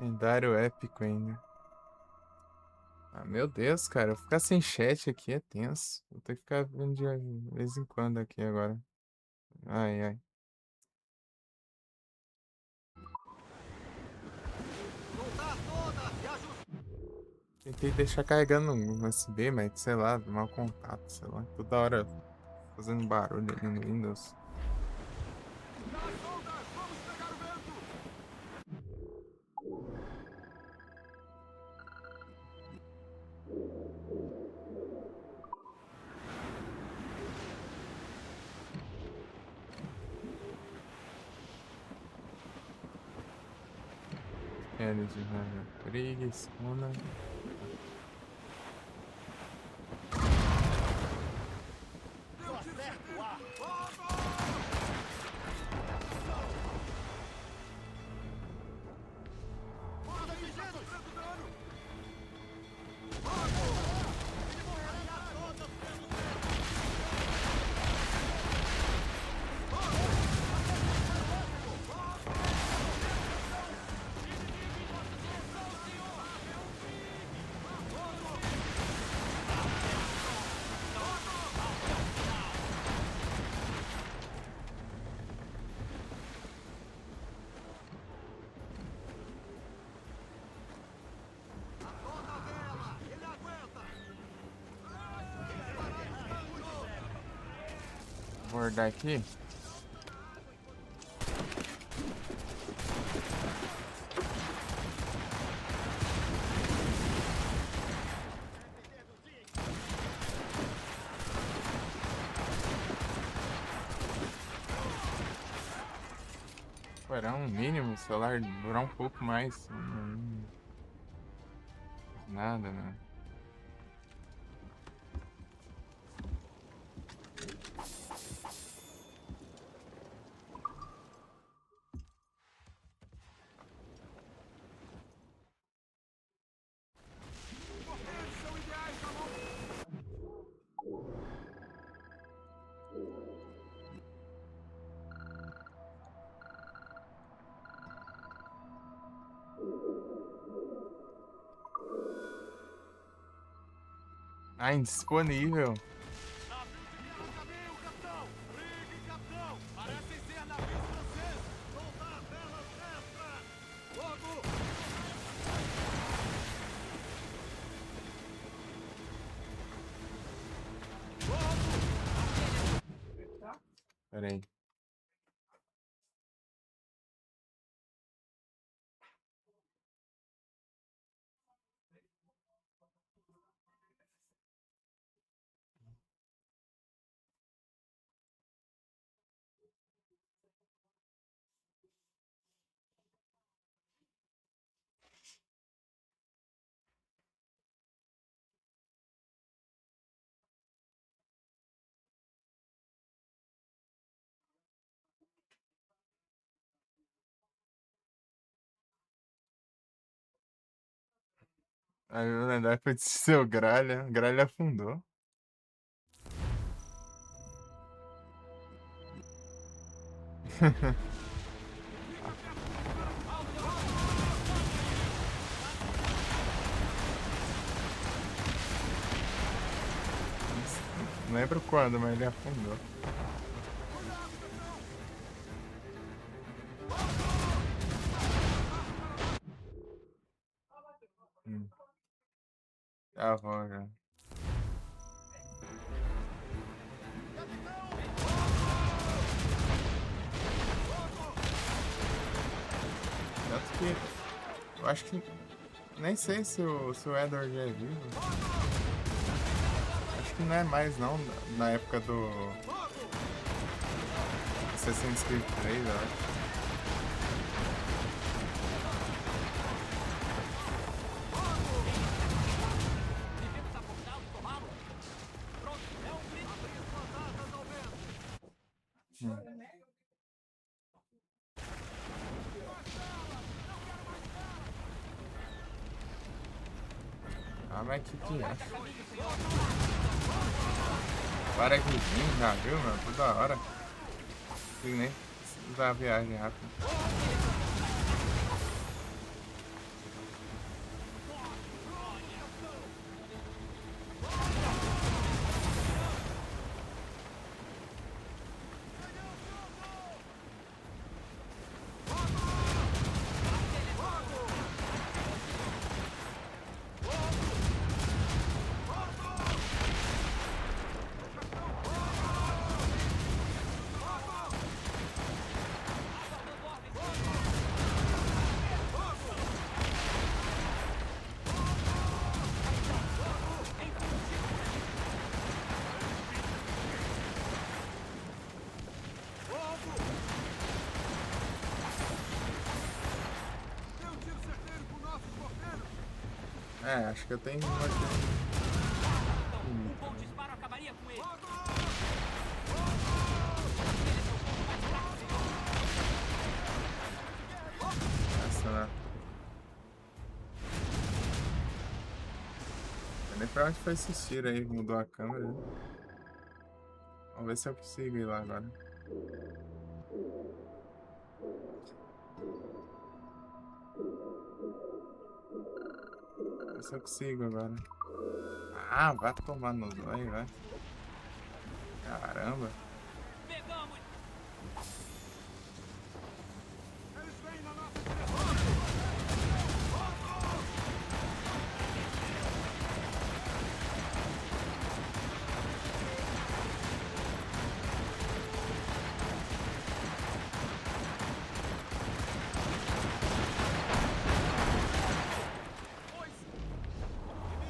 [SPEAKER 2] Lendário épico ainda. Ah, meu Deus, cara. Eu ficar sem chat aqui é tenso. Vou ter que ficar vendo de vez em quando aqui agora. Ai, ai.
[SPEAKER 5] Soltar todas e ajustar.
[SPEAKER 2] Tentei deixar carregando um USB, mas sei lá, mau contato, sei lá. Toda hora fazendo barulho ali no Windows.
[SPEAKER 5] Nas ondas, vamos pegar o vento.
[SPEAKER 2] Kennedy, né? Preguiçona.
[SPEAKER 5] Deu tiro certo. Fogo! Está sofrendo dano. Fogo! Ele morrerá todas pelo vento. Toda a vela. Ele aguenta.
[SPEAKER 2] Vou guardar aqui. Esperar um mínimo, o celular durar um pouco mais. Nada, né?
[SPEAKER 5] Eles são ideais na mão.
[SPEAKER 2] Ah, indisponível.
[SPEAKER 5] Navio de guerra a caminho, capitão. Brigue, capitão. Parecem ser navios franceses. Soltar velas extras. Fogo!
[SPEAKER 2] Pera aí. Aí o lendário foi de seu Gralha. Gralha afundou. Não lembro quando, mas ele afundou. Já vou, já. Tanto que eu acho que nem sei se o Edward já é vivo. Acho que não é mais não, na época do Assassin's Creed 3, eu acho.
[SPEAKER 5] Devemos acordá-lo, tomá-lo. Pronto, é um grito. Abrir suas asas ao vento.
[SPEAKER 2] Ah, mas que é? Para aqui, já viu, mano? Toda hora. Tem nem usar a viagem rápida. É, acho que eu tenho uma aqui.
[SPEAKER 7] Um bom disparo acabaria com ele.
[SPEAKER 2] Essa, né? Não sei nem pra onde foi esse tiro aí, mudou a câmera. Né? Vamos ver se eu consigo ir lá agora. Ver se eu consigo agora. Ah, vai tomar no zóio, vai. Caramba.
[SPEAKER 7] Pegamos!
[SPEAKER 5] Eles vêm na nossa direção!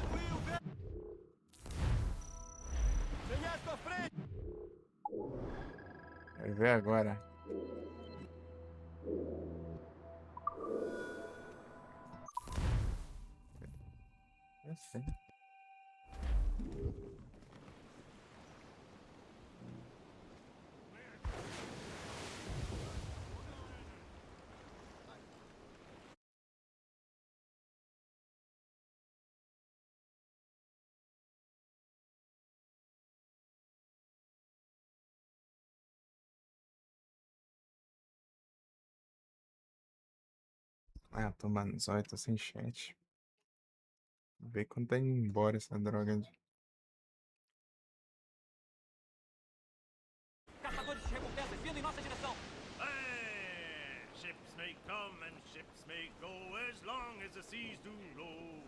[SPEAKER 5] Diminuiu, velho! Senhor, à frente!
[SPEAKER 2] Quero ver agora. Eu sei. Ah, tomando zóio, tô sem chat. Vê quando tá indo embora essa droga de.
[SPEAKER 7] Caçadores de recompensas vindo em nossa direção.
[SPEAKER 6] Hey, ships may come and ships may go as long as the seas do roll.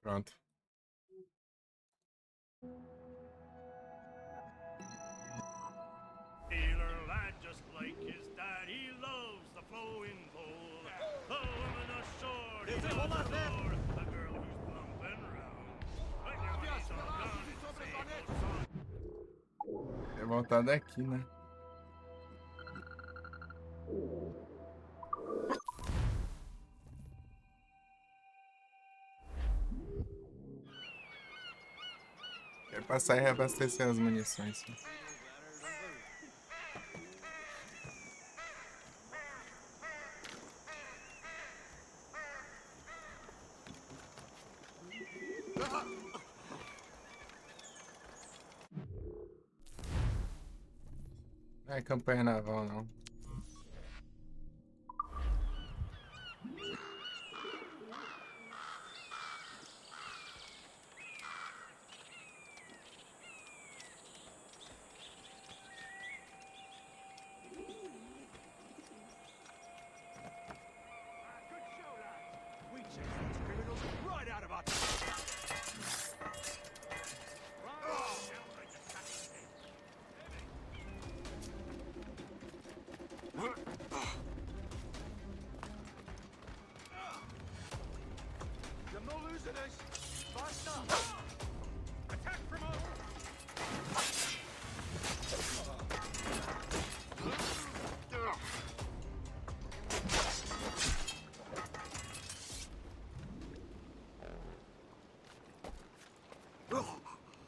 [SPEAKER 2] Pronto.
[SPEAKER 6] Tailor lad just like his dad, he loves the flowing pole. The woman ashore, he loves the lore. The girl who's bumping round. When your money's all gone, say goes on.
[SPEAKER 2] É voltar daqui, né? É passar e reabastecer as munições. Não é campanha naval, não.
[SPEAKER 5] Good show, lads. We chased those criminals right out of our You're no losing us. Faster. Attack from all.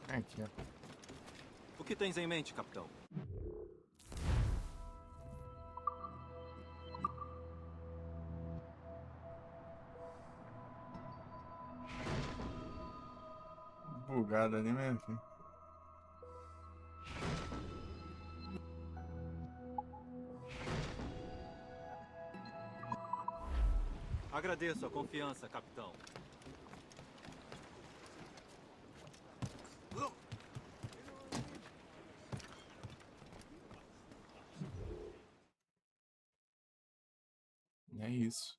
[SPEAKER 2] Aqui, ó.
[SPEAKER 8] O que tens em mente, capitão?
[SPEAKER 2] Bugado ali mesmo, filho.
[SPEAKER 8] Agradeço a confiança, capitão.
[SPEAKER 2] É isso.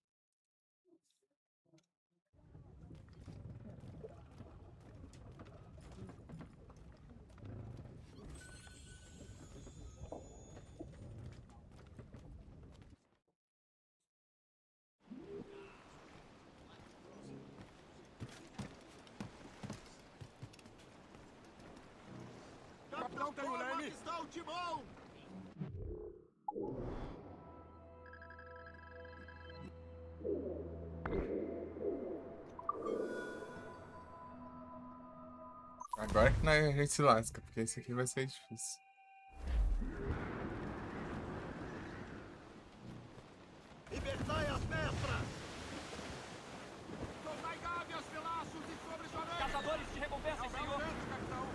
[SPEAKER 5] Capitão, tem o leme. Está o timão.
[SPEAKER 2] Agora que a gente se lasca, porque esse aqui vai ser difícil.
[SPEAKER 5] Libertai as mestras. Soltai gábias, pedaços e sobre sua neve.
[SPEAKER 7] Caçadores de recompensas, senhor!
[SPEAKER 5] Capitão.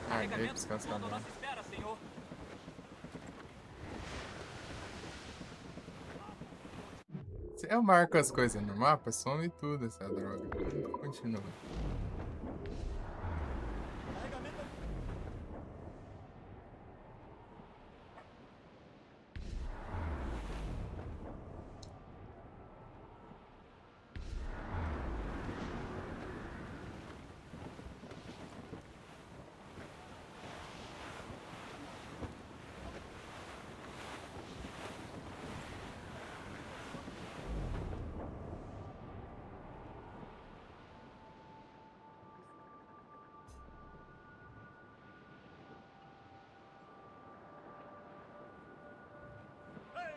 [SPEAKER 2] Ah, dei
[SPEAKER 7] Carregamento
[SPEAKER 2] pros
[SPEAKER 7] pronto à
[SPEAKER 2] caçadores.
[SPEAKER 7] nossa espera, senhor!
[SPEAKER 2] Se eu marco as coisas no mapa, some tudo essa droga. Continua.
[SPEAKER 6] Hey!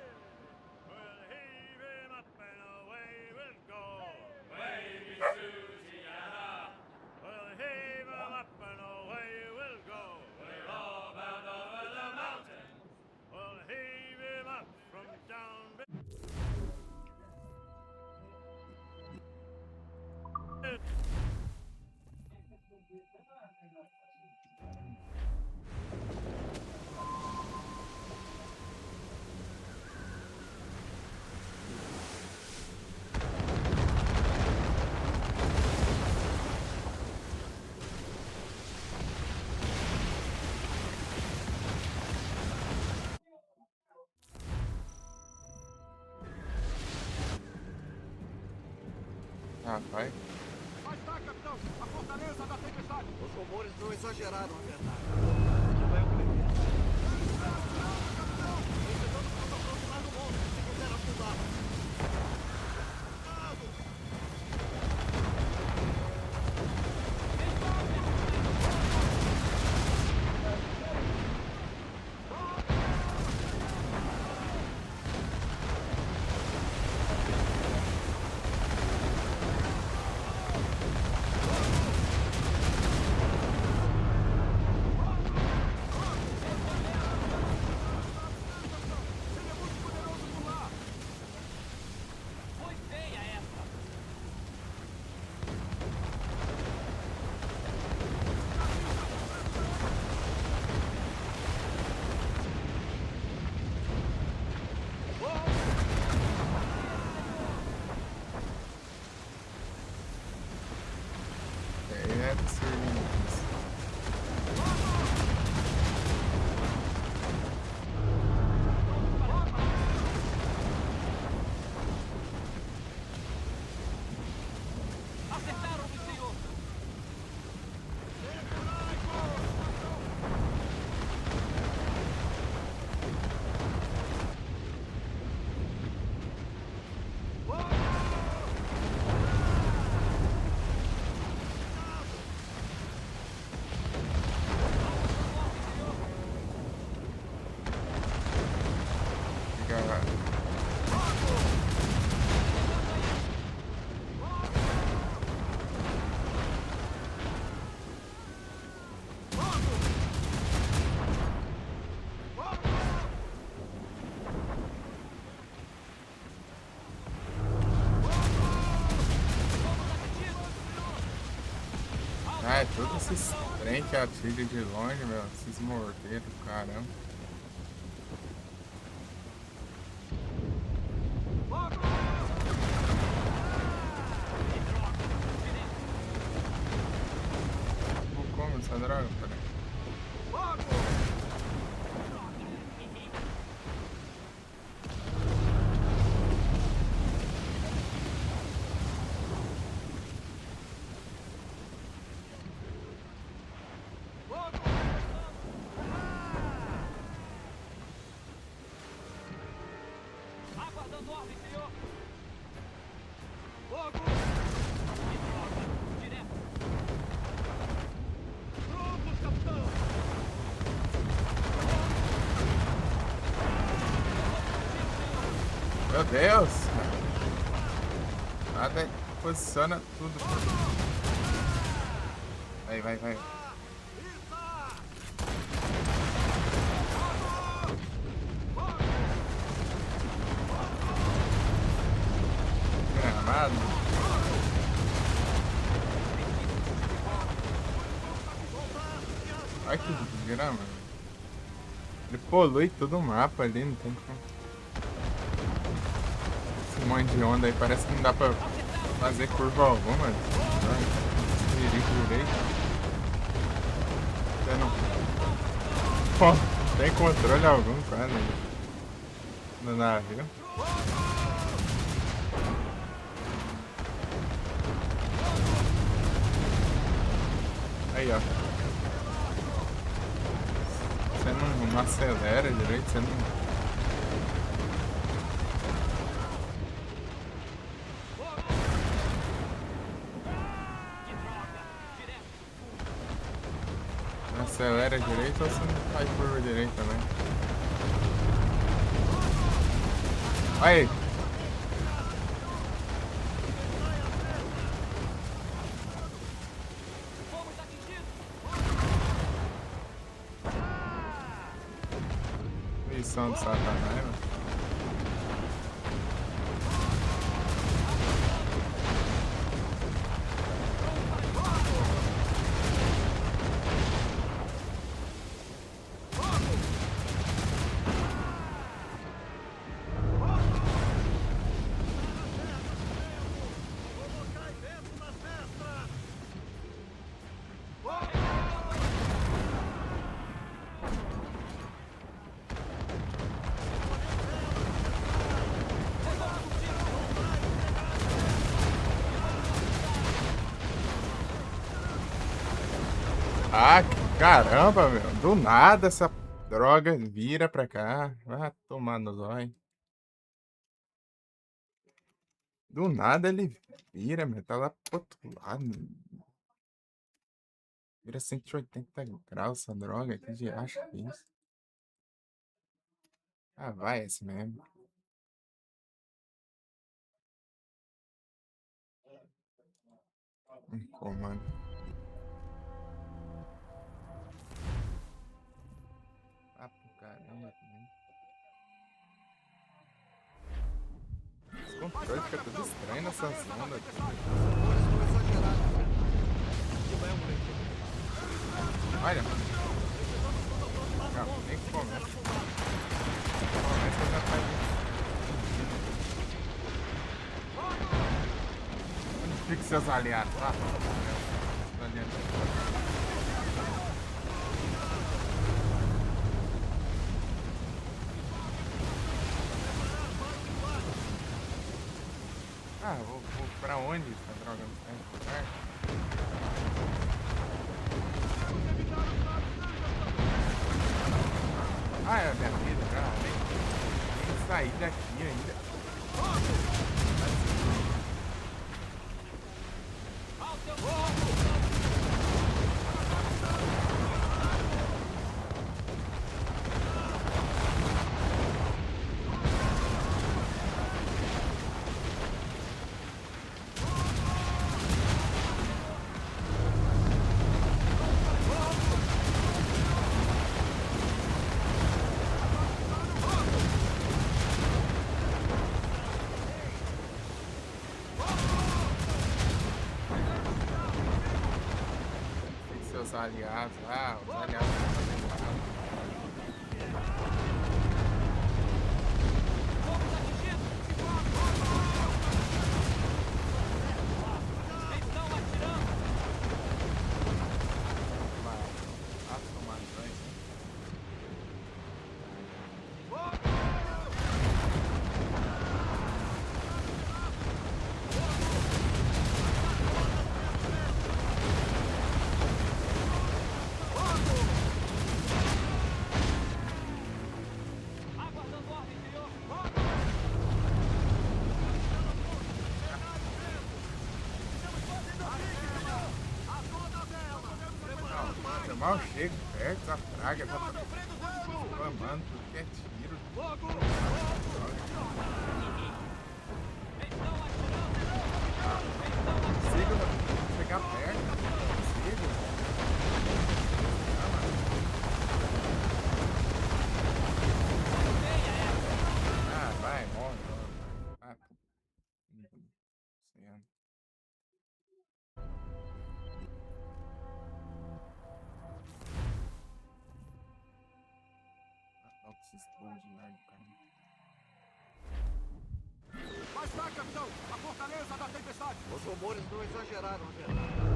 [SPEAKER 6] We'll heave him up and away we'll go. Wavy Susiana. We'll heave him up and away we'll go. We're all bound over the mountain. We'll heave him up from down.
[SPEAKER 2] Ah, vai.
[SPEAKER 5] Vai estar, capitão. Os rumores não exageraram a verdade. Não é o primeiro. Precisamos nos aproximar do monte se quiser afundar.
[SPEAKER 2] Ah, é todos esses trem que atira de longe, meu. Esses morteiros, caramba. Como essa droga, peraí.
[SPEAKER 7] Aguardando ordem, senhor!
[SPEAKER 5] Logo!
[SPEAKER 7] Direto!
[SPEAKER 5] Prontos, capitão!
[SPEAKER 2] Meu Deus! Nada, posiciona tudo. Vai, vai, vai. Gramado. Olha que grama. Ele polui todo o mapa ali, não tem como. Esse monte de onda aí parece que não dá pra fazer curva alguma. Direito. Você não. Pô, tem controle algum, cara. No navio. Aí, ó. Você não acelera direito, você não. Acelera direito ou você não faz curva direito também? Aí! Missão de Satanás, mano. Ah, caramba, meu. Do nada essa droga vira pra cá. Vai tomar no zóio. Do nada ele vira, meu. Tá lá pro outro lado. Vira 180 graus essa droga. Que de acha isso? Ah, vai esse mesmo. Comando. Ah, pro caramba também. Os controles ficam tudo estranhos nessa zona. Olha, mano. Não, nem começa. Começa já tá ali. Onde fica seus aliados? Ah, os aliados. Ah, vou pra onde essa droga não está em lugar? Ah, é a minha vida, cara. Tem que sair daqui ainda. Seus aliados, os aliados não fazem nada. Vai tomar banho. Mal chego perto da praga, já tá spamando tudo que é tiro. Consigo chegar perto, não consigo. Ah, vai, morre. Ah,
[SPEAKER 5] Mais tarde, capitão! A fortaleza da tempestade!
[SPEAKER 9] Os rumores não exageraram, a verdade.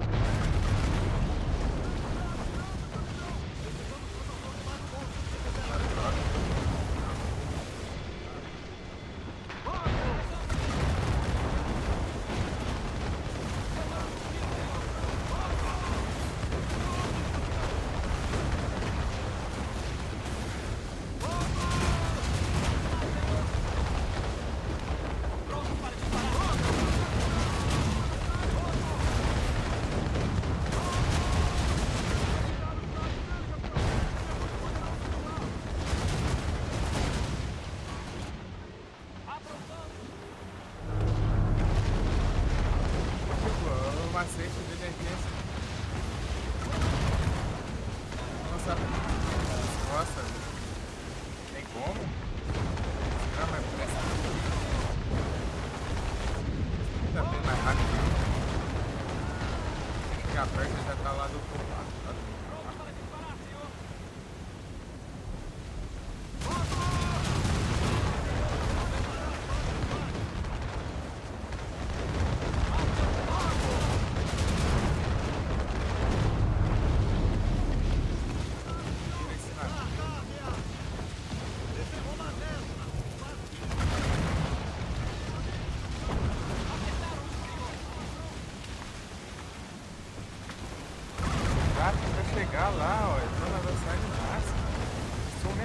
[SPEAKER 2] macete dele aqui é assim. Nossa, as costas. Tem como? Ah, mas parece que tá bem mais rápido. Tem que ficar perto e já tá lá do outro lado.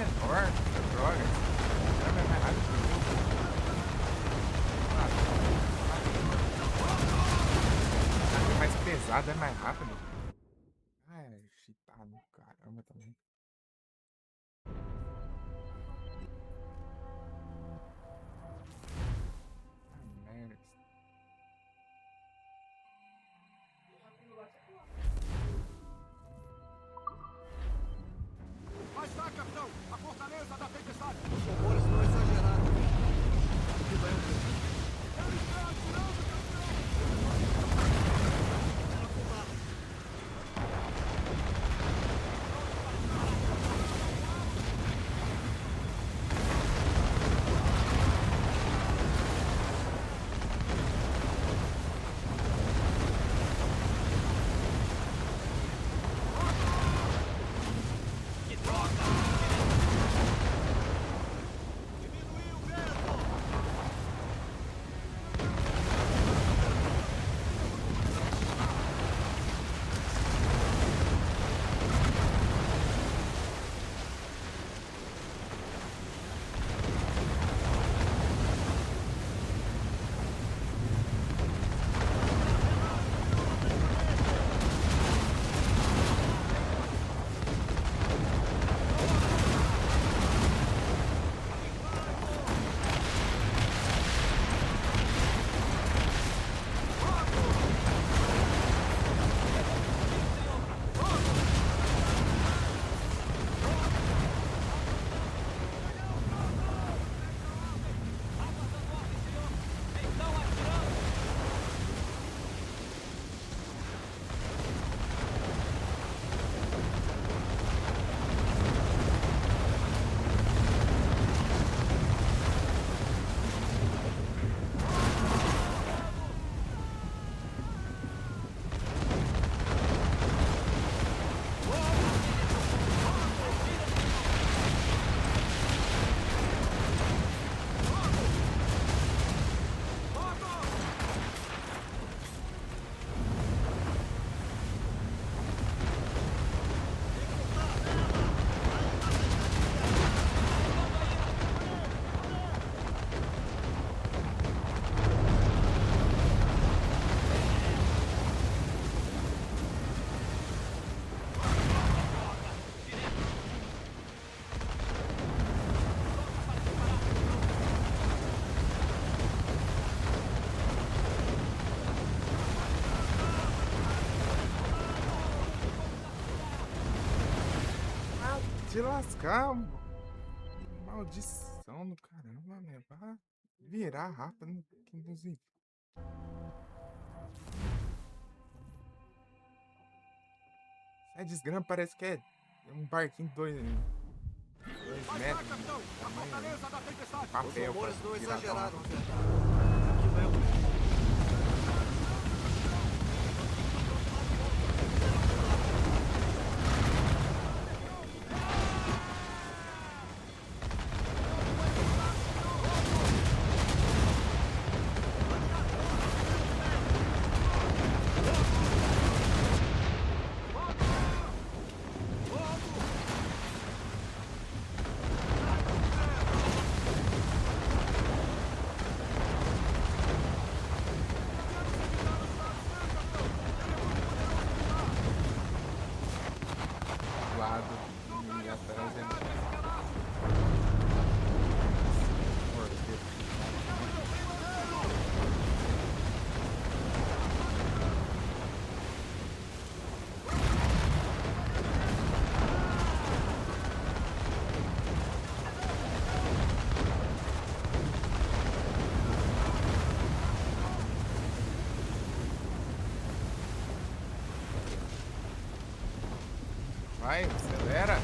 [SPEAKER 2] menor, droga. Era mais rápido que eu. É mais pesado, é mais rápido. Ai, chitado, caramba também. Ah, merda.
[SPEAKER 5] Lá está, capitão! A fortaleza da tempestade!
[SPEAKER 9] Os rumores não exageraram. O que vai ocorrer?
[SPEAKER 5] Ele está atirando, capitão!
[SPEAKER 9] Era fumaça.
[SPEAKER 5] Diminuiu o vento!
[SPEAKER 2] Se lascar, maldição do caramba, né? Vai virar rápido, inclusive. Essa desgrama parece que é um barquinho de 2
[SPEAKER 5] Lá está,
[SPEAKER 2] metros.
[SPEAKER 5] capitão! A fortaleza da tempestade!
[SPEAKER 9] Os
[SPEAKER 2] Papel
[SPEAKER 9] rumores
[SPEAKER 2] pra
[SPEAKER 9] não
[SPEAKER 2] virar
[SPEAKER 9] exageraram,
[SPEAKER 2] dona.
[SPEAKER 9] verdade. O que vai ocorrer?
[SPEAKER 2] Lado e atrás é morteiro. Vai, acelera.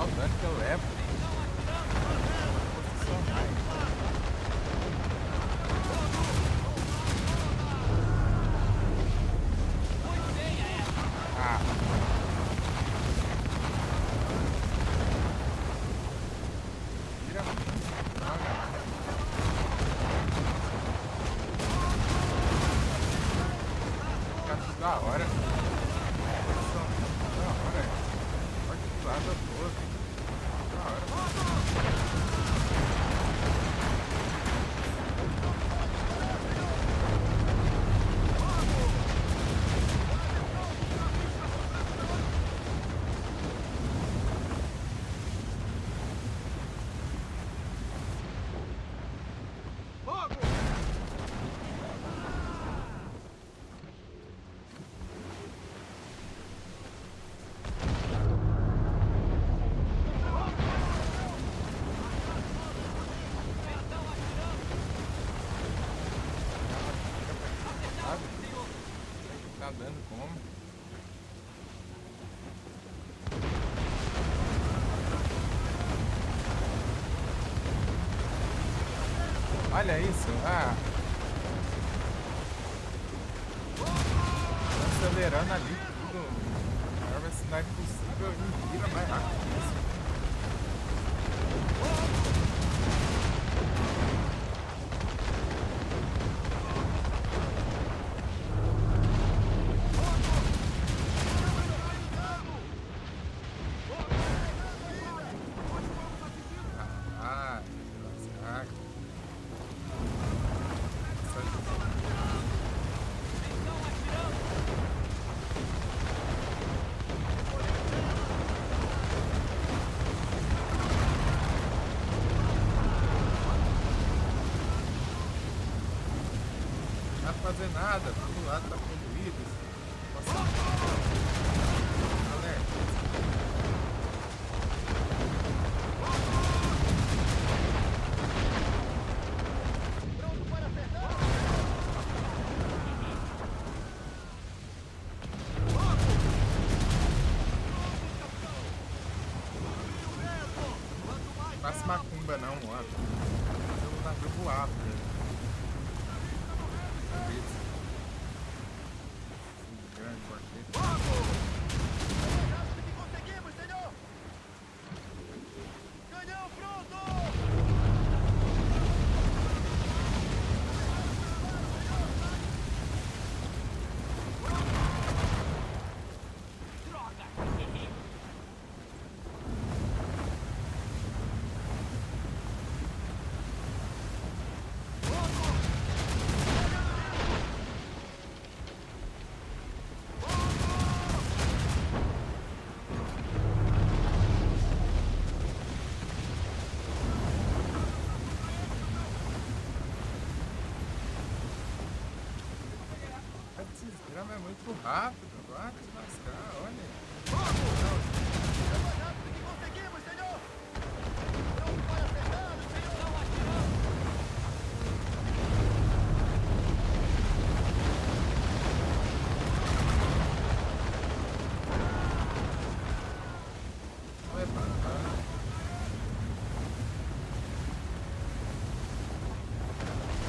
[SPEAKER 2] Olha o dano que eu levo. Posicionar. Ah. Tira. Fica tudo da hora. Da hora. Pode pular. Nada boa. Da hora. Tá dando como? Olha isso, tá acelerando ali tudo. Agora vai se não é possível e vira mais rápido que isso. Não dá pra fazer nada, todo lado tá poluído. Nossa. Alerta. Faça macumba não, mano. Eu navio voado, velho. Grande quarteto.
[SPEAKER 5] Conseguimos, senhor! Canhão pronto!
[SPEAKER 2] Esse drama é muito rápido. Vai te lascar, olha.
[SPEAKER 5] Conseguimos, senhor! Pronto para acertá-lo, senhor! Não atirando!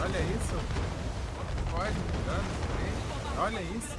[SPEAKER 2] Olha isso. Pode dano. Olha isso.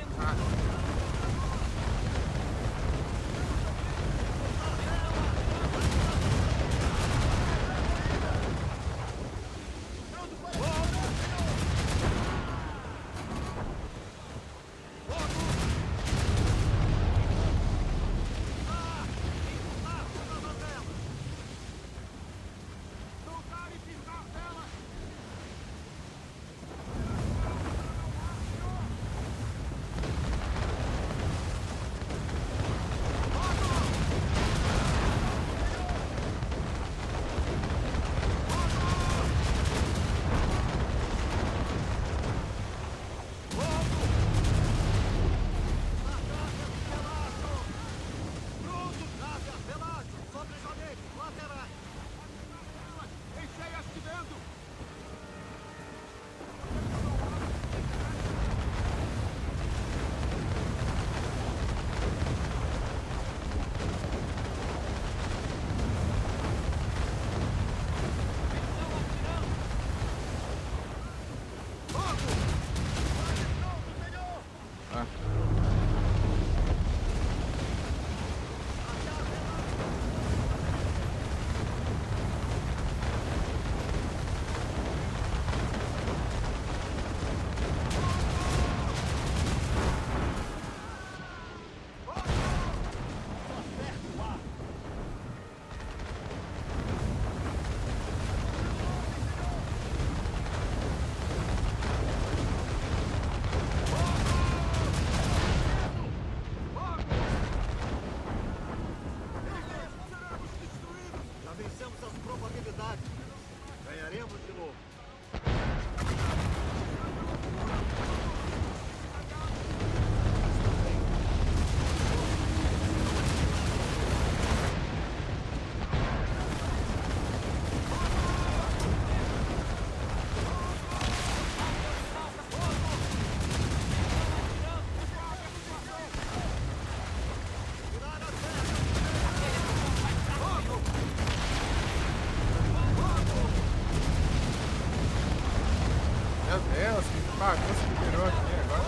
[SPEAKER 2] Ah, considerou aqui agora.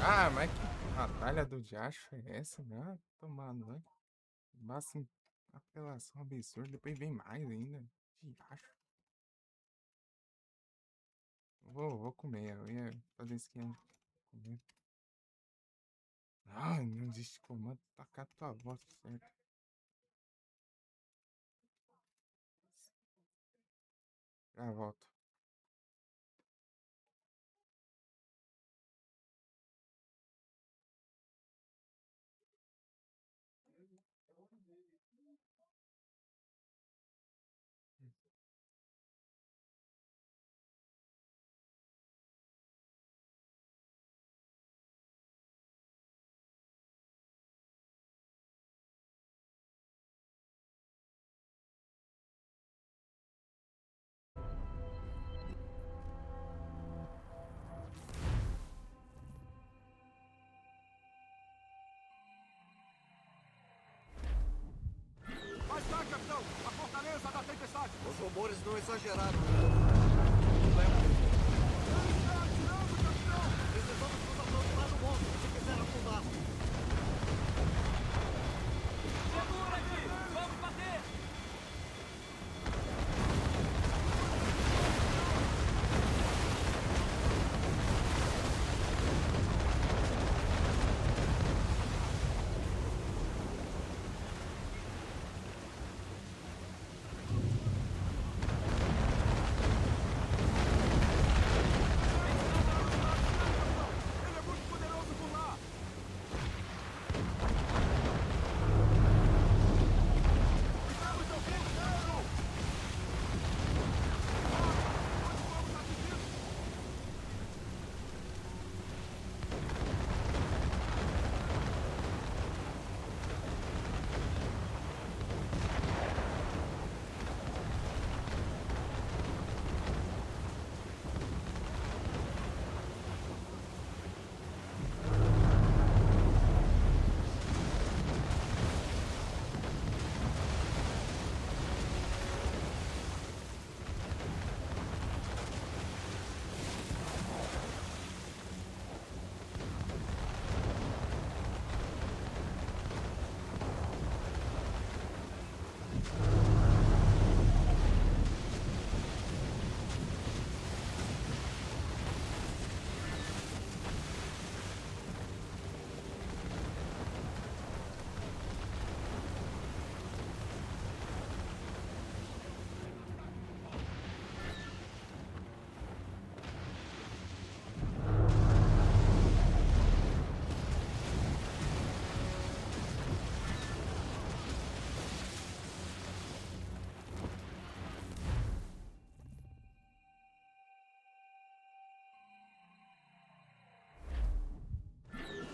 [SPEAKER 2] Ah, mas que batalha do diacho é essa, né? Tomando, né? Basta apelação absurda, depois vem mais ainda. Diacho. Vou comer, eu ia fazer esquema de comer. Ah, não existe comando, tacar tua voz, certo? Já volto.
[SPEAKER 5] Mais cá, capitão! A fortaleza da tempestade!
[SPEAKER 9] Os rumores não exageraram.
[SPEAKER 5] Ele está atirando, capitão!
[SPEAKER 9] Precisamos nos aproximar do monstro se quiser afundar.
[SPEAKER 7] Segura aqui! Vamos bater!
[SPEAKER 5] Ele é muito poderoso por lá! Cuidado, seu filho! Nós fomos atingidos!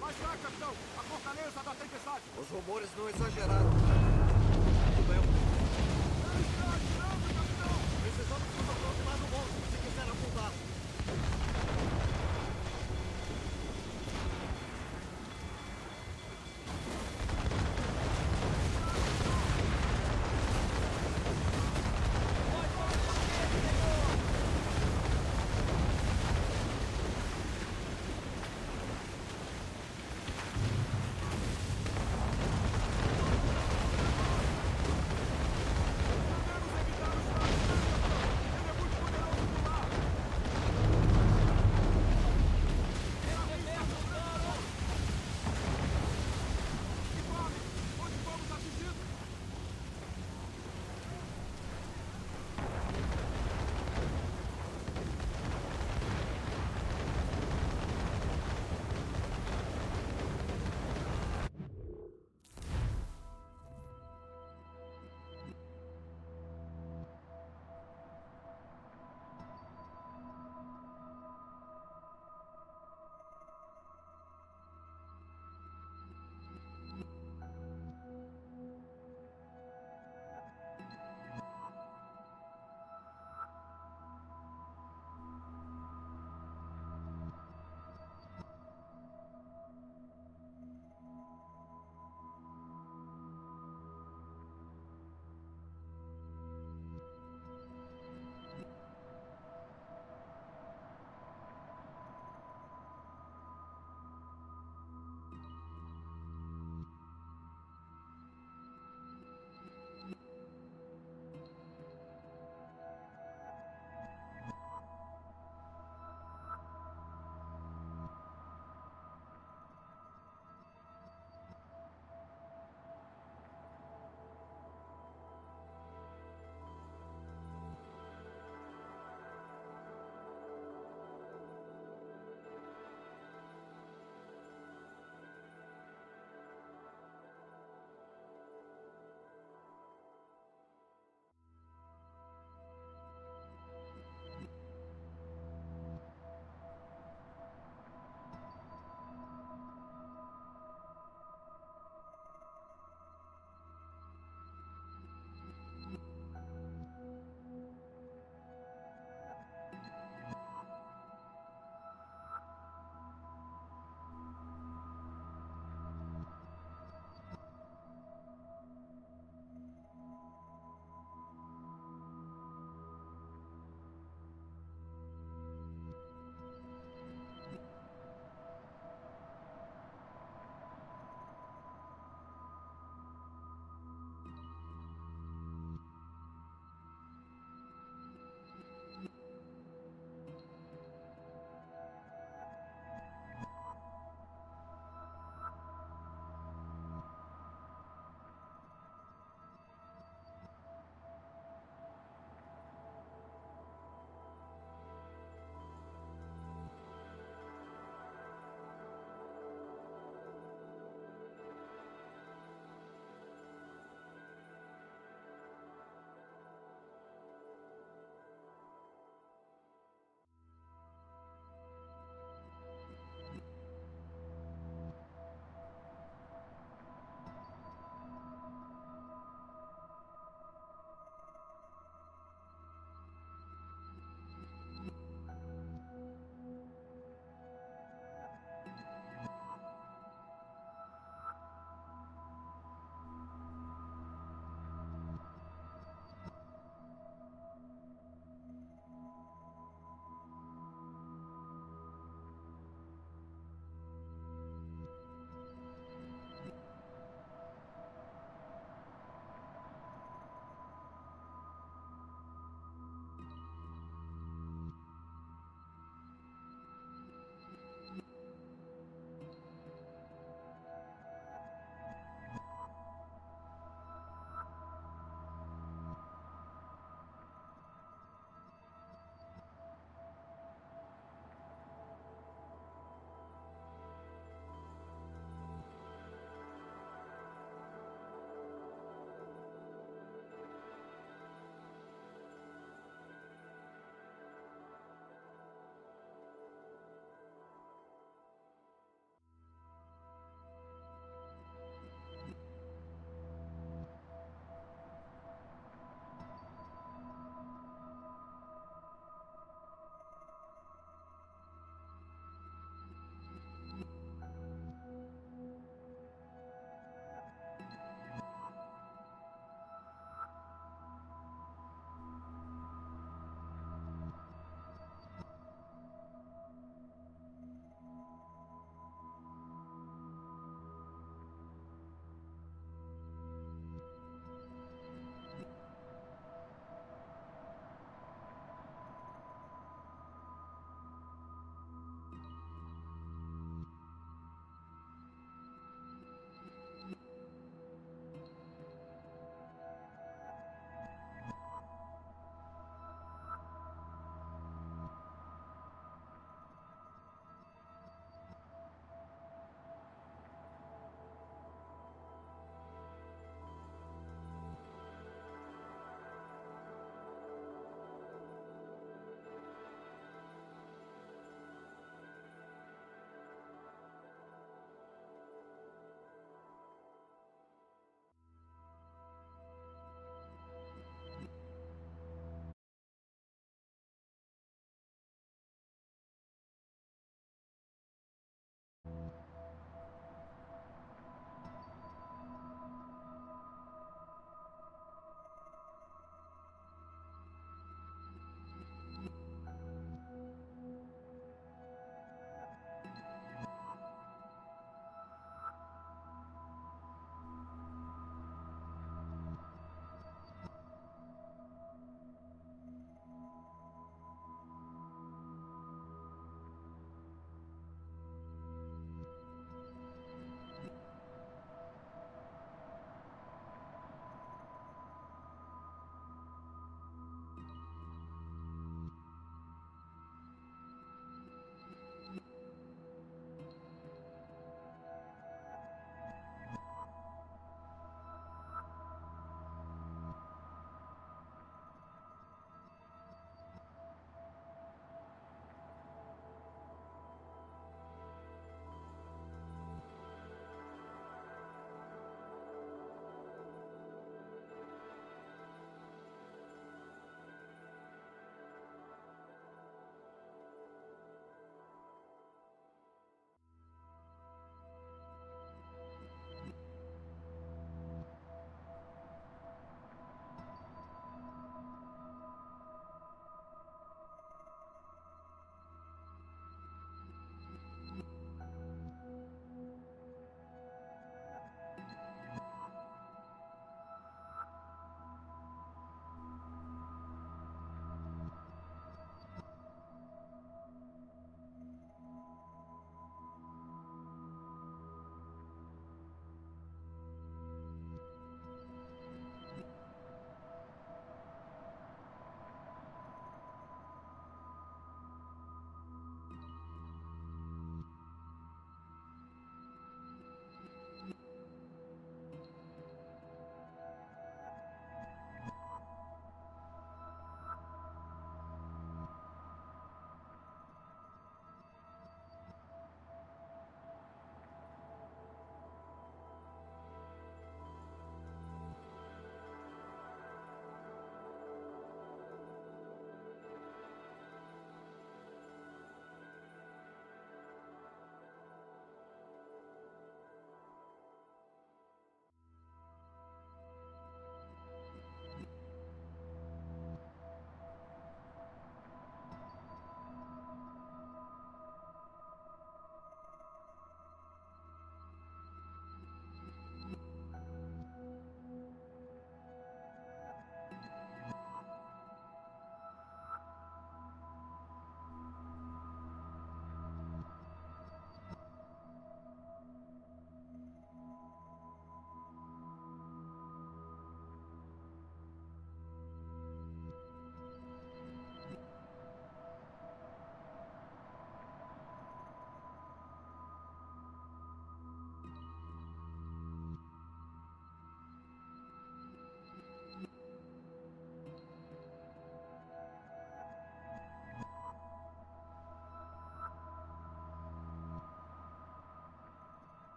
[SPEAKER 5] Mais cá, capitão! A fortaleza da tempestade!
[SPEAKER 9] Os rumores não exageraram.
[SPEAKER 5] Ele está atirando, capitão!
[SPEAKER 9] Precisamos nos aproximar do monstro se quiser afundar.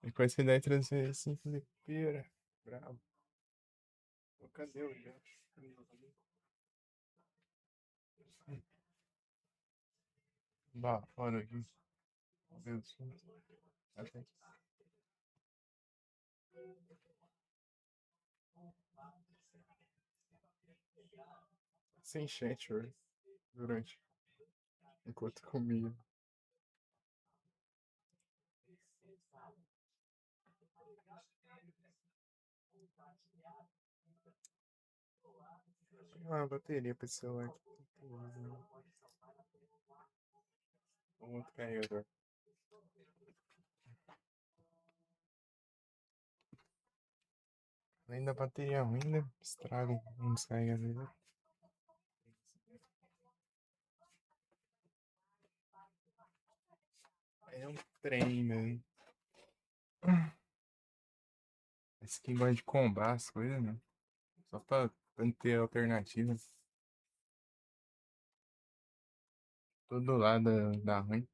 [SPEAKER 2] E com essa ideia de trazer assim, flipeira. Bravo. Pô, cadê o Jeff? Bah, olha aqui. Meu Deus. Até. Sem chat, velho. Durante. Enquanto comia. Ah, bateria pra esse celular aqui. Um outro carregador. Além da bateria ruim, né? Estraga um descarregador. É um trem, velho. Esse aqui gosta de combar as coisas, né? Só pra não ter alternativas. Todo lado dá ruim.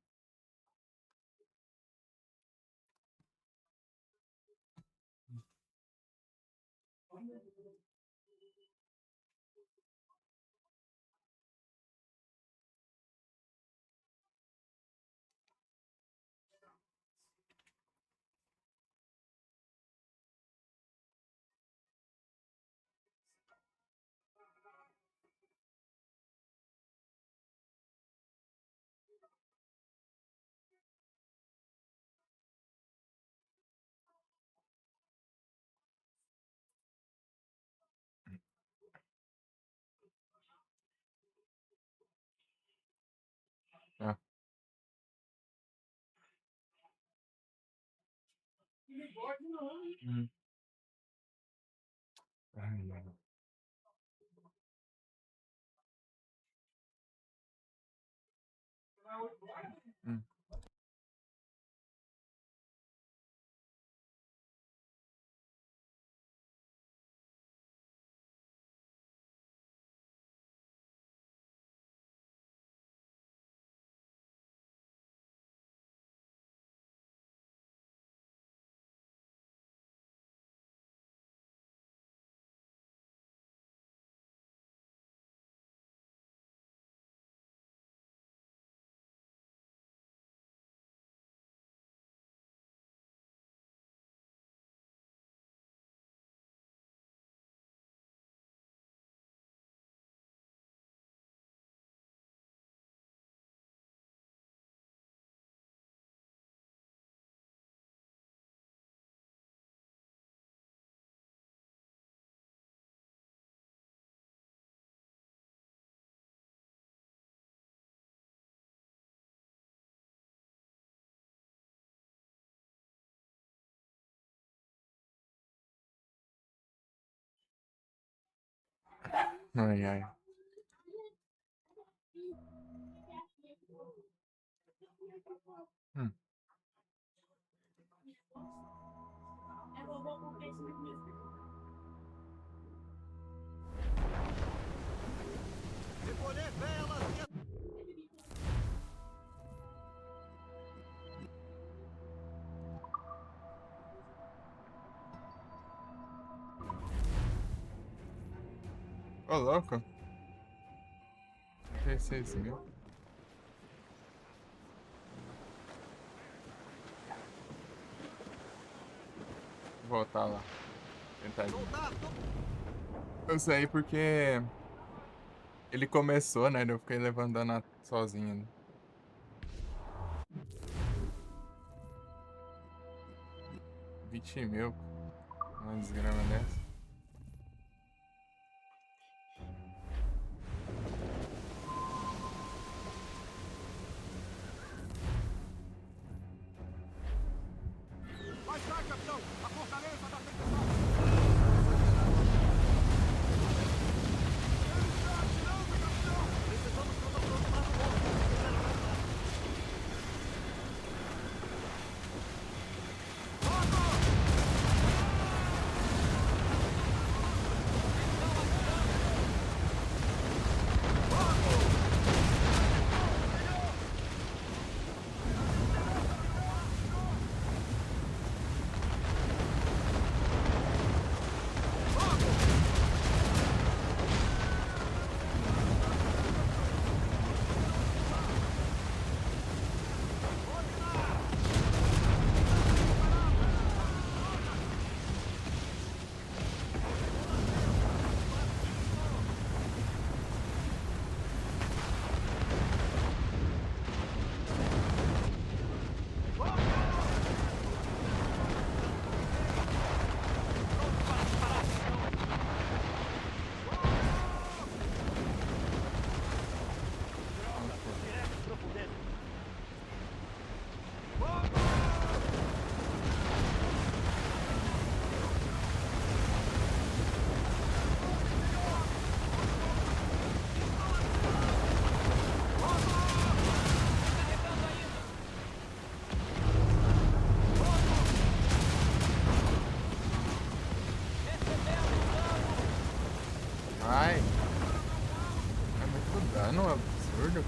[SPEAKER 2] Ah. Hum. Ai, mano. Hum. Ai, ai. Hum.
[SPEAKER 5] Recolher velas e...
[SPEAKER 2] Ô, louco. Que é isso, viu? Vou voltar lá. Tentar de novo. Eu saí porque ele começou, né? Eu fiquei levantando sozinho. Né? 20 mil. Uma desgrama dessa.
[SPEAKER 5] Mais tarde, capitão! A fortaleza da tempestade! Ele está atirando, capitão! Precisamos nos aproximar do morro.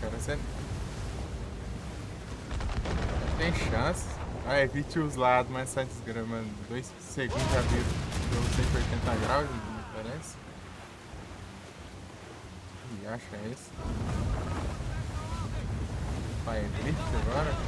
[SPEAKER 2] cara. Você tem chance. Ah, evite os lados, mas sai desgramando. 2 segundos já vira o jogo 180 graus, me parece. E acha esse? Vai, drift agora, cara.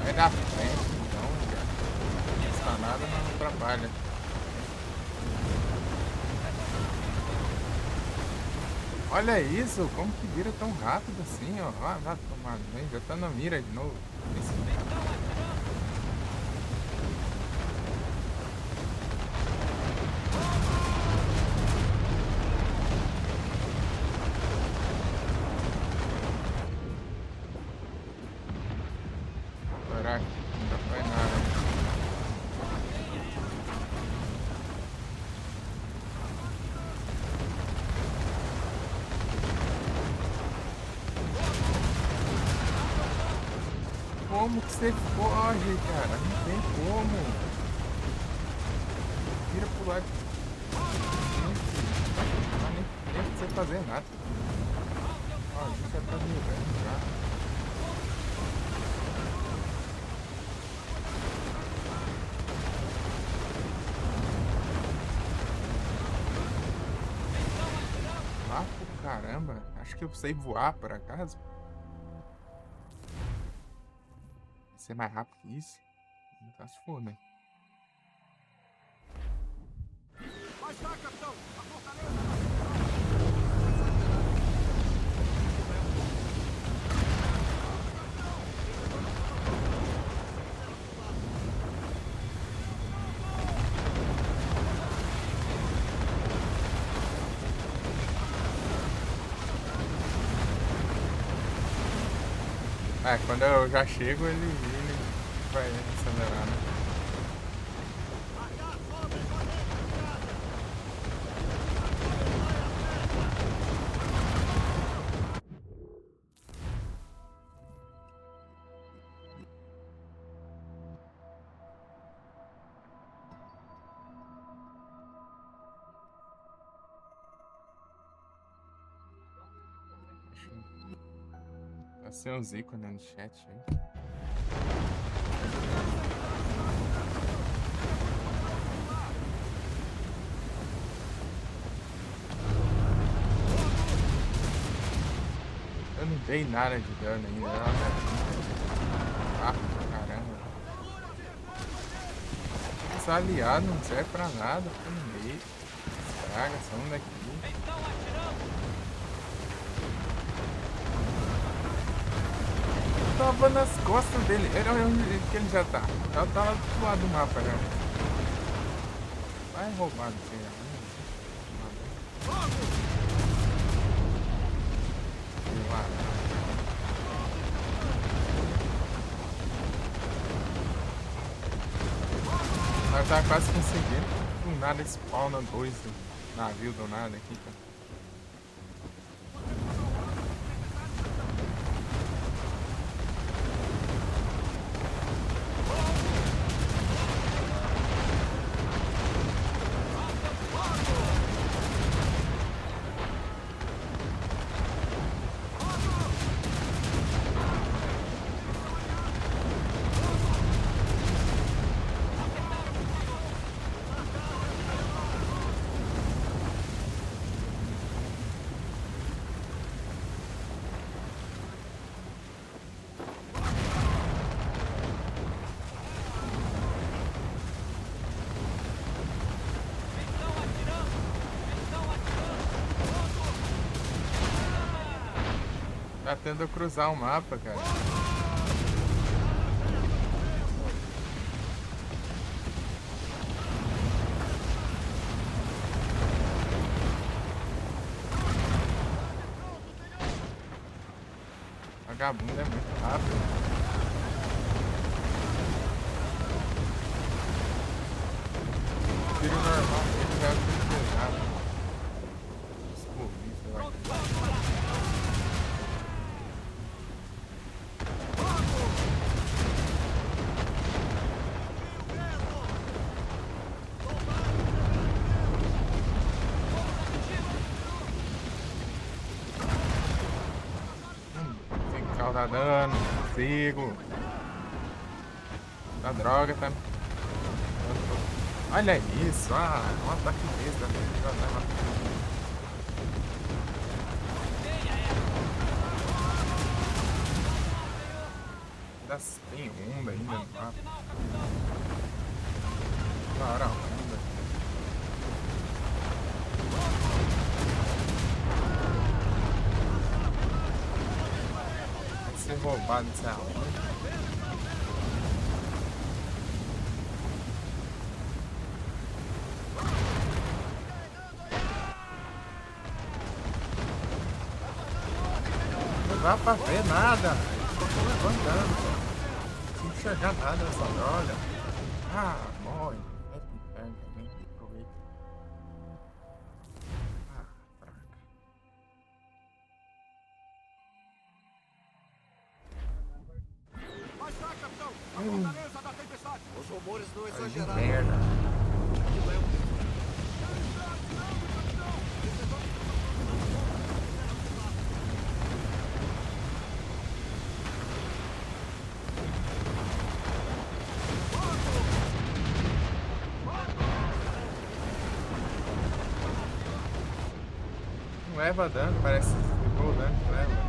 [SPEAKER 2] Vai dar frente, então, cara. Não está nada, não atrapalha. Olha isso, como que vira tão rápido assim, ó. Ah, vai tomar, né? Já tá na mira de novo. Caraca, não faz nada. Como que você foge, cara? Não tem como. Vira pro lado. Não dá nem tempo de você fazer nada. Ó, a gente já tá mirando já. Ah, por caramba. Acho que eu sei voar, por acaso. Ser mais rápido que isso? Não tá se for, né?
[SPEAKER 5] Mais cá, capitão! A fortaleza!
[SPEAKER 2] É, quando eu já chego, ele vai acelerar, né? Tá sem os ícones no chat aí. Eu não dei nada de dano ainda. Ah, caramba. Esse aliado não serve pra nada. Fica no meio. Estraga, são daqui. Eu tava nas costas dele. Olha onde que ele já tá. Já tá lá do lado do mapa já. Vai roubar, não sei. Nós tá quase conseguindo. Do nada spawna 2 navios do nada aqui, cara. Tá tentando cruzar o mapa, cara. Vagabundo é muito rápido. Tiro normal, ele já é muito pesado. tá dando, não consigo. A droga tá. Olha isso, um ataque desse da minha. Tem onda ainda no mapa. Da hora, onda. Vai ser roubado essa onda. Não dá pra ver nada. Tô levantando. Não enxergar nada nessa droga. Morre. É pitanga, nem aproveita. Fraca.
[SPEAKER 5] Mais tarde, capitão! A fortaleza da tempestade!
[SPEAKER 9] Os rumores não
[SPEAKER 2] Que
[SPEAKER 9] exageraram.
[SPEAKER 2] merda.
[SPEAKER 9] Aquilo é um...
[SPEAKER 2] Não leva dano, parece que desligou o dano que leva.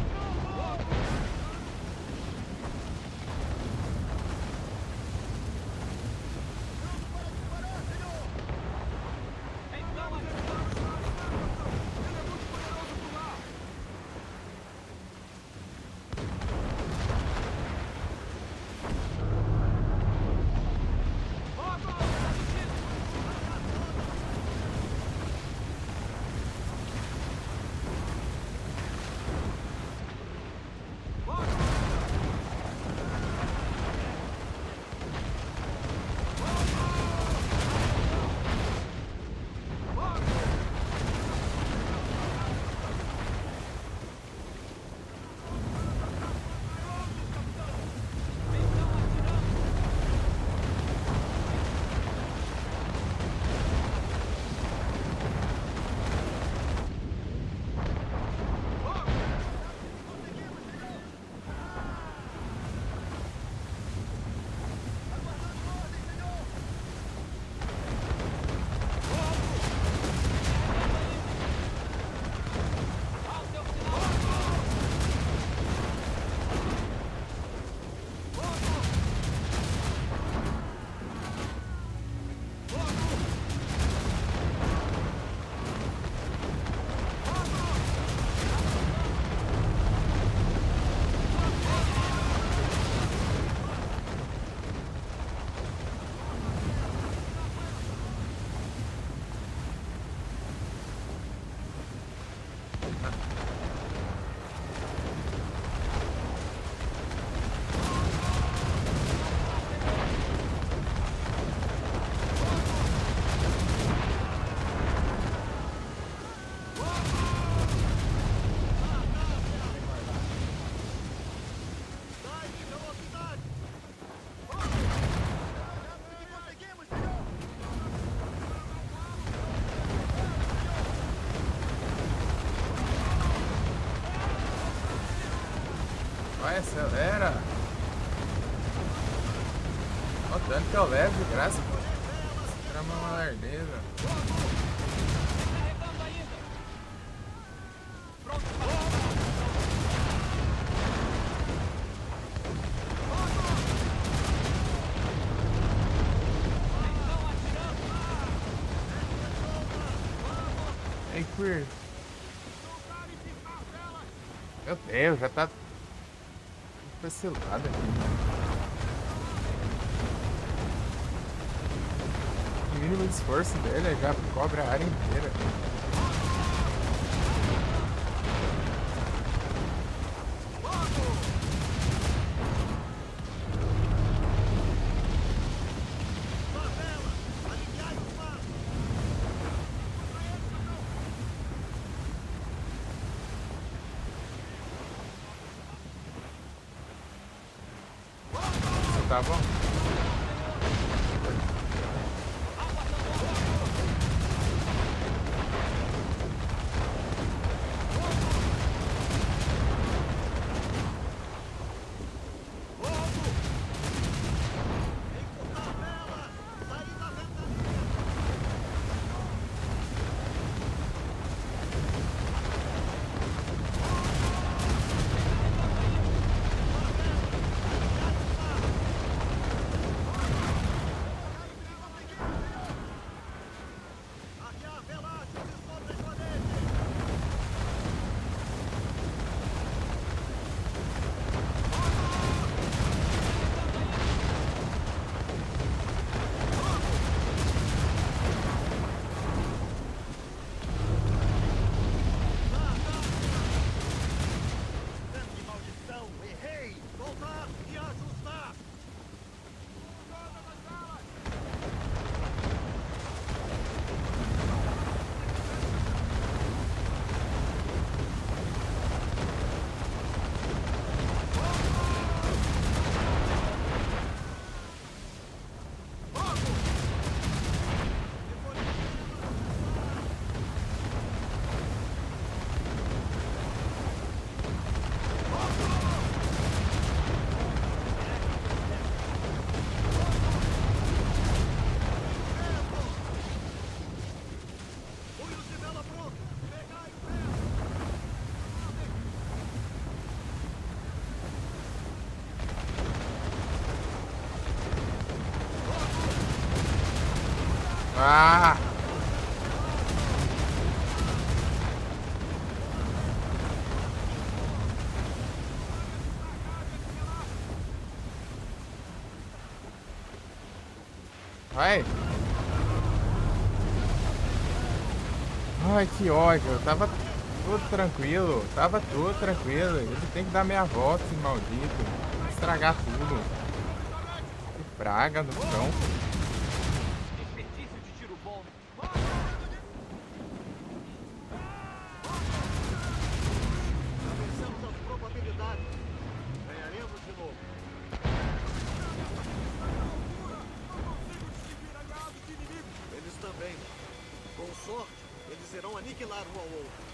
[SPEAKER 2] Vai, acelera. Olha o dano que eu levo de graça. Esse trama é uma lerdeza. Ei, Queer. Meu Deus, já tá vacilado aqui. O mínimo de esforço dele já cobre a área inteira. Tá bom? Ah! Vai! Ai, que ódio. Eu tava tudo tranquilo. Tava tudo tranquilo. Ele tem que dar meia volta, esse maldito. Estragar tudo. Que praga no chão.
[SPEAKER 5] Desperdício de tiro bom. Vencemos as probabilidades. Ganharemos de novo. Eles também. Com sorte, eles irão aniquilar um ao outro.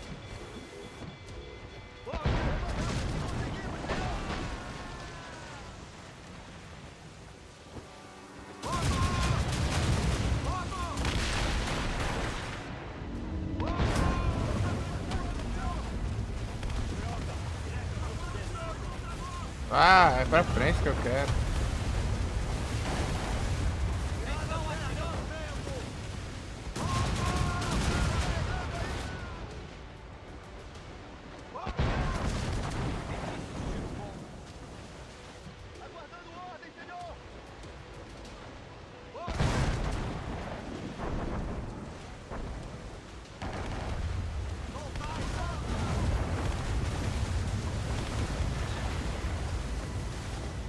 [SPEAKER 2] Ah, é pra frente que eu quero.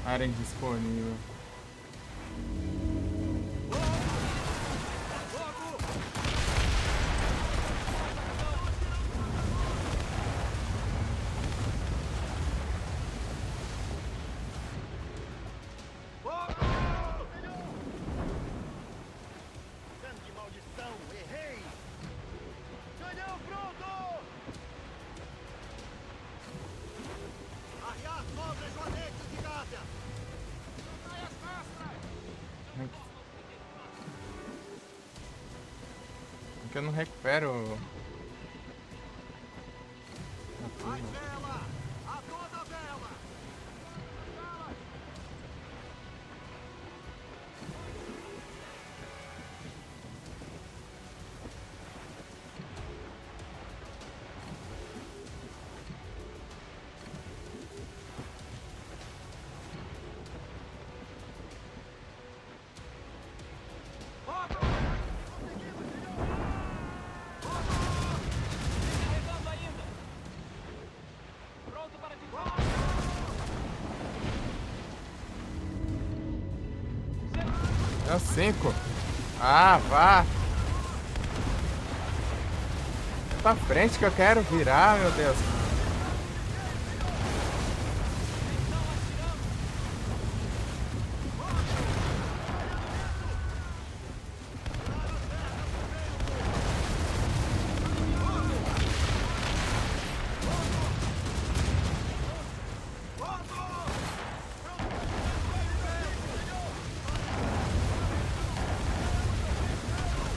[SPEAKER 2] Área indisponível.
[SPEAKER 5] Que maldição! Errei! Canhão pronto! Arriar sobre as joanetes de Gásia!
[SPEAKER 2] Porque eu não recupero.
[SPEAKER 5] Mais vela! A toda vela!
[SPEAKER 2] É o 5. Ah, vá. Pra frente que eu quero virar, meu Deus.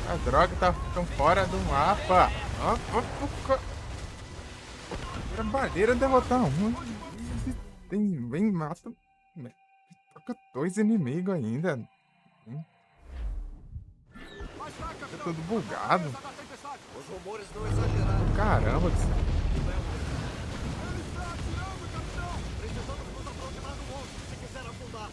[SPEAKER 2] A droga tá ficando fora do mapa. Trabalheira derrotar um. Vem mata. Toca 2 inimigos ainda. Tá tudo bugado.
[SPEAKER 5] Os rumores não exageraram.
[SPEAKER 2] Caramba.
[SPEAKER 5] Precisamos nos aproximar do monstro se quiser afundar.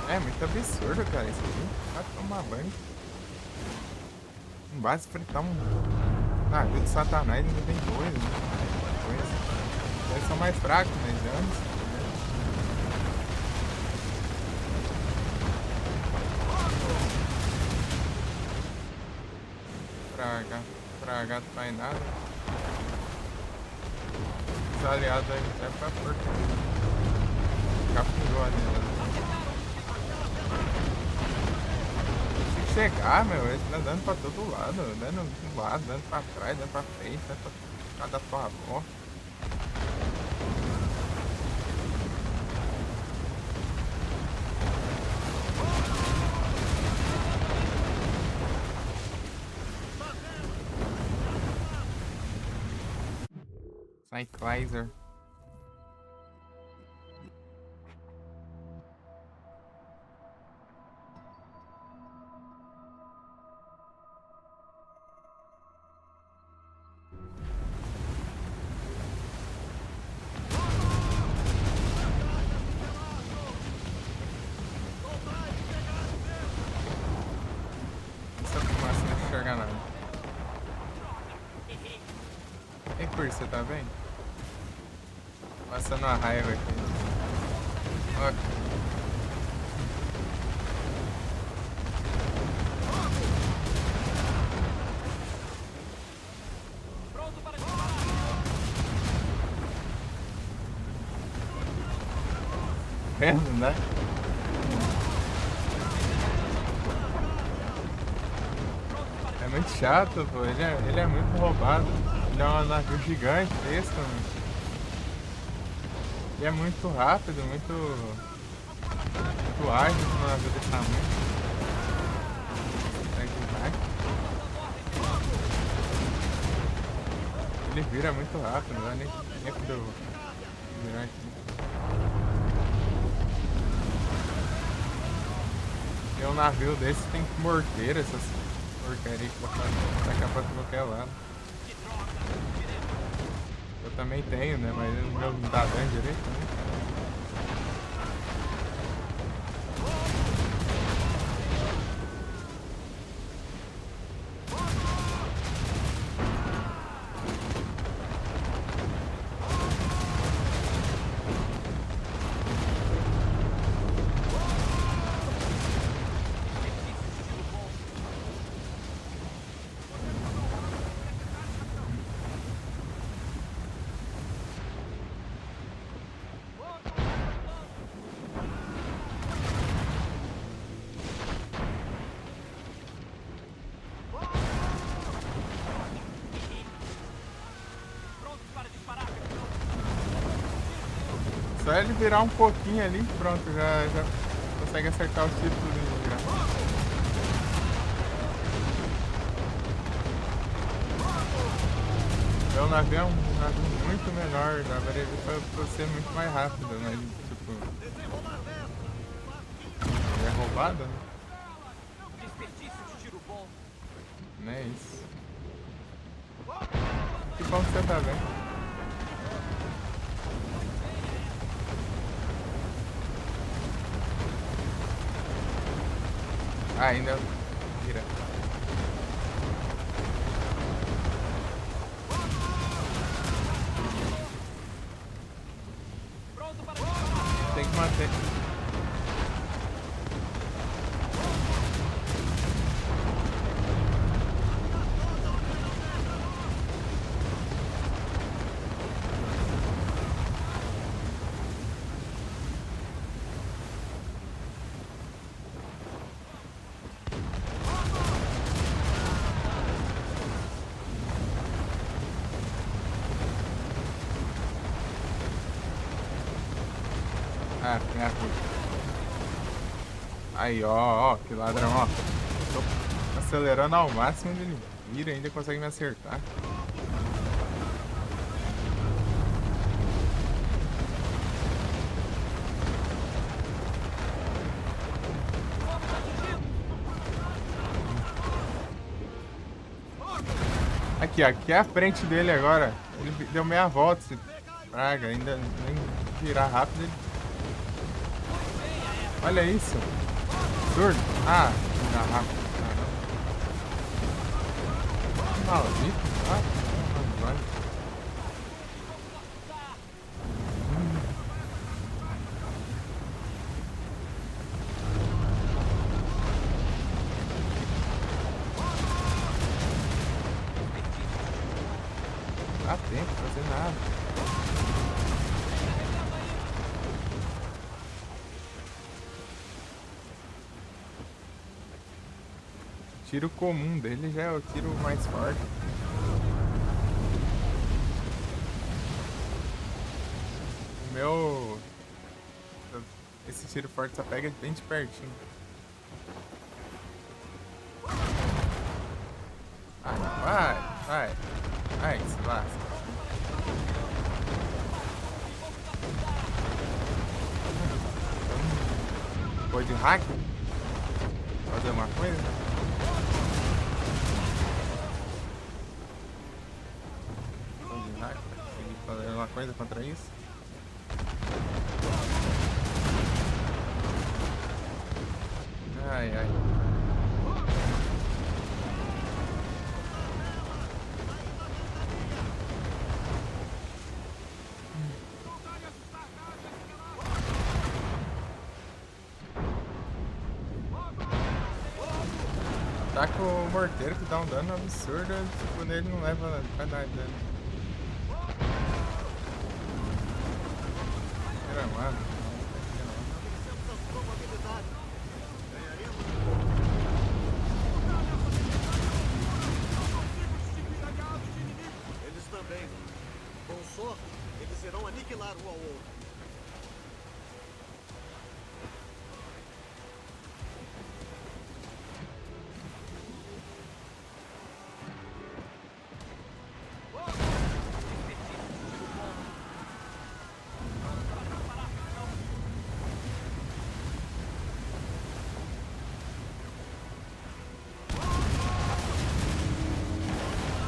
[SPEAKER 2] É muito absurdo, cara, isso aqui. Vai tomar banho. Não basta fritar um navio de Satanás ainda tem 2, né? Eles são mais fracos, mas antes. Praga, não faz nada. Os aliados aí é pra porca. Capturou ali, né? chegar, meu. Ele tá dando pra todo lado. Dando pro lado, dando pra trás, dando pra frente, dando pra cada porra porra. Cyclizer. Essa fumaça não enxerga nada. Ei, por você tá vendo? Passando uma raiva aqui. Ó. Vendo, né? É muito chato, pô. Ele é muito roubado. Ele é um navio gigante, esse também. E é muito rápido, muito ágil no navio desse tamanho. Ele vira muito rápido, não é nem quando eu virar aqui. E um navio desse tem morteira, essas porcarias que daqui a pouco pra qualquer lado. Eu também tenho, né? Mas o meu não tá dando direito, né? Só ele virar um pouquinho ali, pronto, já consegue acertar o título já. Meu navio é um navio muito menor, dá pra ele pra ser muito mais rápido, mas tipo. Ele é roubado, né? Não é isso. Que bom que você tá vendo. Ah, ainda vira. Tem que manter. Ah, minha puta. Aí, ó, que ladrão, ó. Tô acelerando ao máximo, ele vira e ainda consegue me acertar. Aqui é a frente dele agora. Ele deu meia volta, esse praga, ainda nem virar rápido ele... Olha isso. Absurdo. Ah, virar rápido. Que maldito. Ah, vai. Dá tempo pra fazer nada. tiro comum dele já é o tiro mais forte. O meu... Esse tiro forte só pega bem de pertinho. Vai. Vai, que se lasca. Foi de hack? Fazer uma coisa? Foi de hack? Consegui fazer alguma coisa contra isso? Ai. Taca o morteiro que dá um dano absurdo, tipo, nele não leva pra dar dano. Gramado.
[SPEAKER 5] Vencemos as probabilidades. Ganharemos. Não consigo distinguir aliados de inimigos. Eles também. Com sorte, eles irão aniquilar um ao outro.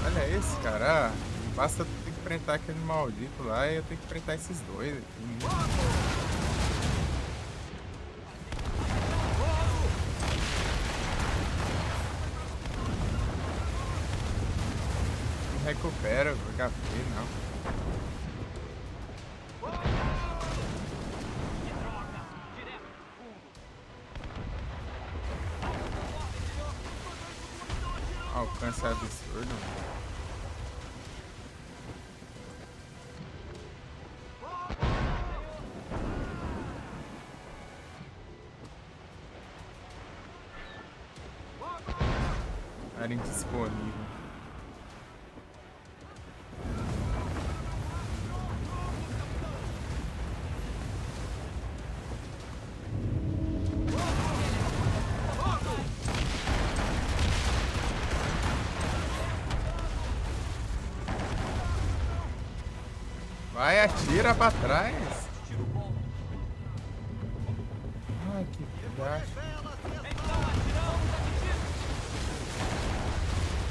[SPEAKER 2] Olha esse, cara. Ah, basta ter que enfrentar aquele maldito lá e eu tenho que enfrentar esses dois aqui. Não recupera o HP, não. Alcance absurdo. Área indisponível. Vai, atira pra trás. Ai, que pedaço.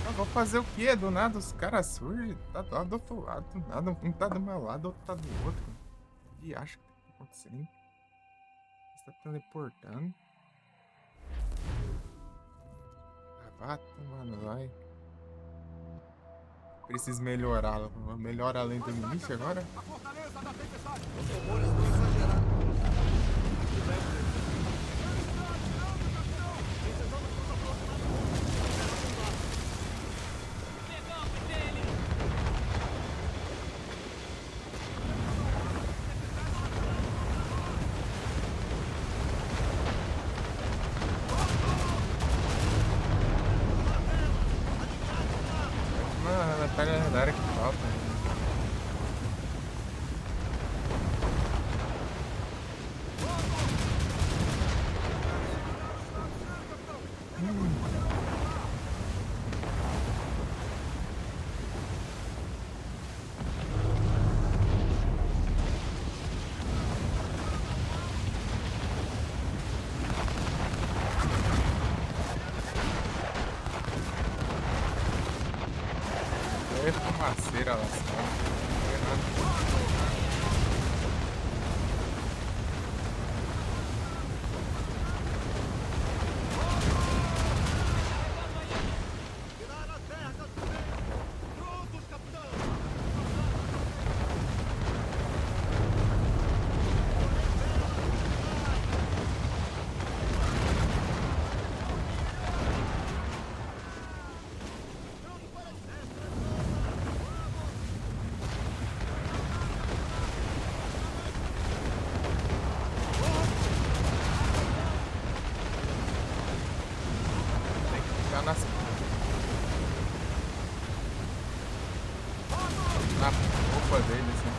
[SPEAKER 2] Eu vou fazer o quê? Do nada os caras surgem. Tá lá do outro lado, do nada. Um tá do meu lado, outro tá do outro. E acho que tá acontecendo. Você tá teleportando. Ah, vá tomando, vai. Preciso melhorá-la. Vou melhorar além do início agora.
[SPEAKER 5] A fortaleza da tempestade. Os rumores estão exagerados.
[SPEAKER 2] Uma batalha lendária que falta. É fumaceira lá,
[SPEAKER 5] Virar as vergas do meio. Prontos, capitão.
[SPEAKER 2] nas... na roupa dele, assim.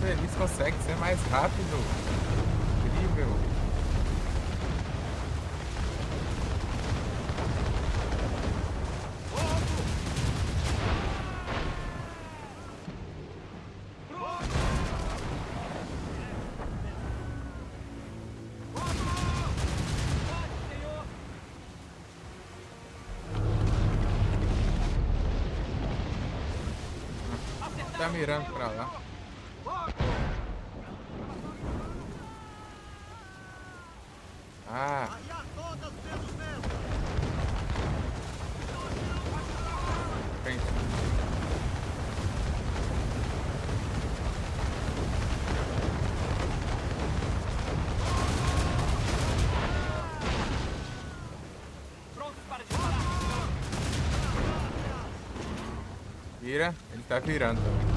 [SPEAKER 2] Eles conseguem ser mais rápido. Incrível. Tá mirando pra lá. Ah. Frente. Vira, ele tá virando também.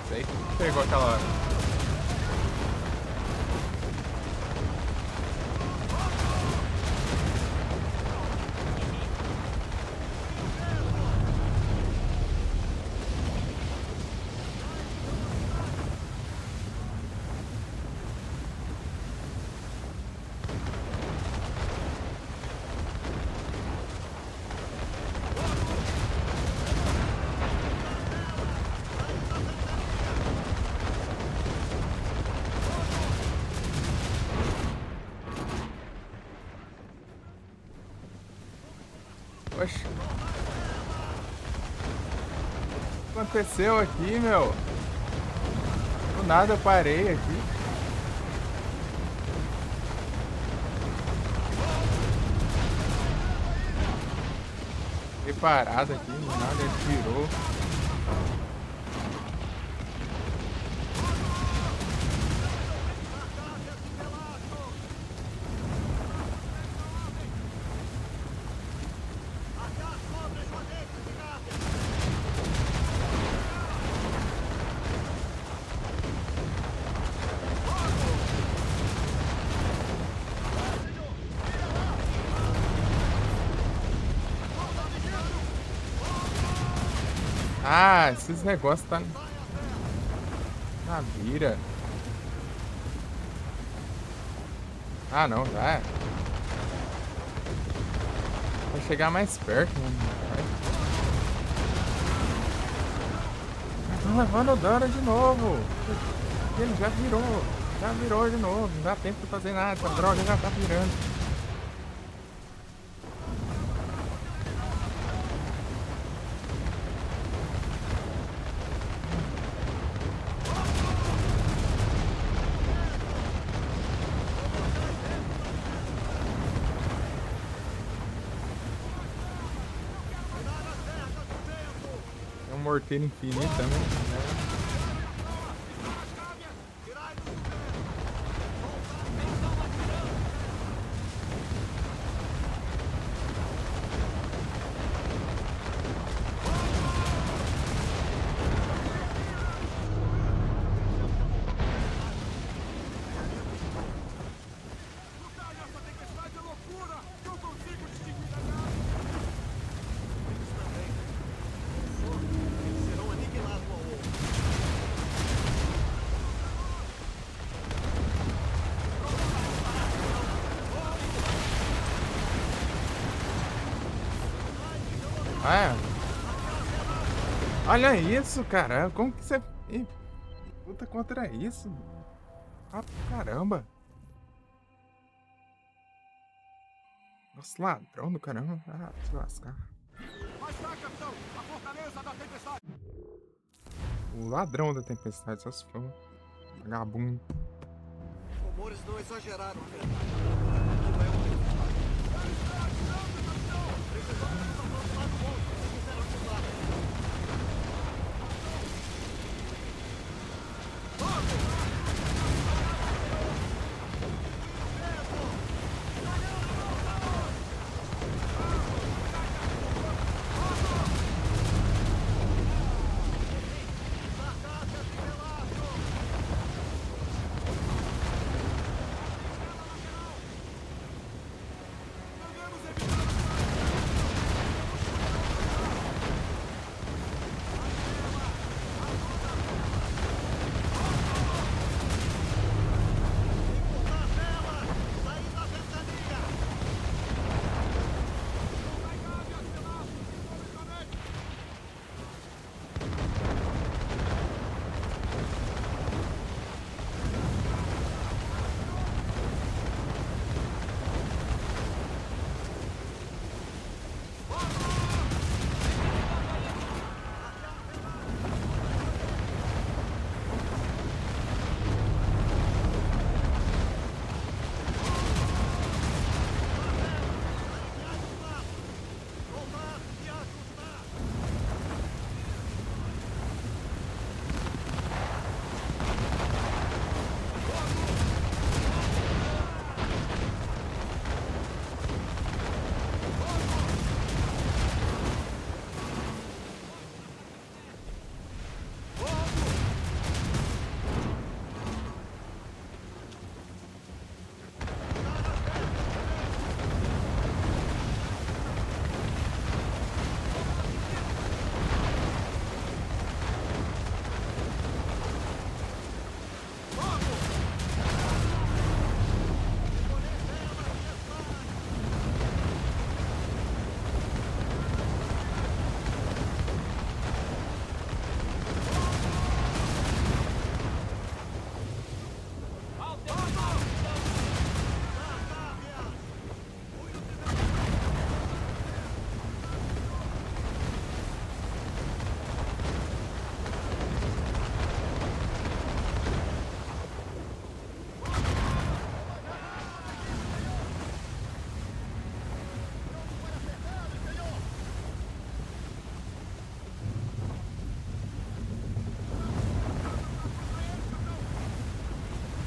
[SPEAKER 2] Sei que pegou aquela hora. Oxe. O que aconteceu aqui, meu? Do nada eu parei aqui. Fiquei parado aqui, do nada ele tirou. Ah, esses negócios tá na mira. Ah, não, já. Vou chegar mais perto, mano. Estão levando o dano de novo. Ele já virou de novo. Não dá tempo de fazer nada. A droga já tá virando. Morteiro infinito também, né? Ah, é. Olha isso, cara. Como que você... Ih, luta contra isso? Ah, caramba. Nossa, ladrão do caramba. Ah, se lascar.
[SPEAKER 5] Mais cá, capitão! A fortaleza da tempestade!
[SPEAKER 2] O ladrão da tempestade, só se for um vagabundo.
[SPEAKER 9] Os rumores não exageraram, verdade? Aquilo é uma tempestade.
[SPEAKER 5] Ele está atirando, capitão! Precisamos nos aproximar do monstro se quiser ajudar.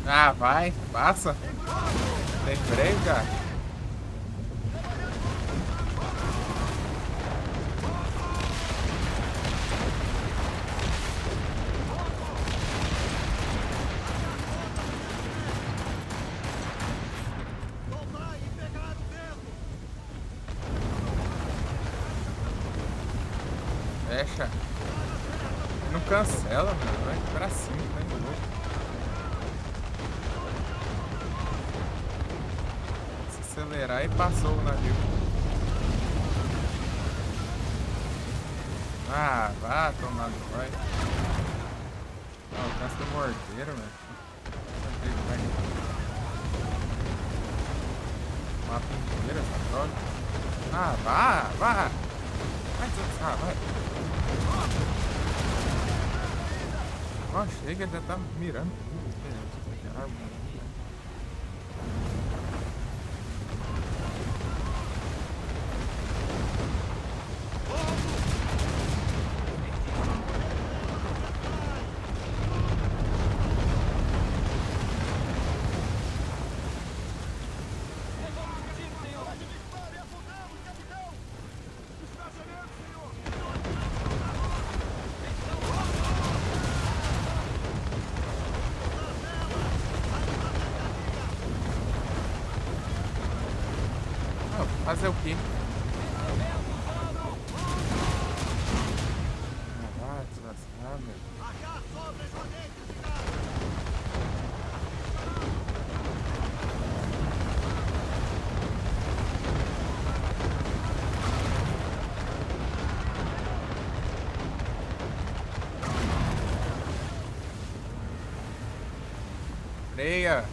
[SPEAKER 2] Ah, vai, passa. Tem freio, cara.
[SPEAKER 5] Soltar e pegar o vento!
[SPEAKER 2] Fecha. Não cancela, mano. Vai pra cima, tá de novo. Se acelerar e passou o navio. Ah, vá tomar no vai. Alcance do morteiro, velho. Mapa inteiro essa droga. Ah, vá, vá. Vai descansar, vai. Ó, chega, já tá mirando. Fazer o quê? Ah, desgraçado, velho.
[SPEAKER 5] Achar sobre os joguetes de gás!
[SPEAKER 2] Freia!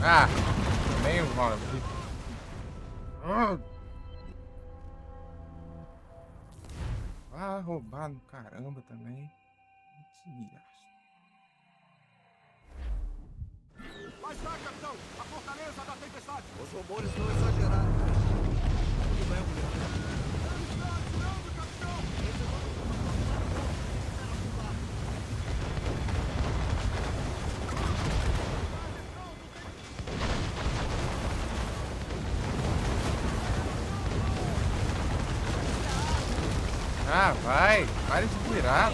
[SPEAKER 2] Ah! Também uma... Ah, roubar no caramba também. Mentira.
[SPEAKER 5] Lá está, capitão! A fortaleza da tempestade!
[SPEAKER 9] Os rumores não exageraram. Que vai mulher.
[SPEAKER 5] Está atirando, capitão!
[SPEAKER 2] Ah, vai! Para de virar!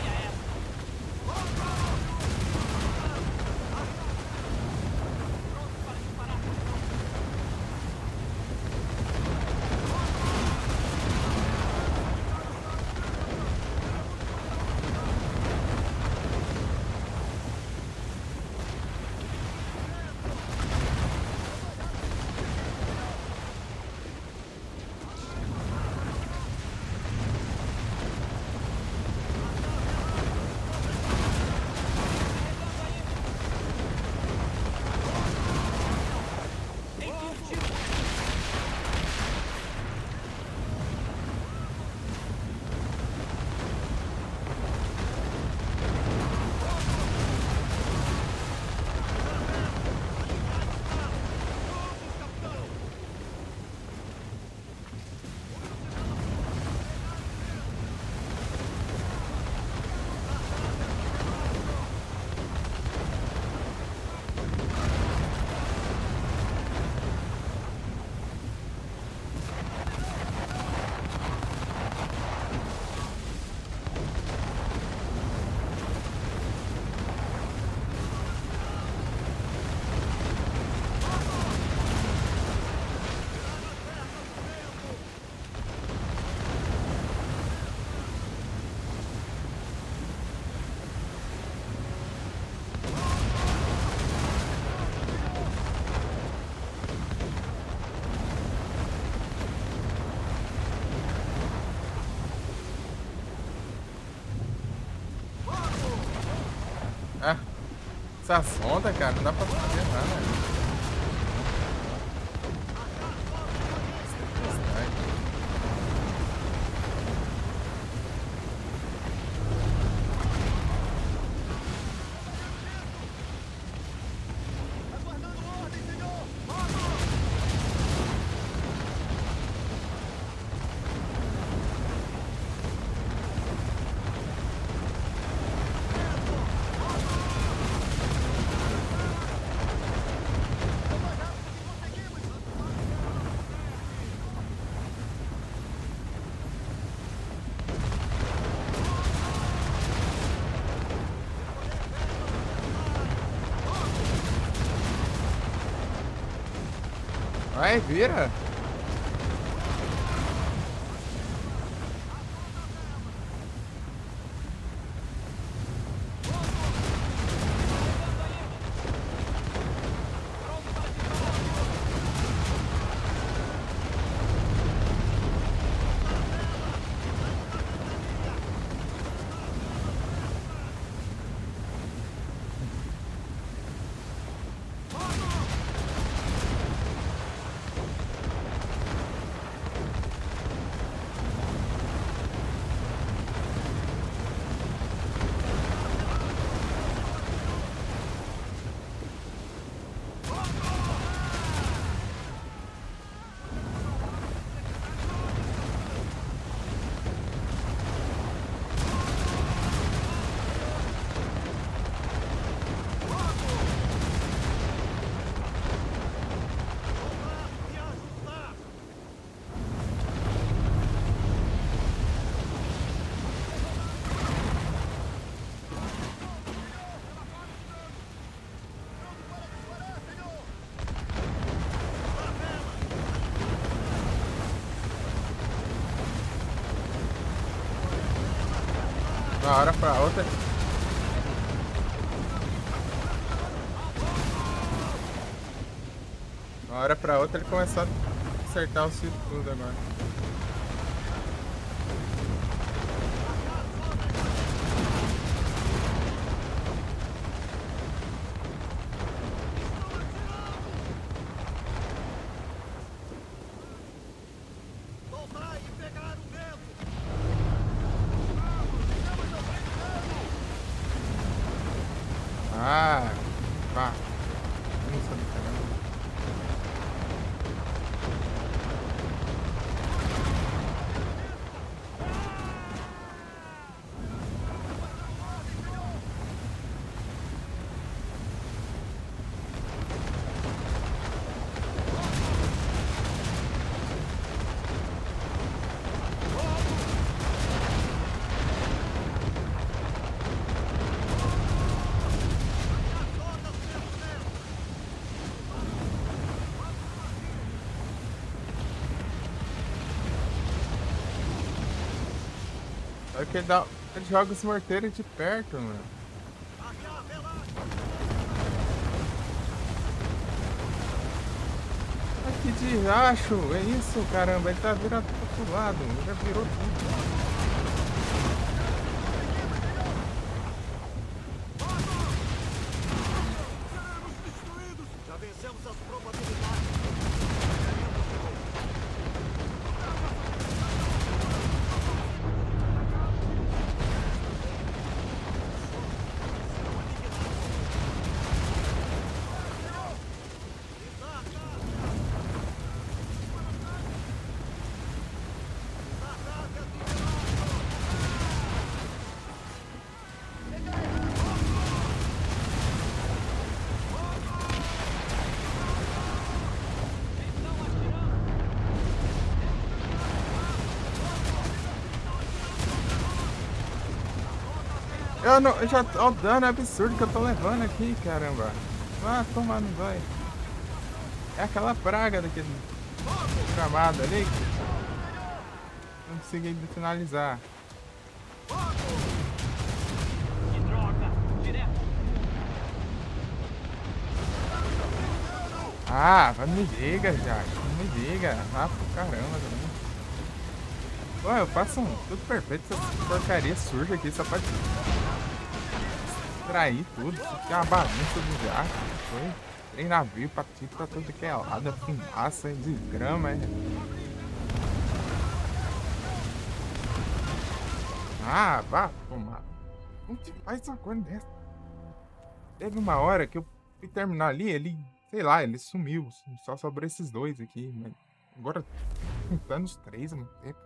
[SPEAKER 2] Ah, essa sonda, cara, não dá pra fazer nada. Vai, vira. Uma hora pra outra. Uma hora pra outra ele começou a acertar o círculo tudo agora. que ele joga os morteiros de perto, mano. Ai, que de racho, é isso, caramba, ele tá virado pro outro lado, já virou tudo.
[SPEAKER 5] Já vencemos as probabilidades.
[SPEAKER 2] Eu não, eu já, ó, o dano absurdo que eu tô levando aqui, caramba. Ah, tomar não vai. É aquela praga daquele gramado ali que não consegui finalizar.
[SPEAKER 7] Que droga! Direto!
[SPEAKER 2] Ah, vai me liga, Jack. Não me liga. Ah, pro caramba também. Pô, eu faço tudo perfeito. Essa porcaria surge aqui só pra distrair tudo. Isso aqui é uma bagunça do Jack. Foi. Tem navio pra tudo que é lado. Fumaça, desgrama, é. Ah, vá tomar. Não te faz uma coisa dessa. Teve uma hora que eu fui terminar ali, ele, sei lá, ele sumiu. Só sobrou esses dois aqui, mas agora juntando os três ao mesmo tempo.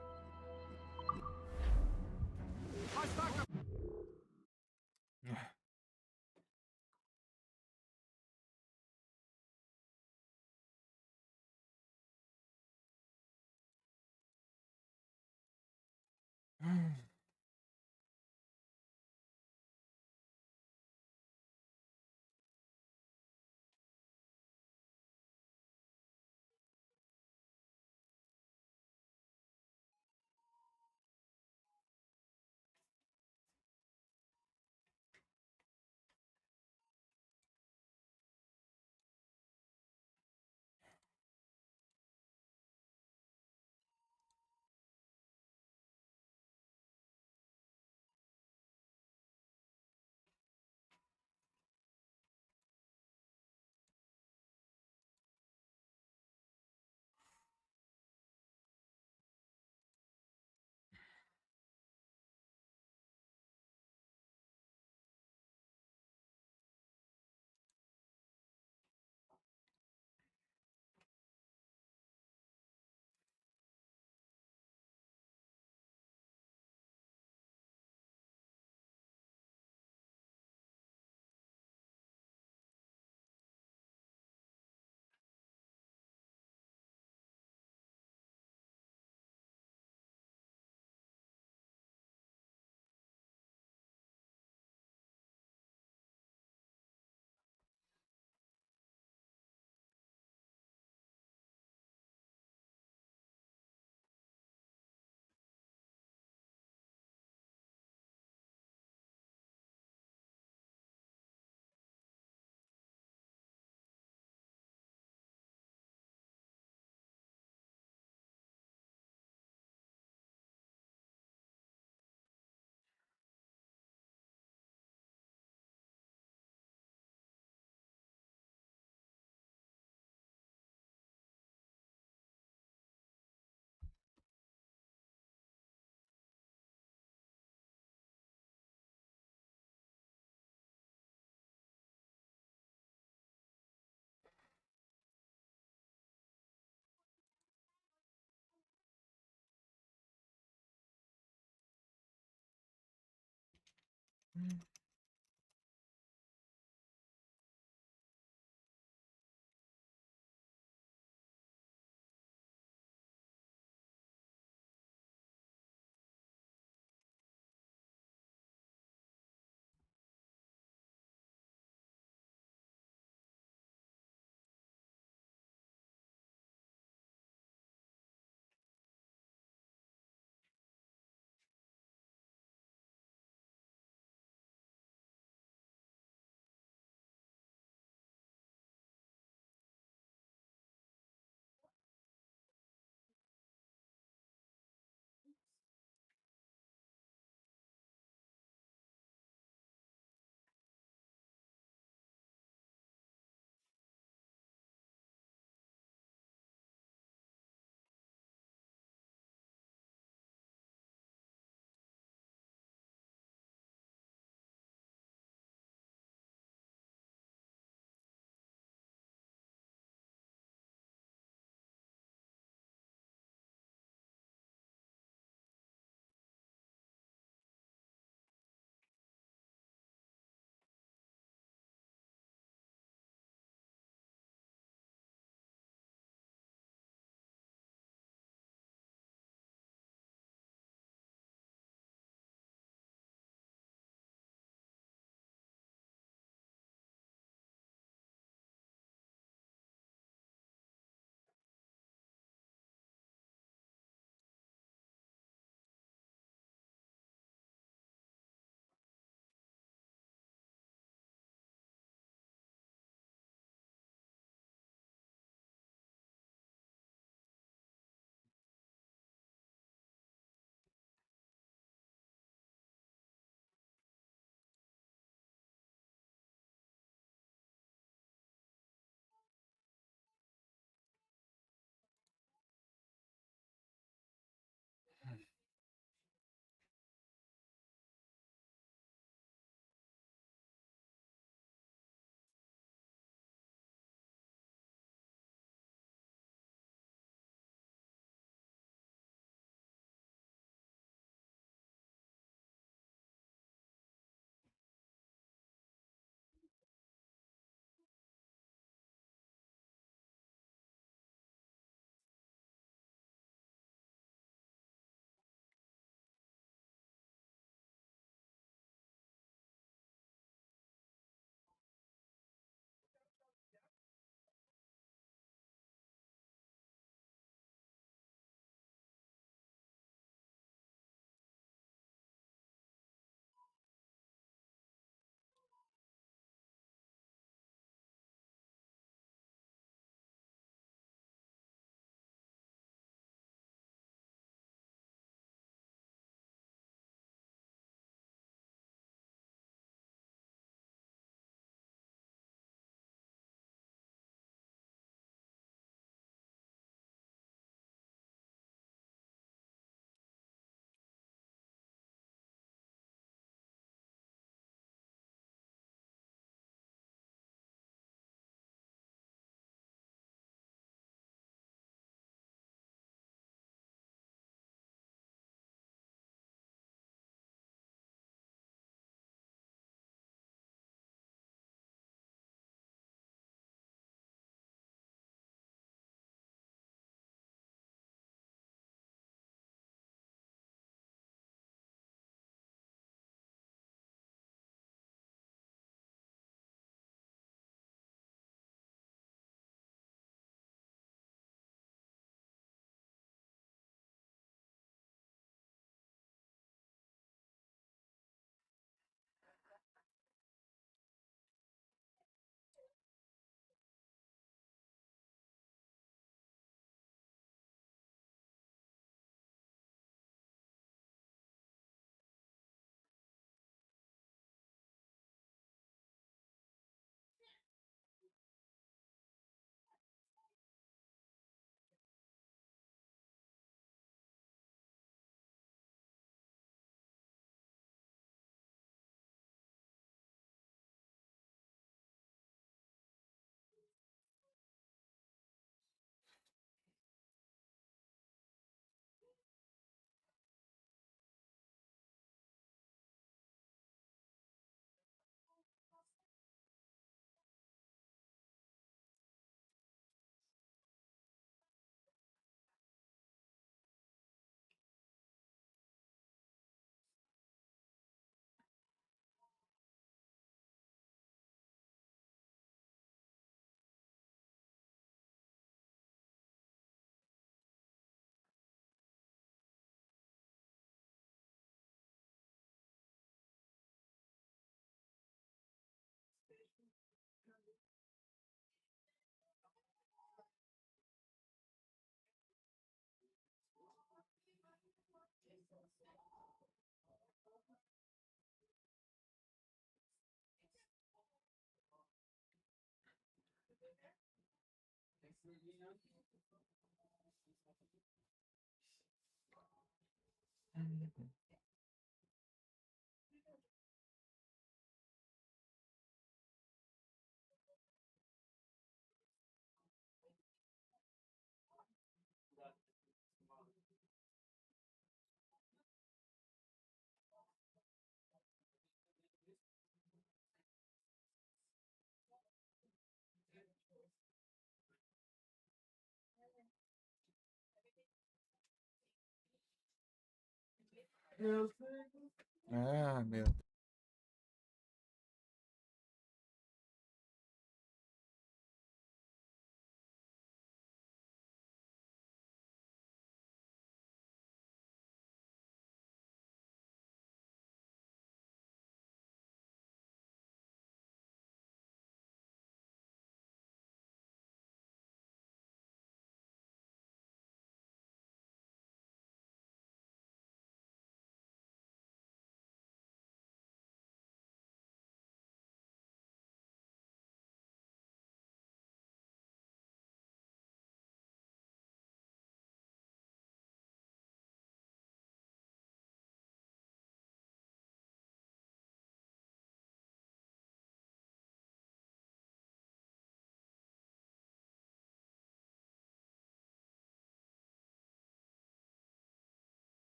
[SPEAKER 2] Ah, meu.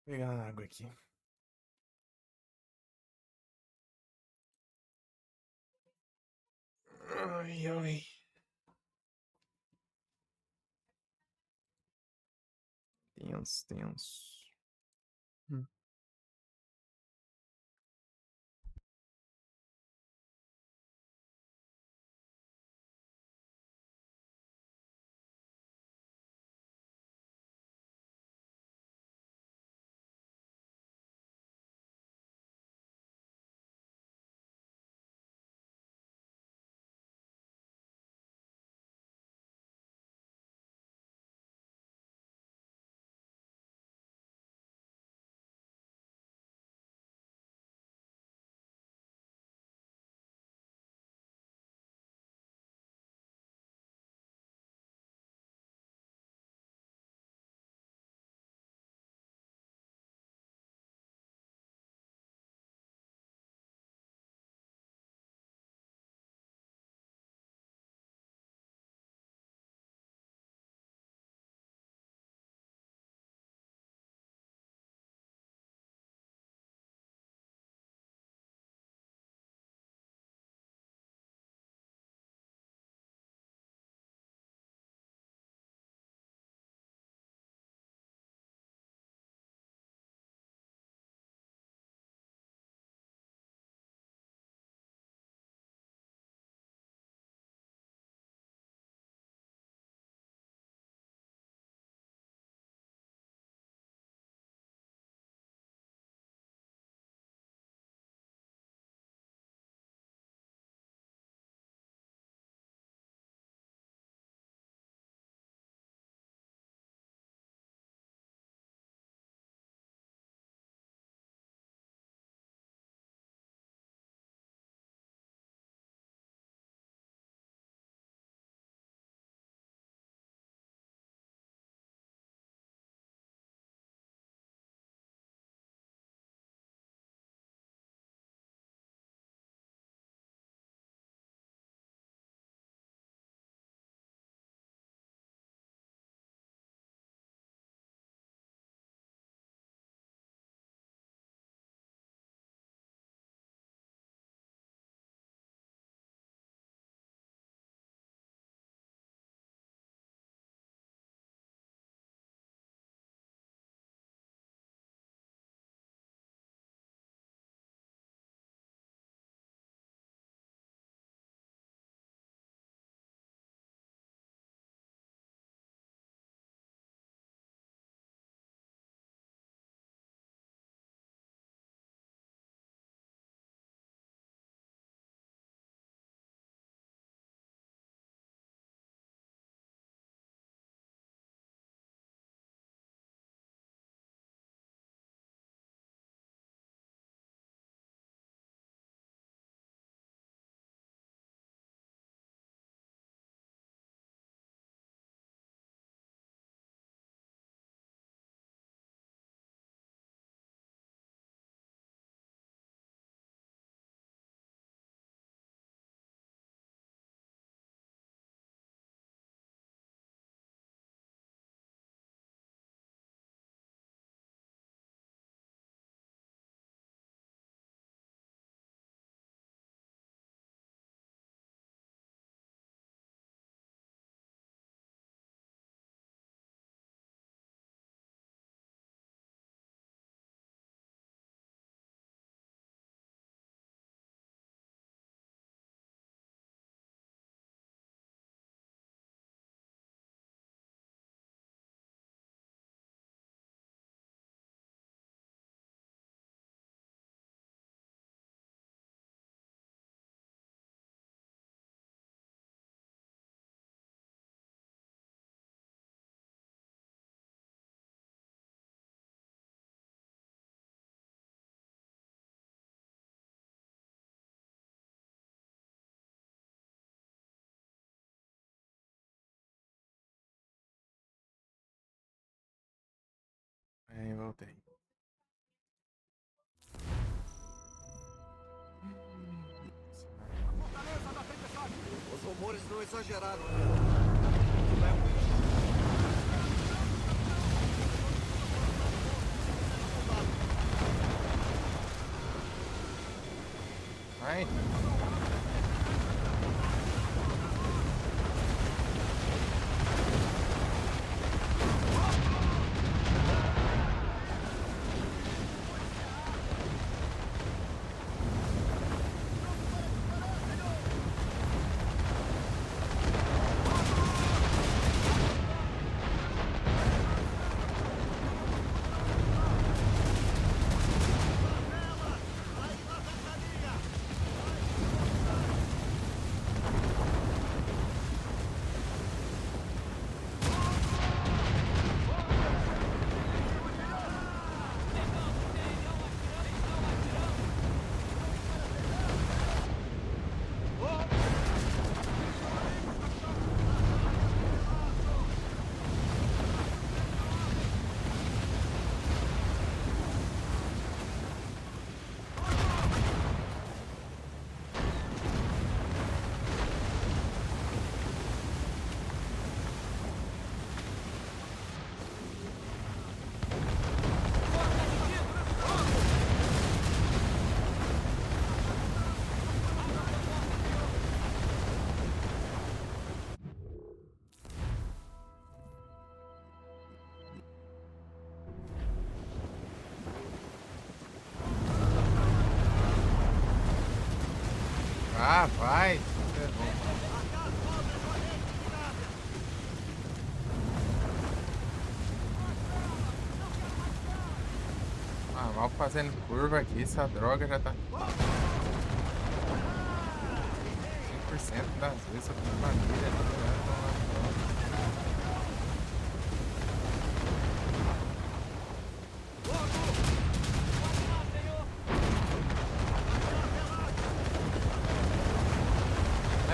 [SPEAKER 2] Vou pegar uma água aqui. Ai, ai. Tenso, tenso. voltei.
[SPEAKER 9] Os rumores não exageraram, Aquilo é um bicho.
[SPEAKER 2] Vai. Ah, vai. É bom. Ah, mal fazendo curva aqui, essa droga já tá 100% das vezes eu tô família, tá ligado?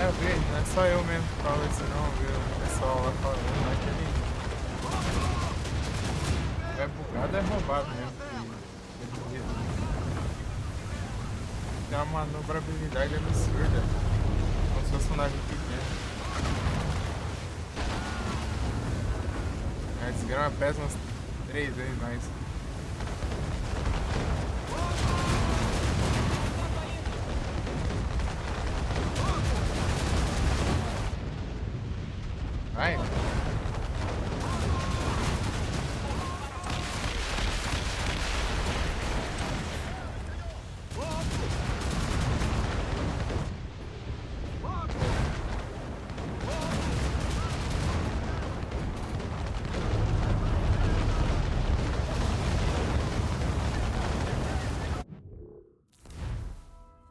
[SPEAKER 2] É, eu vi, não é só eu mesmo que falo isso não, viu? O pessoal lá falando lá que ele é bugado, é roubado mesmo. Tem uma manobrabilidade absurda, como se fosse um navio pequeno. É, desgrama pesa umas 3 vezes mais. Vai.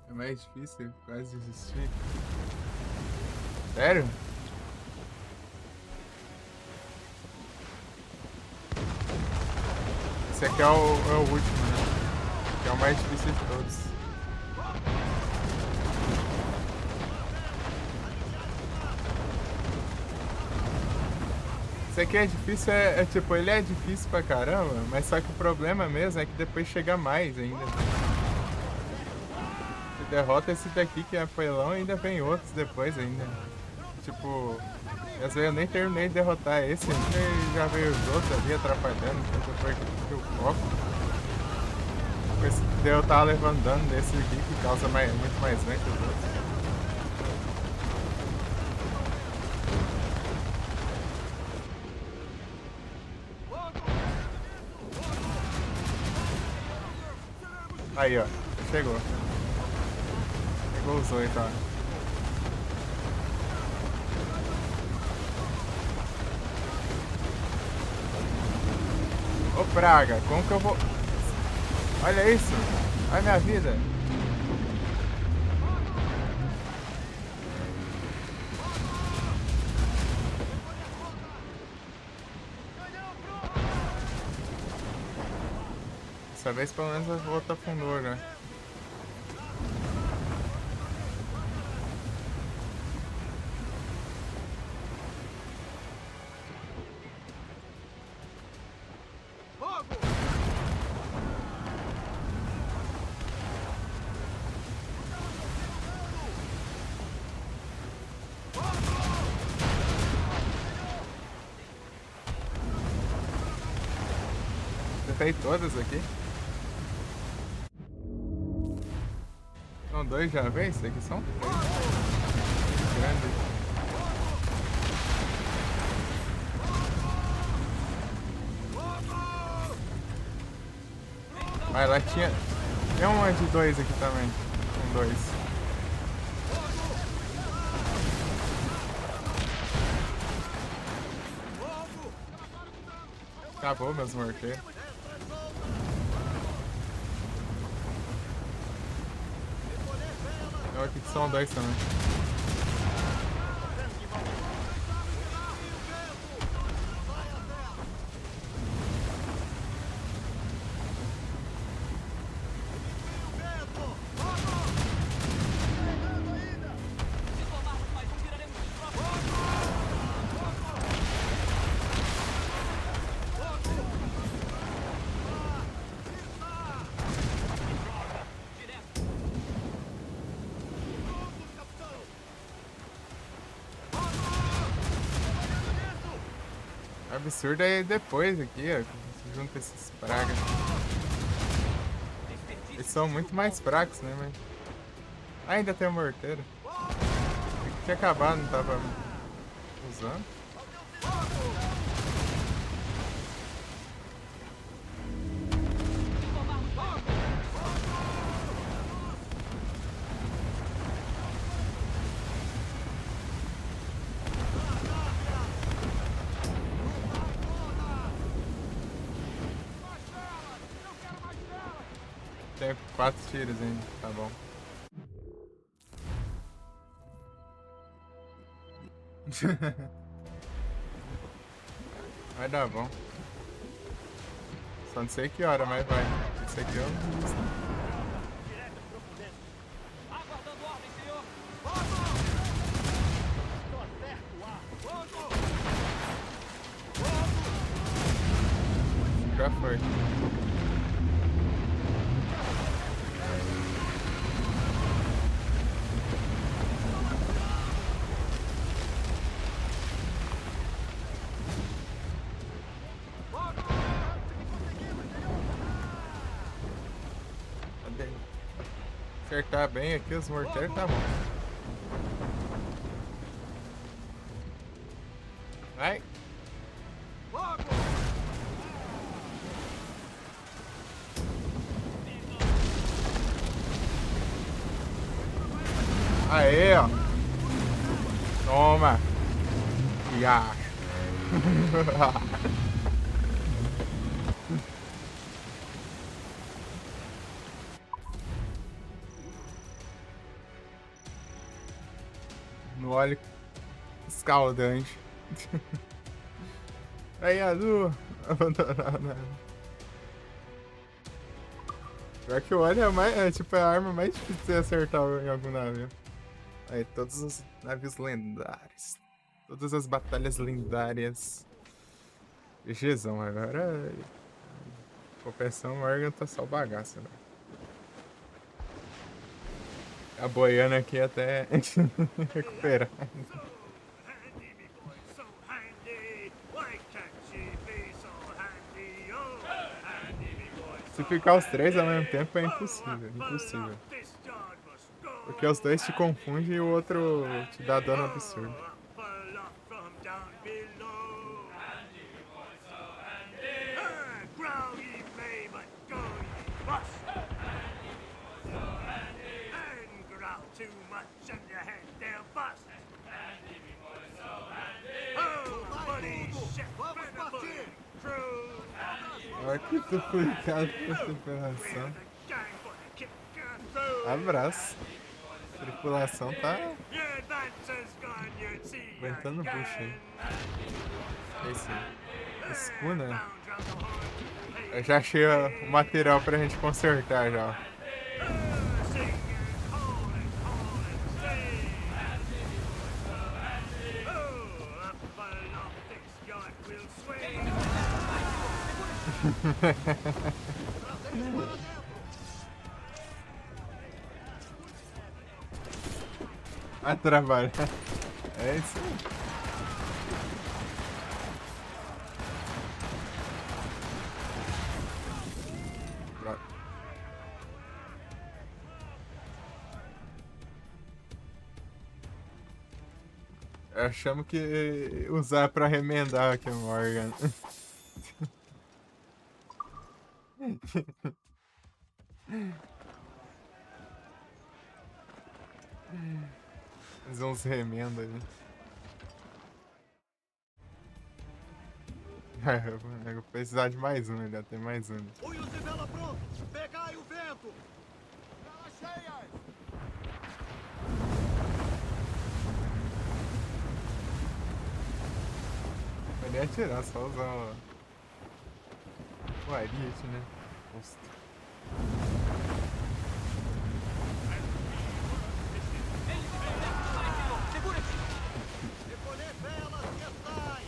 [SPEAKER 2] É mais difícil, quase desistir. Sério? Esse aqui é o último, né? Que é o mais difícil de todos. Esse aqui é difícil, tipo, ele é difícil pra caramba, mas só que o problema mesmo é que depois chega mais ainda. Você derrota esse daqui que é apelão e ainda vem outros depois ainda. Tipo, às vezes eu nem terminei de derrotar esse ainda e já veio os outros ali atrapalhando, então eu perdi o foco. Daí eu tava levando dano nesse aqui que causa muito mais dano que os outros. Aí ó, chegou. Pegou os 8, ó. Ô praga, como que eu vou... Olha isso! Olha a minha vida! Dessa vez pelo menos a outra afundou, né? Matei todas aqui. São 2 de uma vez? Esses aqui são 3. Grande. Mas lá tinha uma de 2 aqui também. Com 2. Acabou meus morteiros. Tem aqui que são 2 também. Absurdo é depois aqui, ó. Se junta esses pragas. Eles são muito mais fracos, né, mas... ainda tem o morteiro. Tinha acabado, não tava usando. Tem 4 tiros ainda, tá bom. Vai dar bom. Só não sei que hora, mas vai. Isso aqui eu não disse.
[SPEAKER 7] Aguardando ordem, senhor!
[SPEAKER 2] Já foi. Acertar bem aqui os morteiros, tá bom. Vai. Aê, ó. Toma. Ya. No óleo escaldante. Aí, Adu. Abandonado. Pior que o óleo é, tipo, a arma mais difícil de acertar em algum navio. Aí, todos os navios lendários. Todas as batalhas lendárias. GGzão, agora... Compensação, Morgan tá só bagaça, né? A boiana aqui até recuperar. Se ficar os 3 ao mesmo tempo é impossível, impossível. Porque os 2 te confundem e o outro te dá dano absurdo. Olha que duplicado com essa tripulação. Abraço. A tripulação tá aguentando o bucho aí. Esse escuna. Eu já achei o material pra gente consertar já. Vai trabalhar. É isso aí. Achamos que usar pra remendar aqui, Morgan. Fazer uns remendos ali. Eu vou precisar de mais um, já tem mais um.
[SPEAKER 5] Punhos de vela prontos! Pegai o vento! Velas cheias!
[SPEAKER 2] Vai nem atirar, só usar o Ariete, né? Nossa.
[SPEAKER 5] Recolher velas que sai!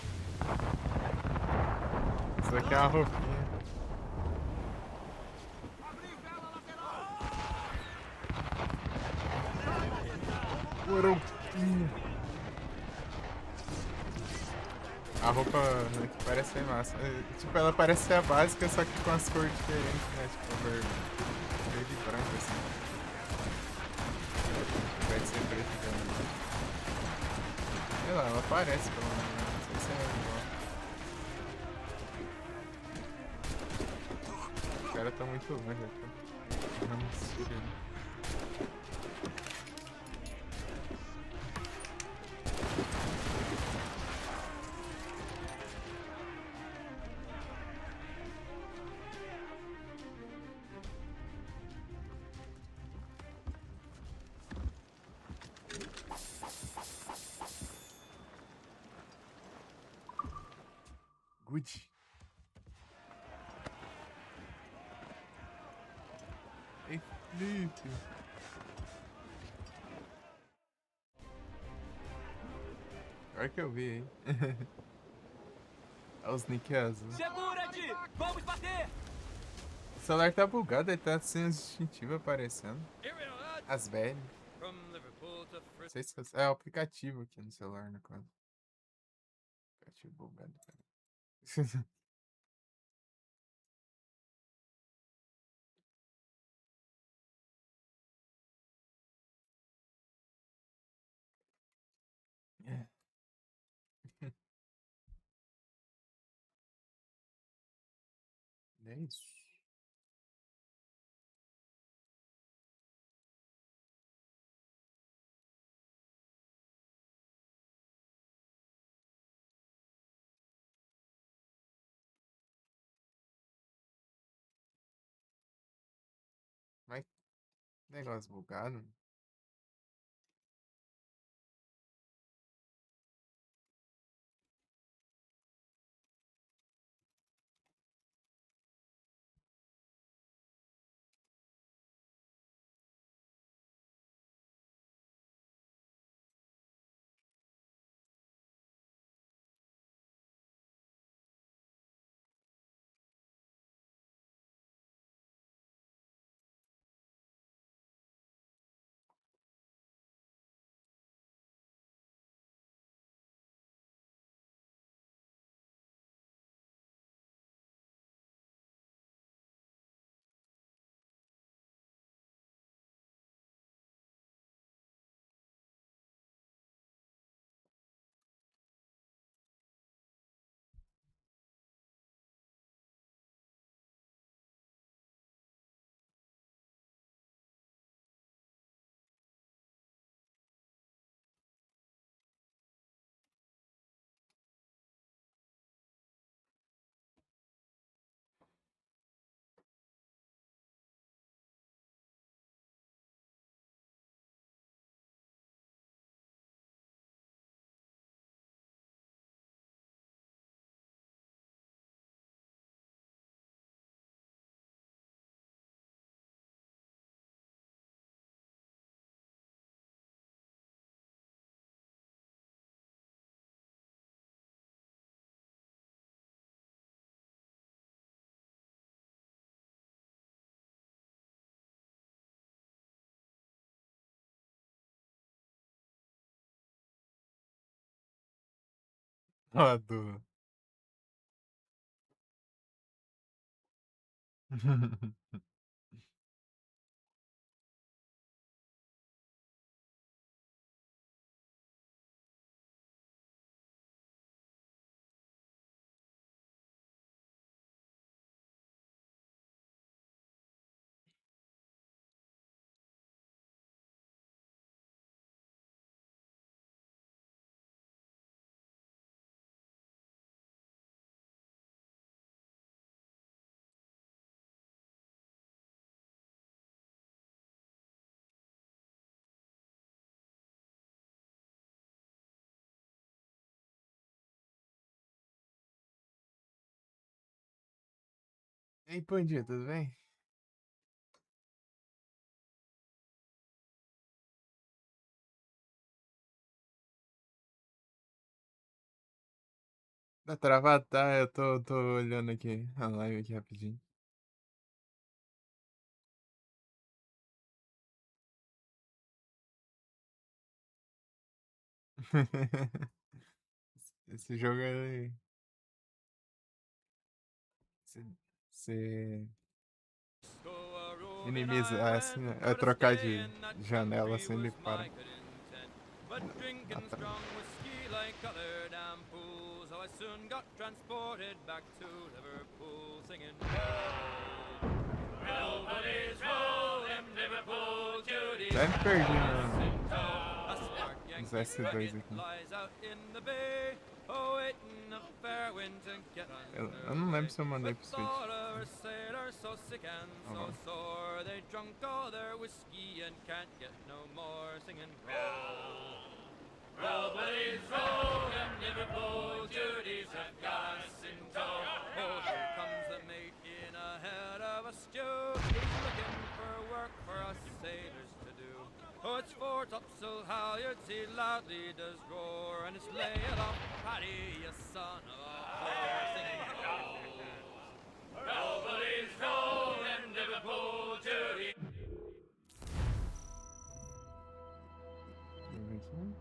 [SPEAKER 2] Isso aqui é uma roupinha.
[SPEAKER 5] Abrir vela lateral!
[SPEAKER 2] Coroquinha. A roupa que parece ser massa. Tipo, ela parece ser a básica, só que com as cores diferentes, né? Tipo, verde e branco, assim. Vai ser preto e branco. Sei lá, ela parece pelo menos. Não sei se é igual. Os caras tão muito longe aqui. Vamos seguir. Good. Ei, Felipe. Agora que eu vi, hein? Olha os nick azul.
[SPEAKER 7] Segura-te! Vamos bater!
[SPEAKER 2] O celular tá bugado, ele tá sem as distintivas aparecendo. As velhas.
[SPEAKER 7] From Liverpool to
[SPEAKER 2] Não sei se é o aplicativo aqui no celular, no caso. Aplicativo bugado, cara. É. É isso. Mas negócio bugado. Ó, do. Ei, Pandinha, tudo bem? Tá travado? Tá, eu tô olhando aqui a live aqui rapidinho. Esse jogo é. Você inimizar assim, né? É trocar de janela assim, ele para.
[SPEAKER 7] But
[SPEAKER 2] Dá
[SPEAKER 7] drinking
[SPEAKER 2] pra...
[SPEAKER 7] strong whiskey like other damn fools, how I soon got transported back to Liverpool, singing roll, buddies, roll, them Liverpool Judies
[SPEAKER 2] Até me perdi
[SPEAKER 7] a smart
[SPEAKER 2] nos
[SPEAKER 7] Yankee
[SPEAKER 2] S2
[SPEAKER 7] frigate
[SPEAKER 2] aqui.
[SPEAKER 7] lies out in the bay, awaiting a fair wind to get
[SPEAKER 2] Eu não lembro
[SPEAKER 7] underway.
[SPEAKER 2] se eu mandei
[SPEAKER 7] But
[SPEAKER 2] pro Switch.
[SPEAKER 7] thought of our sailors so sick and so
[SPEAKER 2] Oh.
[SPEAKER 7] sore, they drunk all their whiskey and can't get no more, singing roll. Roll, buddies, roll, them Liverpool Judies have got us in tow. Oh, here comes the mate in ahead of us, Joe. He's looking for work for us sailors to do. Oh, it's fore topsail halyards, he loudly does roar, and it's lay it off, Paddy, you son of a whore, singing roll. Roll, buddies, roll, them Liverpool Judies.
[SPEAKER 2] Deixa eu ver aqui.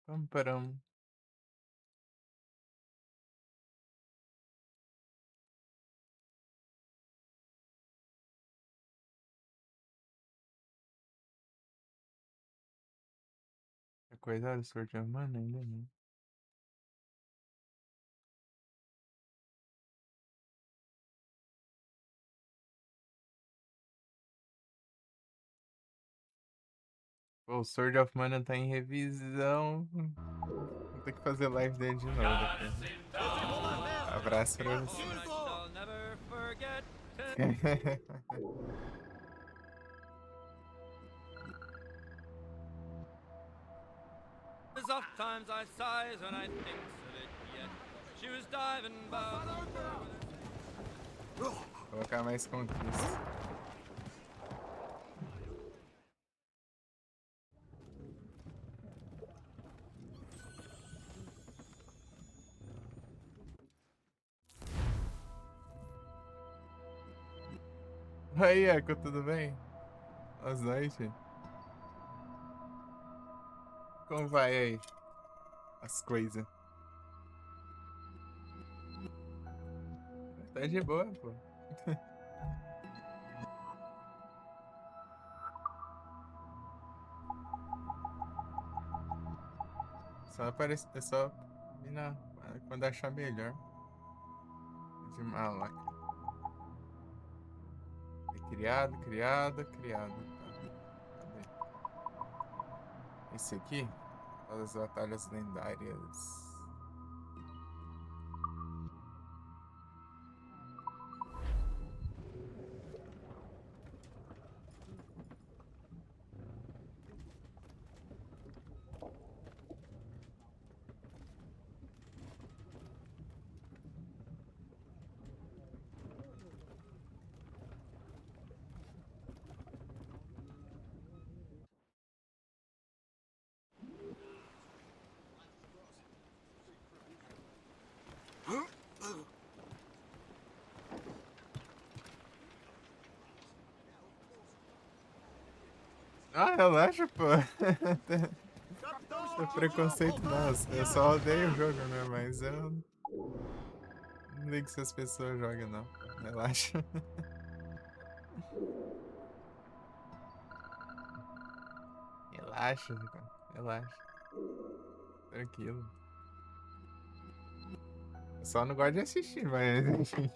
[SPEAKER 2] Pam, param. Coitado, Sword of Mana ainda não. Pô, o Sword of Mana tá em revisão. Vou ter que fazer live dele de novo depois. Abraço pra você.
[SPEAKER 7] I'll never forget. There's oft times I sighs when I thinks of it yet. She was diving about.
[SPEAKER 2] Vou colocar mais conquista. Aí, Eco, tudo bem? Boas noites. Como vai aí? As coisas. Tá de boa, pô. Só aparece, é só ir quando achar melhor. De malaca. É criado. Tá. Cadê? Esse aqui? Todas as batalhas lendárias. Ah, relaxa, pô. Não tem preconceito não. Eu só odeio o jogo, né? Mas eu não ligo se as pessoas jogam, não. Relaxa. Relaxa, cara. Relaxa. Tranquilo. Eu só não gosto de assistir, mas enfim.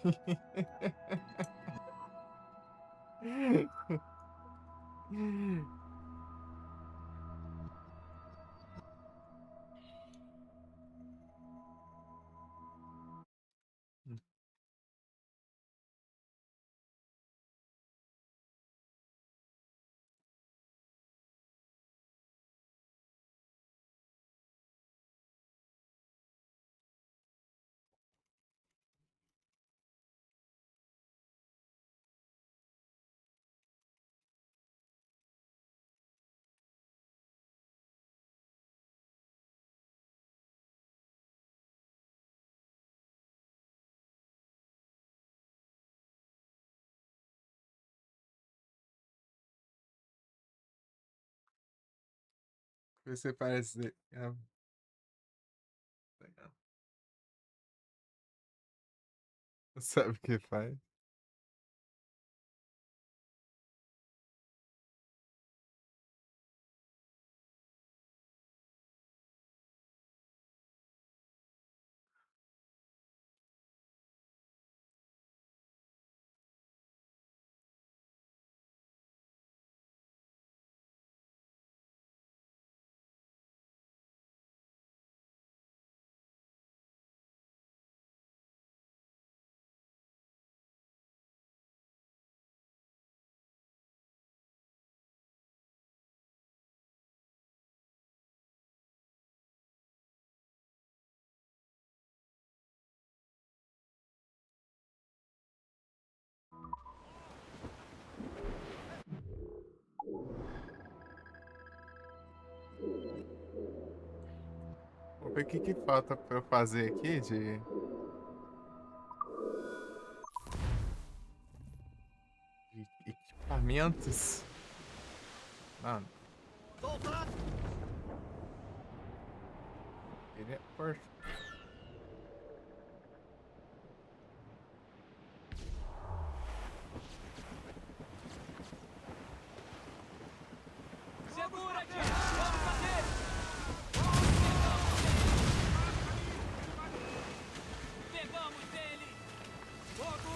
[SPEAKER 2] Você parece. Legal. Sabe o que faz? Vou ver o que falta pra eu fazer aqui de equipamentos. Mano. Ele é forte.
[SPEAKER 7] Segura-te! Vamos bater! Pegamos ele!
[SPEAKER 5] Fogo!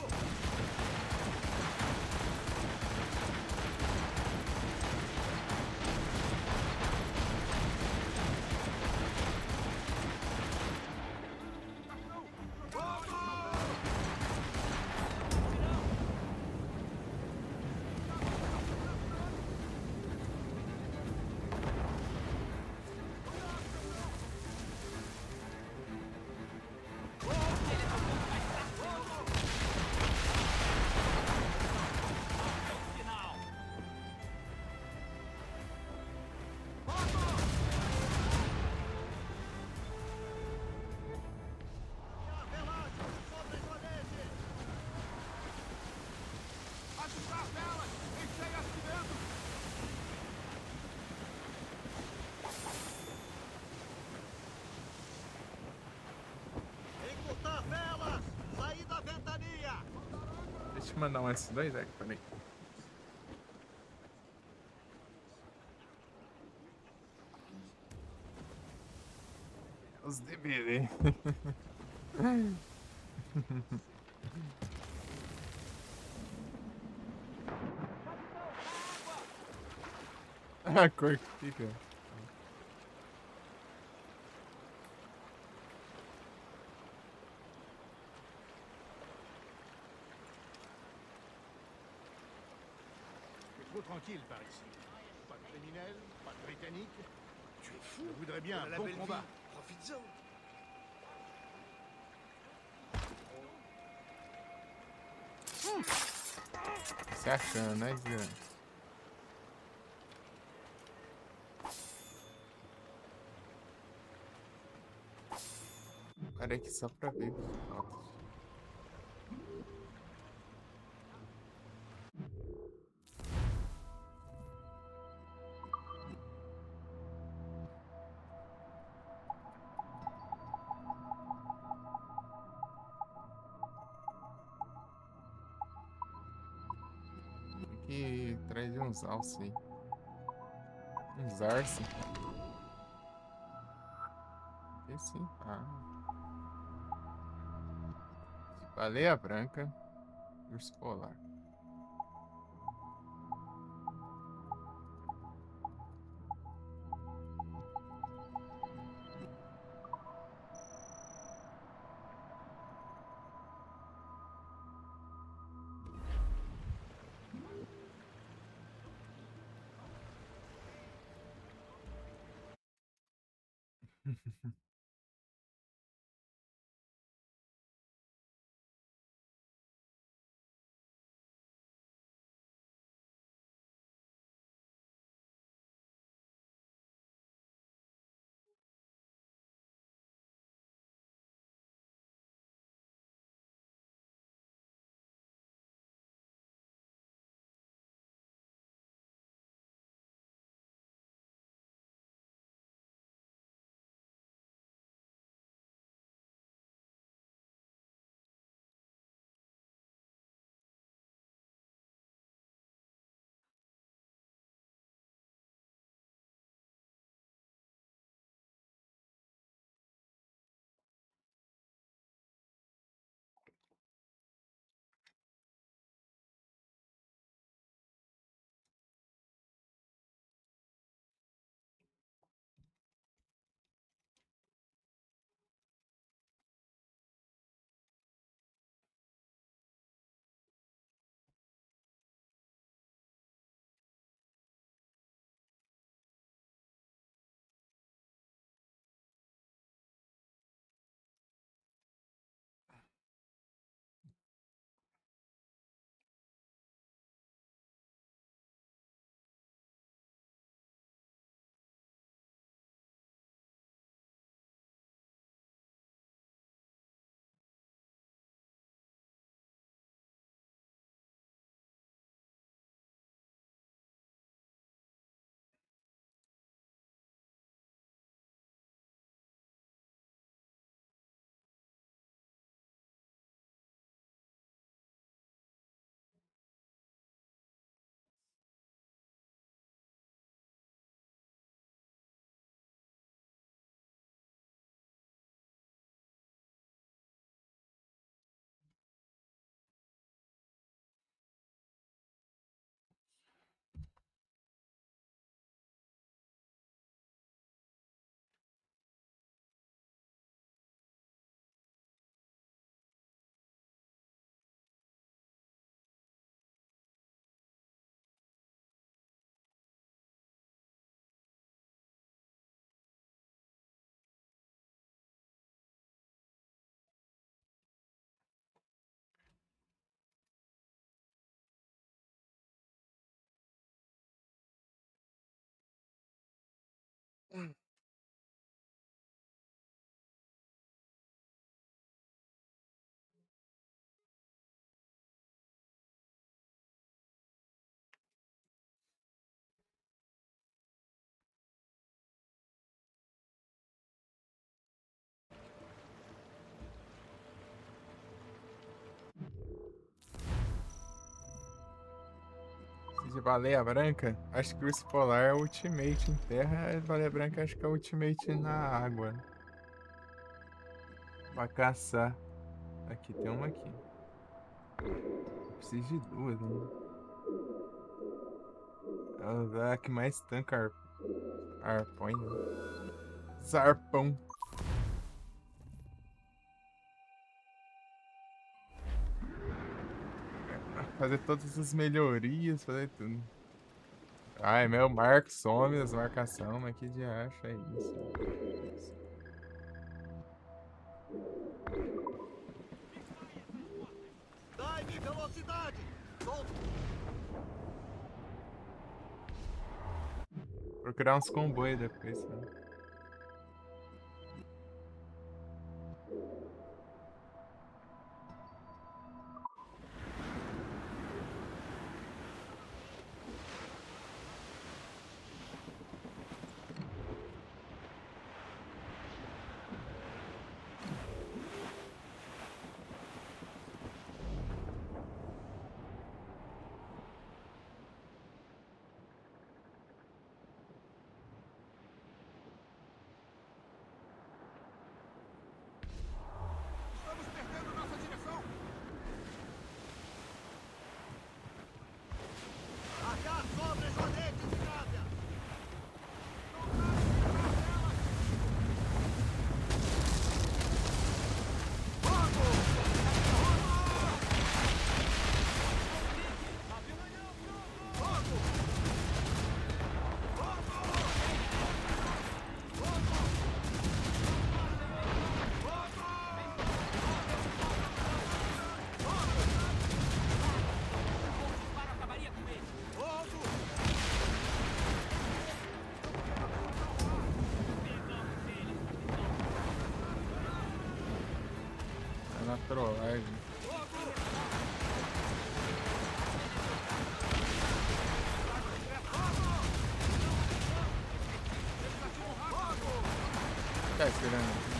[SPEAKER 7] Sinal!
[SPEAKER 5] Veloz! Sobre a imponente!
[SPEAKER 3] Ajustar velas! Enchei as de dentro!
[SPEAKER 5] Encurtar velas! Sair da ventania!
[SPEAKER 2] Deixa eu mandar um S2 aqui, peraí. Os DBD. A cor que fica.
[SPEAKER 3] C'est trop tranquille par ici. Pas de criminels, pas de britanniques. Tu es fou. Je voudrais bien un bon combat.
[SPEAKER 9] Profites-en.
[SPEAKER 2] Se achando, né, Zé? Parei aqui só pra ver. Fotos. Aqui traz uns alces aí. Uns arce. Esse. Ah. Baleia branca. Urso polar. de baleia branca. Acho que o urso polar é o ultimate em terra. A baleia branca acho que é o ultimate na água. Pra caçar. Aqui, tem uma aqui. Preciso de duas, né? Ela é a que mais tanca arpões. Né? Zarpão. Fazer todas as melhorias, fazer tudo. Ai, meu marco some as marcações, mas que dia acha é isso?
[SPEAKER 5] Dai-me velocidade! Solta!
[SPEAKER 2] Procurar uns comboios depois, né?
[SPEAKER 5] Estamos perdendo nossa direção! Achar sobre joanetes de gávea!
[SPEAKER 2] É na trollagem. Tá esperando.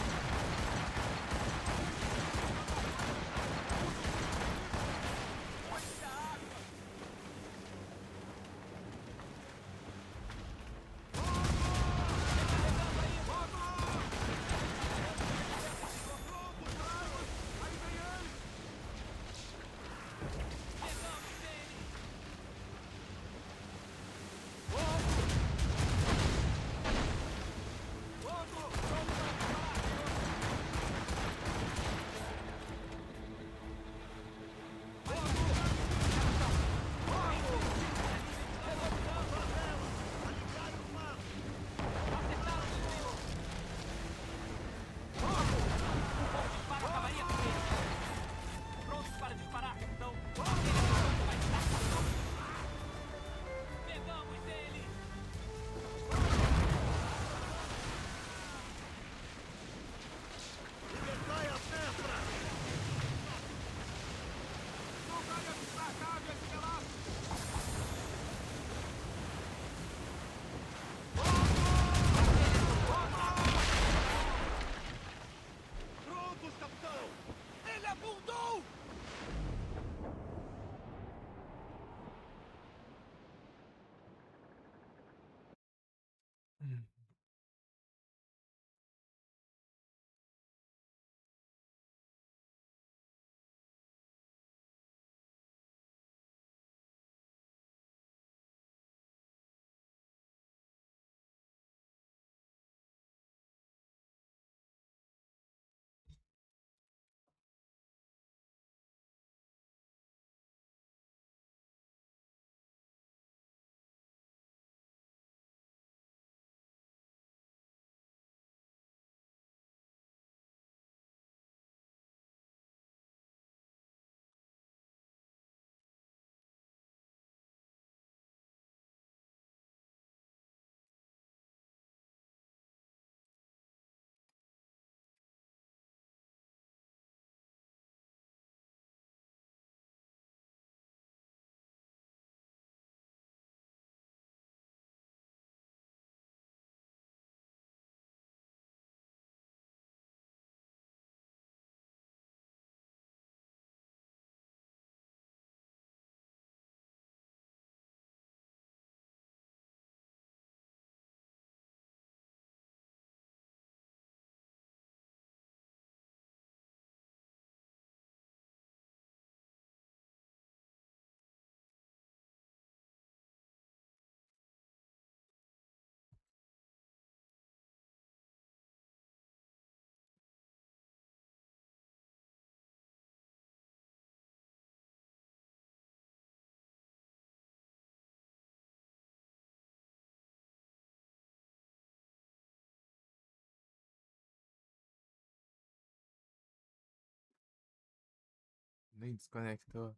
[SPEAKER 2] Nem desconectou.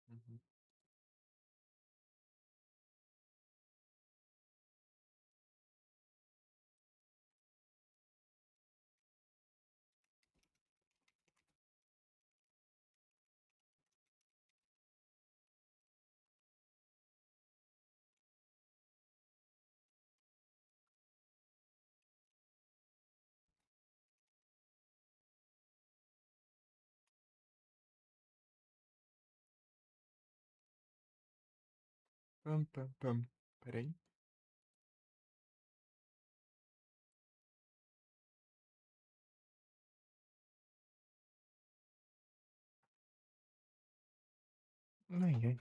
[SPEAKER 2] Uhum. Pam, pam, pam. Peraí. Ai, ai.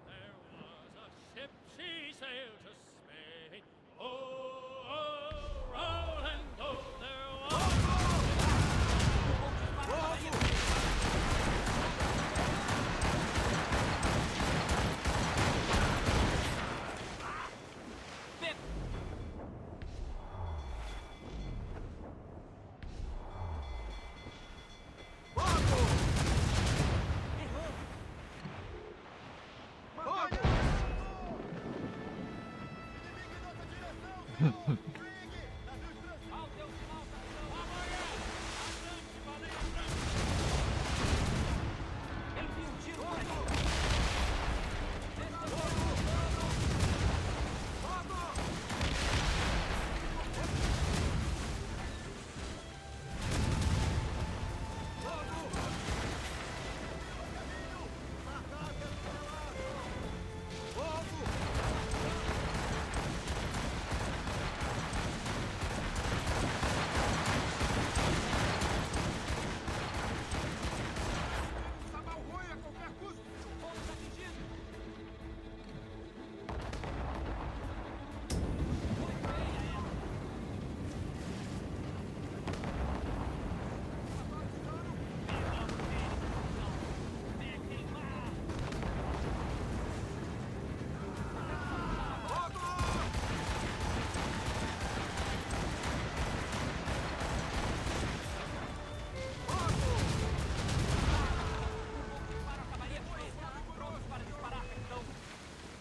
[SPEAKER 4] There was a ship, she sailed to Spain. Oh, oh, Roland, oh, there was.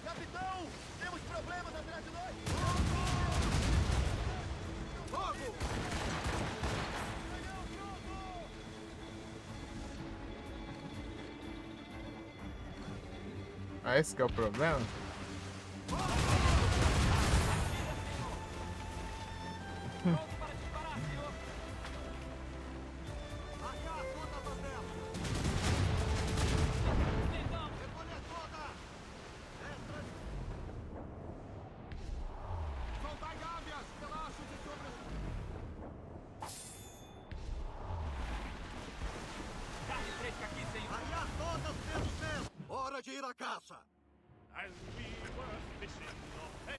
[SPEAKER 5] Capitão! Temos problemas atrás de nós! Fogo!
[SPEAKER 2] Ah, esse que é o problema?
[SPEAKER 5] Arriar todas as velas! Recolher todas! Extras! Soltar gábias! Relaxos e sobras! Arriar todas pelos céus! Hora de ir à caça!
[SPEAKER 6] As we were fishing off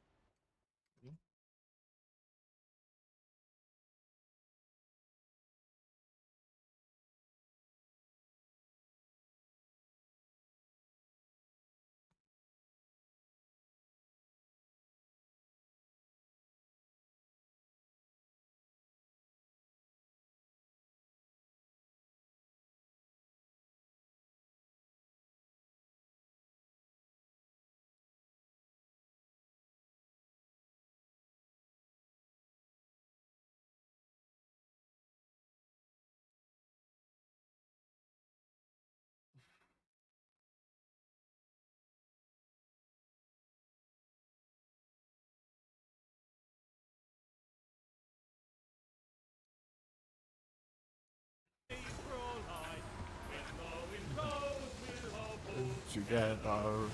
[SPEAKER 2] Together.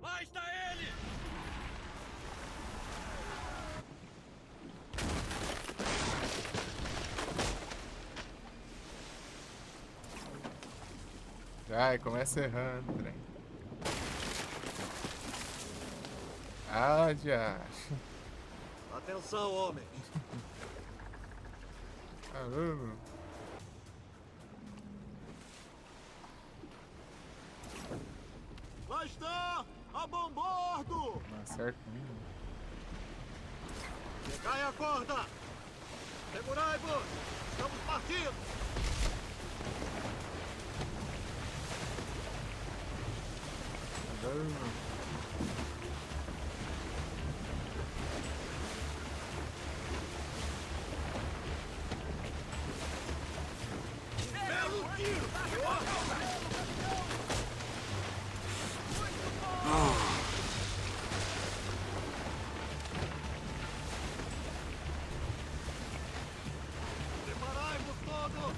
[SPEAKER 5] Lá está ele!
[SPEAKER 2] Ai, começa errando, trem. Ah, já.
[SPEAKER 9] Atenção, homens.
[SPEAKER 2] Caramba.
[SPEAKER 5] Lá está! A bom bordo!
[SPEAKER 2] Não acerta nenhum.
[SPEAKER 5] Pegai a corda! Segurai-vos! Estamos partindo!
[SPEAKER 2] Caramba.
[SPEAKER 5] Belo tiro! Preparai-vos todos!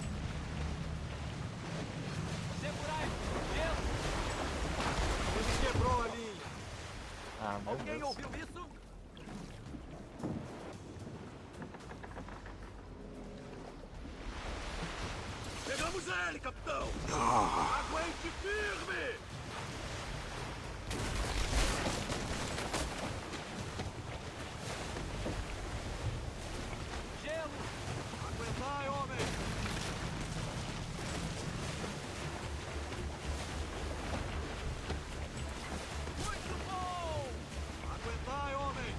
[SPEAKER 5] Ele quebrou a linha!
[SPEAKER 2] Ah, meu Deus.
[SPEAKER 5] ouviu isso? Pegamos ele, capitão! Aguente firme! Gelo! Aguentai, homem! Muito bom! Aguentai, homem!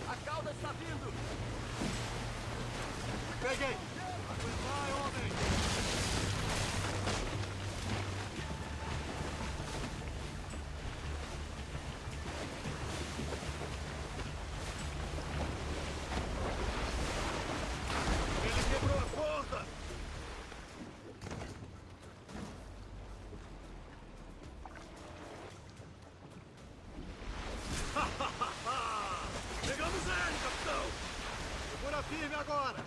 [SPEAKER 5] A cauda está vindo! Peguei! Aguentai, homem! Ele quebrou a corda! Pegamos ele, capitão! Segura firme agora!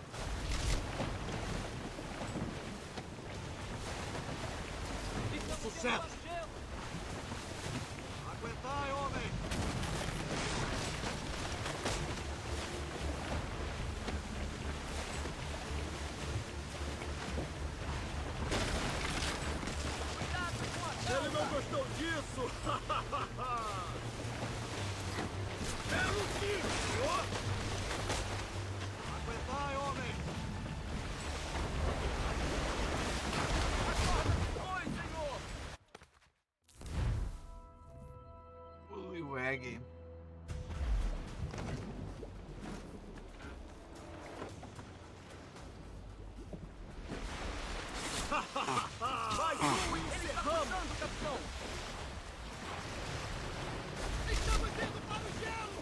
[SPEAKER 5] Sucesso! Aguentai, homem! Ele não gostou disso! Belo tiro, senhor! Aguentai, homem! Acorda! Oi, senhor!
[SPEAKER 2] Ui, wag.
[SPEAKER 5] Mais um e encerramos, capitão! Estamos indo para o gelo!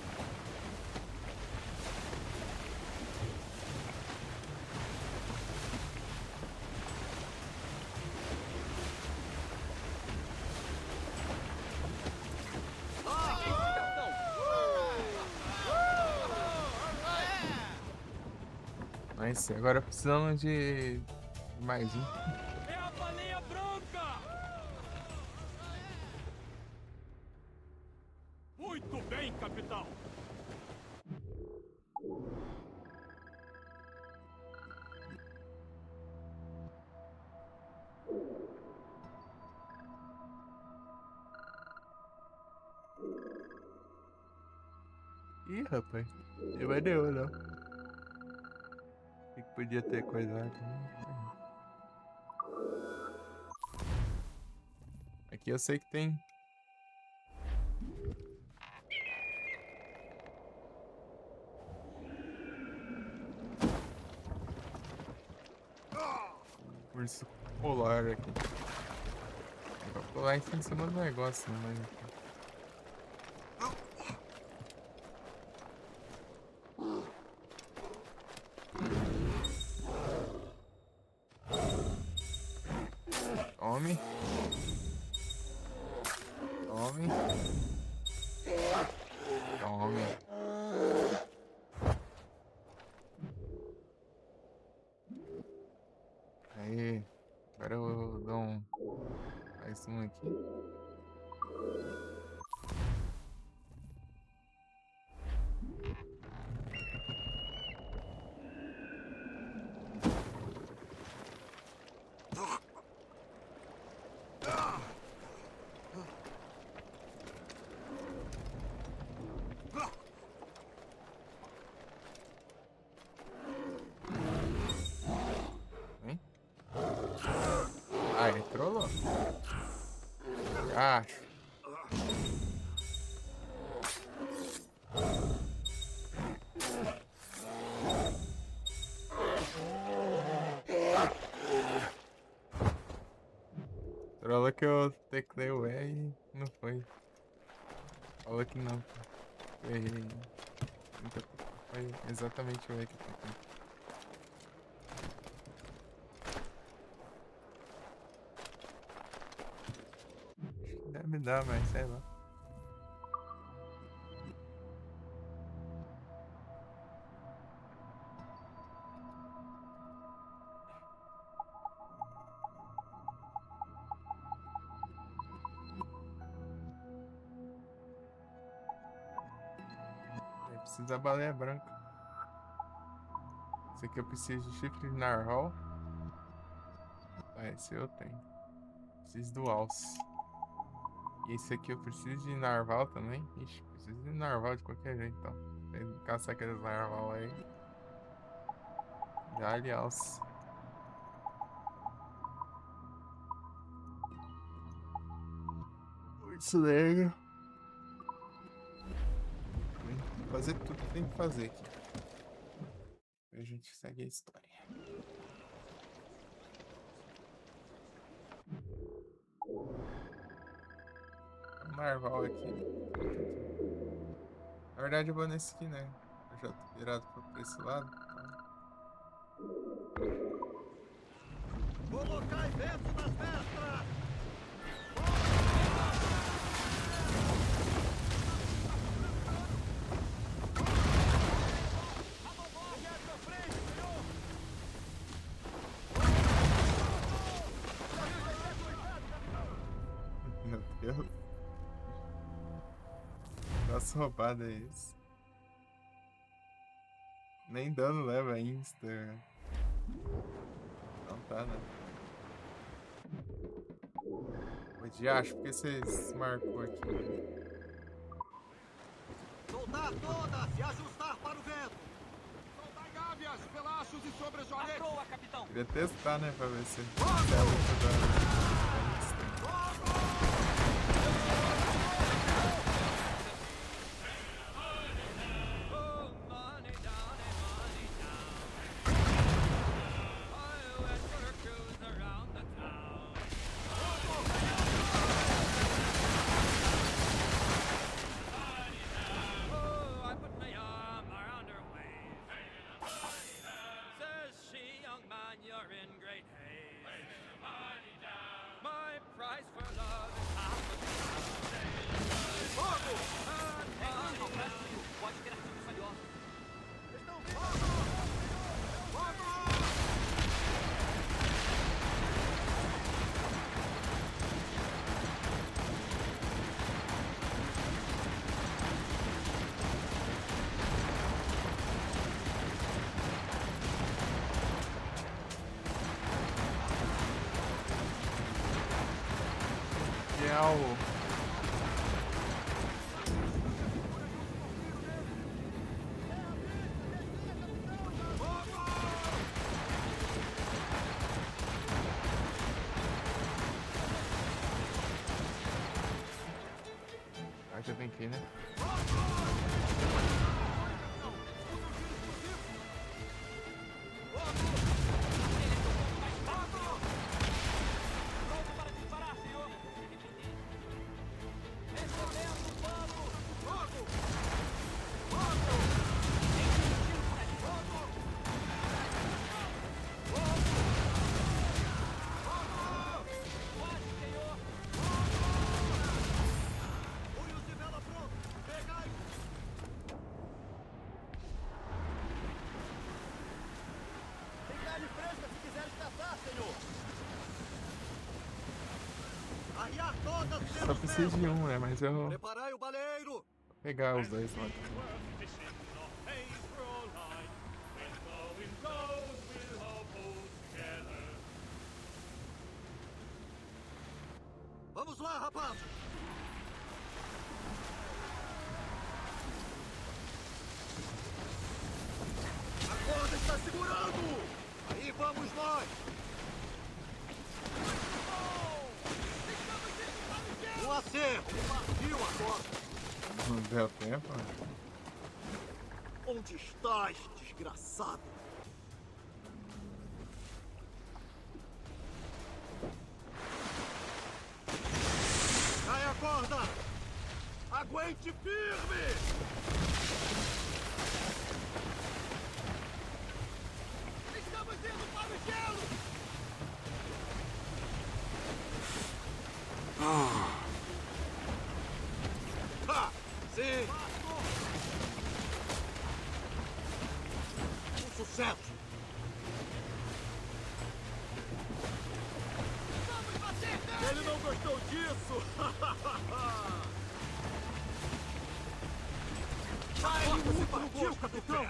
[SPEAKER 2] Mas agora precisamos de mais um.
[SPEAKER 4] É a baleia branca!
[SPEAKER 6] Muito bem, capitão.
[SPEAKER 2] Ih, rapaz. Eu deu, não. Que podia ter coisa aqui. Aqui eu sei que tem. Urso polar aqui. Vou pular em cima do negócio, né? Mas... Tome. Tome. Tome. Aí. aqui. Hein? Ah, ele trollou. Ah. Trolla que eu teclei o E e não foi. Fala que não. Eu errei. Foi exatamente o E que eu teclei. Deve dar, mas sei lá. Precisa da baleia branca. Esse aqui eu preciso de chifre de narval. Ah, esse eu tenho. Preciso do alce. E esse aqui eu preciso de narval também. Ixi, preciso de narval de qualquer jeito, então. Tem que caçar aqueles narval aí. Dá-lhe alce. Isso negro. Fazer tudo que tem que fazer aqui. A gente segue a história. Narval aqui. Na verdade eu vou nesse aqui, né? Eu já tô virado pra esse lado.
[SPEAKER 5] Colocar vento nas mestras!
[SPEAKER 2] Meu Deus. Nossa, roubada é isso. Nem dano leva insta. Não tá, né? Ô, Diacho, por que vocês marcou aqui?
[SPEAKER 5] Soltar todas e ajustar para o vento! Soltar gávias, pelachos e sobrejoanete! À proa, capitão!
[SPEAKER 2] Queria testar, né? Pra ver se dá muito dano. Já vem aqui, né?
[SPEAKER 5] Punhos de vela pronto! Pegai!
[SPEAKER 9] Arriar todas
[SPEAKER 2] Só
[SPEAKER 9] pelos
[SPEAKER 2] preciso de
[SPEAKER 9] membros.
[SPEAKER 2] um, né? Mas eu vou
[SPEAKER 9] Preparai o baleiro.
[SPEAKER 2] pegar os dois lá.
[SPEAKER 6] We're fishing the haze for all night. When the wind blows, we'll all pull together.
[SPEAKER 9] Vamos lá, rapazes. A corda está segurando. Aí vamos nós. Um acerto. Partiu a corda.
[SPEAKER 2] Não deu tempo.
[SPEAKER 9] Onde estás, desgraçado? Cai a corda! Aguente firme! Estamos indo para o gelo! Ah, sim! Um sucesso! Ele não gostou disso! Vai, você partiu, capitão!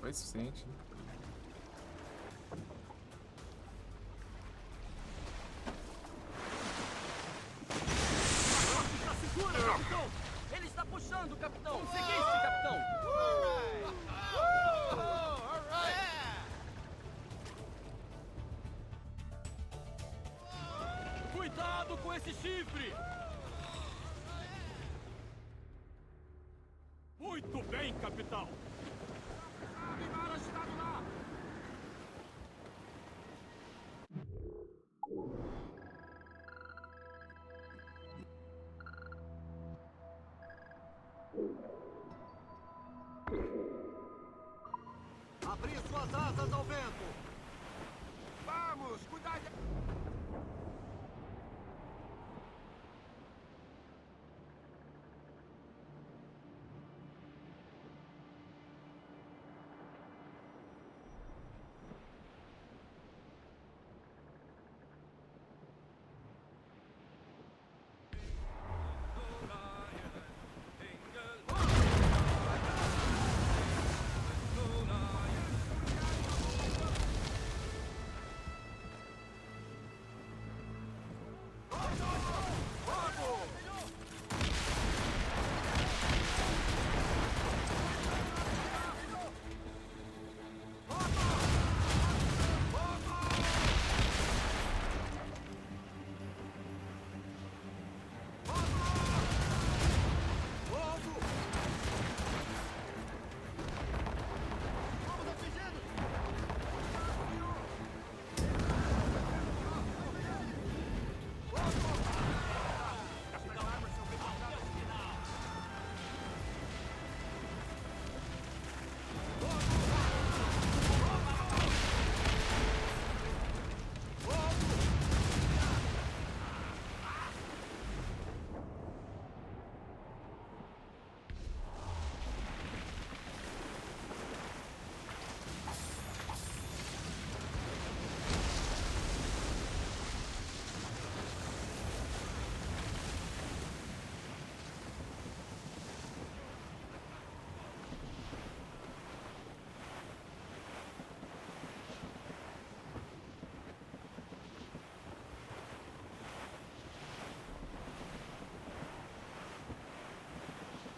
[SPEAKER 2] Foi suficiente.
[SPEAKER 9] Está segura, capitão!
[SPEAKER 7] Ele está puxando, capitão! Seguinte, capitão! Cuidado com esse chifre!
[SPEAKER 6] Muito bem, capitão.
[SPEAKER 9] Abrir suas asas ao vento! Vamos, cuidado!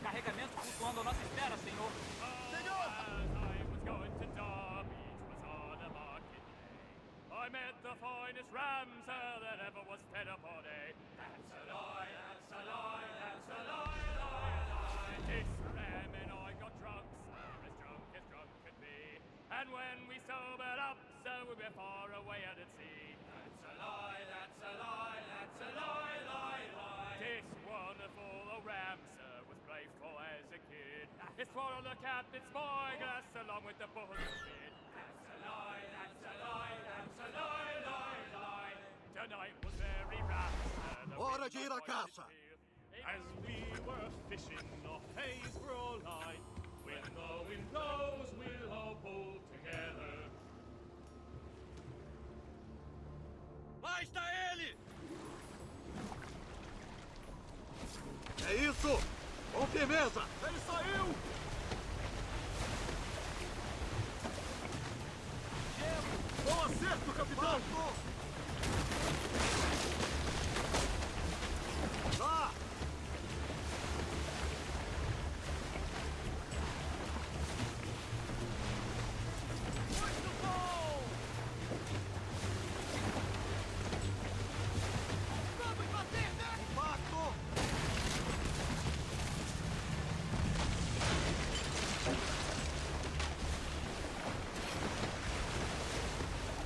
[SPEAKER 7] Carregamento flutuando à nossa espera, senhor.
[SPEAKER 4] As I was going to Derby, 'twas on a market day. I met the finest ram, sir, that ever was fed upon a. That's a lie, that's a lie, that's a lie, lie, lie. This ram and I got drunk, sir, as drunk could be. And when we sobered up, sir, we were far away out at sea. That's a lie, that's a lie, that's a lie, lie, lie. This wonderful old ram, sir, was playful as a kid. It swallowed the captain's spyglass along with the bull's head. That's a lie, that's a lie, that's a lie, lie, lie. Tonight was very rough, sir. The
[SPEAKER 9] Hora
[SPEAKER 4] wind
[SPEAKER 9] de ir
[SPEAKER 4] was
[SPEAKER 9] à caça.
[SPEAKER 6] As we were fishing the haze for all night. When the wind blows, we'll all pull together.
[SPEAKER 5] Lá está ele! É isso! Com firmeza! Ele saiu! Bom acerto, capitão! Lá! Muito bom! Vamos bater, né? Impacto!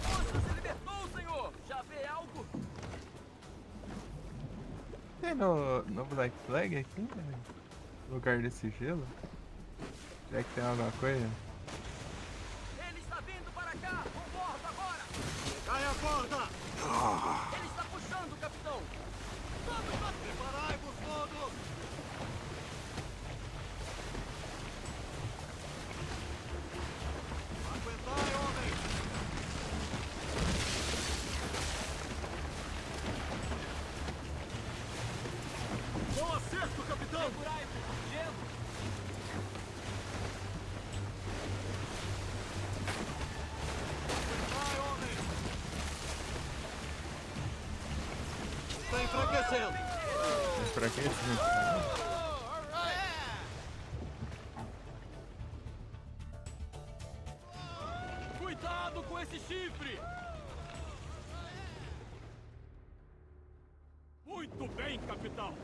[SPEAKER 7] Monstro se libertou, senhor! Já vê algo?
[SPEAKER 2] Tem no Black Flag aqui, né? No lugar desse gelo? Será que tem alguma coisa?
[SPEAKER 7] Ele está vindo para cá! Com bordo agora!
[SPEAKER 5] Cai a corda!
[SPEAKER 7] Ele está puxando, capitão!
[SPEAKER 5] Vamos bater! Preparai-vos todos! Aguentai, homem! Bom acerto, capitão!
[SPEAKER 7] Segurai-vos! Gelo!
[SPEAKER 5] Vai, homem! Está enfraquecendo!
[SPEAKER 2] Pra que isso?
[SPEAKER 7] Cuidado com esse chifre!
[SPEAKER 6] Muito bem, capitão.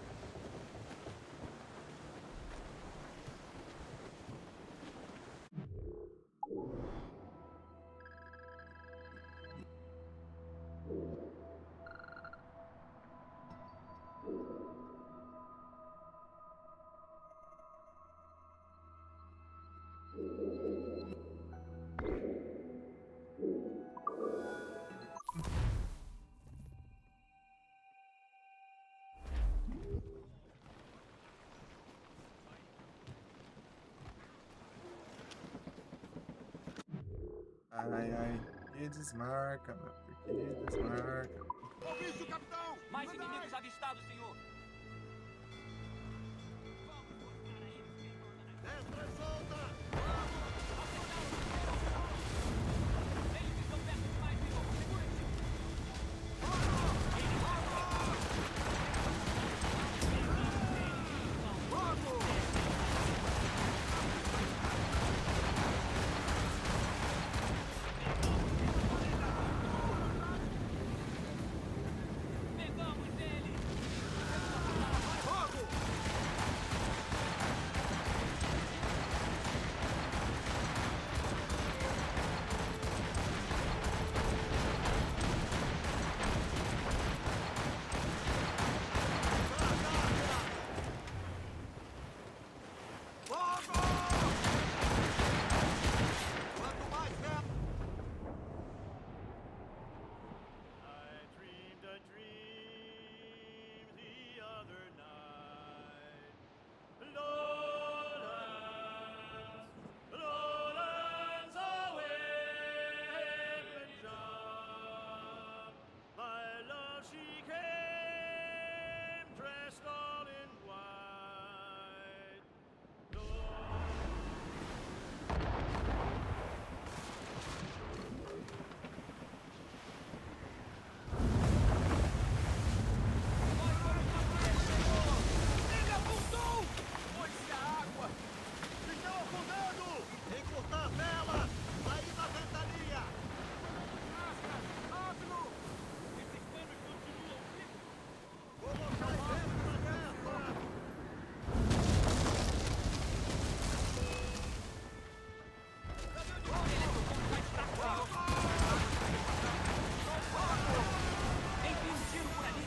[SPEAKER 2] Ai, ai. Que desmarca, meu. Por que desmarca?
[SPEAKER 5] Ouvi isso, capitão!
[SPEAKER 7] Mais inimigos avistados, senhor!
[SPEAKER 5] Destra solta!
[SPEAKER 7] Eles estão perto demais, senhor! Segure-se! Pegamos ele!
[SPEAKER 5] Fogo! Quanto mais vento!
[SPEAKER 6] I dreamed a dream the other night. Lowlands, away and jump. My love, she came dressed all in white.
[SPEAKER 7] Ele afundou! Foi-se a água!
[SPEAKER 5] Estão afundando! Encurtar velas! Sair da ventania!
[SPEAKER 7] Rápido! Esses canos continuam vivos!
[SPEAKER 5] Colocar vento na guerra!
[SPEAKER 7] Envie um tiro por ali!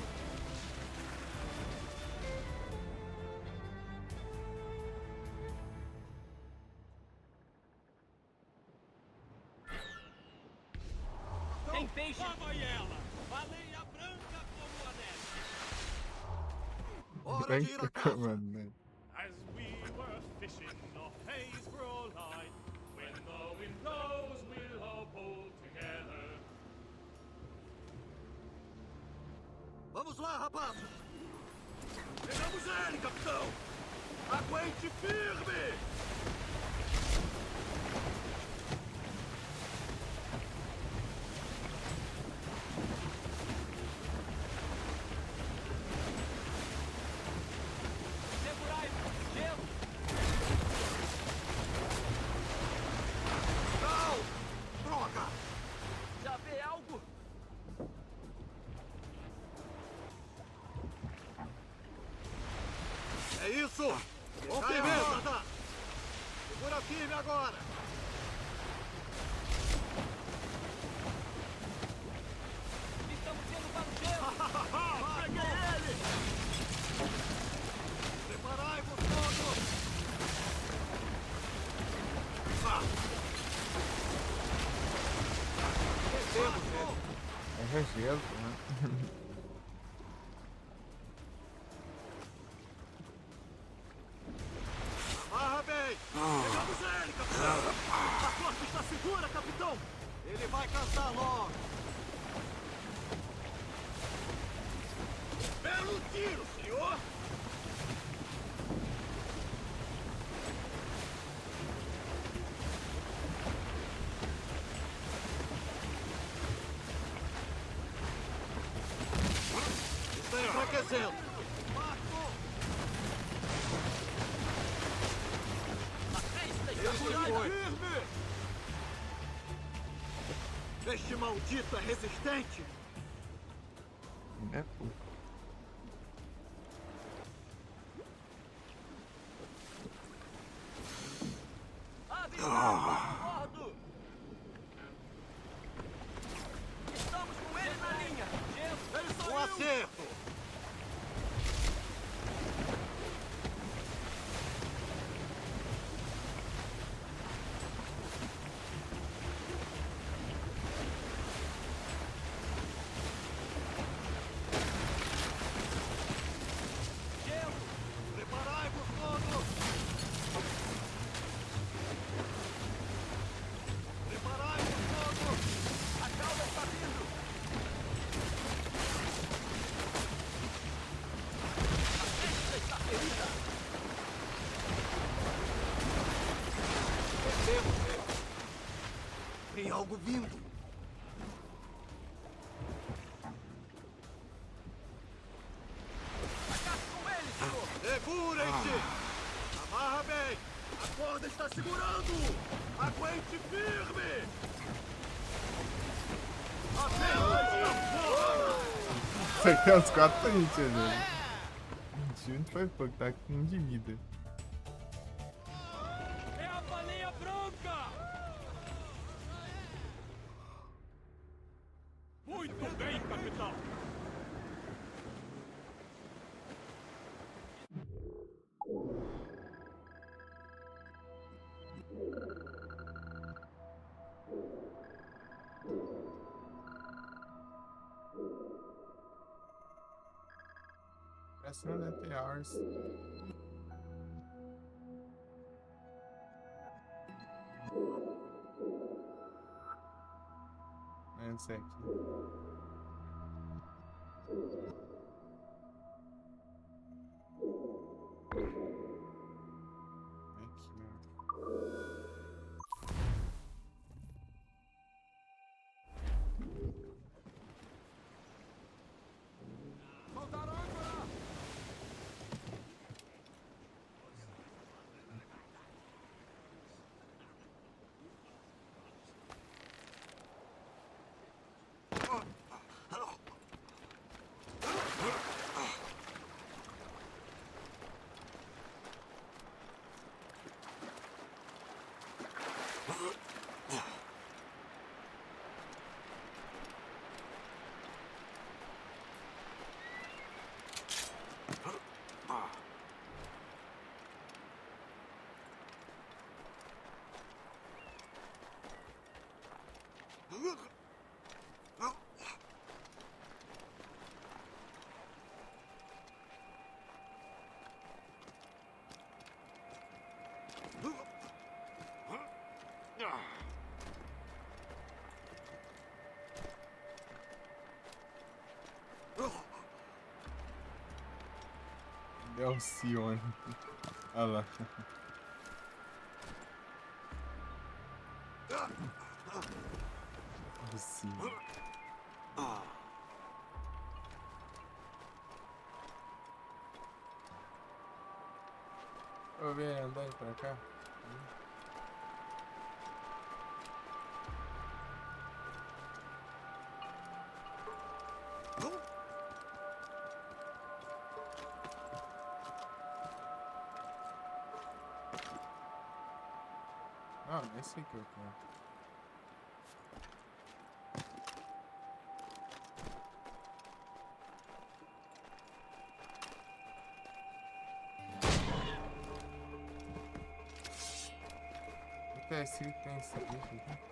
[SPEAKER 7] Tem peixe!
[SPEAKER 6] Lá vai ela! Baleia branca como a neve!
[SPEAKER 5] Hora de ir a casa!
[SPEAKER 2] Mano,
[SPEAKER 6] As we were fishing off Haysboro Line, when the wind blows, we'll all pull together.
[SPEAKER 5] Vamos lá, rapaz! Pegamos ele, capitão! Aguente firme!
[SPEAKER 7] Segurai-me! Gelo!
[SPEAKER 5] Não! Droga!
[SPEAKER 7] Já vê algo?
[SPEAKER 5] É isso! Com firmeza! Segura firme agora!
[SPEAKER 7] Estamos indo para o gelo!
[SPEAKER 5] Peguei ele! Preparai-vos todos! Perdemos ele!
[SPEAKER 2] É gelo, né?
[SPEAKER 5] Amarra bem! Pegamos ele, capitão! A força está segura, capitão! Ele vai cantar logo! Belo tiro, senhor! Está enfraquecendo! Marco! Segurai firme! Este maldito é resistente!
[SPEAKER 2] É, pô.
[SPEAKER 7] Bordo! Estamos com ele na linha! Gelo!
[SPEAKER 5] Ele saiu! Um acerto!
[SPEAKER 7] Gelo!
[SPEAKER 5] Preparai-vos todos! Preparai-vos todos!
[SPEAKER 7] A cauda está vindo! A pista está ferida!
[SPEAKER 5] Perdemos ele! Tem algo vindo!
[SPEAKER 7] Acabe com ele, senhor!
[SPEAKER 5] Segurem-se! Amarra bem! A corda está segurando! Aguente firme!
[SPEAKER 2] Isso aqui é uns 4 hits, velho. O time foi pouco, tá com 1 de vida.
[SPEAKER 4] É a baleia branca! Muito bem, capitão!
[SPEAKER 2] Essa não deve ter hours. Não sei aqui. Aqui, ó.
[SPEAKER 5] Soltar a âncora!
[SPEAKER 2] Alcione. Olha lá. Alcione. Vou ver andando pra cá. Ah, esse aqui eu quero. Até se tem esse bicho aqui.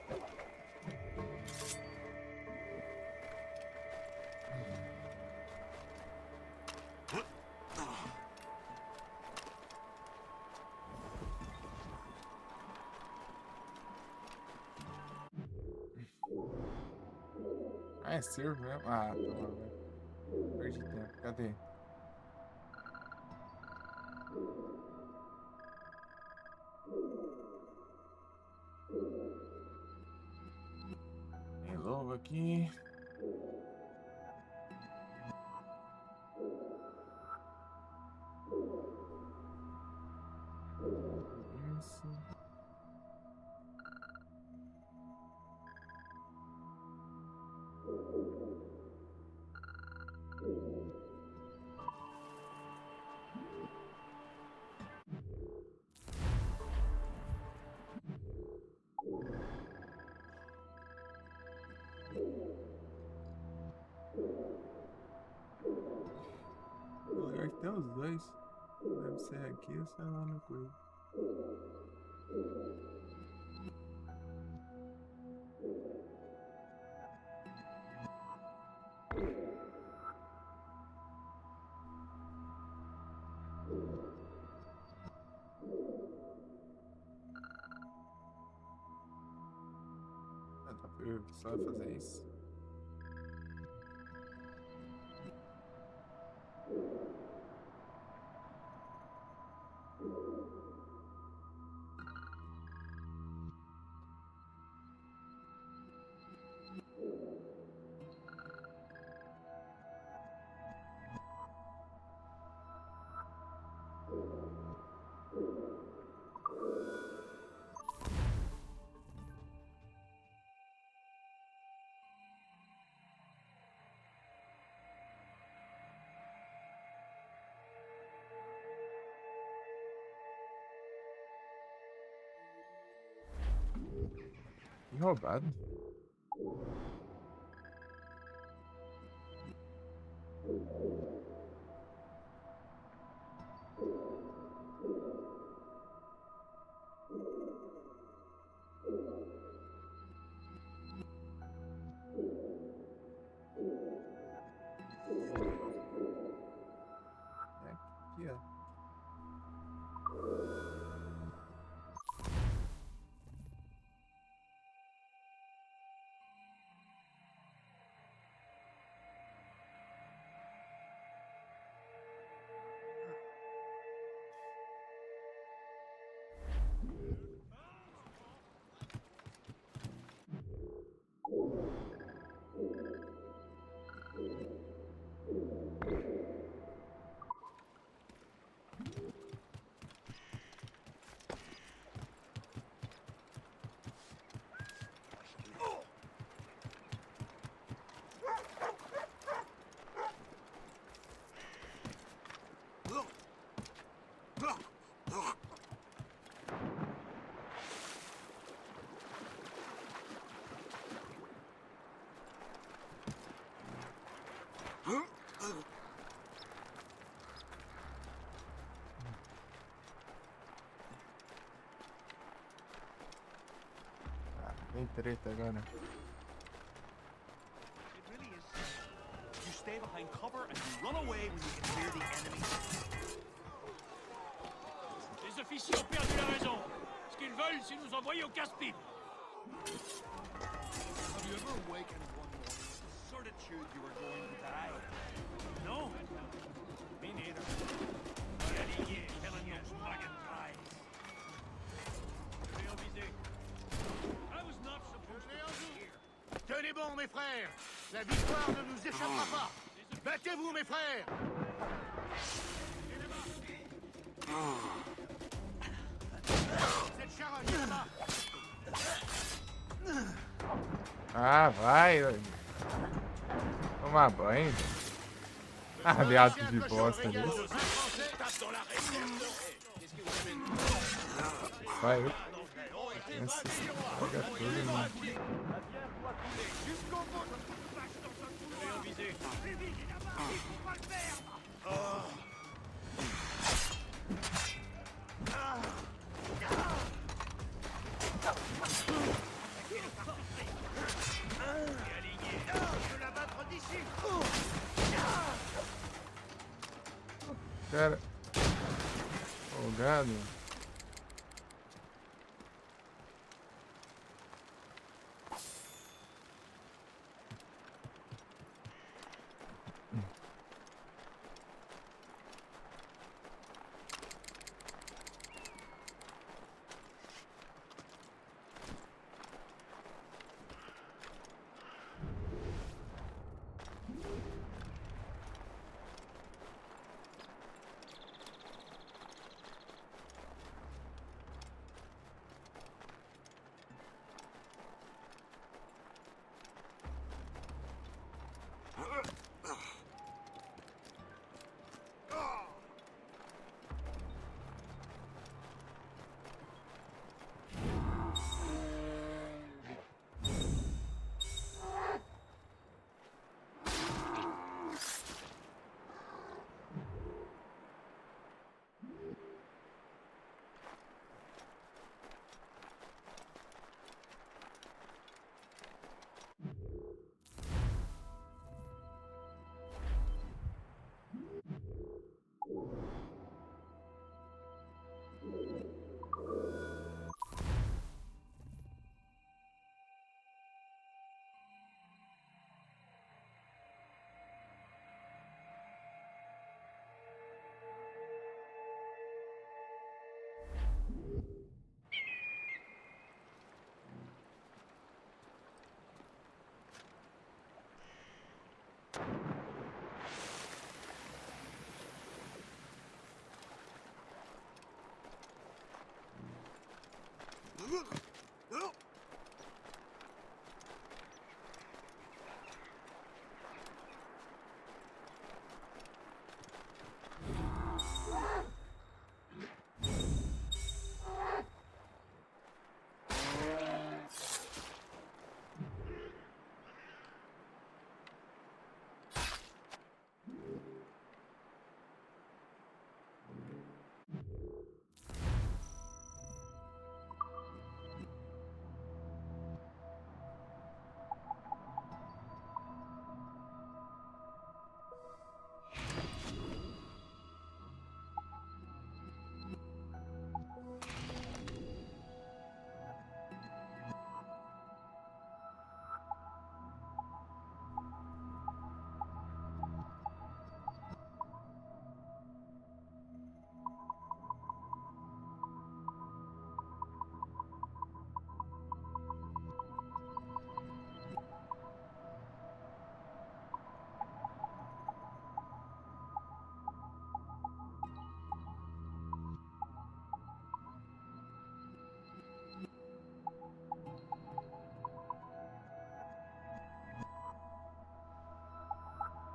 [SPEAKER 2] Ah, é servo mesmo? Ah, tá lá, velho. Perdi tempo. Cadê? Tem lobo aqui. Isso. Lugar que tem os dois. Deve ser aqui ou sei lá no coisa. Ah, dá pra eu só fazer isso. Que roubado. É aqui, ó. Ah, tem treta agora.
[SPEAKER 5] It really is. You stay behind cover and you run away when you can hear the enemy.
[SPEAKER 6] Les officiers ont perdu la raison. Ce qu'ils veulent, c'est nous envoyer au casse-pipe.
[SPEAKER 5] Have you ever awakened one morning with the certitude you were going to die?
[SPEAKER 6] Non?
[SPEAKER 5] Me neither. Tenez bon, mes frères. La victoire ne nous échappera pas. Battez-vous, mes frères. Cette charogne est là-bas.
[SPEAKER 2] Ah, vai. Tomar banho. Ah, viado de bosta desse. Vai, eu. Essa estraga tudo, mano. Cara, folgado.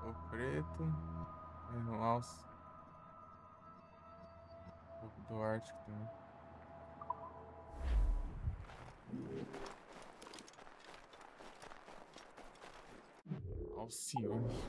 [SPEAKER 2] O preto. Nossa. Um pouco do Ártico também. Alcione.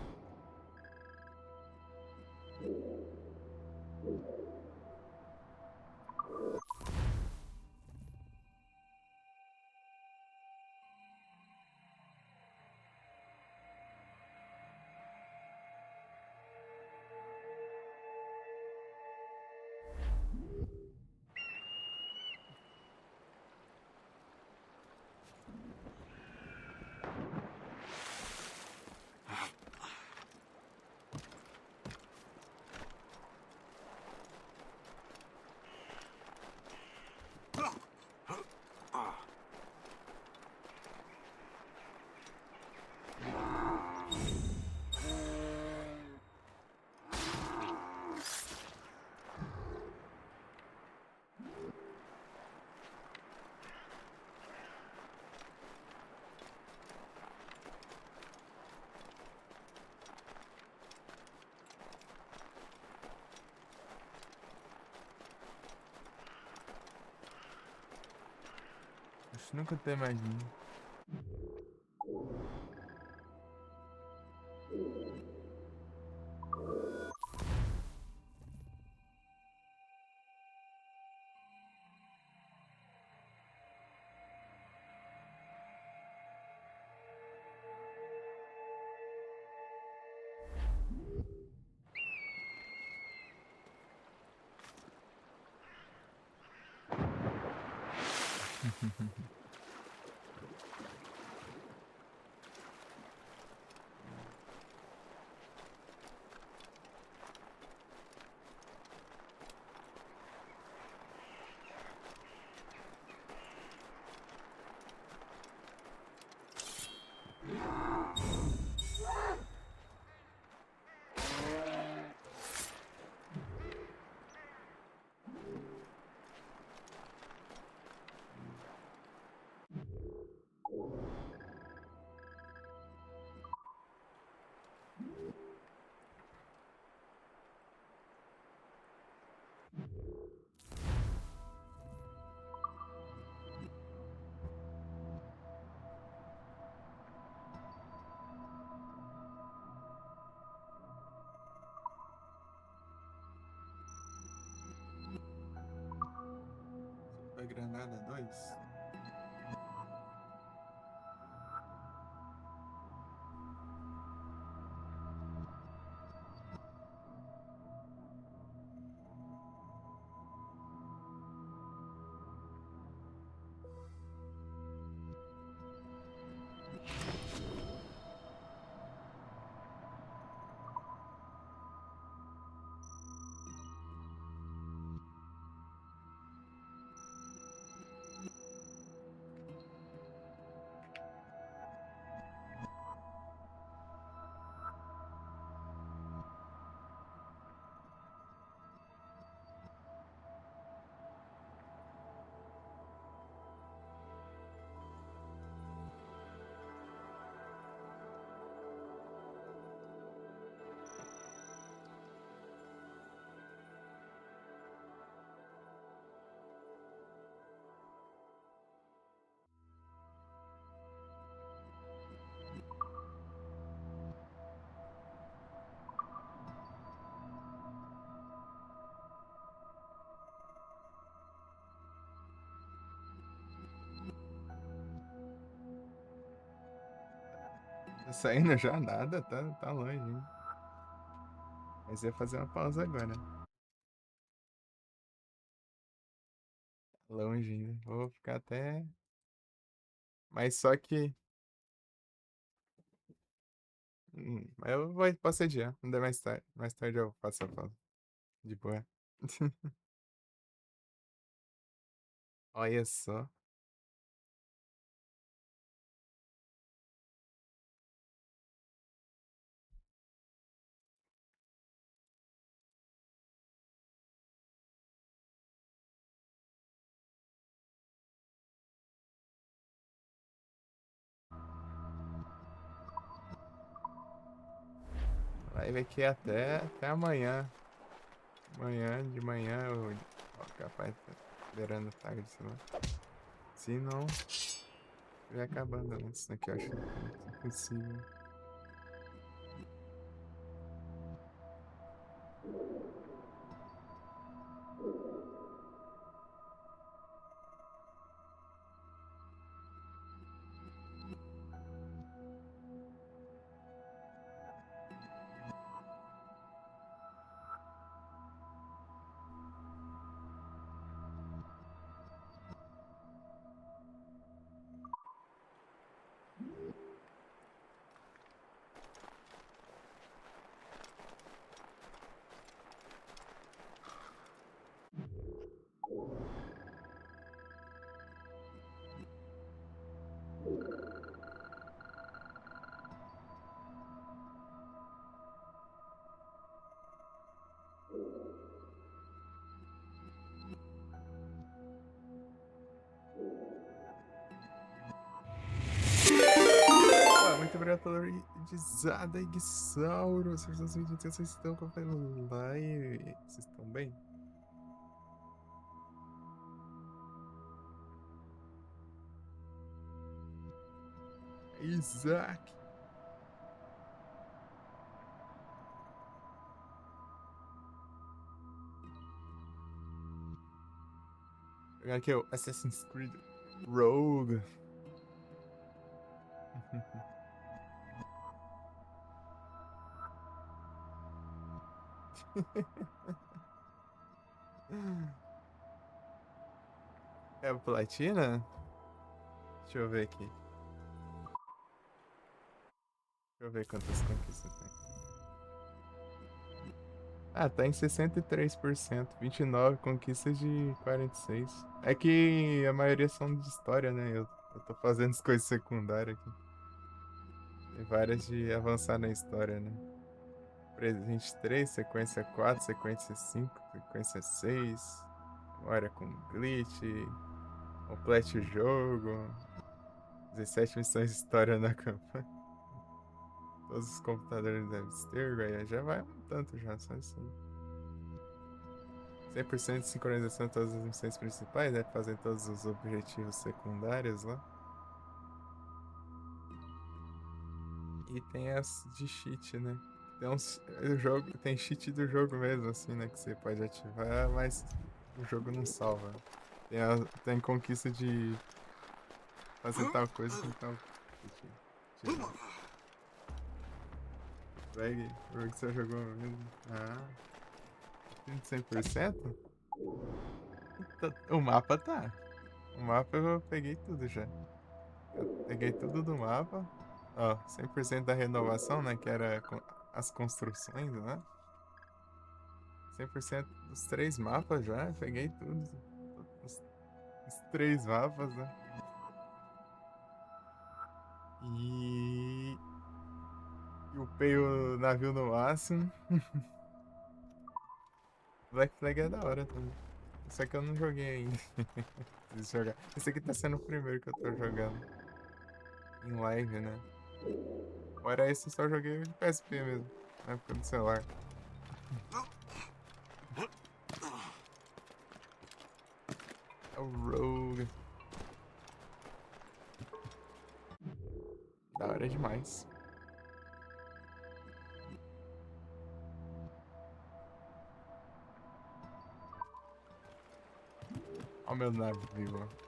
[SPEAKER 2] Acho que nunca tem mais um. Foi Granada 2? Tá saindo já? Nada, tá longe, hein? Mas ia fazer uma pausa agora. Longe ainda. Vou ficar até. Mas só que. Mas posso adiar. Ainda mais tarde. Mais tarde eu faço a pausa. De boa. Olha só. Live aqui até amanhã. De manhã eu. Ó, capaz tá beirando tarde, sei lá. Se não. Vai acabando antes daqui, eu acho impossível. Muito obrigado pela risada, Igsauro. Vocês estão com a live. Vocês estão bem? Isaac. Pegar aqui o Assassin's Creed Rogue. É a platina? Deixa eu ver aqui. Deixa eu ver quantas conquistas tem. Ah, tá em 63%. 29 conquistas de 46. É que a maioria são de história, né? Eu tô fazendo as coisas secundárias aqui. Tem várias de avançar na história, né? Presente 3, sequência 4, sequência 5, sequência 6. Memória com glitch. Complete o jogo. 17 missões de história na campanha. Todos os computadores devem ter, aí já vai um tanto já, só assim. 100% de sincronização de todas as missões principais, né? Fazer todos os objetivos secundários lá. E tem as de cheat, né? Tem cheat do jogo mesmo, assim, né? Que você pode ativar, mas o jogo não salva. Tem conquista de fazer tal coisa com tal. Vai, o jogo que você jogou mesmo. Ah. 100%? O mapa tá. O mapa eu peguei tudo já. Eu peguei tudo do mapa. Ó, 100% da renovação, né? Que era as construções, né? 100% dos 3 mapas já. Peguei tudo. Os 3 mapas, né? E upei o navio no máximo. Black Flag é da hora também. Só que eu não joguei ainda. Preciso jogar. Esse aqui tá sendo o primeiro que eu tô jogando. Em live, né? Fora esse, eu só joguei de PSP mesmo. Na época do celular. É o Rogue. Da hora demais. Olha o meu navio, ó.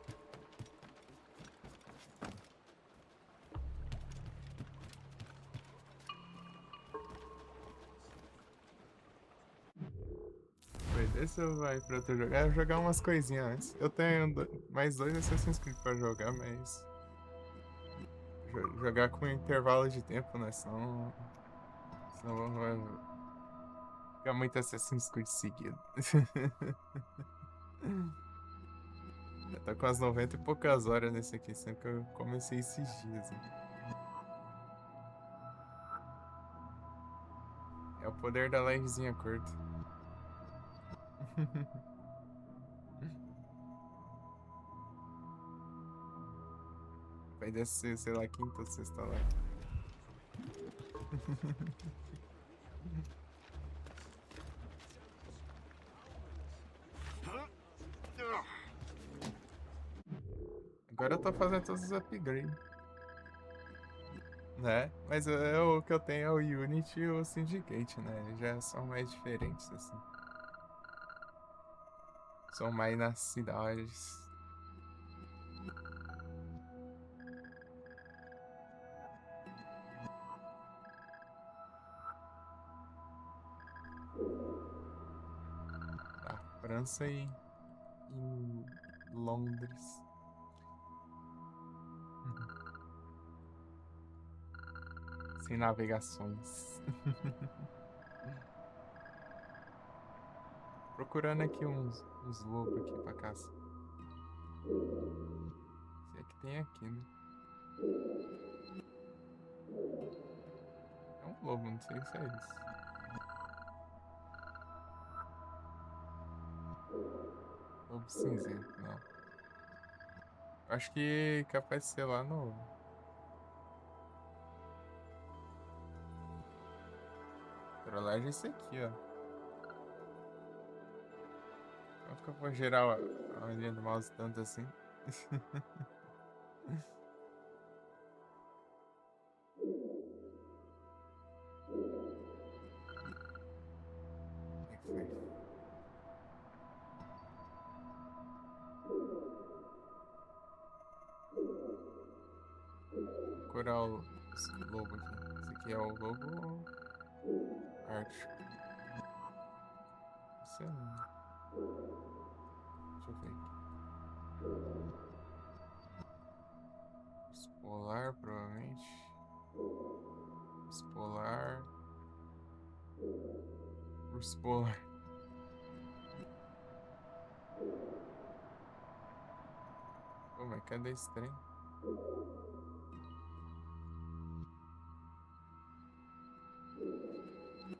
[SPEAKER 2] Esse eu vai pra tu jogar, eu vou jogar umas coisinhas antes. Eu tenho mais 2 Assassin's Creed pra jogar, mas. Jogar com intervalo de tempo, né? Senão vai ficar muito Assassin's Creed seguido. Já tá com as 90 e poucas horas nesse aqui, sendo que eu comecei esses dias. Hein? É o poder da livezinha curta. Vai descer, sei lá, quinta ou sexta lá. Agora eu tô fazendo todos os upgrades. Né? Mas o que eu tenho é o Unity e o Syndicate, né? Eles já são mais diferentes, assim. São mais nas cidades. Tá, França e Londres. Sem navegações. Procurando aqui uns lobos aqui pra caça. Se é que tem aqui, né? É um lobo, não sei se é isso. Lobo cinzento, não. Acho que é capaz de ser lá no... Trollagem é esse aqui, ó. Como que eu vou gerar a linha do mouse tanto assim? procurar esse lobo aqui. Esse aqui é o lobo ártico. Não sei não. Deixa eu ver. Urso polar, provavelmente. Urso polar. Urso polar. Pô, mas cadê esse trem?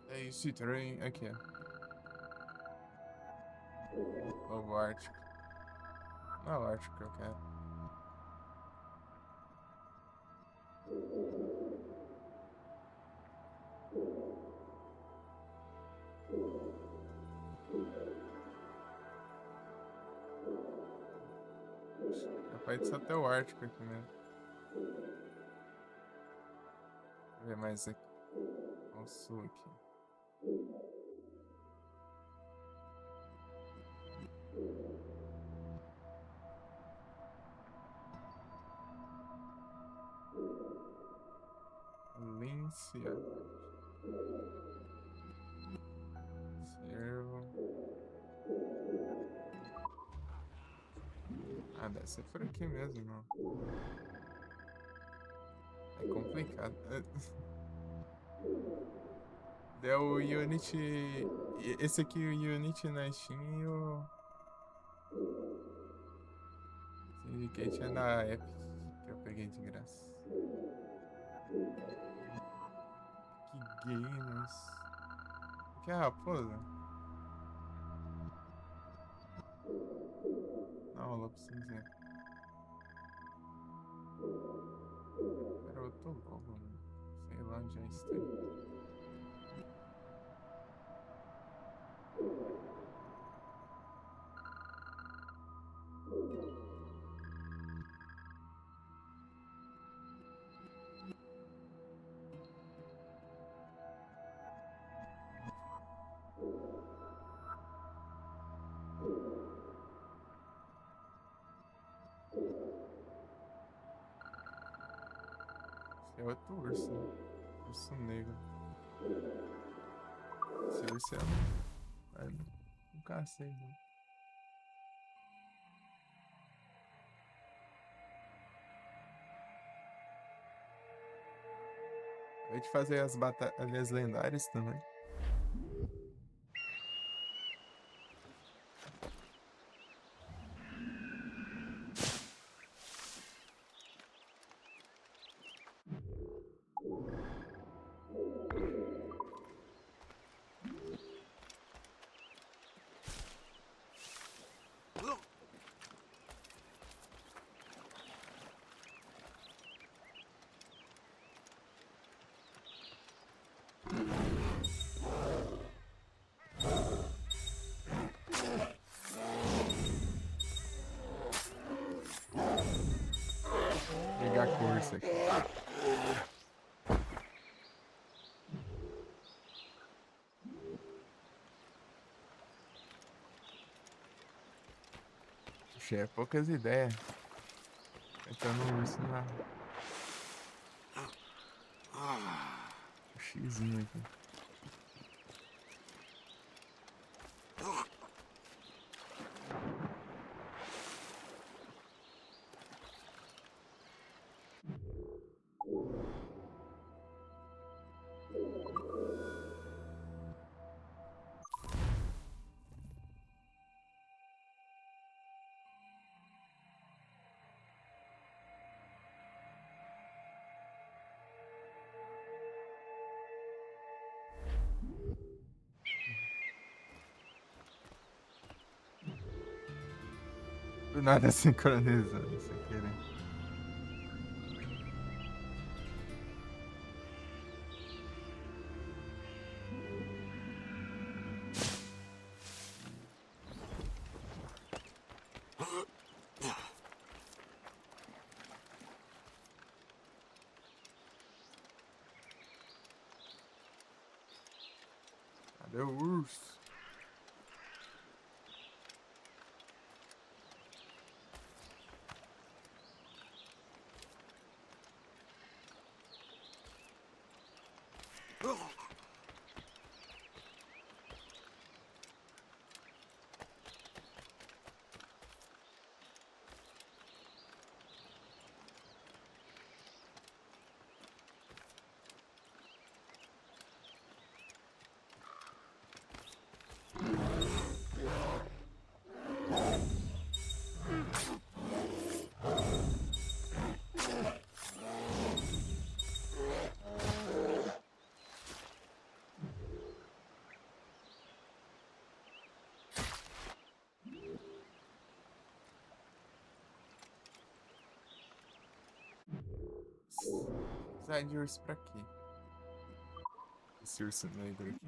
[SPEAKER 2] É esse trem. Aqui, ó. Lobo ártico. Não é o ártico que eu quero. Capaz de ser até o ártico aqui mesmo. Deixa eu ver mais aqui. Ao sul aqui. Lince. Cervo. Ah, deve ser por aqui mesmo, não. É complicado. Deu o Unity. Esse aqui, o Unity na Steam e o Syndicate é na Epic, que eu peguei de graça. Que Games. Que é a raposa? Não, o lobo cinzento. Era outro lobo, mano. Sei lá onde é esse trem. Esse é outro urso, né? Urso negro. Esse urso é um cacete, né? Acabei de fazer as batalhas lendárias também. Pegar a cursa aqui. Puxa, é poucas ideias. Tentando um urso na. O xizinho aqui. Do nada sincronizando, sem querer. Cadê o urso? Precisar de urso pra quê? Esse urso negro aqui.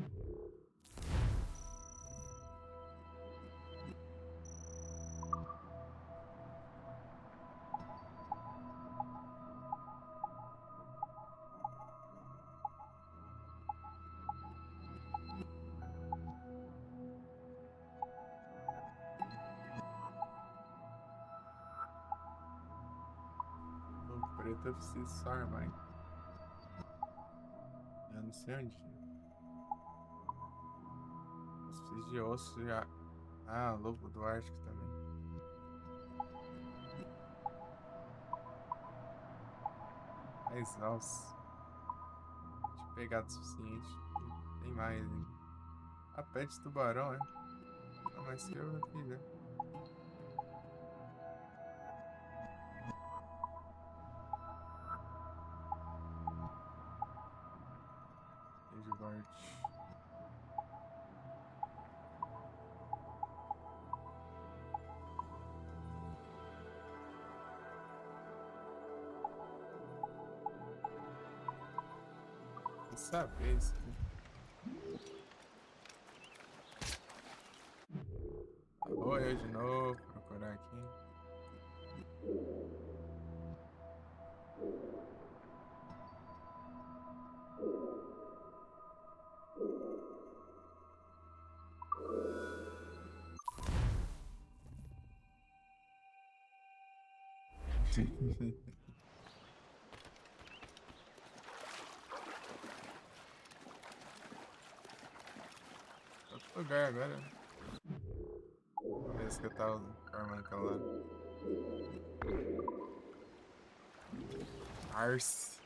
[SPEAKER 2] O preto eu preciso só armar, hein? Eu não sei onde. Eu preciso de osso já. Ah, lobo do Ártico também. Mais alça. Tinha pegado o suficiente. Tem mais ainda. A pé de tubarão, é? Não, mas se eu fizer. Edward. Vou saber isso aqui. Vou eu de novo procurar aqui. Outro lugar agora. Vamos ver se que eu tava formando aquela lá. Ars.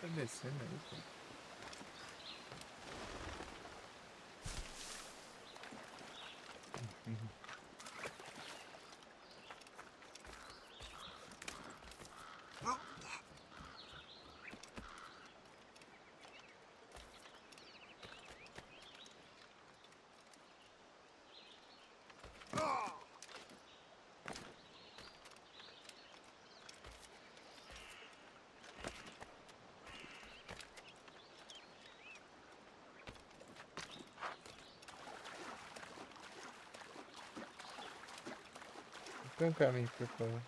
[SPEAKER 2] Tá descendo aí, pô. Tem um caminho pra falar.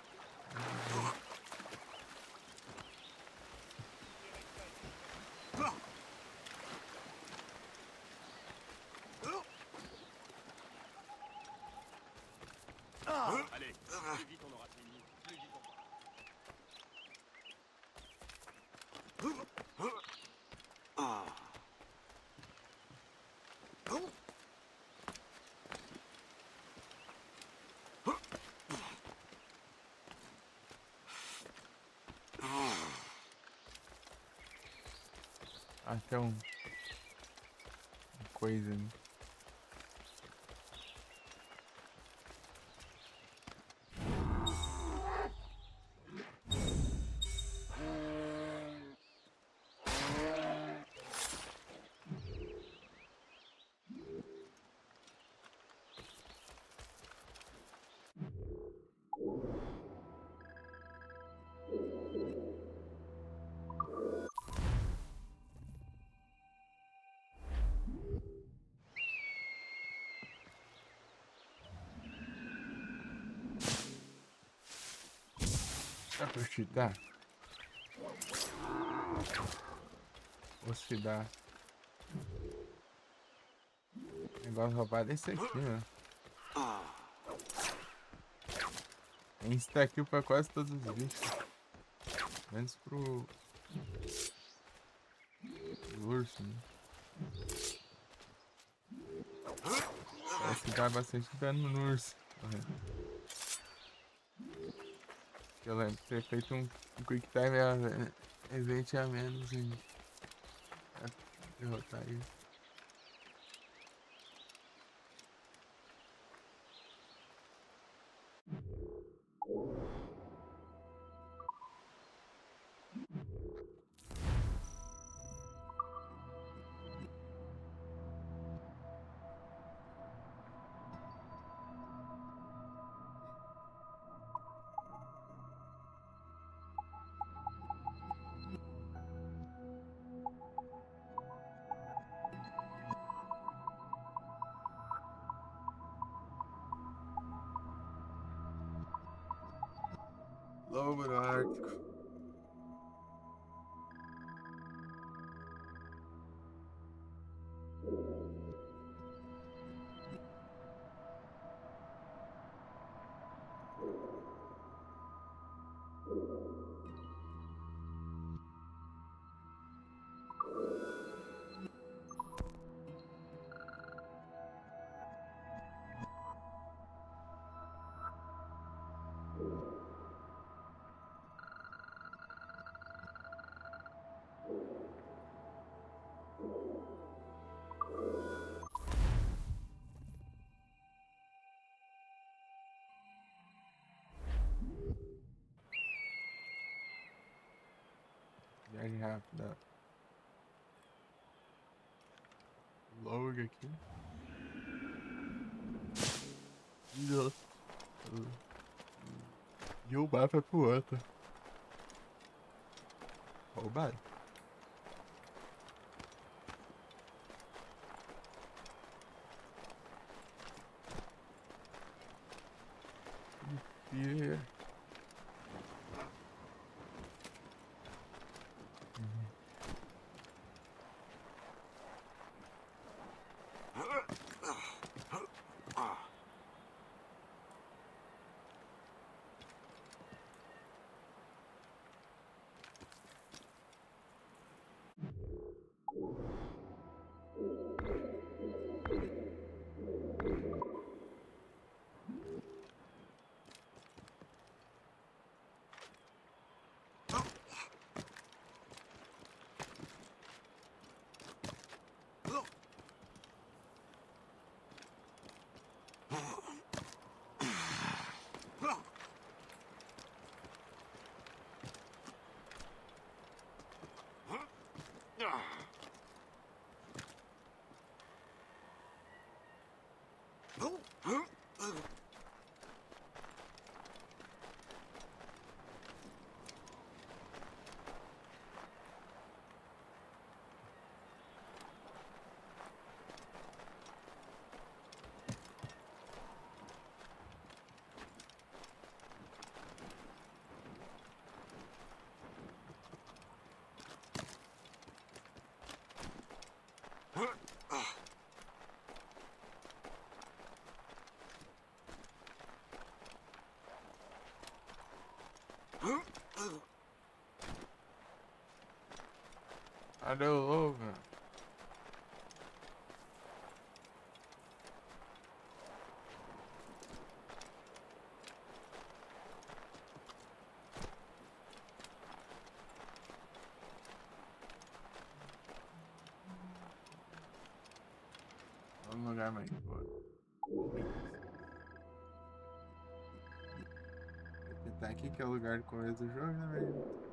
[SPEAKER 5] Allez, plus vite on aura fini, plus vite on va.
[SPEAKER 2] Ah, tem uma coisa ali. Dá pra te dar? Vou te dar. O negócio roubado é esse aqui, né? Tem insta-kill pra quase todos os bichos. Menos pro urso, né? Parece que dá bastante dano no urso. Eu lembro de ter feito um quick time event a menos e derrotar ele. Lobo no Ártico. Viagem rápida. Logo aqui. Nossa. E o mapa é pro outro. Roubado. Yeah. Cadê o lobo? Vamos no lugar mais boa. Tá aqui que é o lugar do começo do jogo, né, velho?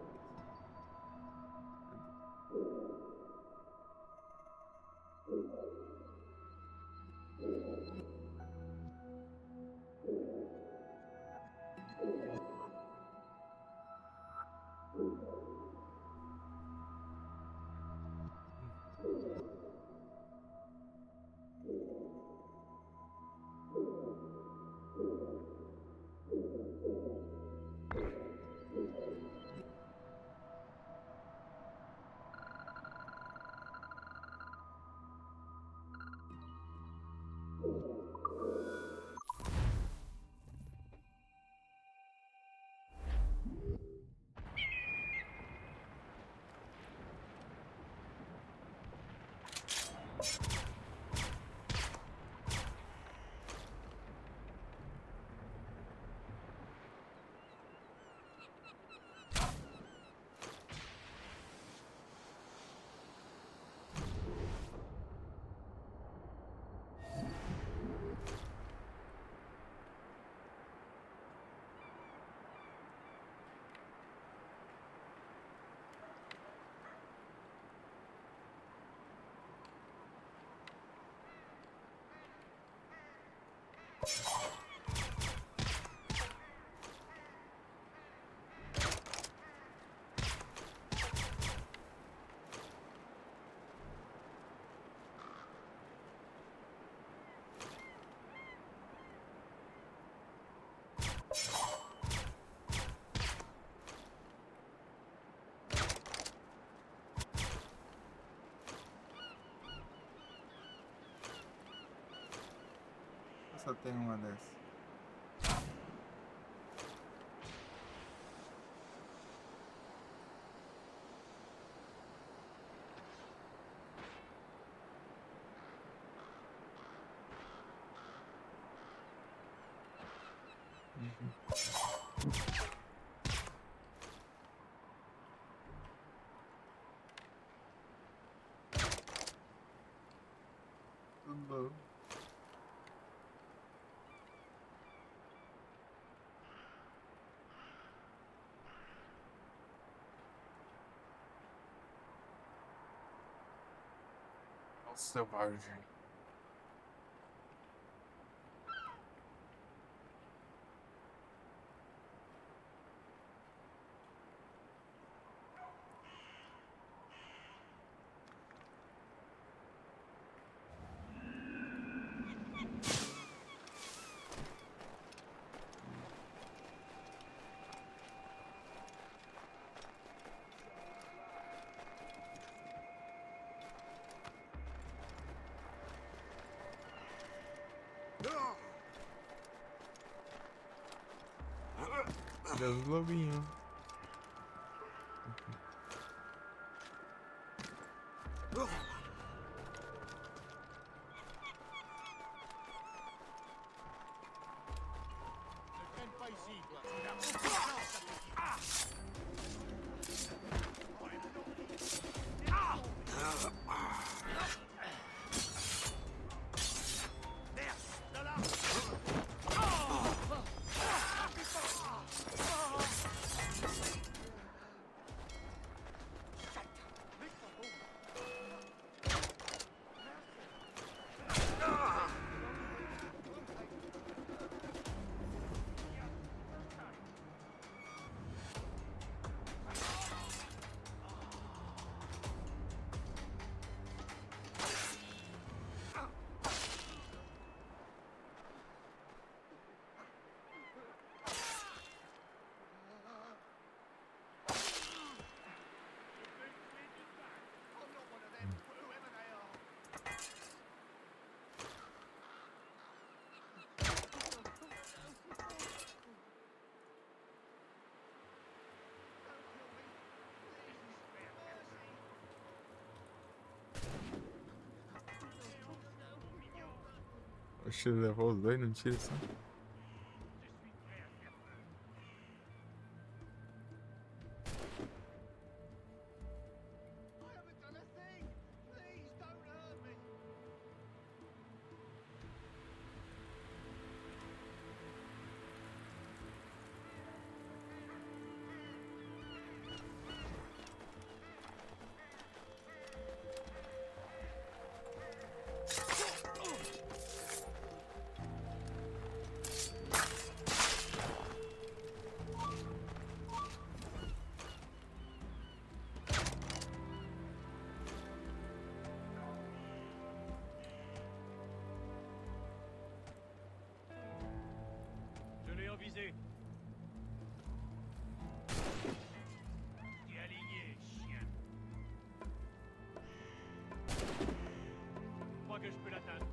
[SPEAKER 2] Só tem uma dessa. Tudo. Selvagem. Deus do lobinho. Oxe, levou os dois num tiro só.
[SPEAKER 6] Je l'ai en visée. T'es aligné, chien. Je crois que je peux l'atteindre.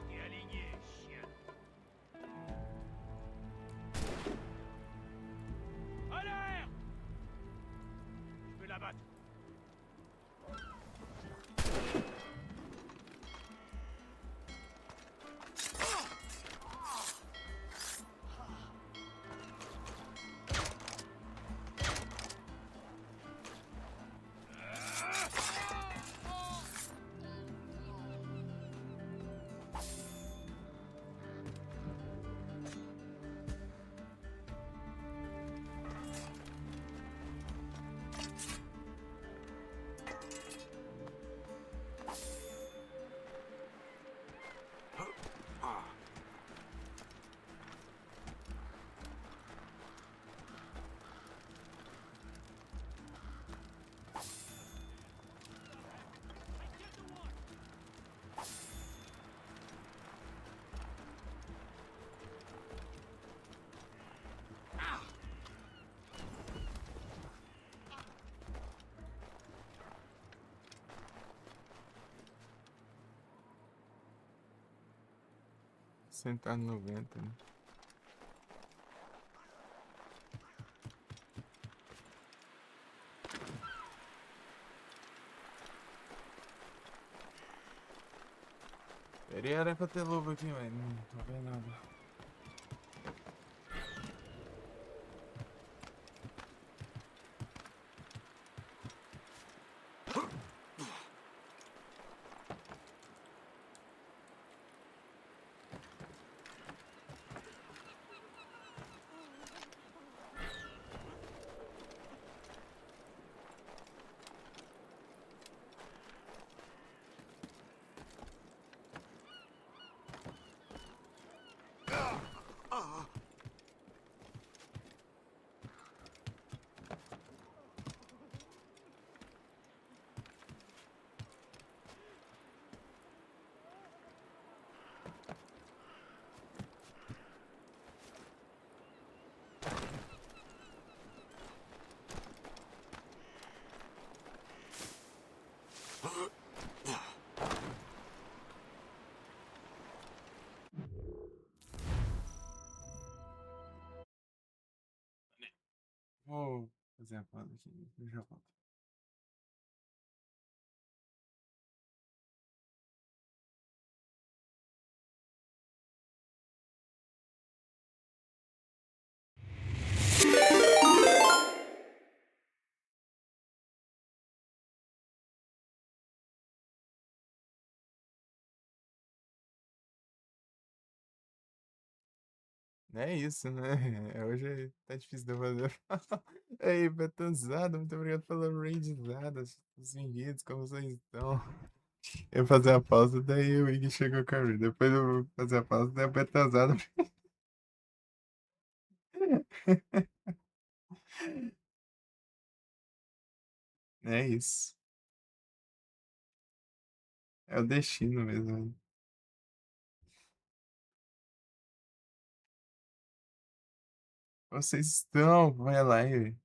[SPEAKER 6] T'es aligné, chien. À l'air! Je peux l'abattre.
[SPEAKER 2] Sentar no 90, né? Era pra ter lobo aqui, mas não tô vendo nada. Vou fazer a pausa aqui, eu já volto. É isso, né? Hoje tá difícil de eu fazer. Ei, Betãozada, muito obrigado pela raidizada. Os enviados, como vocês estão? Eu vou fazer a pausa, daí o Ig chegou com a raid. Depois eu vou fazer a pausa, daí a Betãozada. É isso. É o destino mesmo. Né? Vocês estão, vai lá e.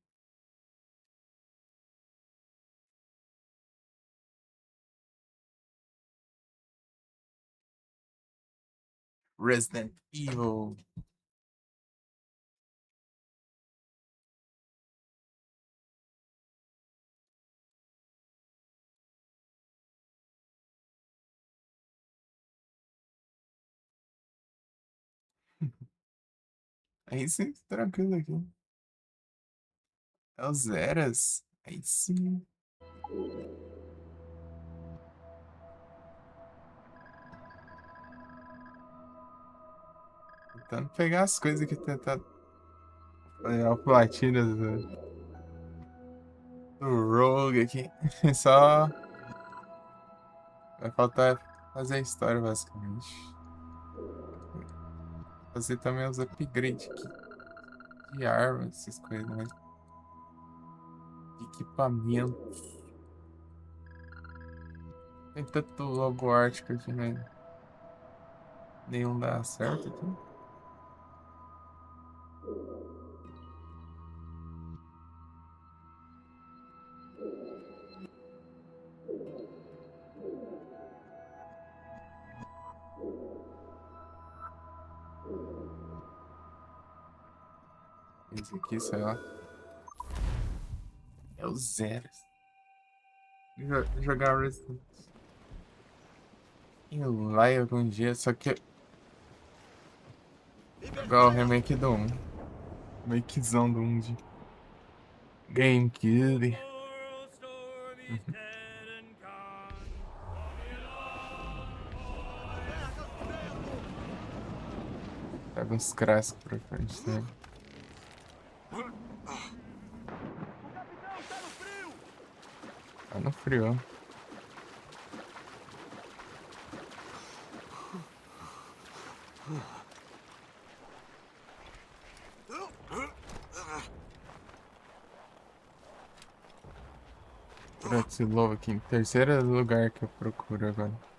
[SPEAKER 2] Resident Evil. Aí sim, tranquilo aqui. É o Zeras. Aí sim. Tentando pegar as coisas que tentar pegar o platina do Rogue aqui. Só vai faltar fazer a história, basicamente. Fazer também os upgrades aqui de armas, essas coisas, né? De equipamentos. Tem tanto lobo ártico aqui, né? Nenhum dá certo aqui. Esse aqui, sei lá. É o Zeras. Jogar Resident Evil lá algum dia, só que. Jogar o remake do 1. Remakezão do 1 de GameCube.
[SPEAKER 6] Moral storm is dead and gone.
[SPEAKER 2] Pega uns clássicos pra frente, né? Tá no frio, ó. Por esse lobo aqui, em terceiro lugar que eu procuro agora.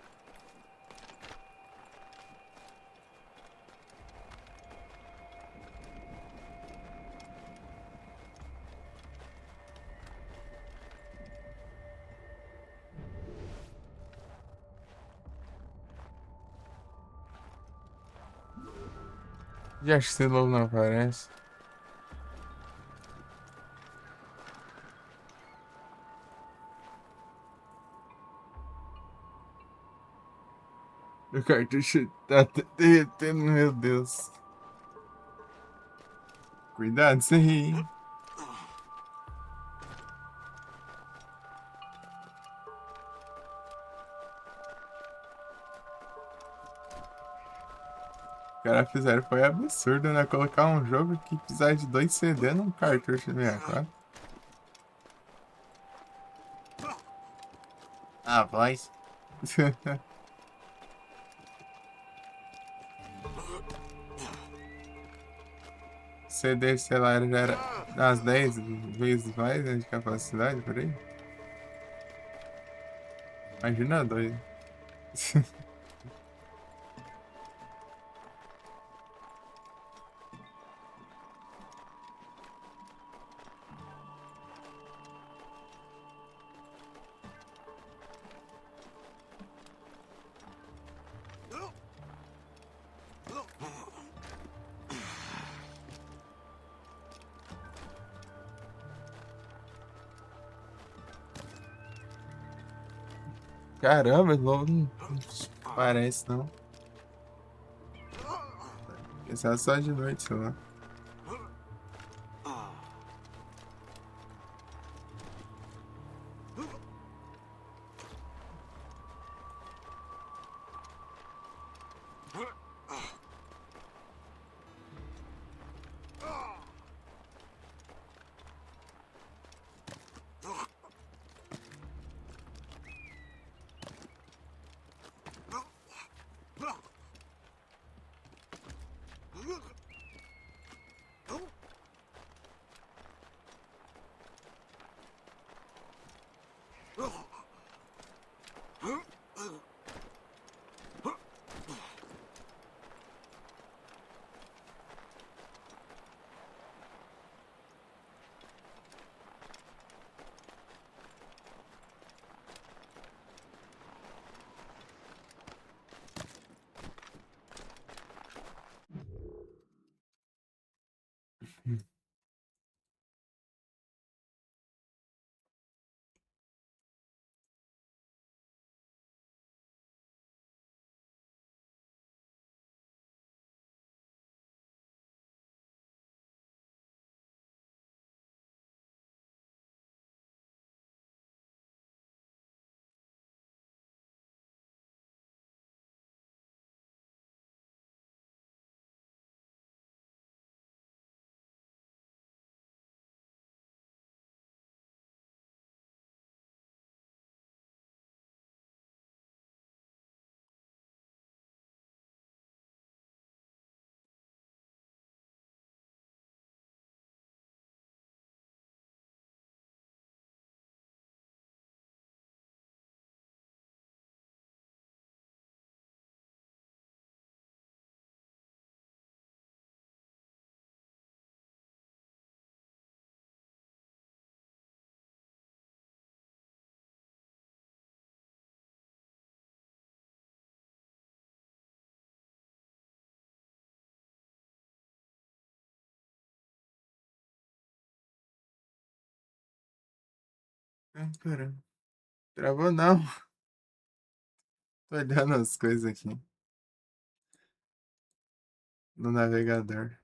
[SPEAKER 2] Já acho que esse lobo não aparece. O cartucho tá até derretendo, meu Deus. Cuidado, isso aí, hein? O cara fizeram foi absurdo, né? Colocar um jogo que precisar de 2 CD num cartucho de 64. Ah, voz. CD, sei lá, já era umas 10 vezes mais, né, de capacidade por aí. Imagina dois. Caramba, lobo não parece não. Esse é só de noite, sei lá. Ah, caramba. Travou não. Tô olhando as coisas aqui no navegador.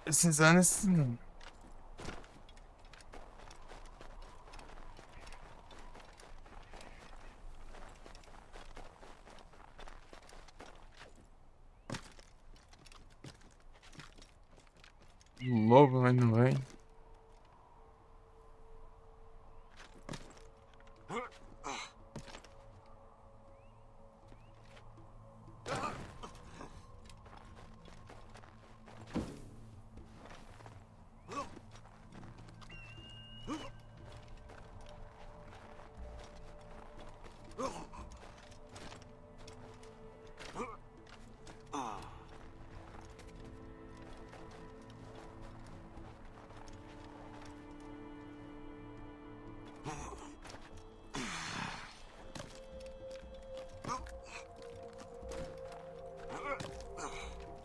[SPEAKER 2] Esses anos. Lobo, mas não vem.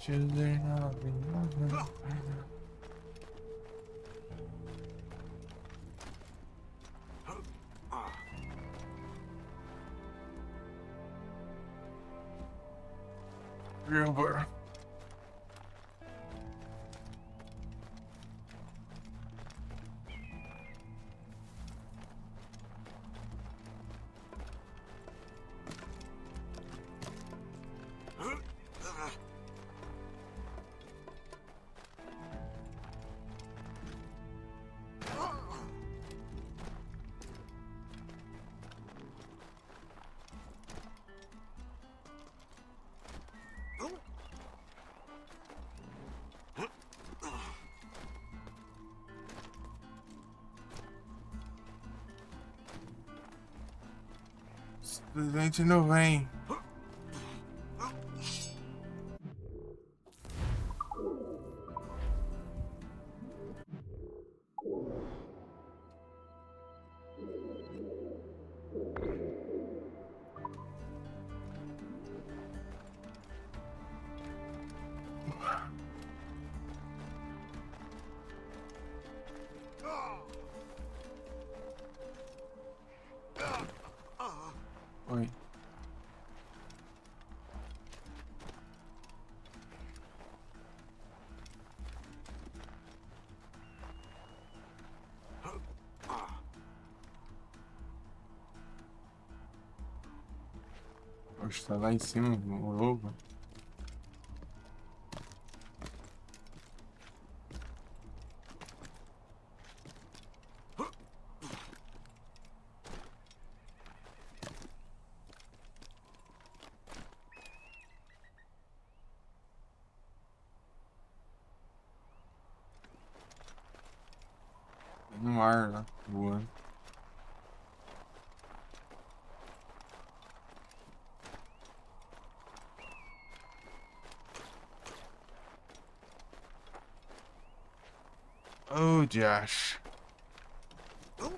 [SPEAKER 2] Children of the River. Simplesmente não vem. Oi. Poxa, tá lá em cima o lobo. No ar lá, voando. Oh, Josh. Oh.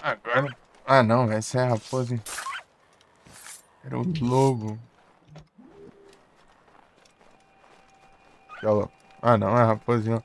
[SPEAKER 2] Agora. Ah, não, essa é a raposa. Era o lobo. Olha lá. Ah, não, é a raposinha.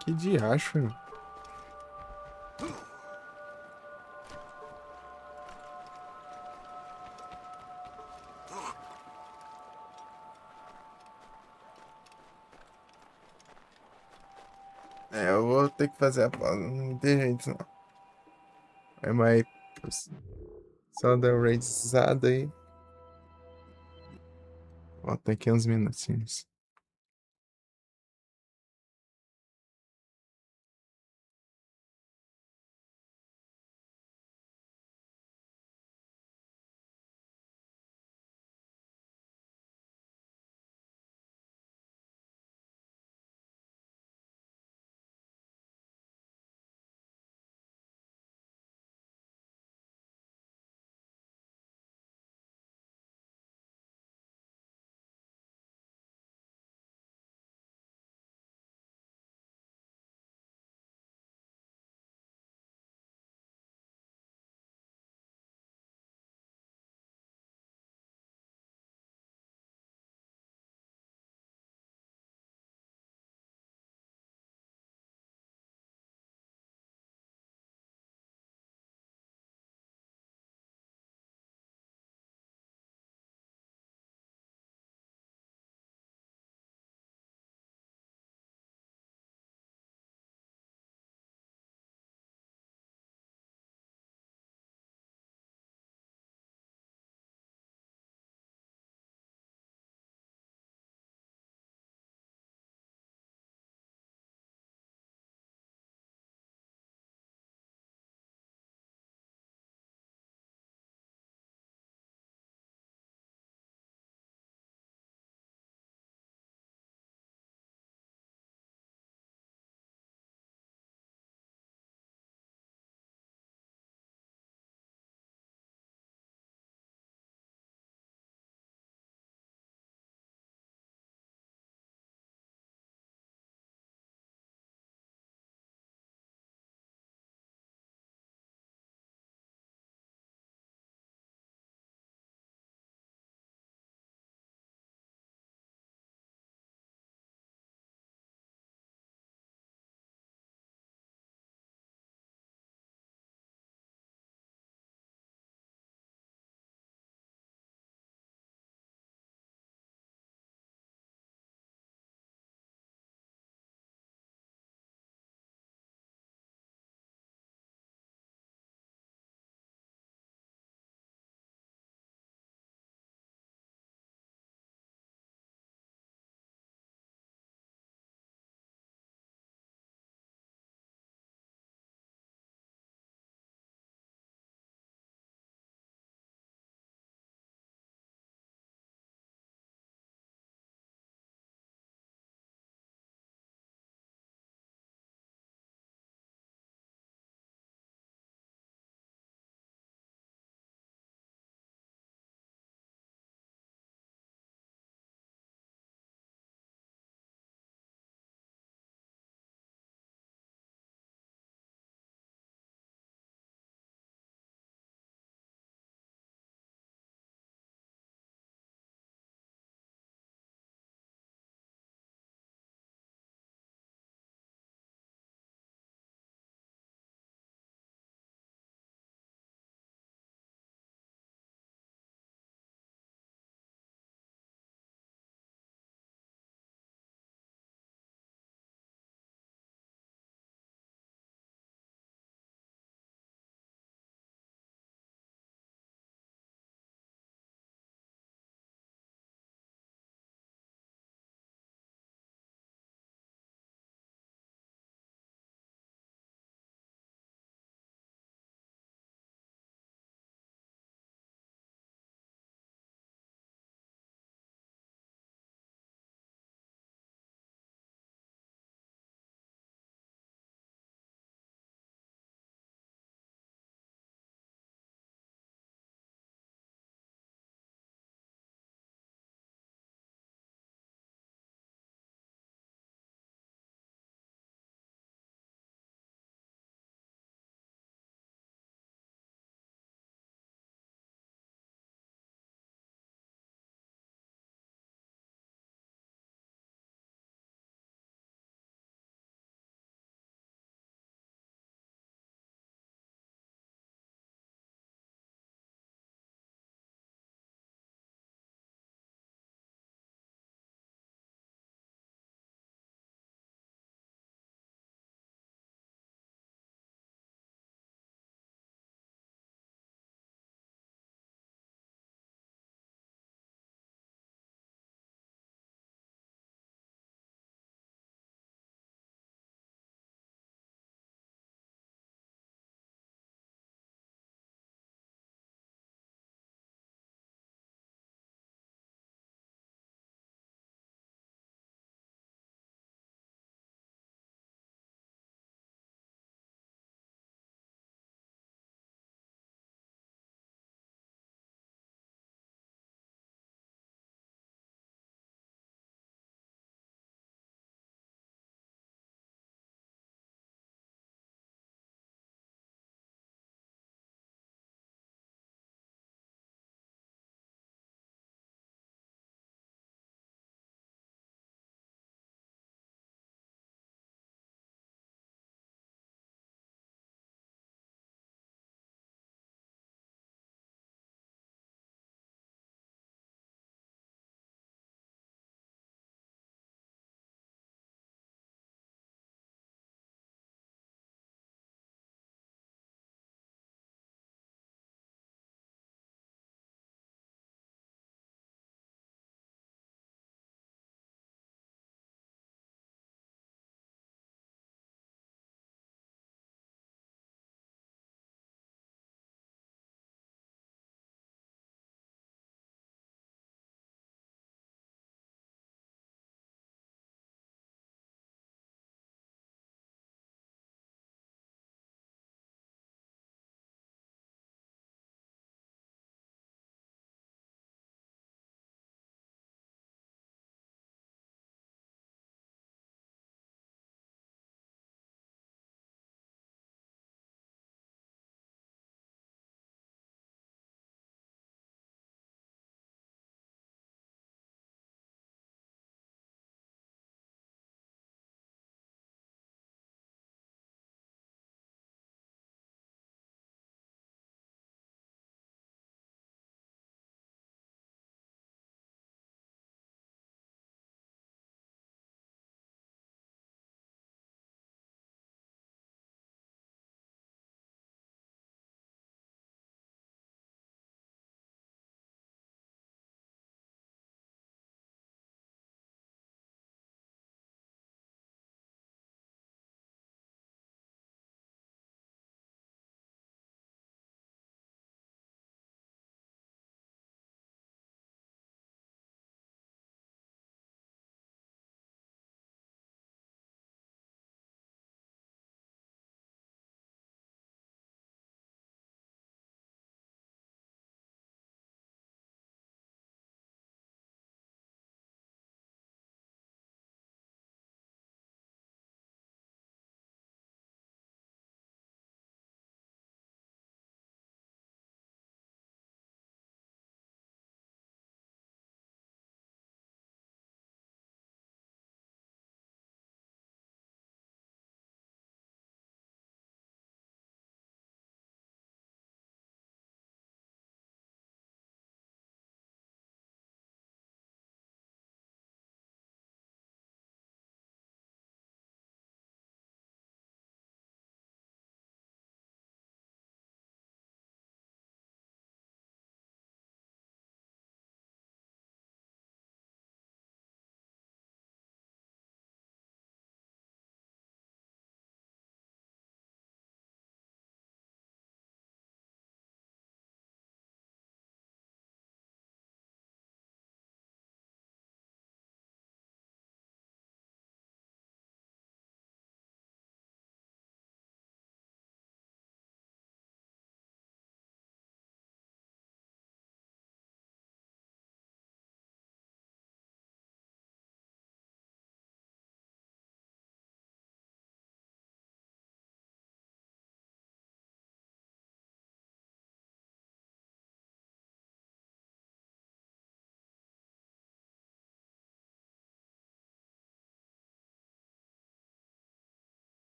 [SPEAKER 2] Que diacho. É, eu vou ter que fazer a pausa. Não tem jeito, não. É mais. Só dar uma raidizada aí. Volta aqui uns minutinhos.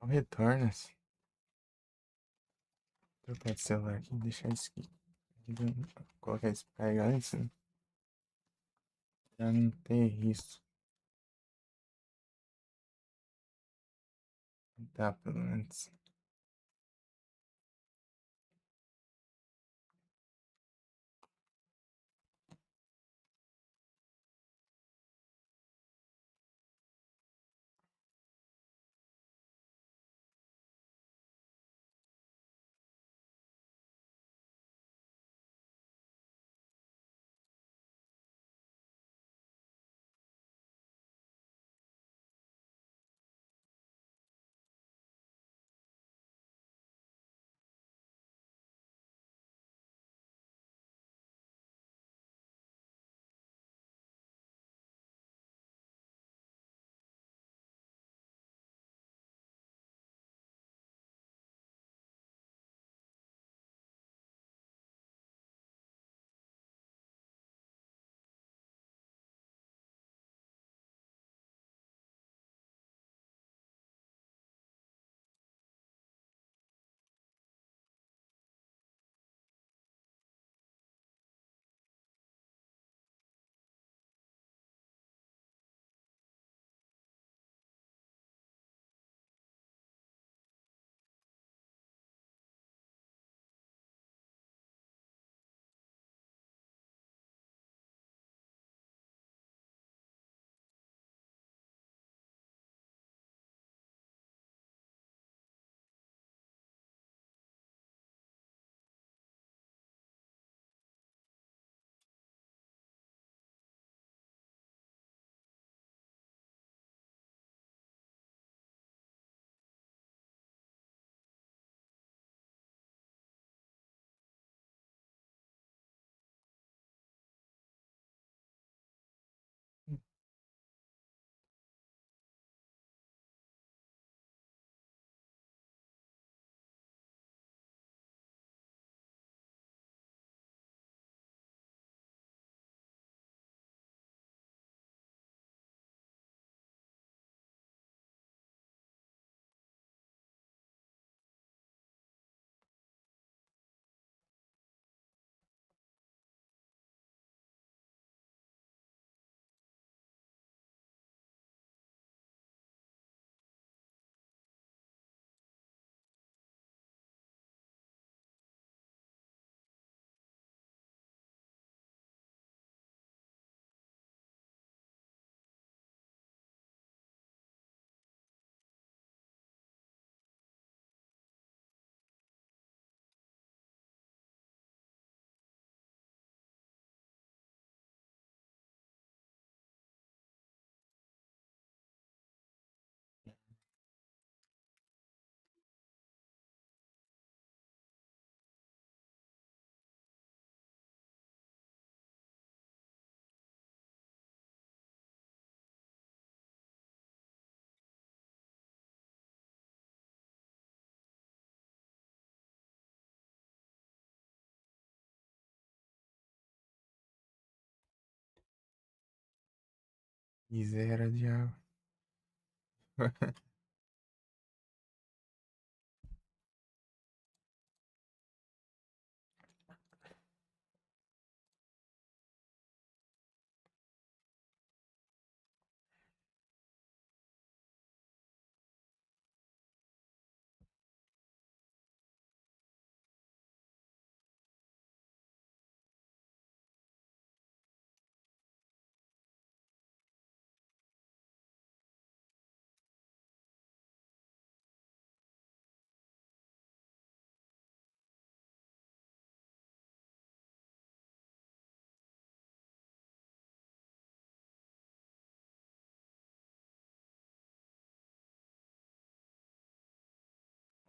[SPEAKER 2] Não retorna. Trocar de celular aqui, deixar isso aqui. Colocar isso pra carregar antes, né? Já não ter risco. Tá, pelo menos. Miséria de água.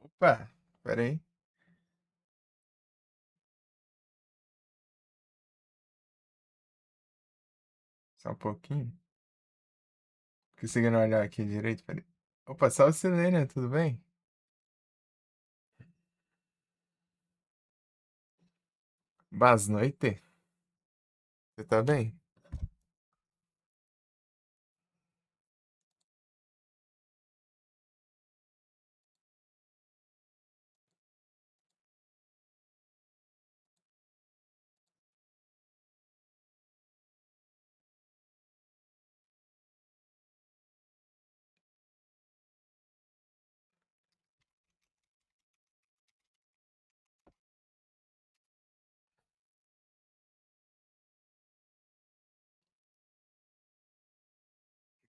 [SPEAKER 2] Opa, pera aí. Só um pouquinho. Conseguindo olhar aqui direito, pera aí. Opa, salve Silênia, tudo bem? Boas noite. Você tá bem?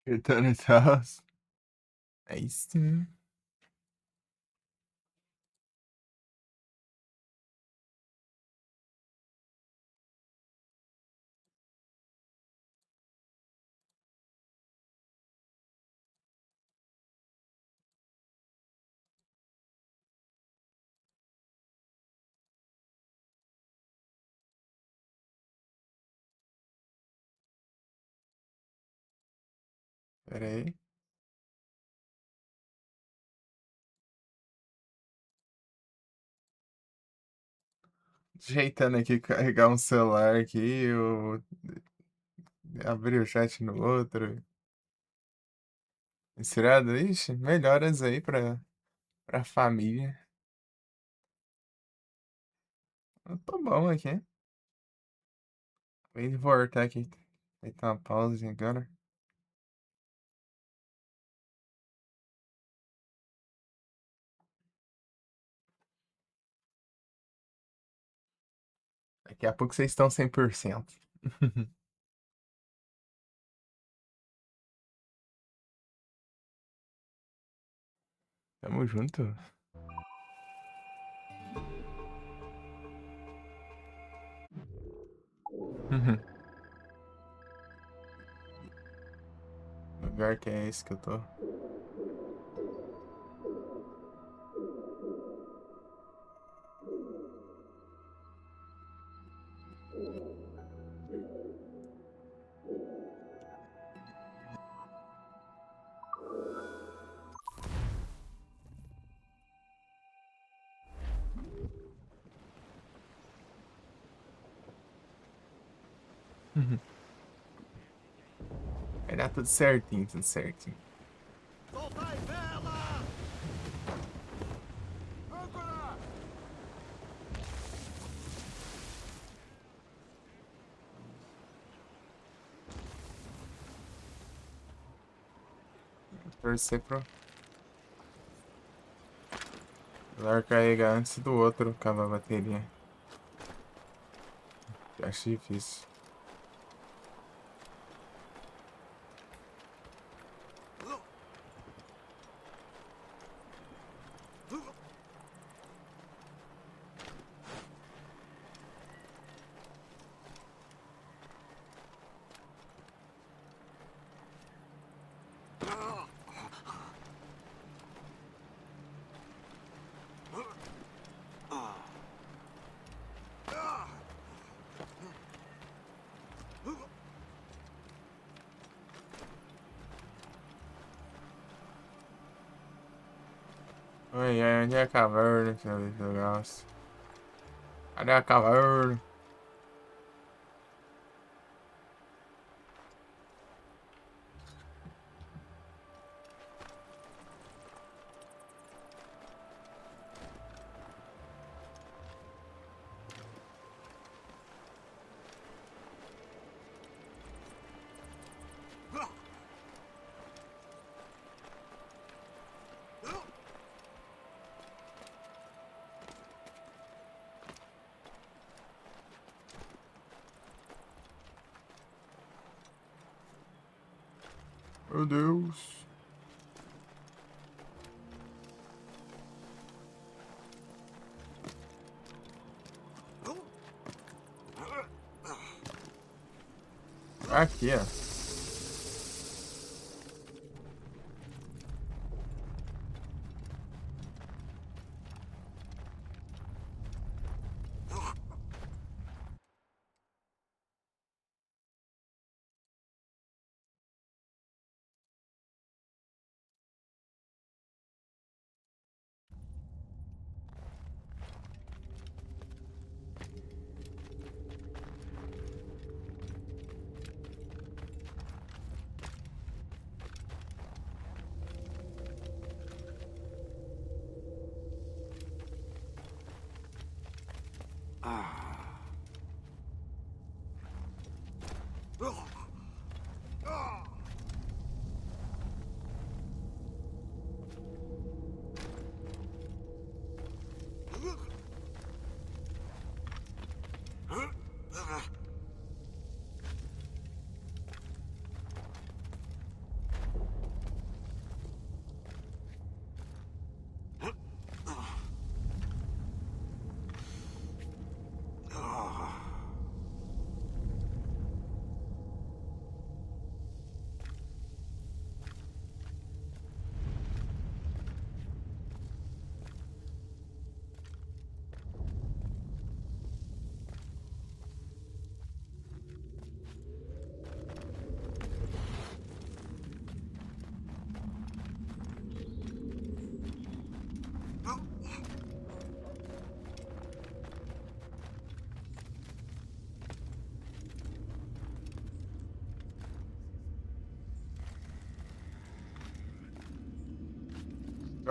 [SPEAKER 2] Gritando e tal. Aí sim. Pera aí. Ajeitando aqui, carregar um celular aqui, eu abrir o chat no outro. Inspirado, ixi, melhoras aí pra família. Eu tô bom aqui. Vem voltar aqui. Feita uma pausa agora. Daqui a pouco vocês estão 100%. Tamo junto. Lugar que é esse que eu tô? Vai dar tudo certinho, tudo certinho.
[SPEAKER 5] Soltai vela! Âncora!
[SPEAKER 2] Torcer pro celular carregar antes do outro acabar a bateria. Acho difícil. Oi, onde é a caverna? Deixa eu ver esse negócio. Cadê a caverna? Meu Deus. Aqui, ó.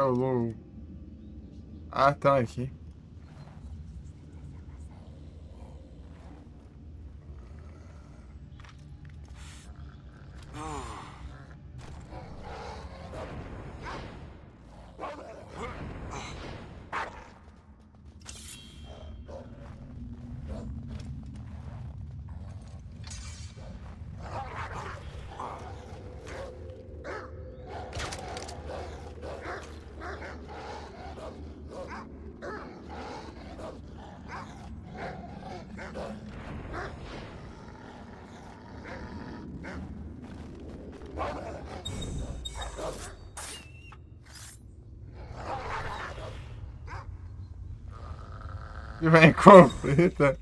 [SPEAKER 2] É o lobo. Ah, tá aqui. E vem com frita.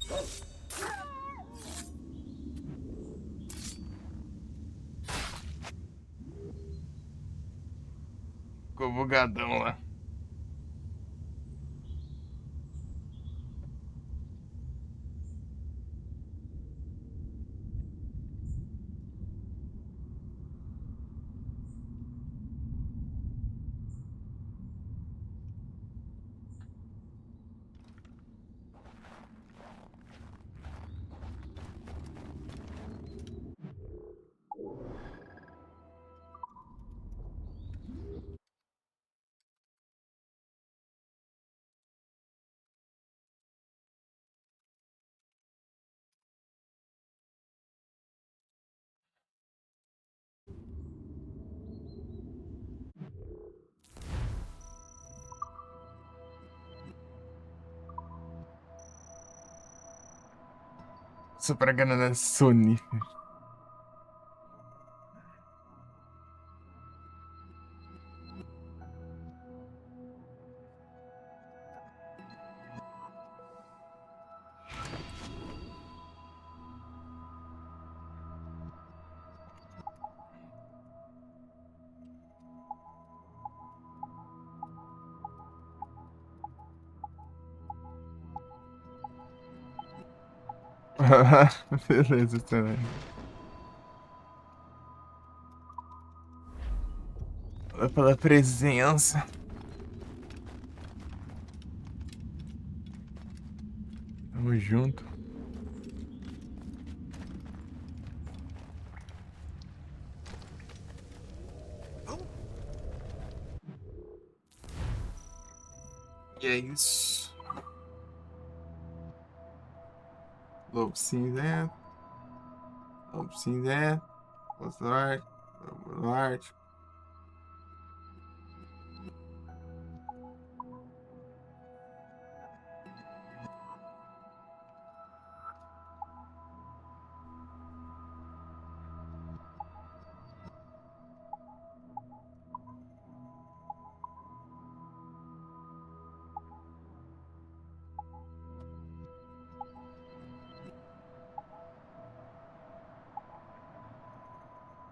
[SPEAKER 2] Ficou bugadão lá. Propaganda da Sony. Beleza, também. Valeu pela presença. Tamo junto. E é isso. Lobo cinzento. Lobo cinzento. Lobo norte. Lobo norte.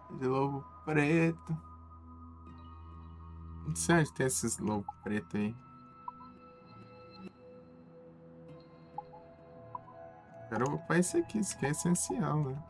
[SPEAKER 2] De lobo preto. Não sei onde tem esses lobos pretos aí. Quero upar esse aqui, isso aqui é essencial, né?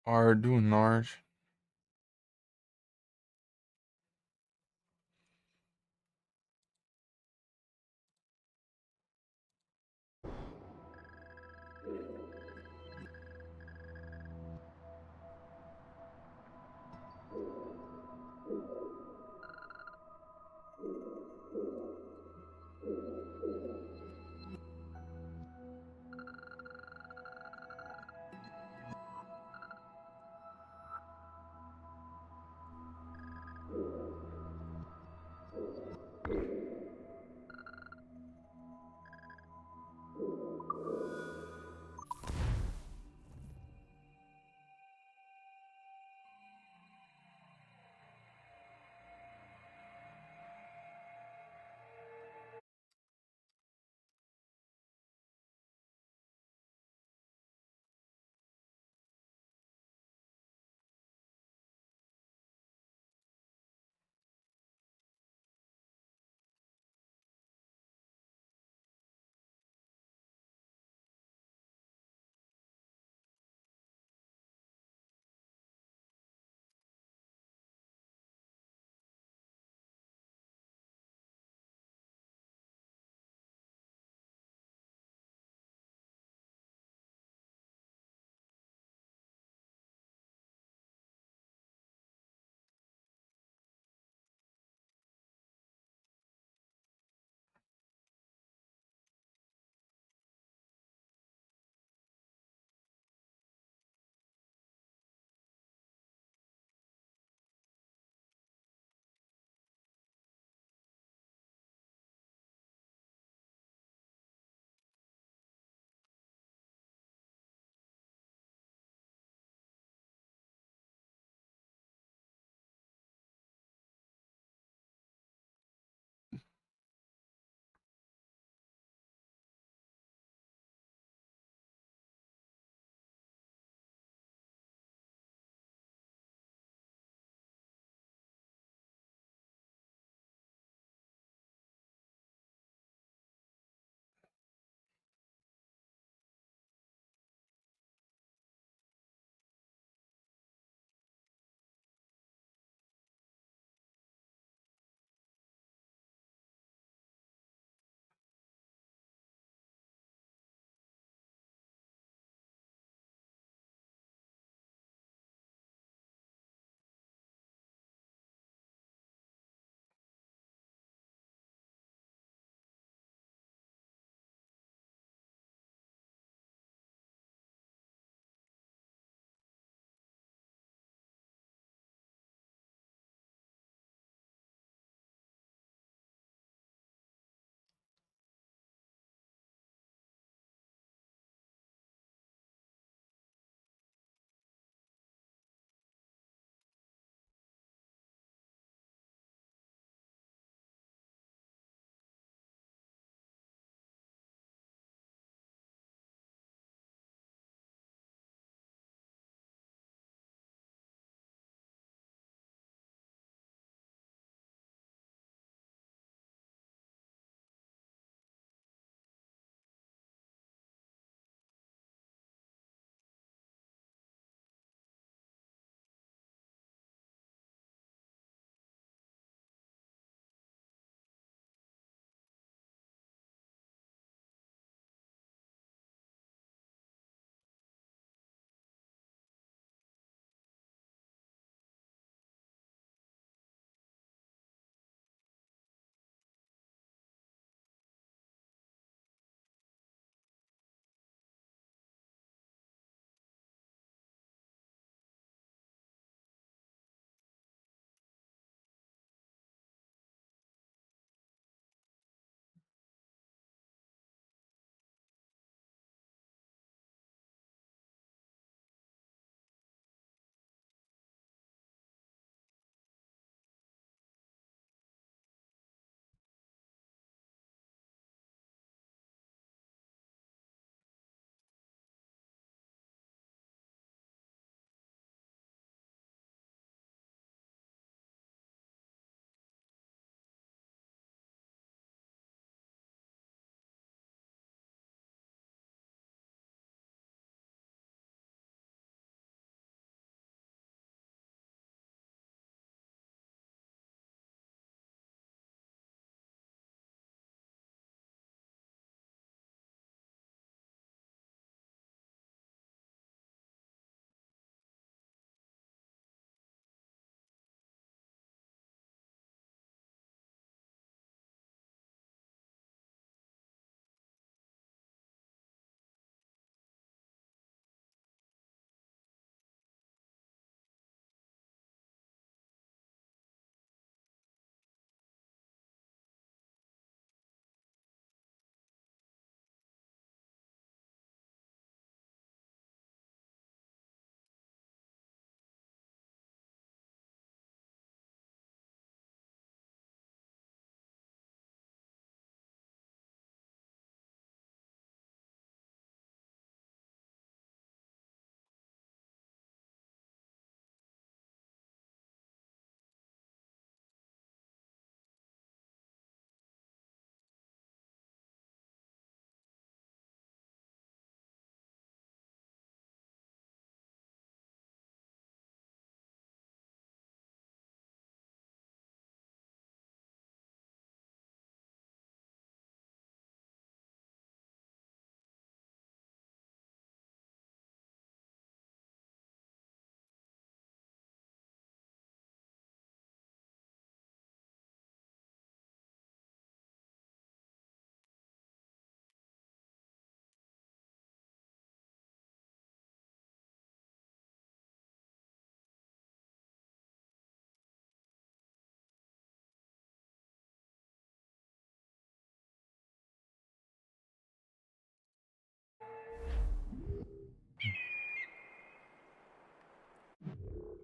[SPEAKER 2] Ar do Norte.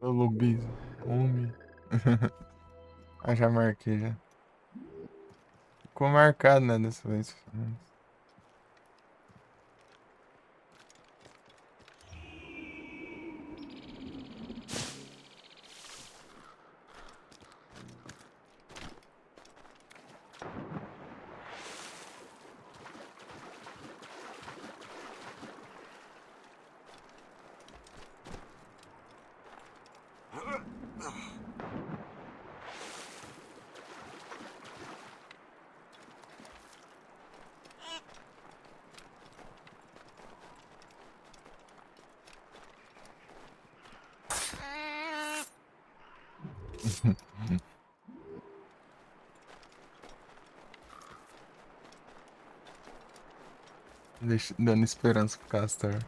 [SPEAKER 2] O lobisomem. Homem. Ah, já marquei já. Ficou marcado, né, dessa vez. Dando esperança pro Castor.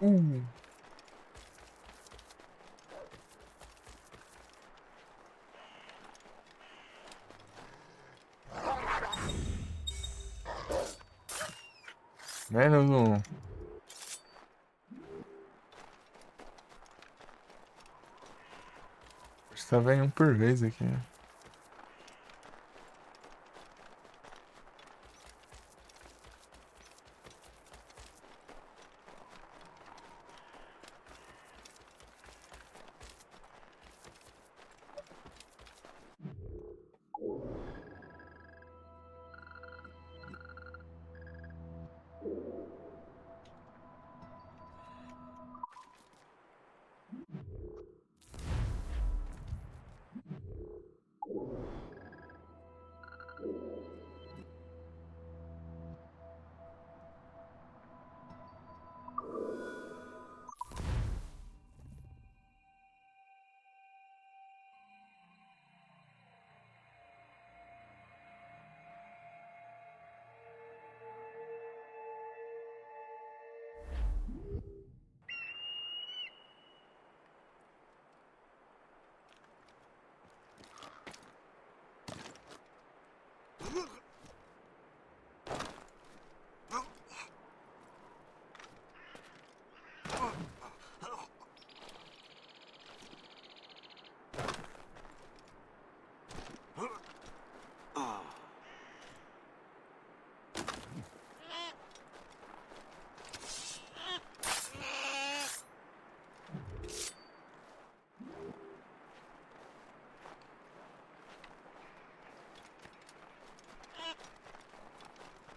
[SPEAKER 2] Uh. Menos um. Só vem um por vez aqui, né?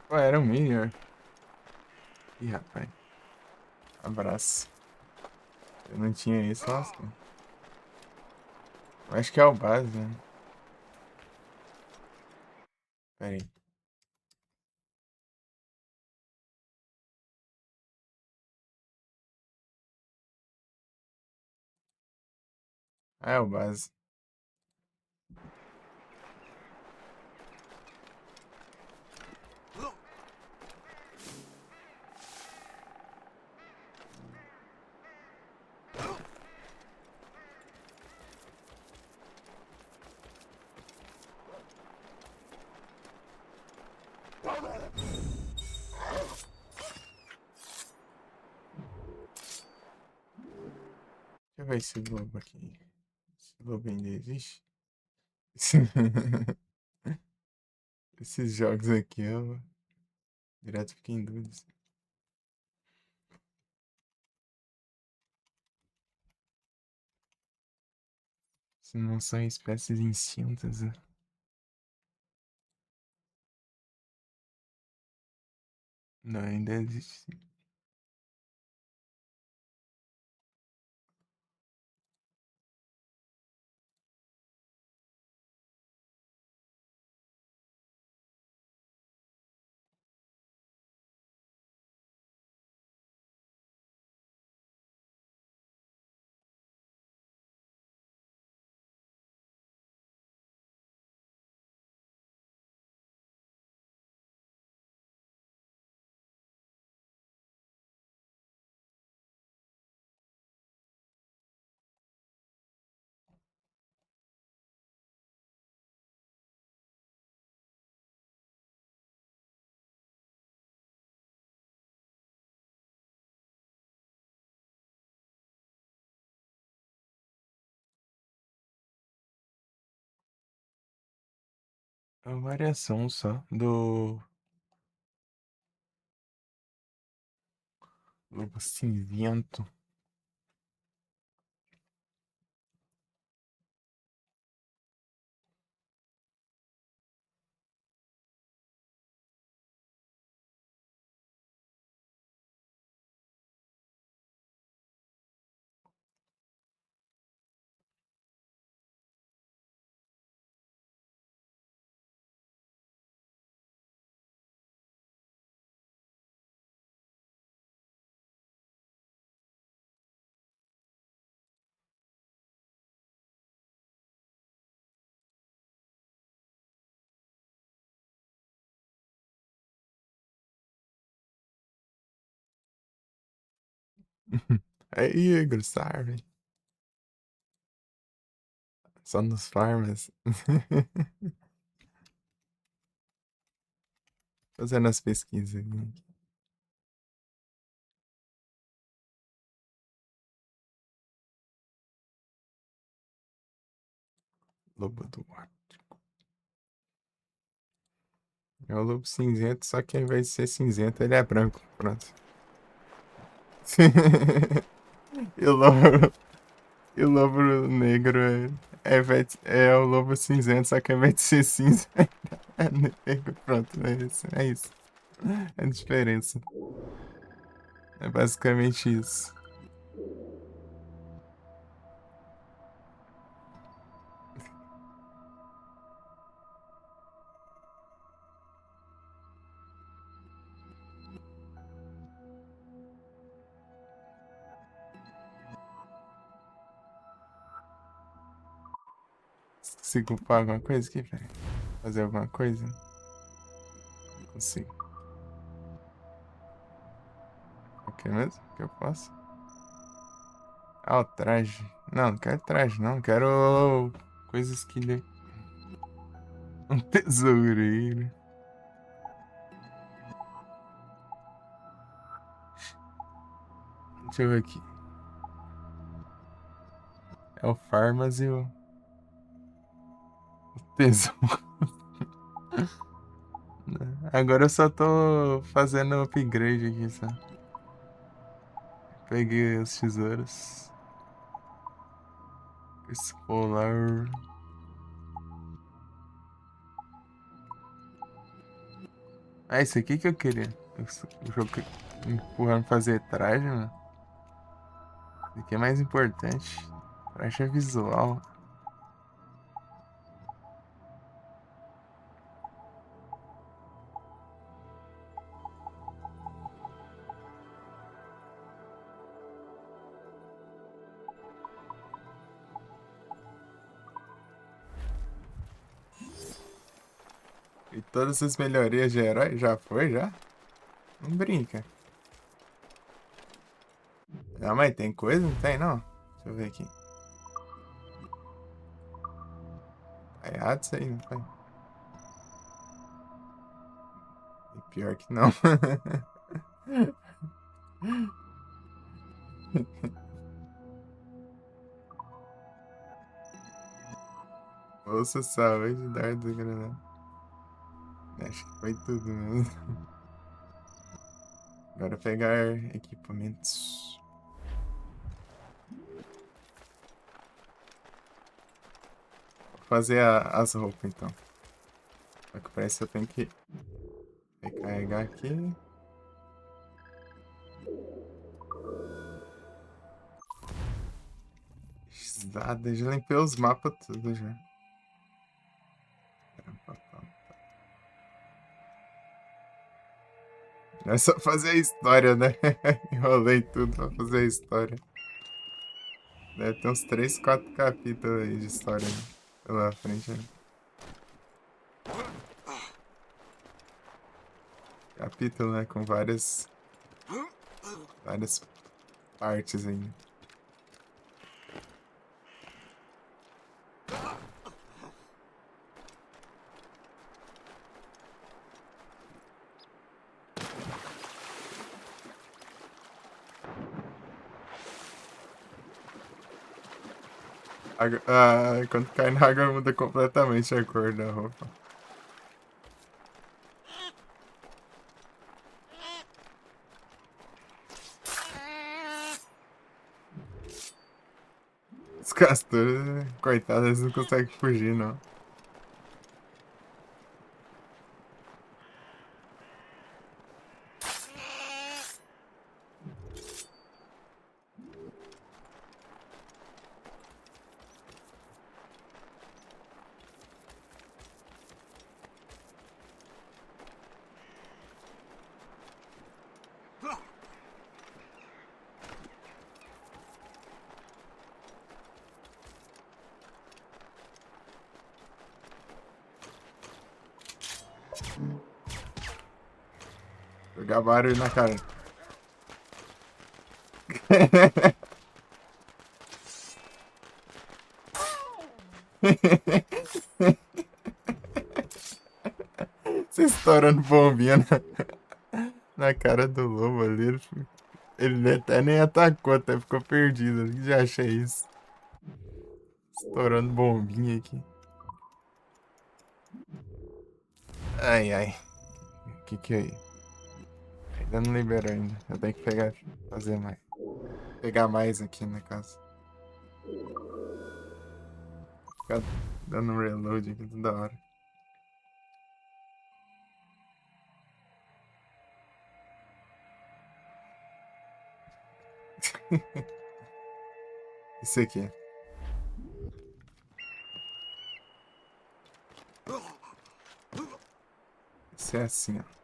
[SPEAKER 2] Ué, era um Minion. Ih, rapaz. Abraço. Eu não tinha isso, nossa. Acho que é o base, né? Pera aí. Ah, é o base. Deixa eu ver esse globo aqui. Esse globo ainda existe? Esses jogos aqui, eu direto fiquei em dúvida. Se não são espécies extintas. Não, ainda existe. É uma variação só do lobo cinzento. Aí, Igor, sabe? Só nos farms. Fazendo as pesquisas aqui. Lobo do Ártico. É o lobo cinzento, só que ao invés de ser cinzento, ele é branco. Pronto. E o lobo, e o lobo negro é o lobo cinzento, só que ao invés de ser cinza, é negro. Pronto, é isso. É isso. É a diferença. É basicamente isso. Consigo upar alguma coisa aqui, velho? Fazer alguma coisa? Não consigo. O que mesmo? Que eu posso? Ah, o traje. Não, não quero traje, não. Quero coisas que dê. Um tesoureiro. Deixa eu ver aqui. É o Farmas e o tesouro. Agora eu só tô fazendo upgrade aqui, só. Peguei os tesouros. Escolar. Ah, isso aqui que eu queria. O jogo empurrando fazer traje, mano. Isso aqui é mais importante. Traje é visual. E todas as melhorias de herói já foi, já? Não brinca. Ah, mas tem coisa? Não tem, não? Deixa eu ver aqui. Tá errado isso aí, não foi? E pior que não. Ouça saúde, dardo granada. Acho que foi tudo mesmo. Agora pegar equipamentos. Vou fazer as roupas então. Só que parece que eu tenho que recarregar aqui. Nada, já limpei os mapas tudo já. Não é só fazer a história, né? Enrolei tudo pra fazer a história. Deve ter uns 3, 4 capítulos aí de história pela frente. Né? Capítulo, né? Com várias partes ainda. Quando cai na água muda completamente a cor da roupa. castores, coitados, eles não conseguem fugir, não. Jogar barulho na cara. Você estourando bombinha na cara do lobo ali. Ele até nem atacou, até ficou perdido. Já achei isso. Estourando bombinha aqui. Ai, ai. O que é aí? Ainda não liberou ainda. Eu tenho que pegar, fazer mais. Pegar mais aqui na casa. Ficar dando um reload aqui toda hora. Isso aqui. Isso é assim, ó.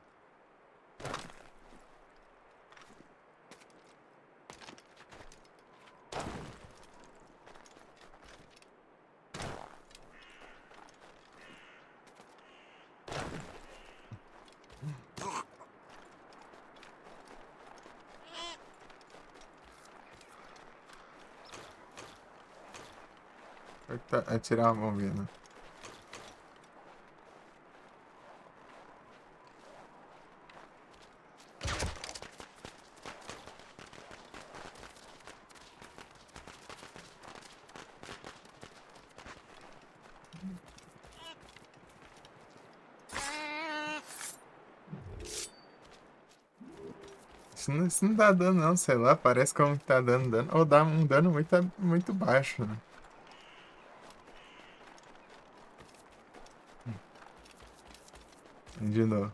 [SPEAKER 2] Atirar a bombinha, né? Isso não dá dano não, sei lá, parece como que tá dando dano. Ou dá um dano muito baixo, né? De novo.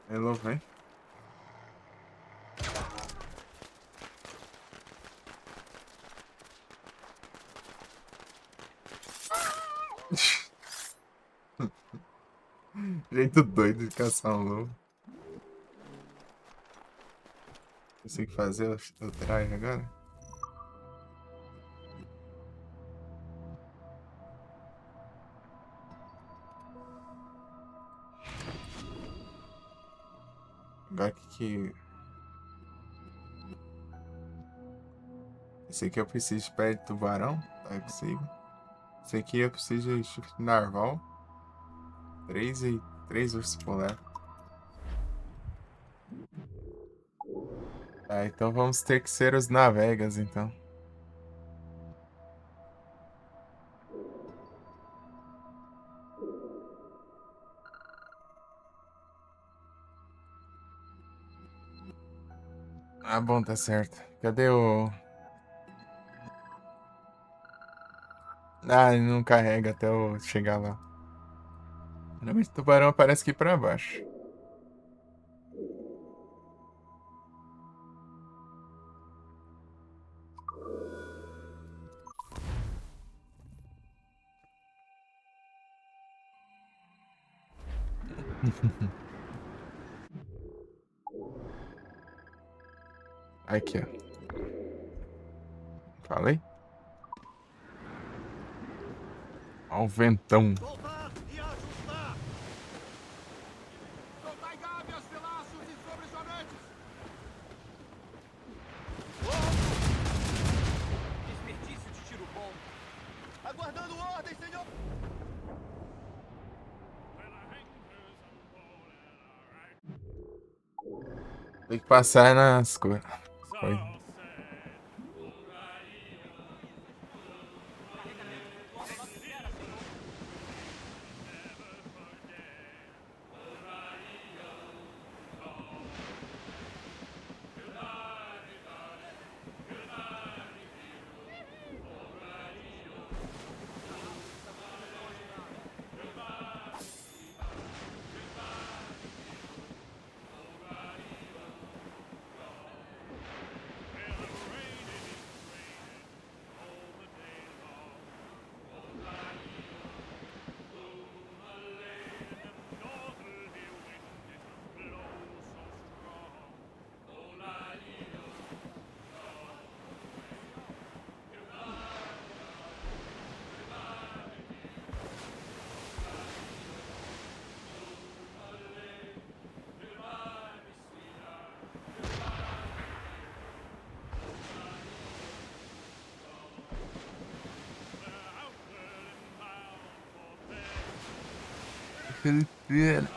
[SPEAKER 2] Hello, vem. Jeito doido de caçar um lobo. Eu sei o que fazer o traje agora. Agora que... Esse aqui eu preciso de pé de tubarão. Tá, eu consigo. Esse aqui eu preciso de chifre de narval. 3 ursos polar. Tá, então vamos ter que ser os navegas, então. Ah, bom, tá certo. Cadê o... Ah, ele não carrega até eu chegar lá. Geralmente o tubarão aparece aqui pra baixo. Aqui, ó. Falei? Ó o ventão.
[SPEAKER 5] Voltar e ajustar! Soltai gábias, pelassos e sobressonetes! Desperdício de tiro bom! Aguardando ordem, senhor!
[SPEAKER 2] Tem que passar nas coisas. Foi. Felipe.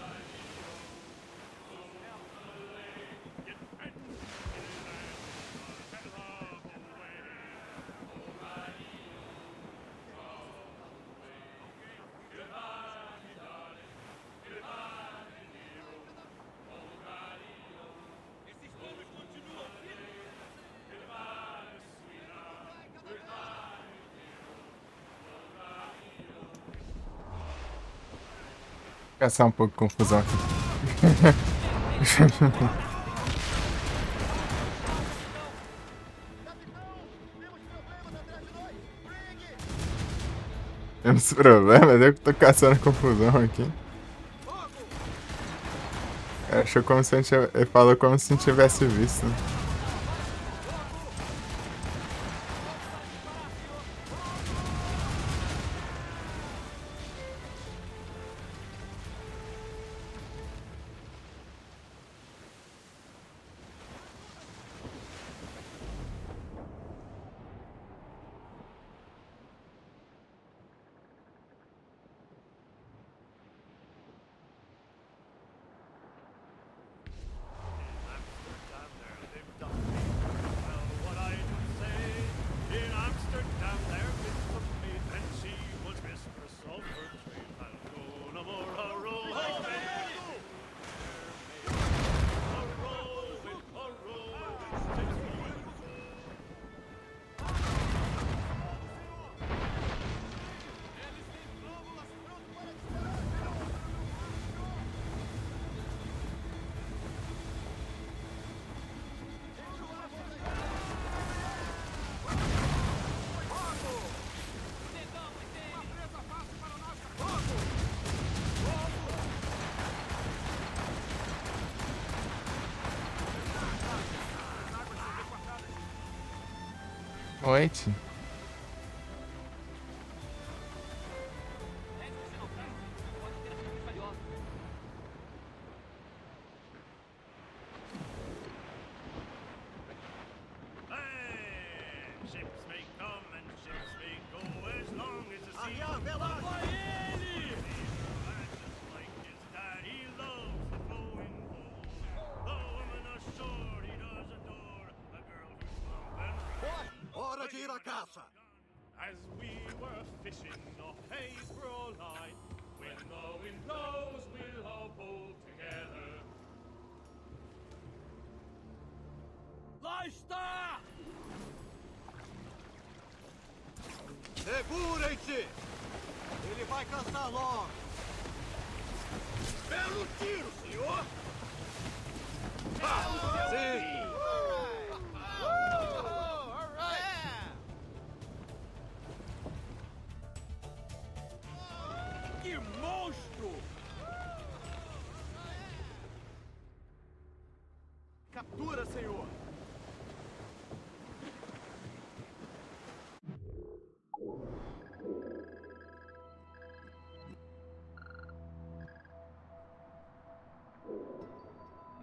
[SPEAKER 2] Caçar um pouco de confusão aqui. Temos problemas, eu que tô caçando confusão aqui. Achou como se ele falou como se não tivesse visto. Noite.
[SPEAKER 6] Ships may come and ships may go as long as the sea
[SPEAKER 5] Arriar vela!
[SPEAKER 6] Vai ele! Just like his dad, he loves the flowing boat. The woman ashore he does adore, a girl who's plump and round.
[SPEAKER 5] Hora de ir à caça!
[SPEAKER 6] As we were fishing, the haze grow light. When the wind blows, we'll all pull together. Lá está!
[SPEAKER 5] Segurem-se! Ele vai cansar logo! Belo tiro, senhor! Sim!
[SPEAKER 6] Que monstro!
[SPEAKER 5] Captura, senhor!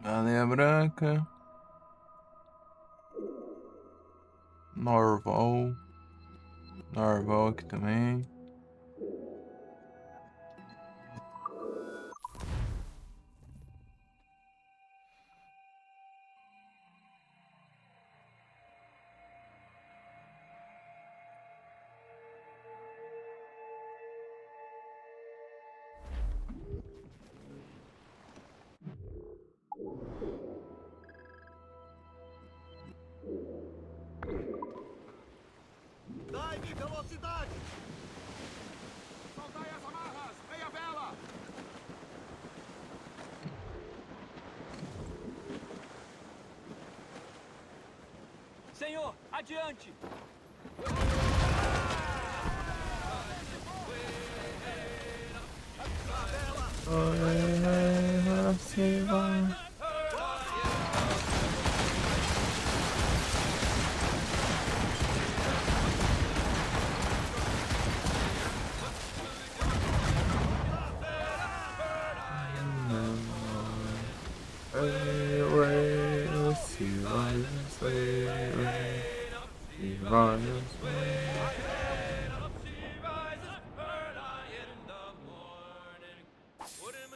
[SPEAKER 2] Galinha branca. Norval. Norval aqui também.
[SPEAKER 5] Dai-me velocidade!
[SPEAKER 3] Soltai as amarras! Meia vela!
[SPEAKER 7] Senhor, adiante!
[SPEAKER 2] Você vai.
[SPEAKER 7] Wouldn't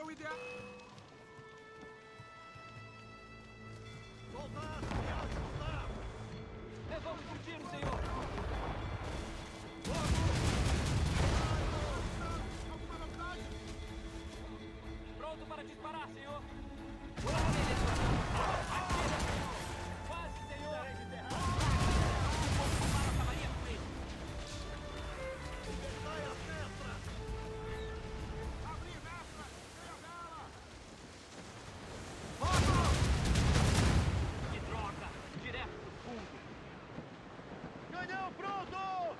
[SPEAKER 5] o ideal. Soltar e ajustar.
[SPEAKER 7] Levamos um tiro, senhor!
[SPEAKER 5] Alguma novidade?
[SPEAKER 7] Pronto para disparar, senhor! Quase, senhor! Para a cavalaria com ele!
[SPEAKER 5] Sai as mestras! Abrir, mestra! Cheia dela! Fogo!
[SPEAKER 7] Que droga! Direto pro fundo!
[SPEAKER 5] Canhão pronto!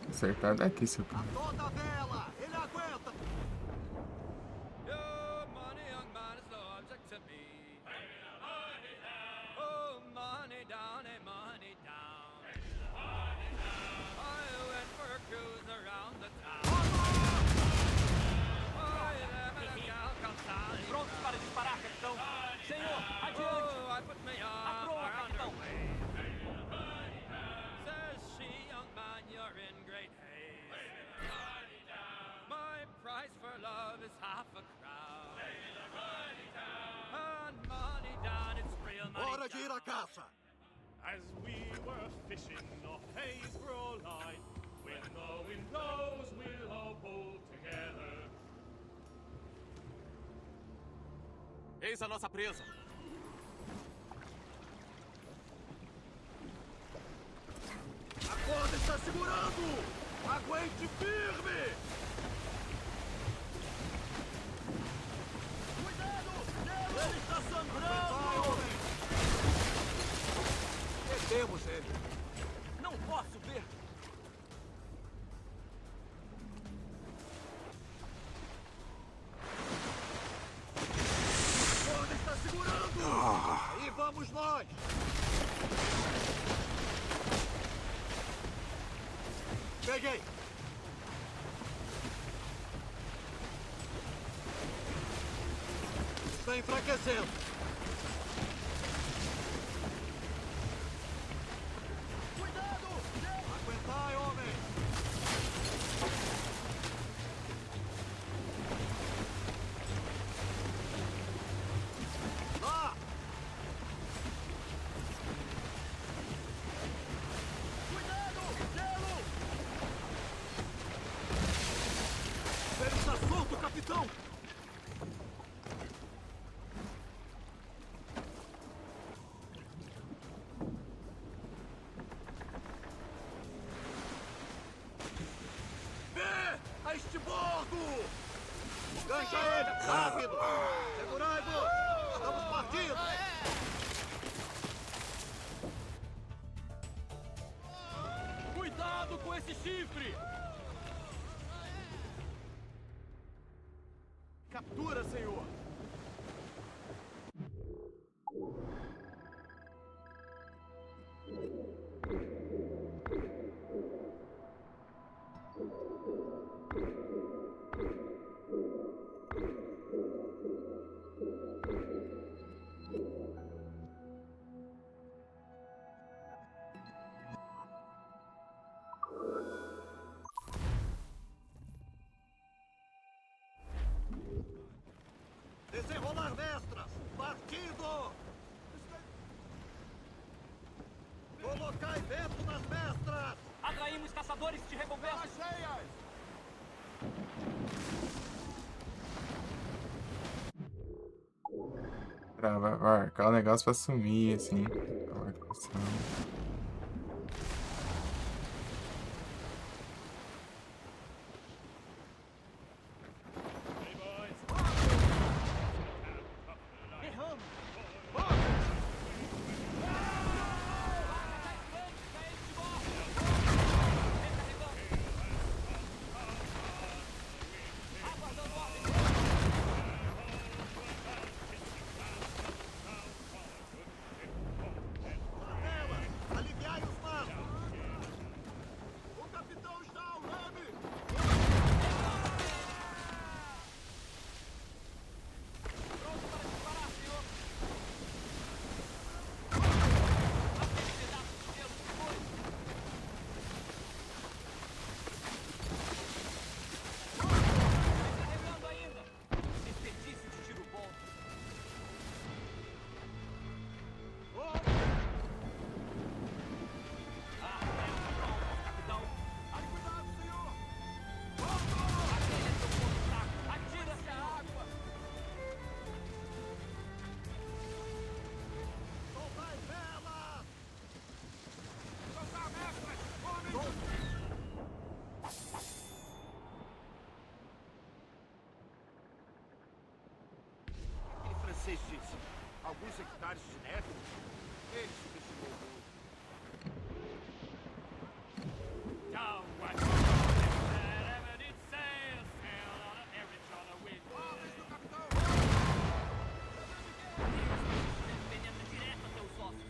[SPEAKER 2] Acertar daqui, seu
[SPEAKER 5] A
[SPEAKER 2] cara.
[SPEAKER 5] toda a vela! Ele aguenta!
[SPEAKER 7] Your money, young man, is no object to me. Oh, money down, eh, money down. I went for a cruise around the town. I let a gal come sailing. Prontos para disparar, capitão. Senhor, adiante. Oh, I put my arm around her waist. Says she, young man, you're in great haste. My price for love is half a crown. And money down, it's real money
[SPEAKER 5] Hora de ir à caça!
[SPEAKER 6] As we were fishing off Haysboro Line, when the wind blows, we'll all pull together.
[SPEAKER 8] Eis a nossa presa.
[SPEAKER 5] A corda está segurando! Aguente firme! Cuidado! Ele está sangrando! Detemos ele!
[SPEAKER 7] Não posso ver.
[SPEAKER 5] A corda está segurando! Aí vamos nós! Peguei! Está enfraquecendo! Cuidado! Aguentai, homem! Lá! Cuidado! Gelo! Ele está solto, capitão! Vê! A este bordo! Gancha ele! Rápido! Segurai-vos! Estamos partindo!
[SPEAKER 7] Cuidado com esse chifre!
[SPEAKER 5] Captura, senhor! Desenrolar mestras! Partido! Colocai vento nas mestras!
[SPEAKER 7] Atraímos caçadores de recompensas!
[SPEAKER 5] cheias!
[SPEAKER 2] Vai marcar o negócio pra sumir, assim. A marcação.
[SPEAKER 6] Hey, boys.
[SPEAKER 7] Erramos!
[SPEAKER 5] vocês disse? Alguns hectares de neve? Ele subestimou muito.
[SPEAKER 4] Down west, wherever it sail, sail on every other wind.
[SPEAKER 5] Homens do capitão!
[SPEAKER 7] Veneno direto a teus ossos.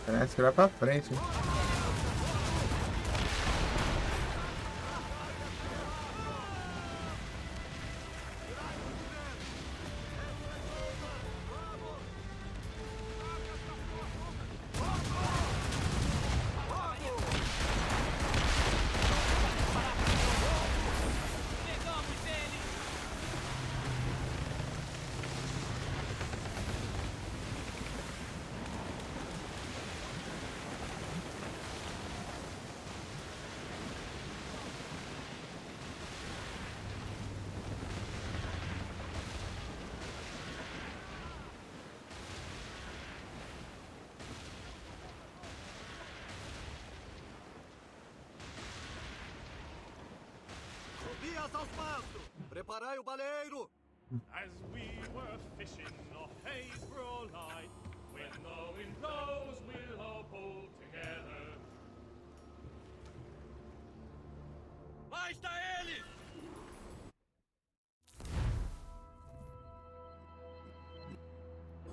[SPEAKER 2] Parece que vai pra frente. Hein?
[SPEAKER 7] Pegamos ele.
[SPEAKER 5] Vias aos mastros! Preparai o baleiro!
[SPEAKER 6] As we were fishing off Haybro Light, when the wind blows, we'll all pull together.
[SPEAKER 5] Lá está ele!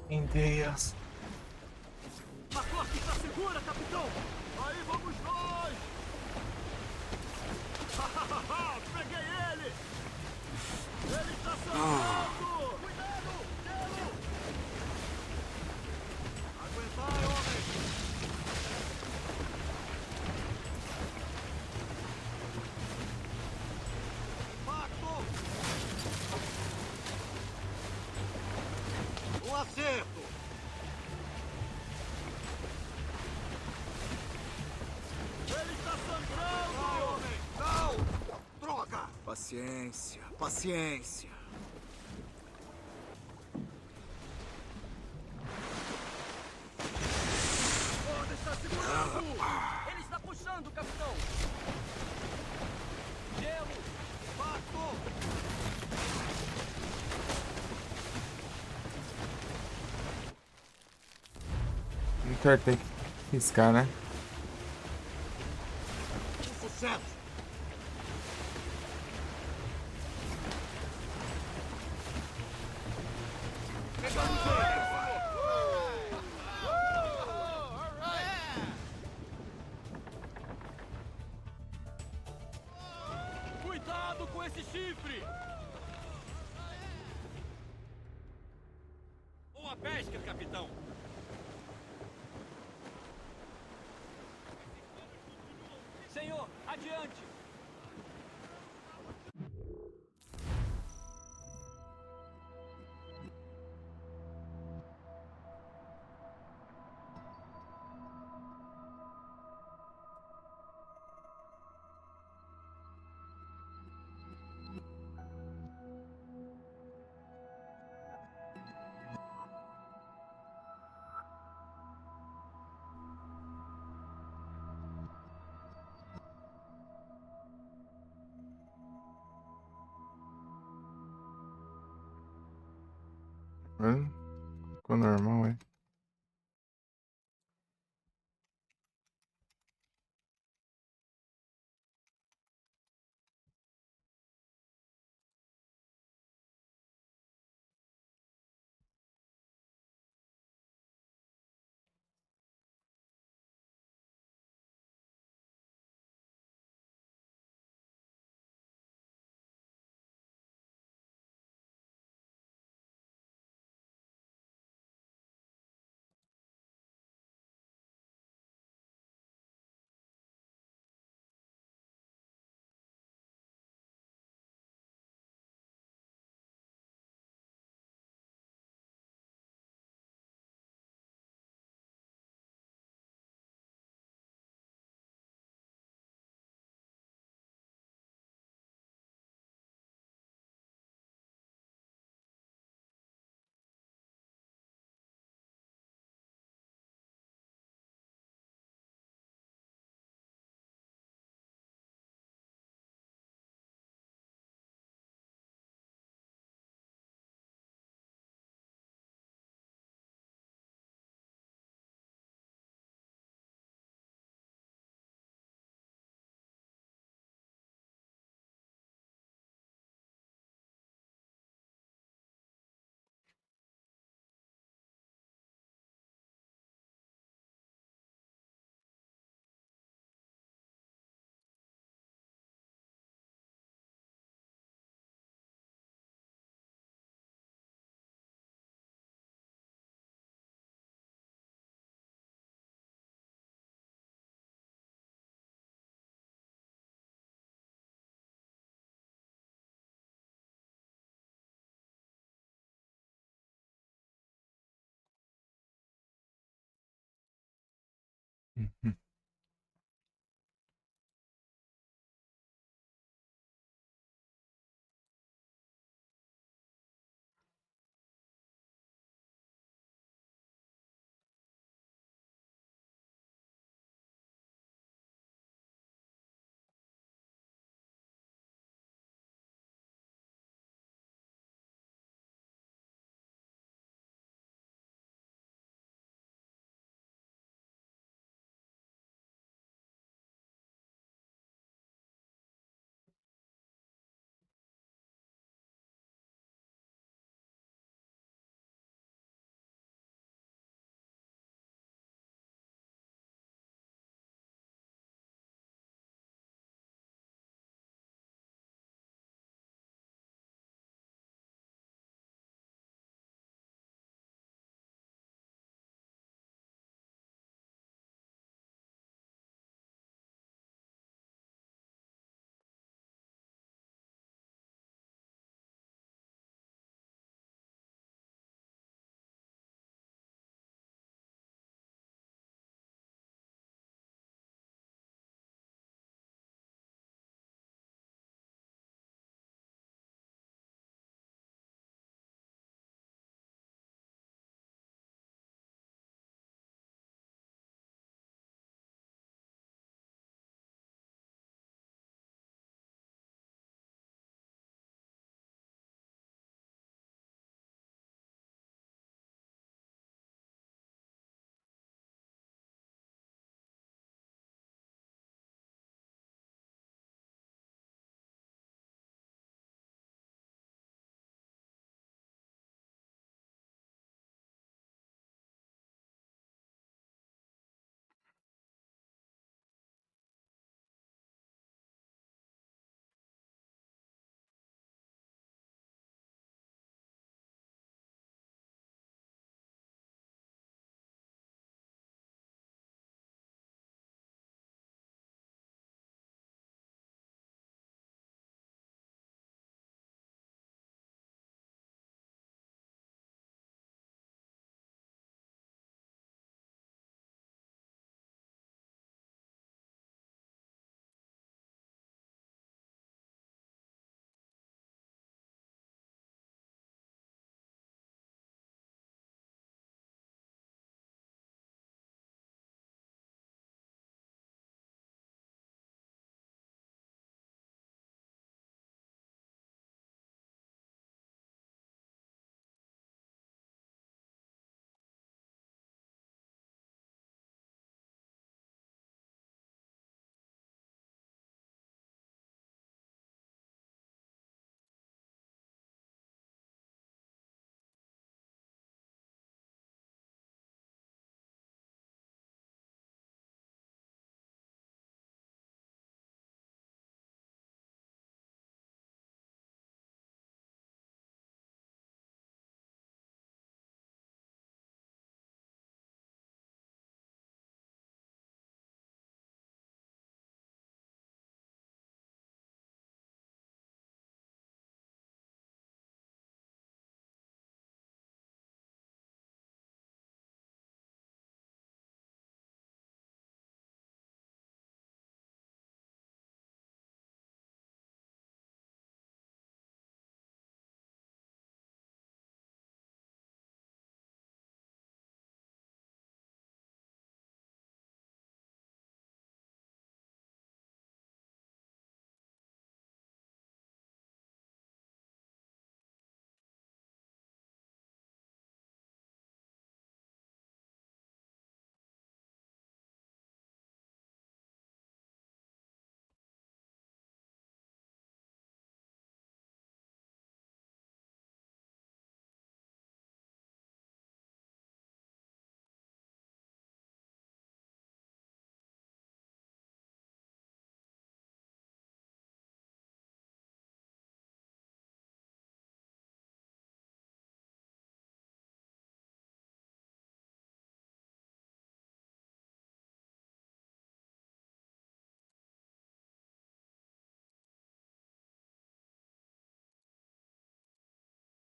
[SPEAKER 2] Meu Deus.
[SPEAKER 5] A corte está segura, capitão! Aí vamos nós! Peguei ele! Ele está sangrando! Cuidado! Gelo! Aguentai, homem! Impacto! Um acerto! Ele está sangrando! Homem! Não! Droga! Paciência, paciência. Roda está segurando!
[SPEAKER 7] Ele está puxando, capitão.
[SPEAKER 5] Gelo! Impacto!
[SPEAKER 2] Victor tem que riscar, né?
[SPEAKER 5] Sucesso! Pegamos ele!
[SPEAKER 7] Cuidado com esse chifre.
[SPEAKER 5] Uma pesca, capitão!
[SPEAKER 7] Senhor, adiante.
[SPEAKER 2] Ficou normal, é? Uhum.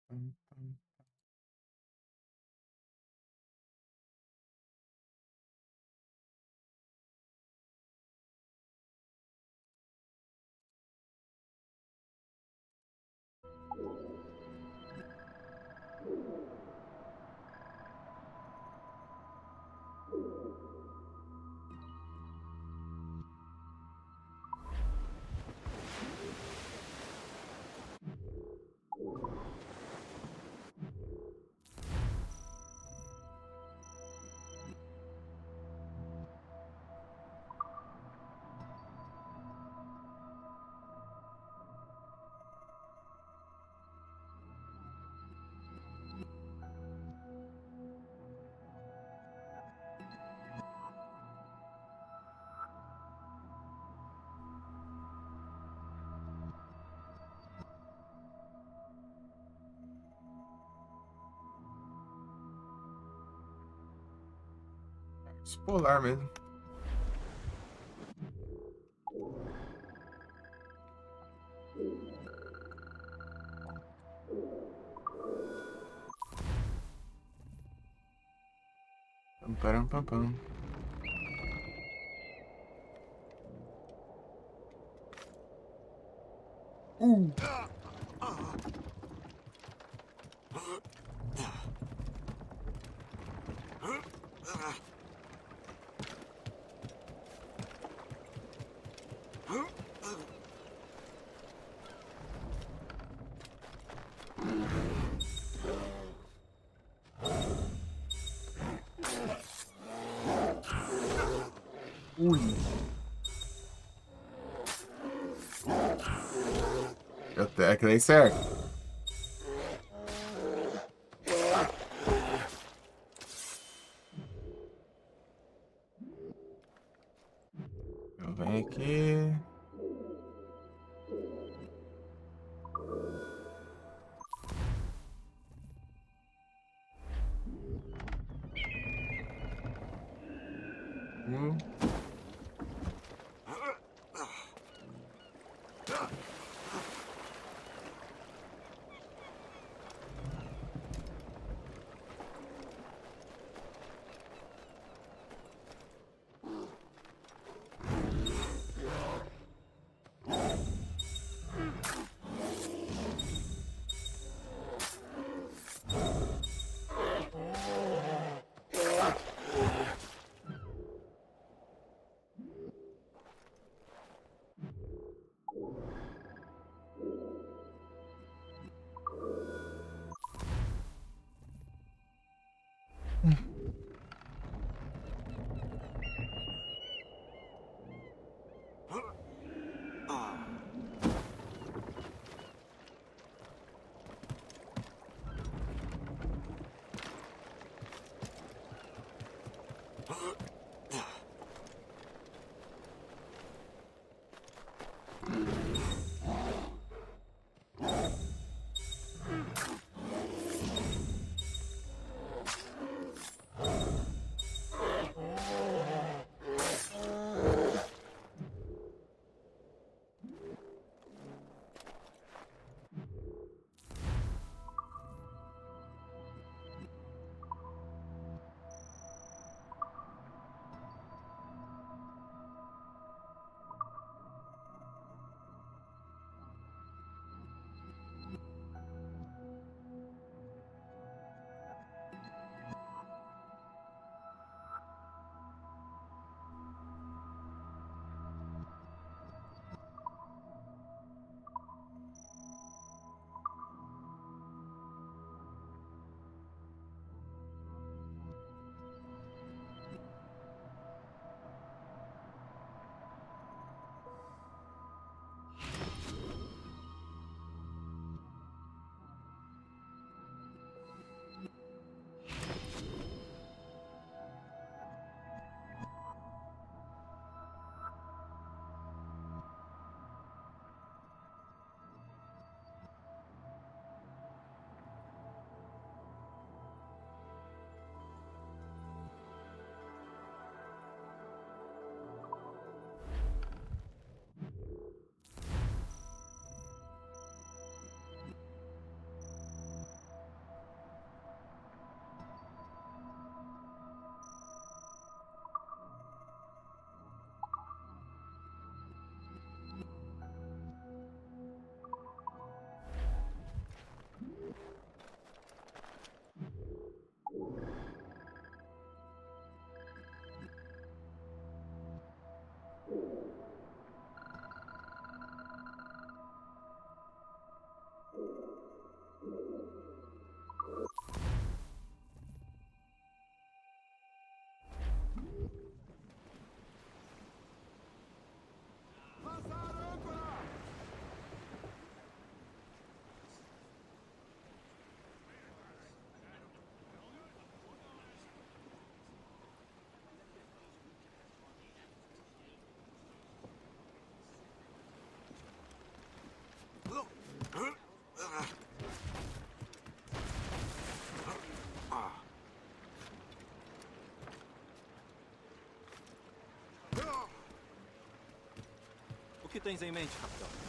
[SPEAKER 2] Pam, pam. Polar mesmo. Pam, param, pam, pam. Ui. Até que dei certo. Eu venho aqui.
[SPEAKER 5] tens em mente, capitão?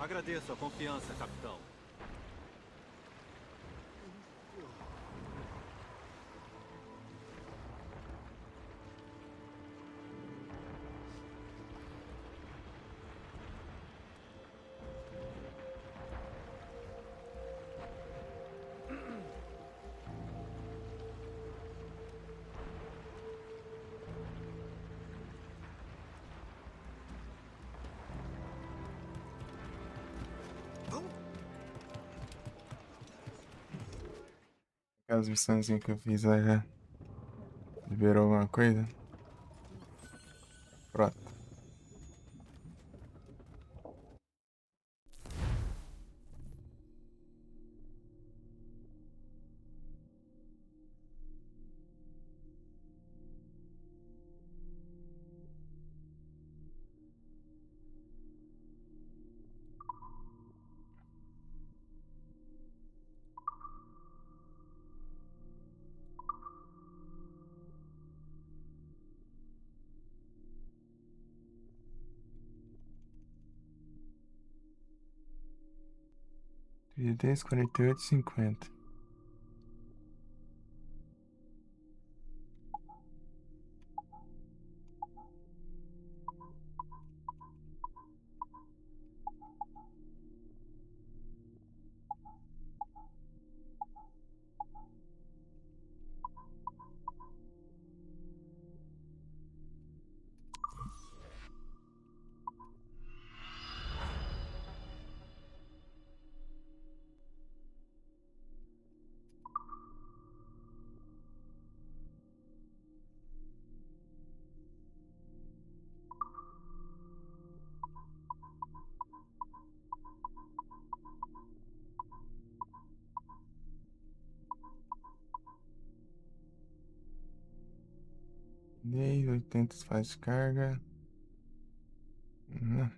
[SPEAKER 9] Agradeço a confiança, capitão.
[SPEAKER 2] Aquelas missõezinhas que eu fiz lá já. Liberou alguma coisa? Pronto. Trinta 48, 50. Dei 80 faz de carga. Uhum.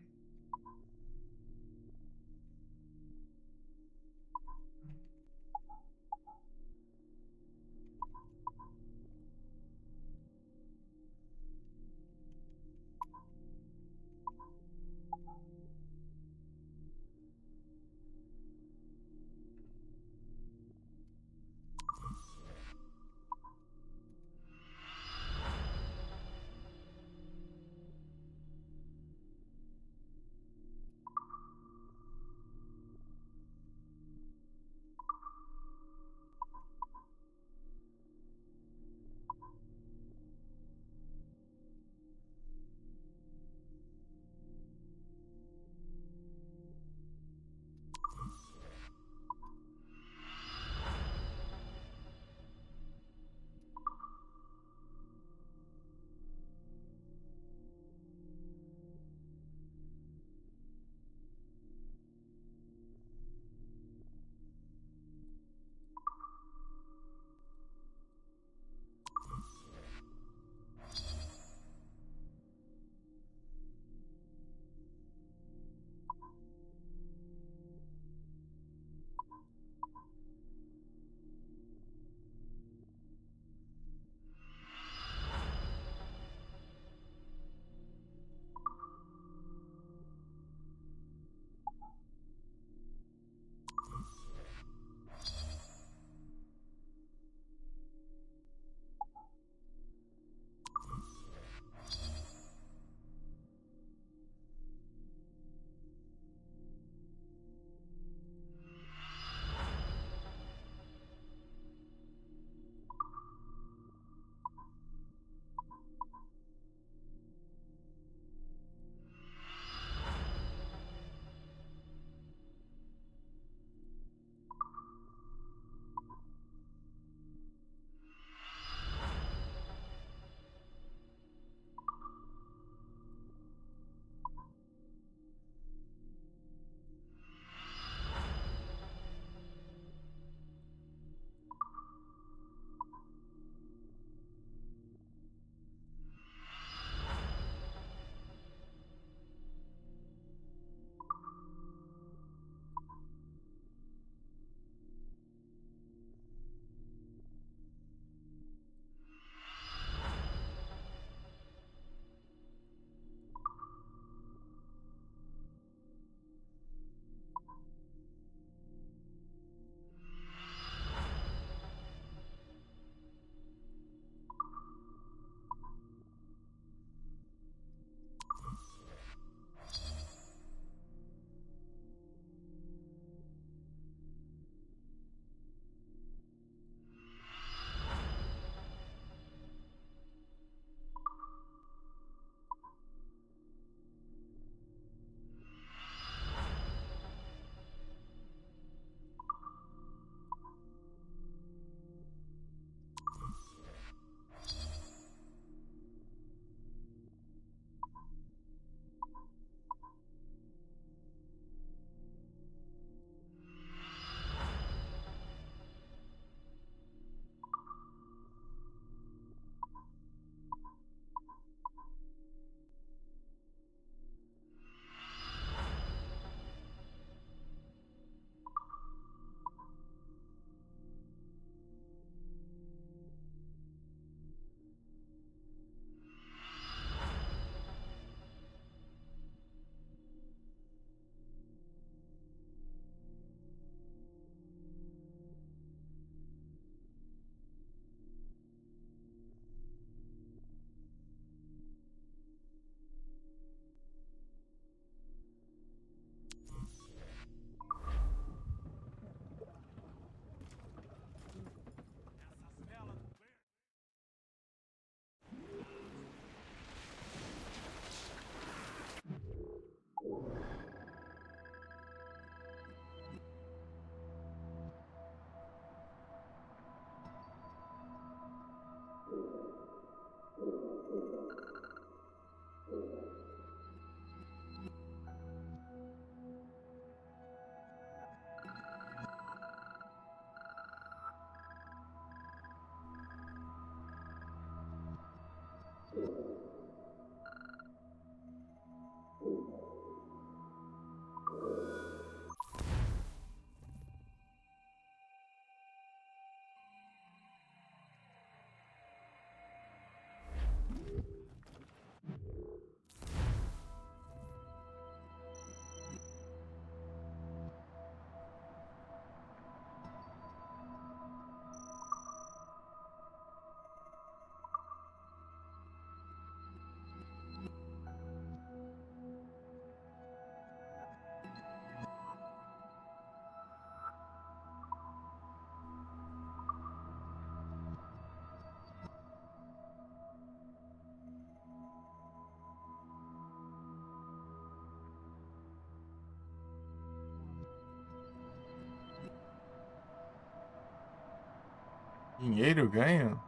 [SPEAKER 2] Dinheiro ganho?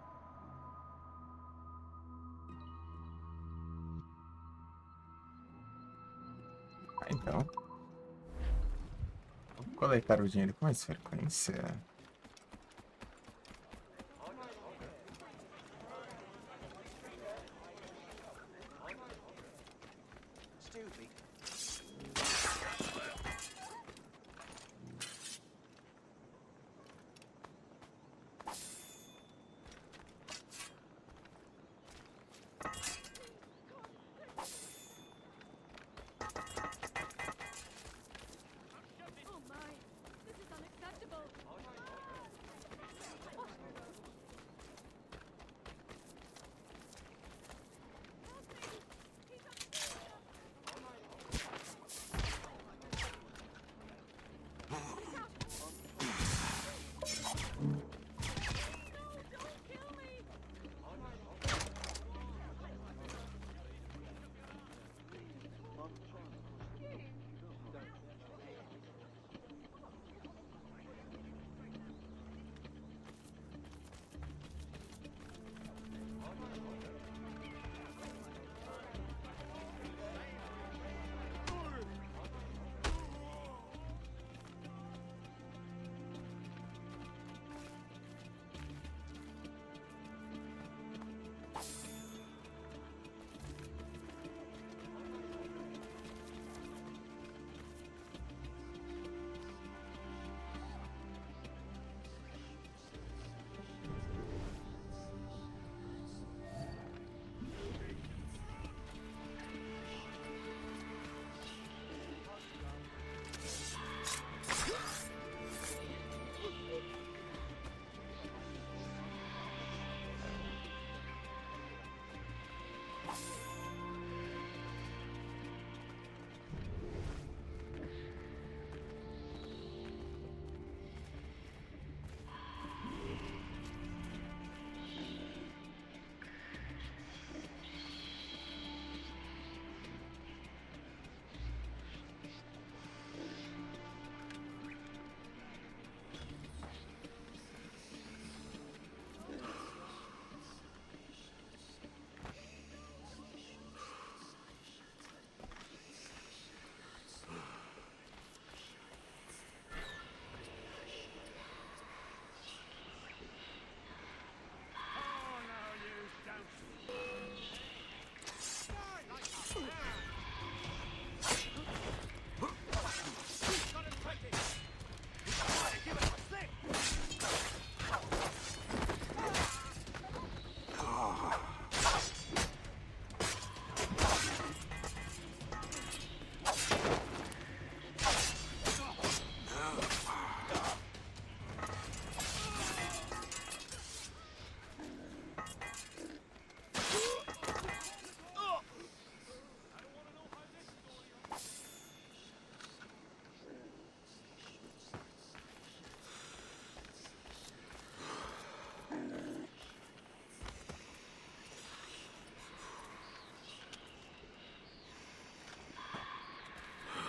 [SPEAKER 2] Ah, então. Vou coletar o dinheiro com mais frequência.
[SPEAKER 10] Oh my, this is unacceptable.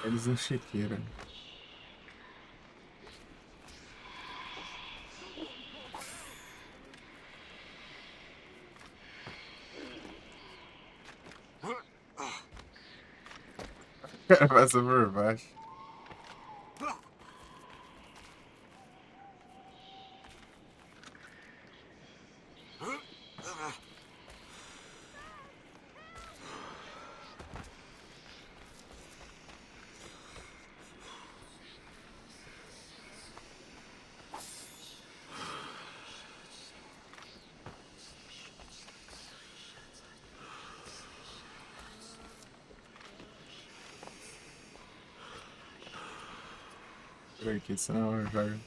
[SPEAKER 2] Eles em chiqueira. O cara passa por baixo. Por aqui, senão eu jogo.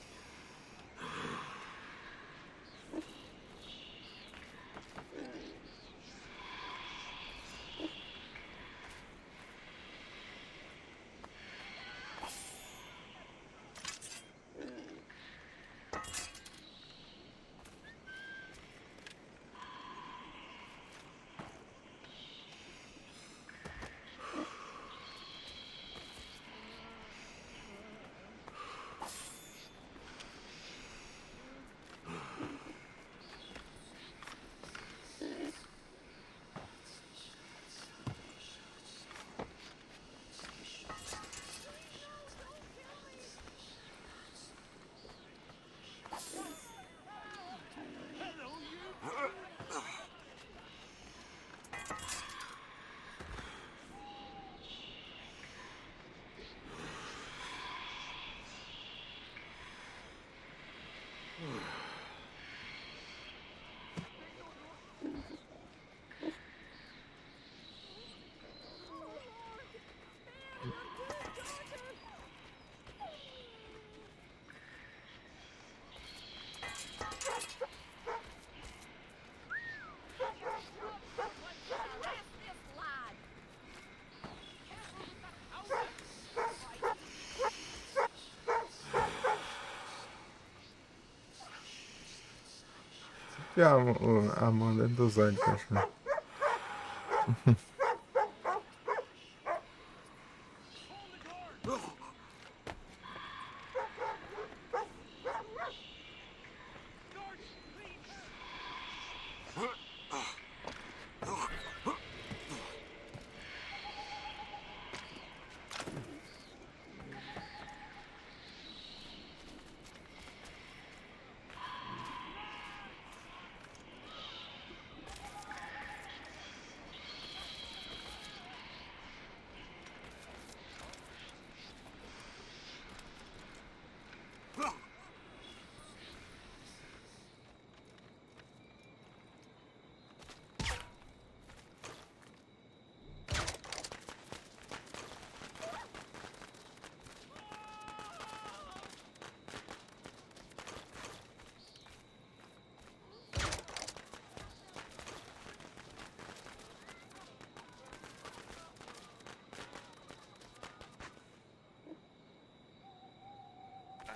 [SPEAKER 2] E a Amanda é dos olhos, cachorro.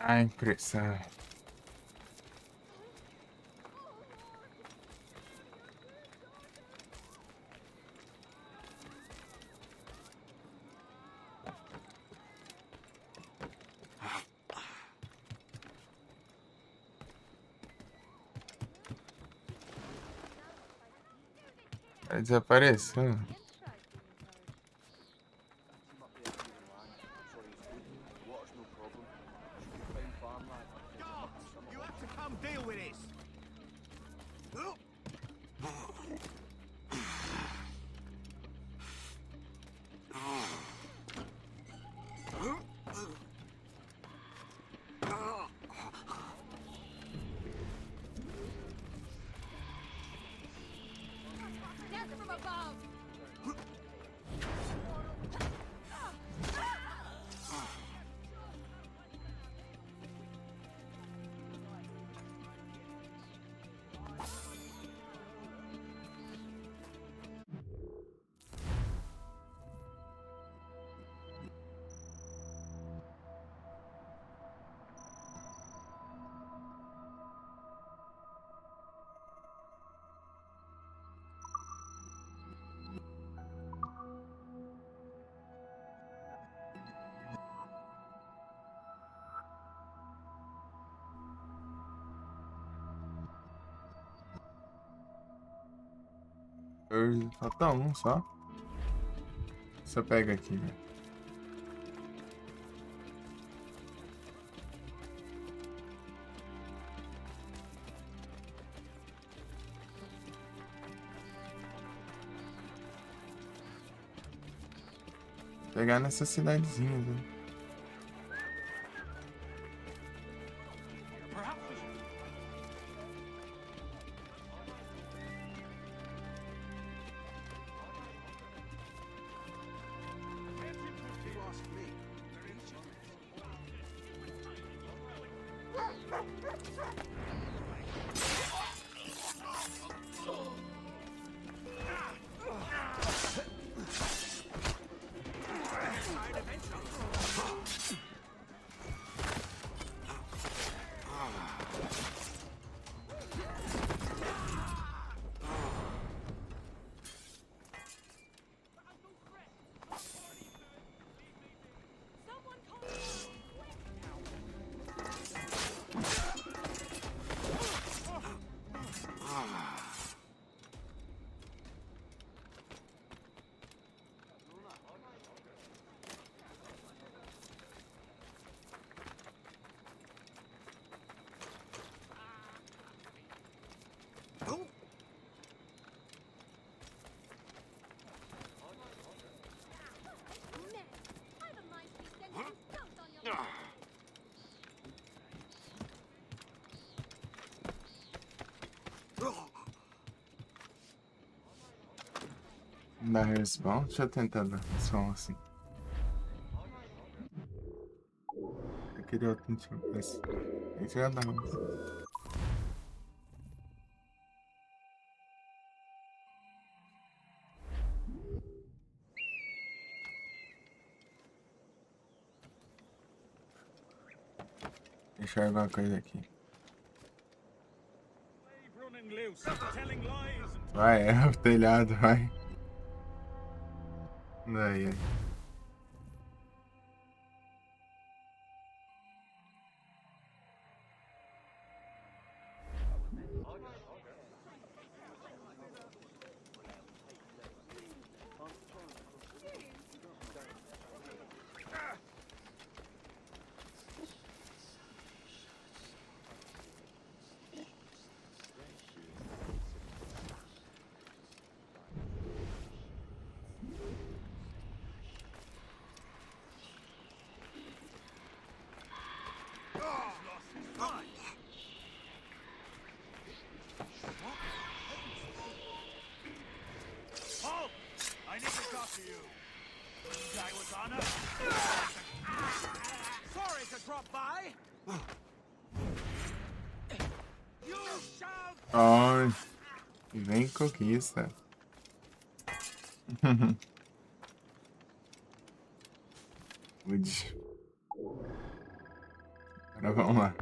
[SPEAKER 2] A impressão. Desapareceu.
[SPEAKER 5] You have to come deal with this.
[SPEAKER 10] Death from above!
[SPEAKER 2] Falta um só. Você pega aqui, né? Pegar nessa cidadezinha, né?
[SPEAKER 9] You ask me.
[SPEAKER 10] Someone call me! Man, I have a mind to be sending you stones on your head.
[SPEAKER 2] Dá respawn? Deixa eu tentar dar respawn assim. Eu queria outro tipo desse. Esse já dá. Deixa eu ver alguma coisa aqui.
[SPEAKER 6] Wave running loose.
[SPEAKER 2] Vai, é o telhado, vai. Ai, ai.
[SPEAKER 6] Halt! I need to talk to you. Guy with honor?
[SPEAKER 5] Sorry to drop by. You shall.
[SPEAKER 2] Ai, vem conquista. Good. Agora vamos lá.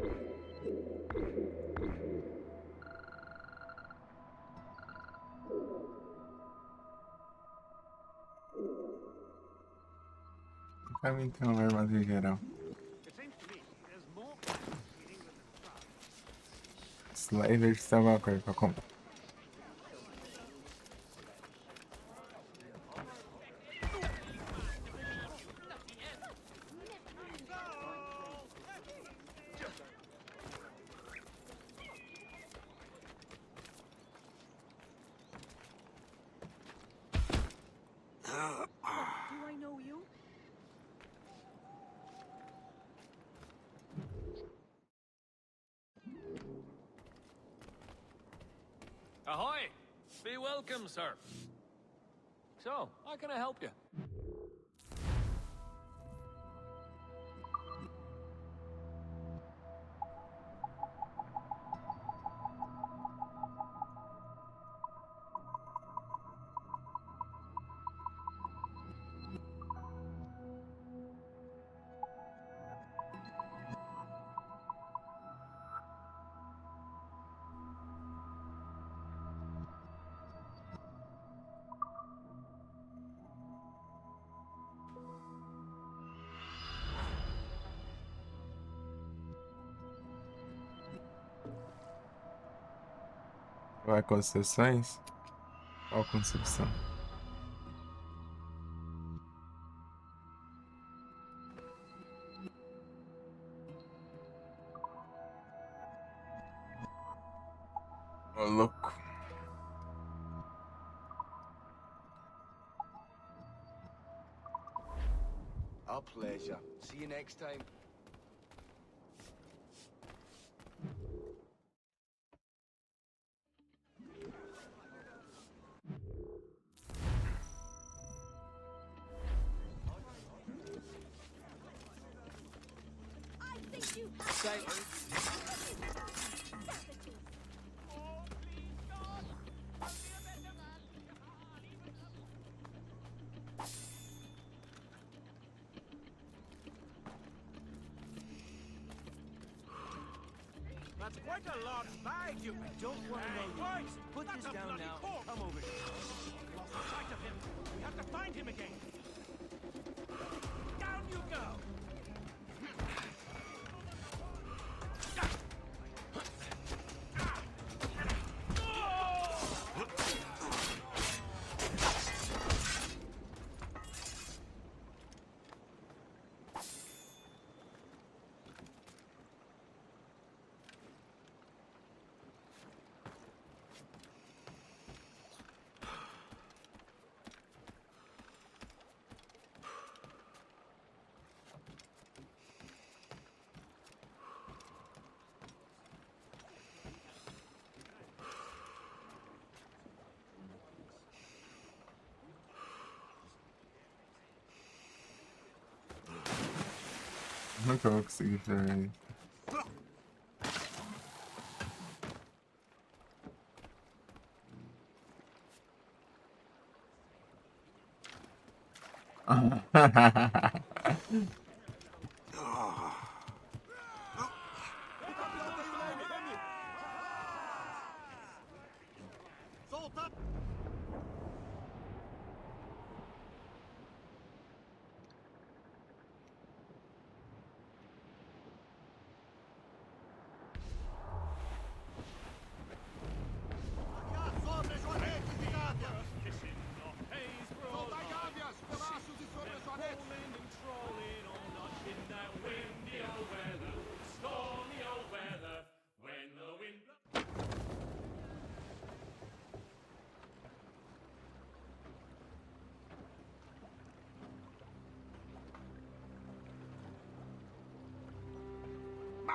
[SPEAKER 2] Caminho então, armazém geral.
[SPEAKER 6] It seems to me there's more plans in England than France.
[SPEAKER 2] Slaver está alguma coisa pra comprar.
[SPEAKER 10] Do I know you?
[SPEAKER 8] Ahoy! Be welcome, sir. So, how can I help you?
[SPEAKER 2] Vai concessões? Qual concepção? Ô, louco.
[SPEAKER 9] Our pleasure. See you next time.
[SPEAKER 10] I think you have
[SPEAKER 5] That's quite a large bag you. I don't want to know you. Put this down now. Come over here. Lost sight of him. We have to find him again. Down you go.
[SPEAKER 2] Nunca vou conseguir pegar isso.
[SPEAKER 5] Solta!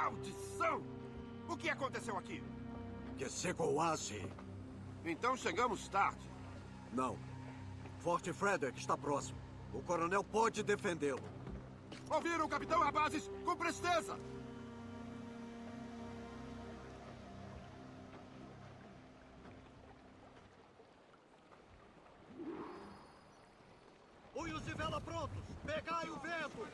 [SPEAKER 5] Maldição! O que aconteceu aqui?
[SPEAKER 9] Que chegou assim.
[SPEAKER 5] Então chegamos tarde.
[SPEAKER 9] Não. Forte Frederick está próximo. O coronel pode defendê-lo.
[SPEAKER 5] Ouviram, capitão Rabazes? Com presteza!
[SPEAKER 9] Punhos de vela prontos. Pegai o vento.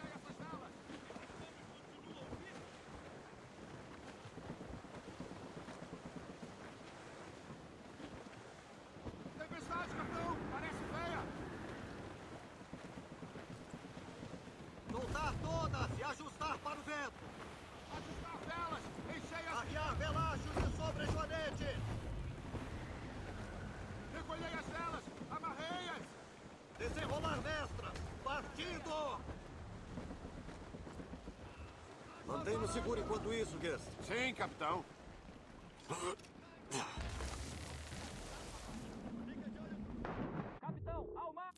[SPEAKER 5] Tempestade, capitão! Parece feia!
[SPEAKER 9] Soltar todas e ajustar para o vento.
[SPEAKER 5] Ajustar velas! Enchei as...
[SPEAKER 9] Arriar velachos e sobre joanetes.
[SPEAKER 5] Recolhei as velas! Amarrei-as!
[SPEAKER 9] Desenrolar mestras. Partindo! Mantenha-no seguro enquanto isso, Guest.
[SPEAKER 5] Sim, capitão.
[SPEAKER 7] Capitão, ao mar!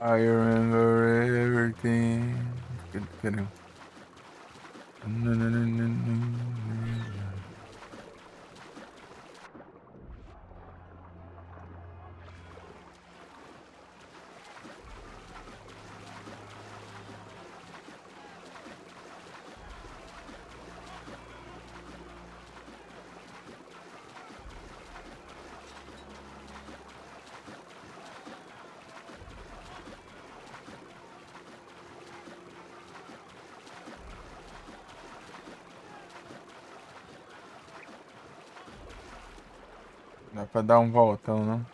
[SPEAKER 2] I remember everything. Cadê? Dá pra dar um voltão, não?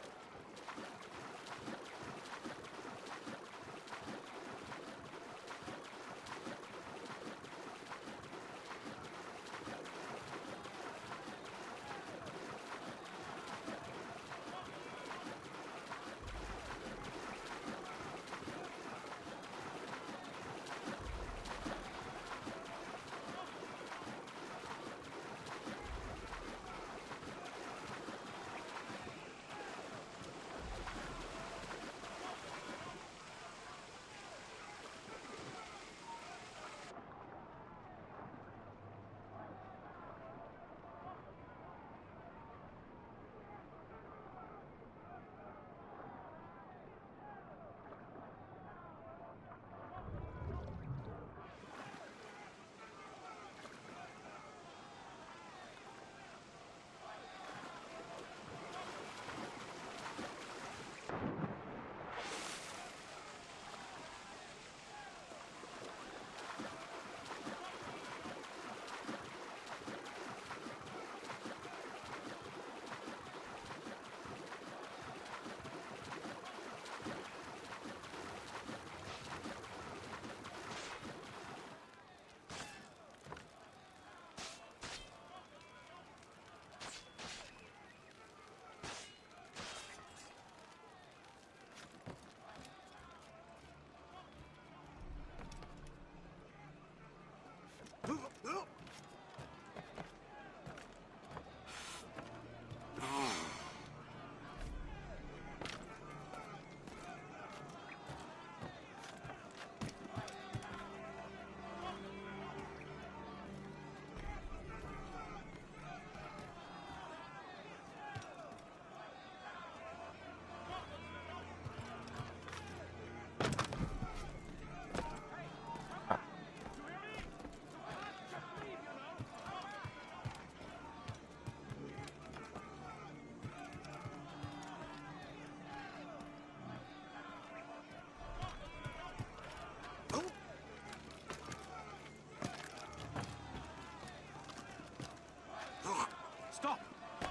[SPEAKER 6] Stop!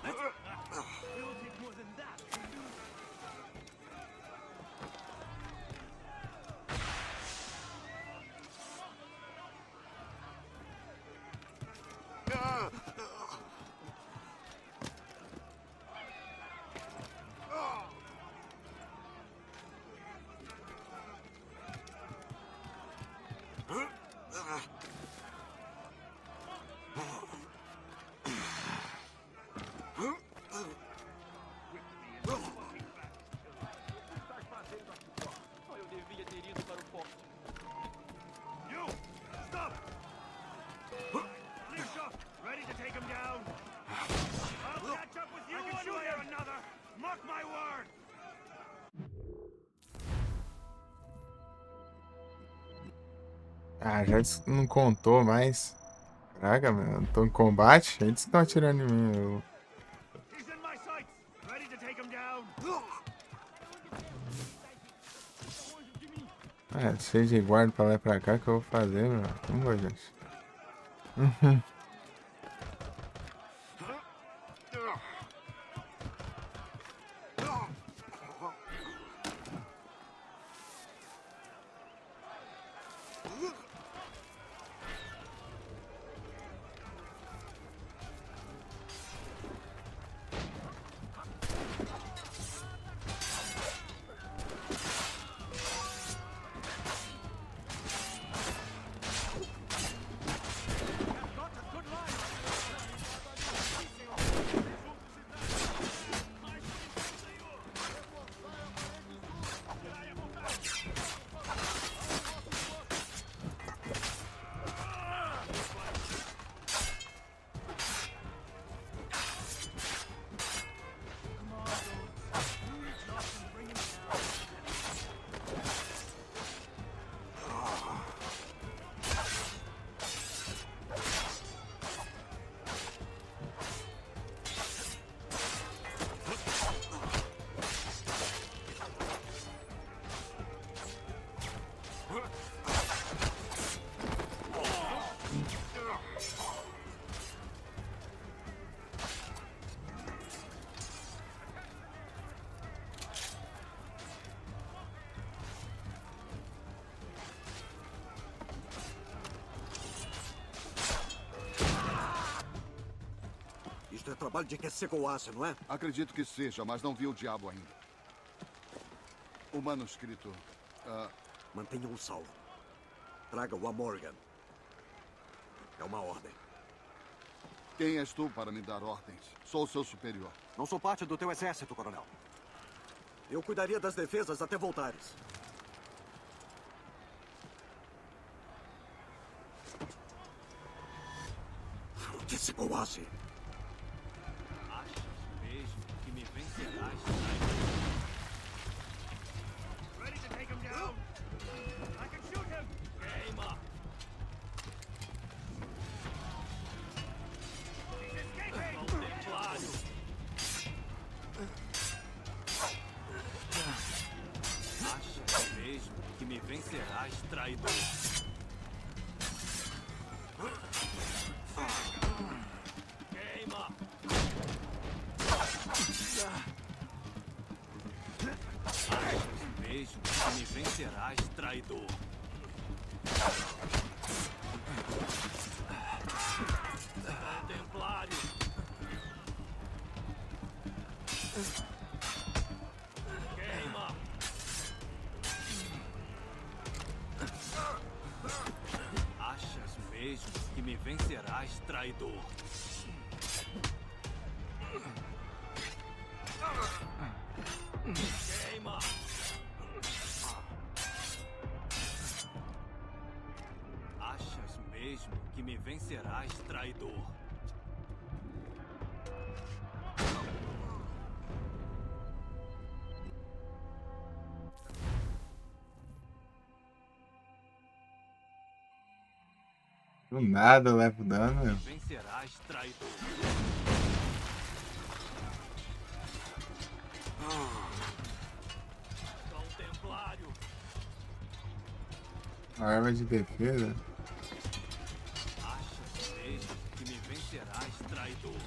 [SPEAKER 6] It will take more than that. Mark my word!
[SPEAKER 2] Ah, já não contou mais. Caraca, meu, eu tô em combate? Eles estão atirando em mim.
[SPEAKER 6] He's in my sights! Ready to take him down!
[SPEAKER 2] Cheio de guarda pra lá e pra cá, que eu vou fazer, meu? Vamos, gente.
[SPEAKER 9] Isto é trabalho de Kessegoase, não é?
[SPEAKER 5] Acredito que seja, mas não vi o diabo ainda. O manuscrito.
[SPEAKER 9] Mantenham-o salvo. Traga-o a Morgan. É uma ordem.
[SPEAKER 5] Quem és tu para me dar ordens? Sou o seu superior.
[SPEAKER 9] Não sou parte do teu exército, coronel. Eu cuidaria das defesas até voltares. Kessegoase.
[SPEAKER 6] Ready to take him down? I can shoot him!
[SPEAKER 8] Queima!
[SPEAKER 6] He's escaping!
[SPEAKER 8] Templário! Achas mesmo que me vencerás, traidor? Queima! Achas mesmo que me vencerás, traidor? Templário! Queima! Achas mesmo que me vencerás, traidor? Queima! Achas mesmo que me vencerás, traidor?
[SPEAKER 2] Do nada eu levo dano, meu.
[SPEAKER 8] Vencerás, traidor. Templário.
[SPEAKER 2] Arma de defesa.
[SPEAKER 8] Achas mesmo que me vencerás, traidor?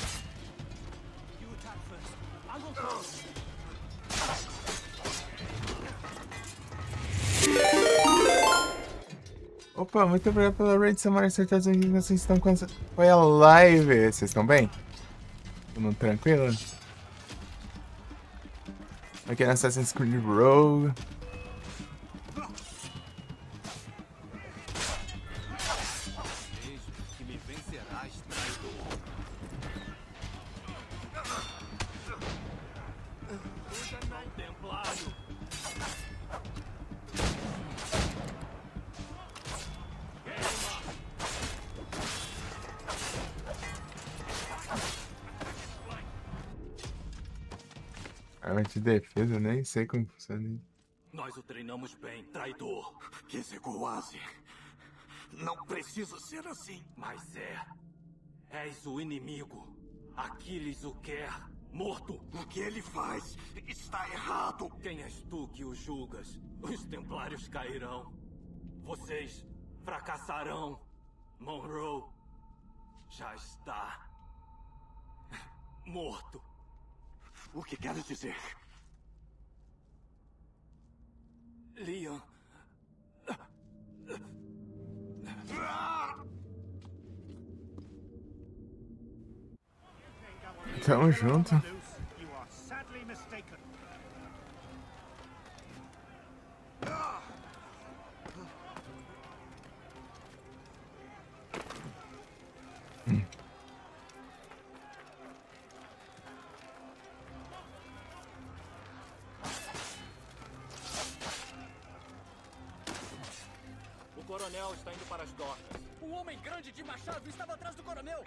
[SPEAKER 8] You attack first. I will follow.
[SPEAKER 2] Opa, muito obrigado pela raid, Samara. Certeza que vocês estão com foi a live. Vocês estão bem? Todo mundo tranquilo? Aqui no Assassin's Creed Rogue.
[SPEAKER 8] Mesmo que me vencerás, traidor. Não, templário.
[SPEAKER 2] Arma de defesa, eu nem sei como funciona.
[SPEAKER 8] Nós o treinamos bem, traidor.
[SPEAKER 9] Kezegowase. Não precisa ser assim.
[SPEAKER 8] Mas é. És o inimigo. Aquiles o quer. Morto.
[SPEAKER 9] O que ele faz está errado.
[SPEAKER 8] Quem és tu que o julgas? Os templários cairão. Vocês fracassarão. Monroe já está morto.
[SPEAKER 9] O que queres dizer?
[SPEAKER 8] Leon.
[SPEAKER 2] Tamo junto.
[SPEAKER 6] You are sadly mistaken.
[SPEAKER 8] O coronel está indo para as docas.
[SPEAKER 7] Um homem grande de machado estava atrás do coronel.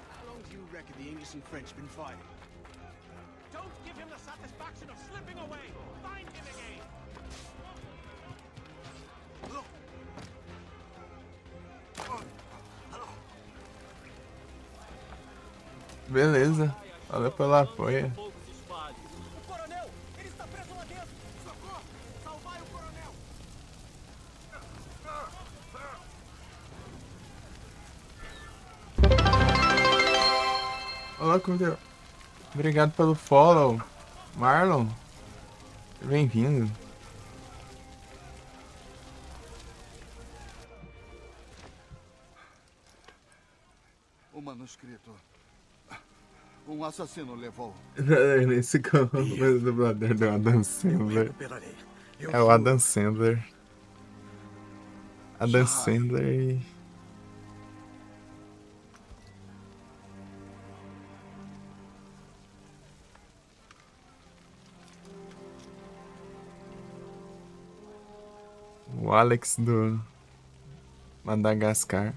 [SPEAKER 5] How long do you reckon the English and French been fighting?
[SPEAKER 6] Don't give him the satisfaction of slipping away. Find him again.
[SPEAKER 2] Beleza. Valeu pela apoio.
[SPEAKER 8] Fogo se espalhe.
[SPEAKER 7] O coronel! Ele está preso lá dentro!
[SPEAKER 5] Socorro! Salvai o coronel!
[SPEAKER 2] Olá, Cudeu. Obrigado pelo follow. Marlon. Bem-vindo.
[SPEAKER 9] O manuscrito. Um assassino levou.
[SPEAKER 2] Nesse canal, o dublador do Adam Sandler.
[SPEAKER 9] Recuperarei.
[SPEAKER 2] É o Adam Sandler. Adam Sandler e... o Alex do Madagascar.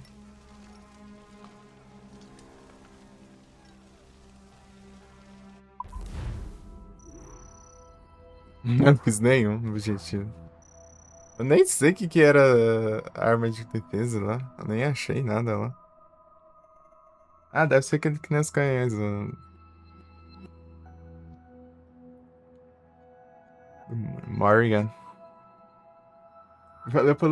[SPEAKER 2] Não fiz nenhum objetivo. Eu nem sei o que era a arma de defesa lá. Eu nem achei nada lá. Ah, deve ser aquele que nem os canhões. Morrigan. Valeu pelo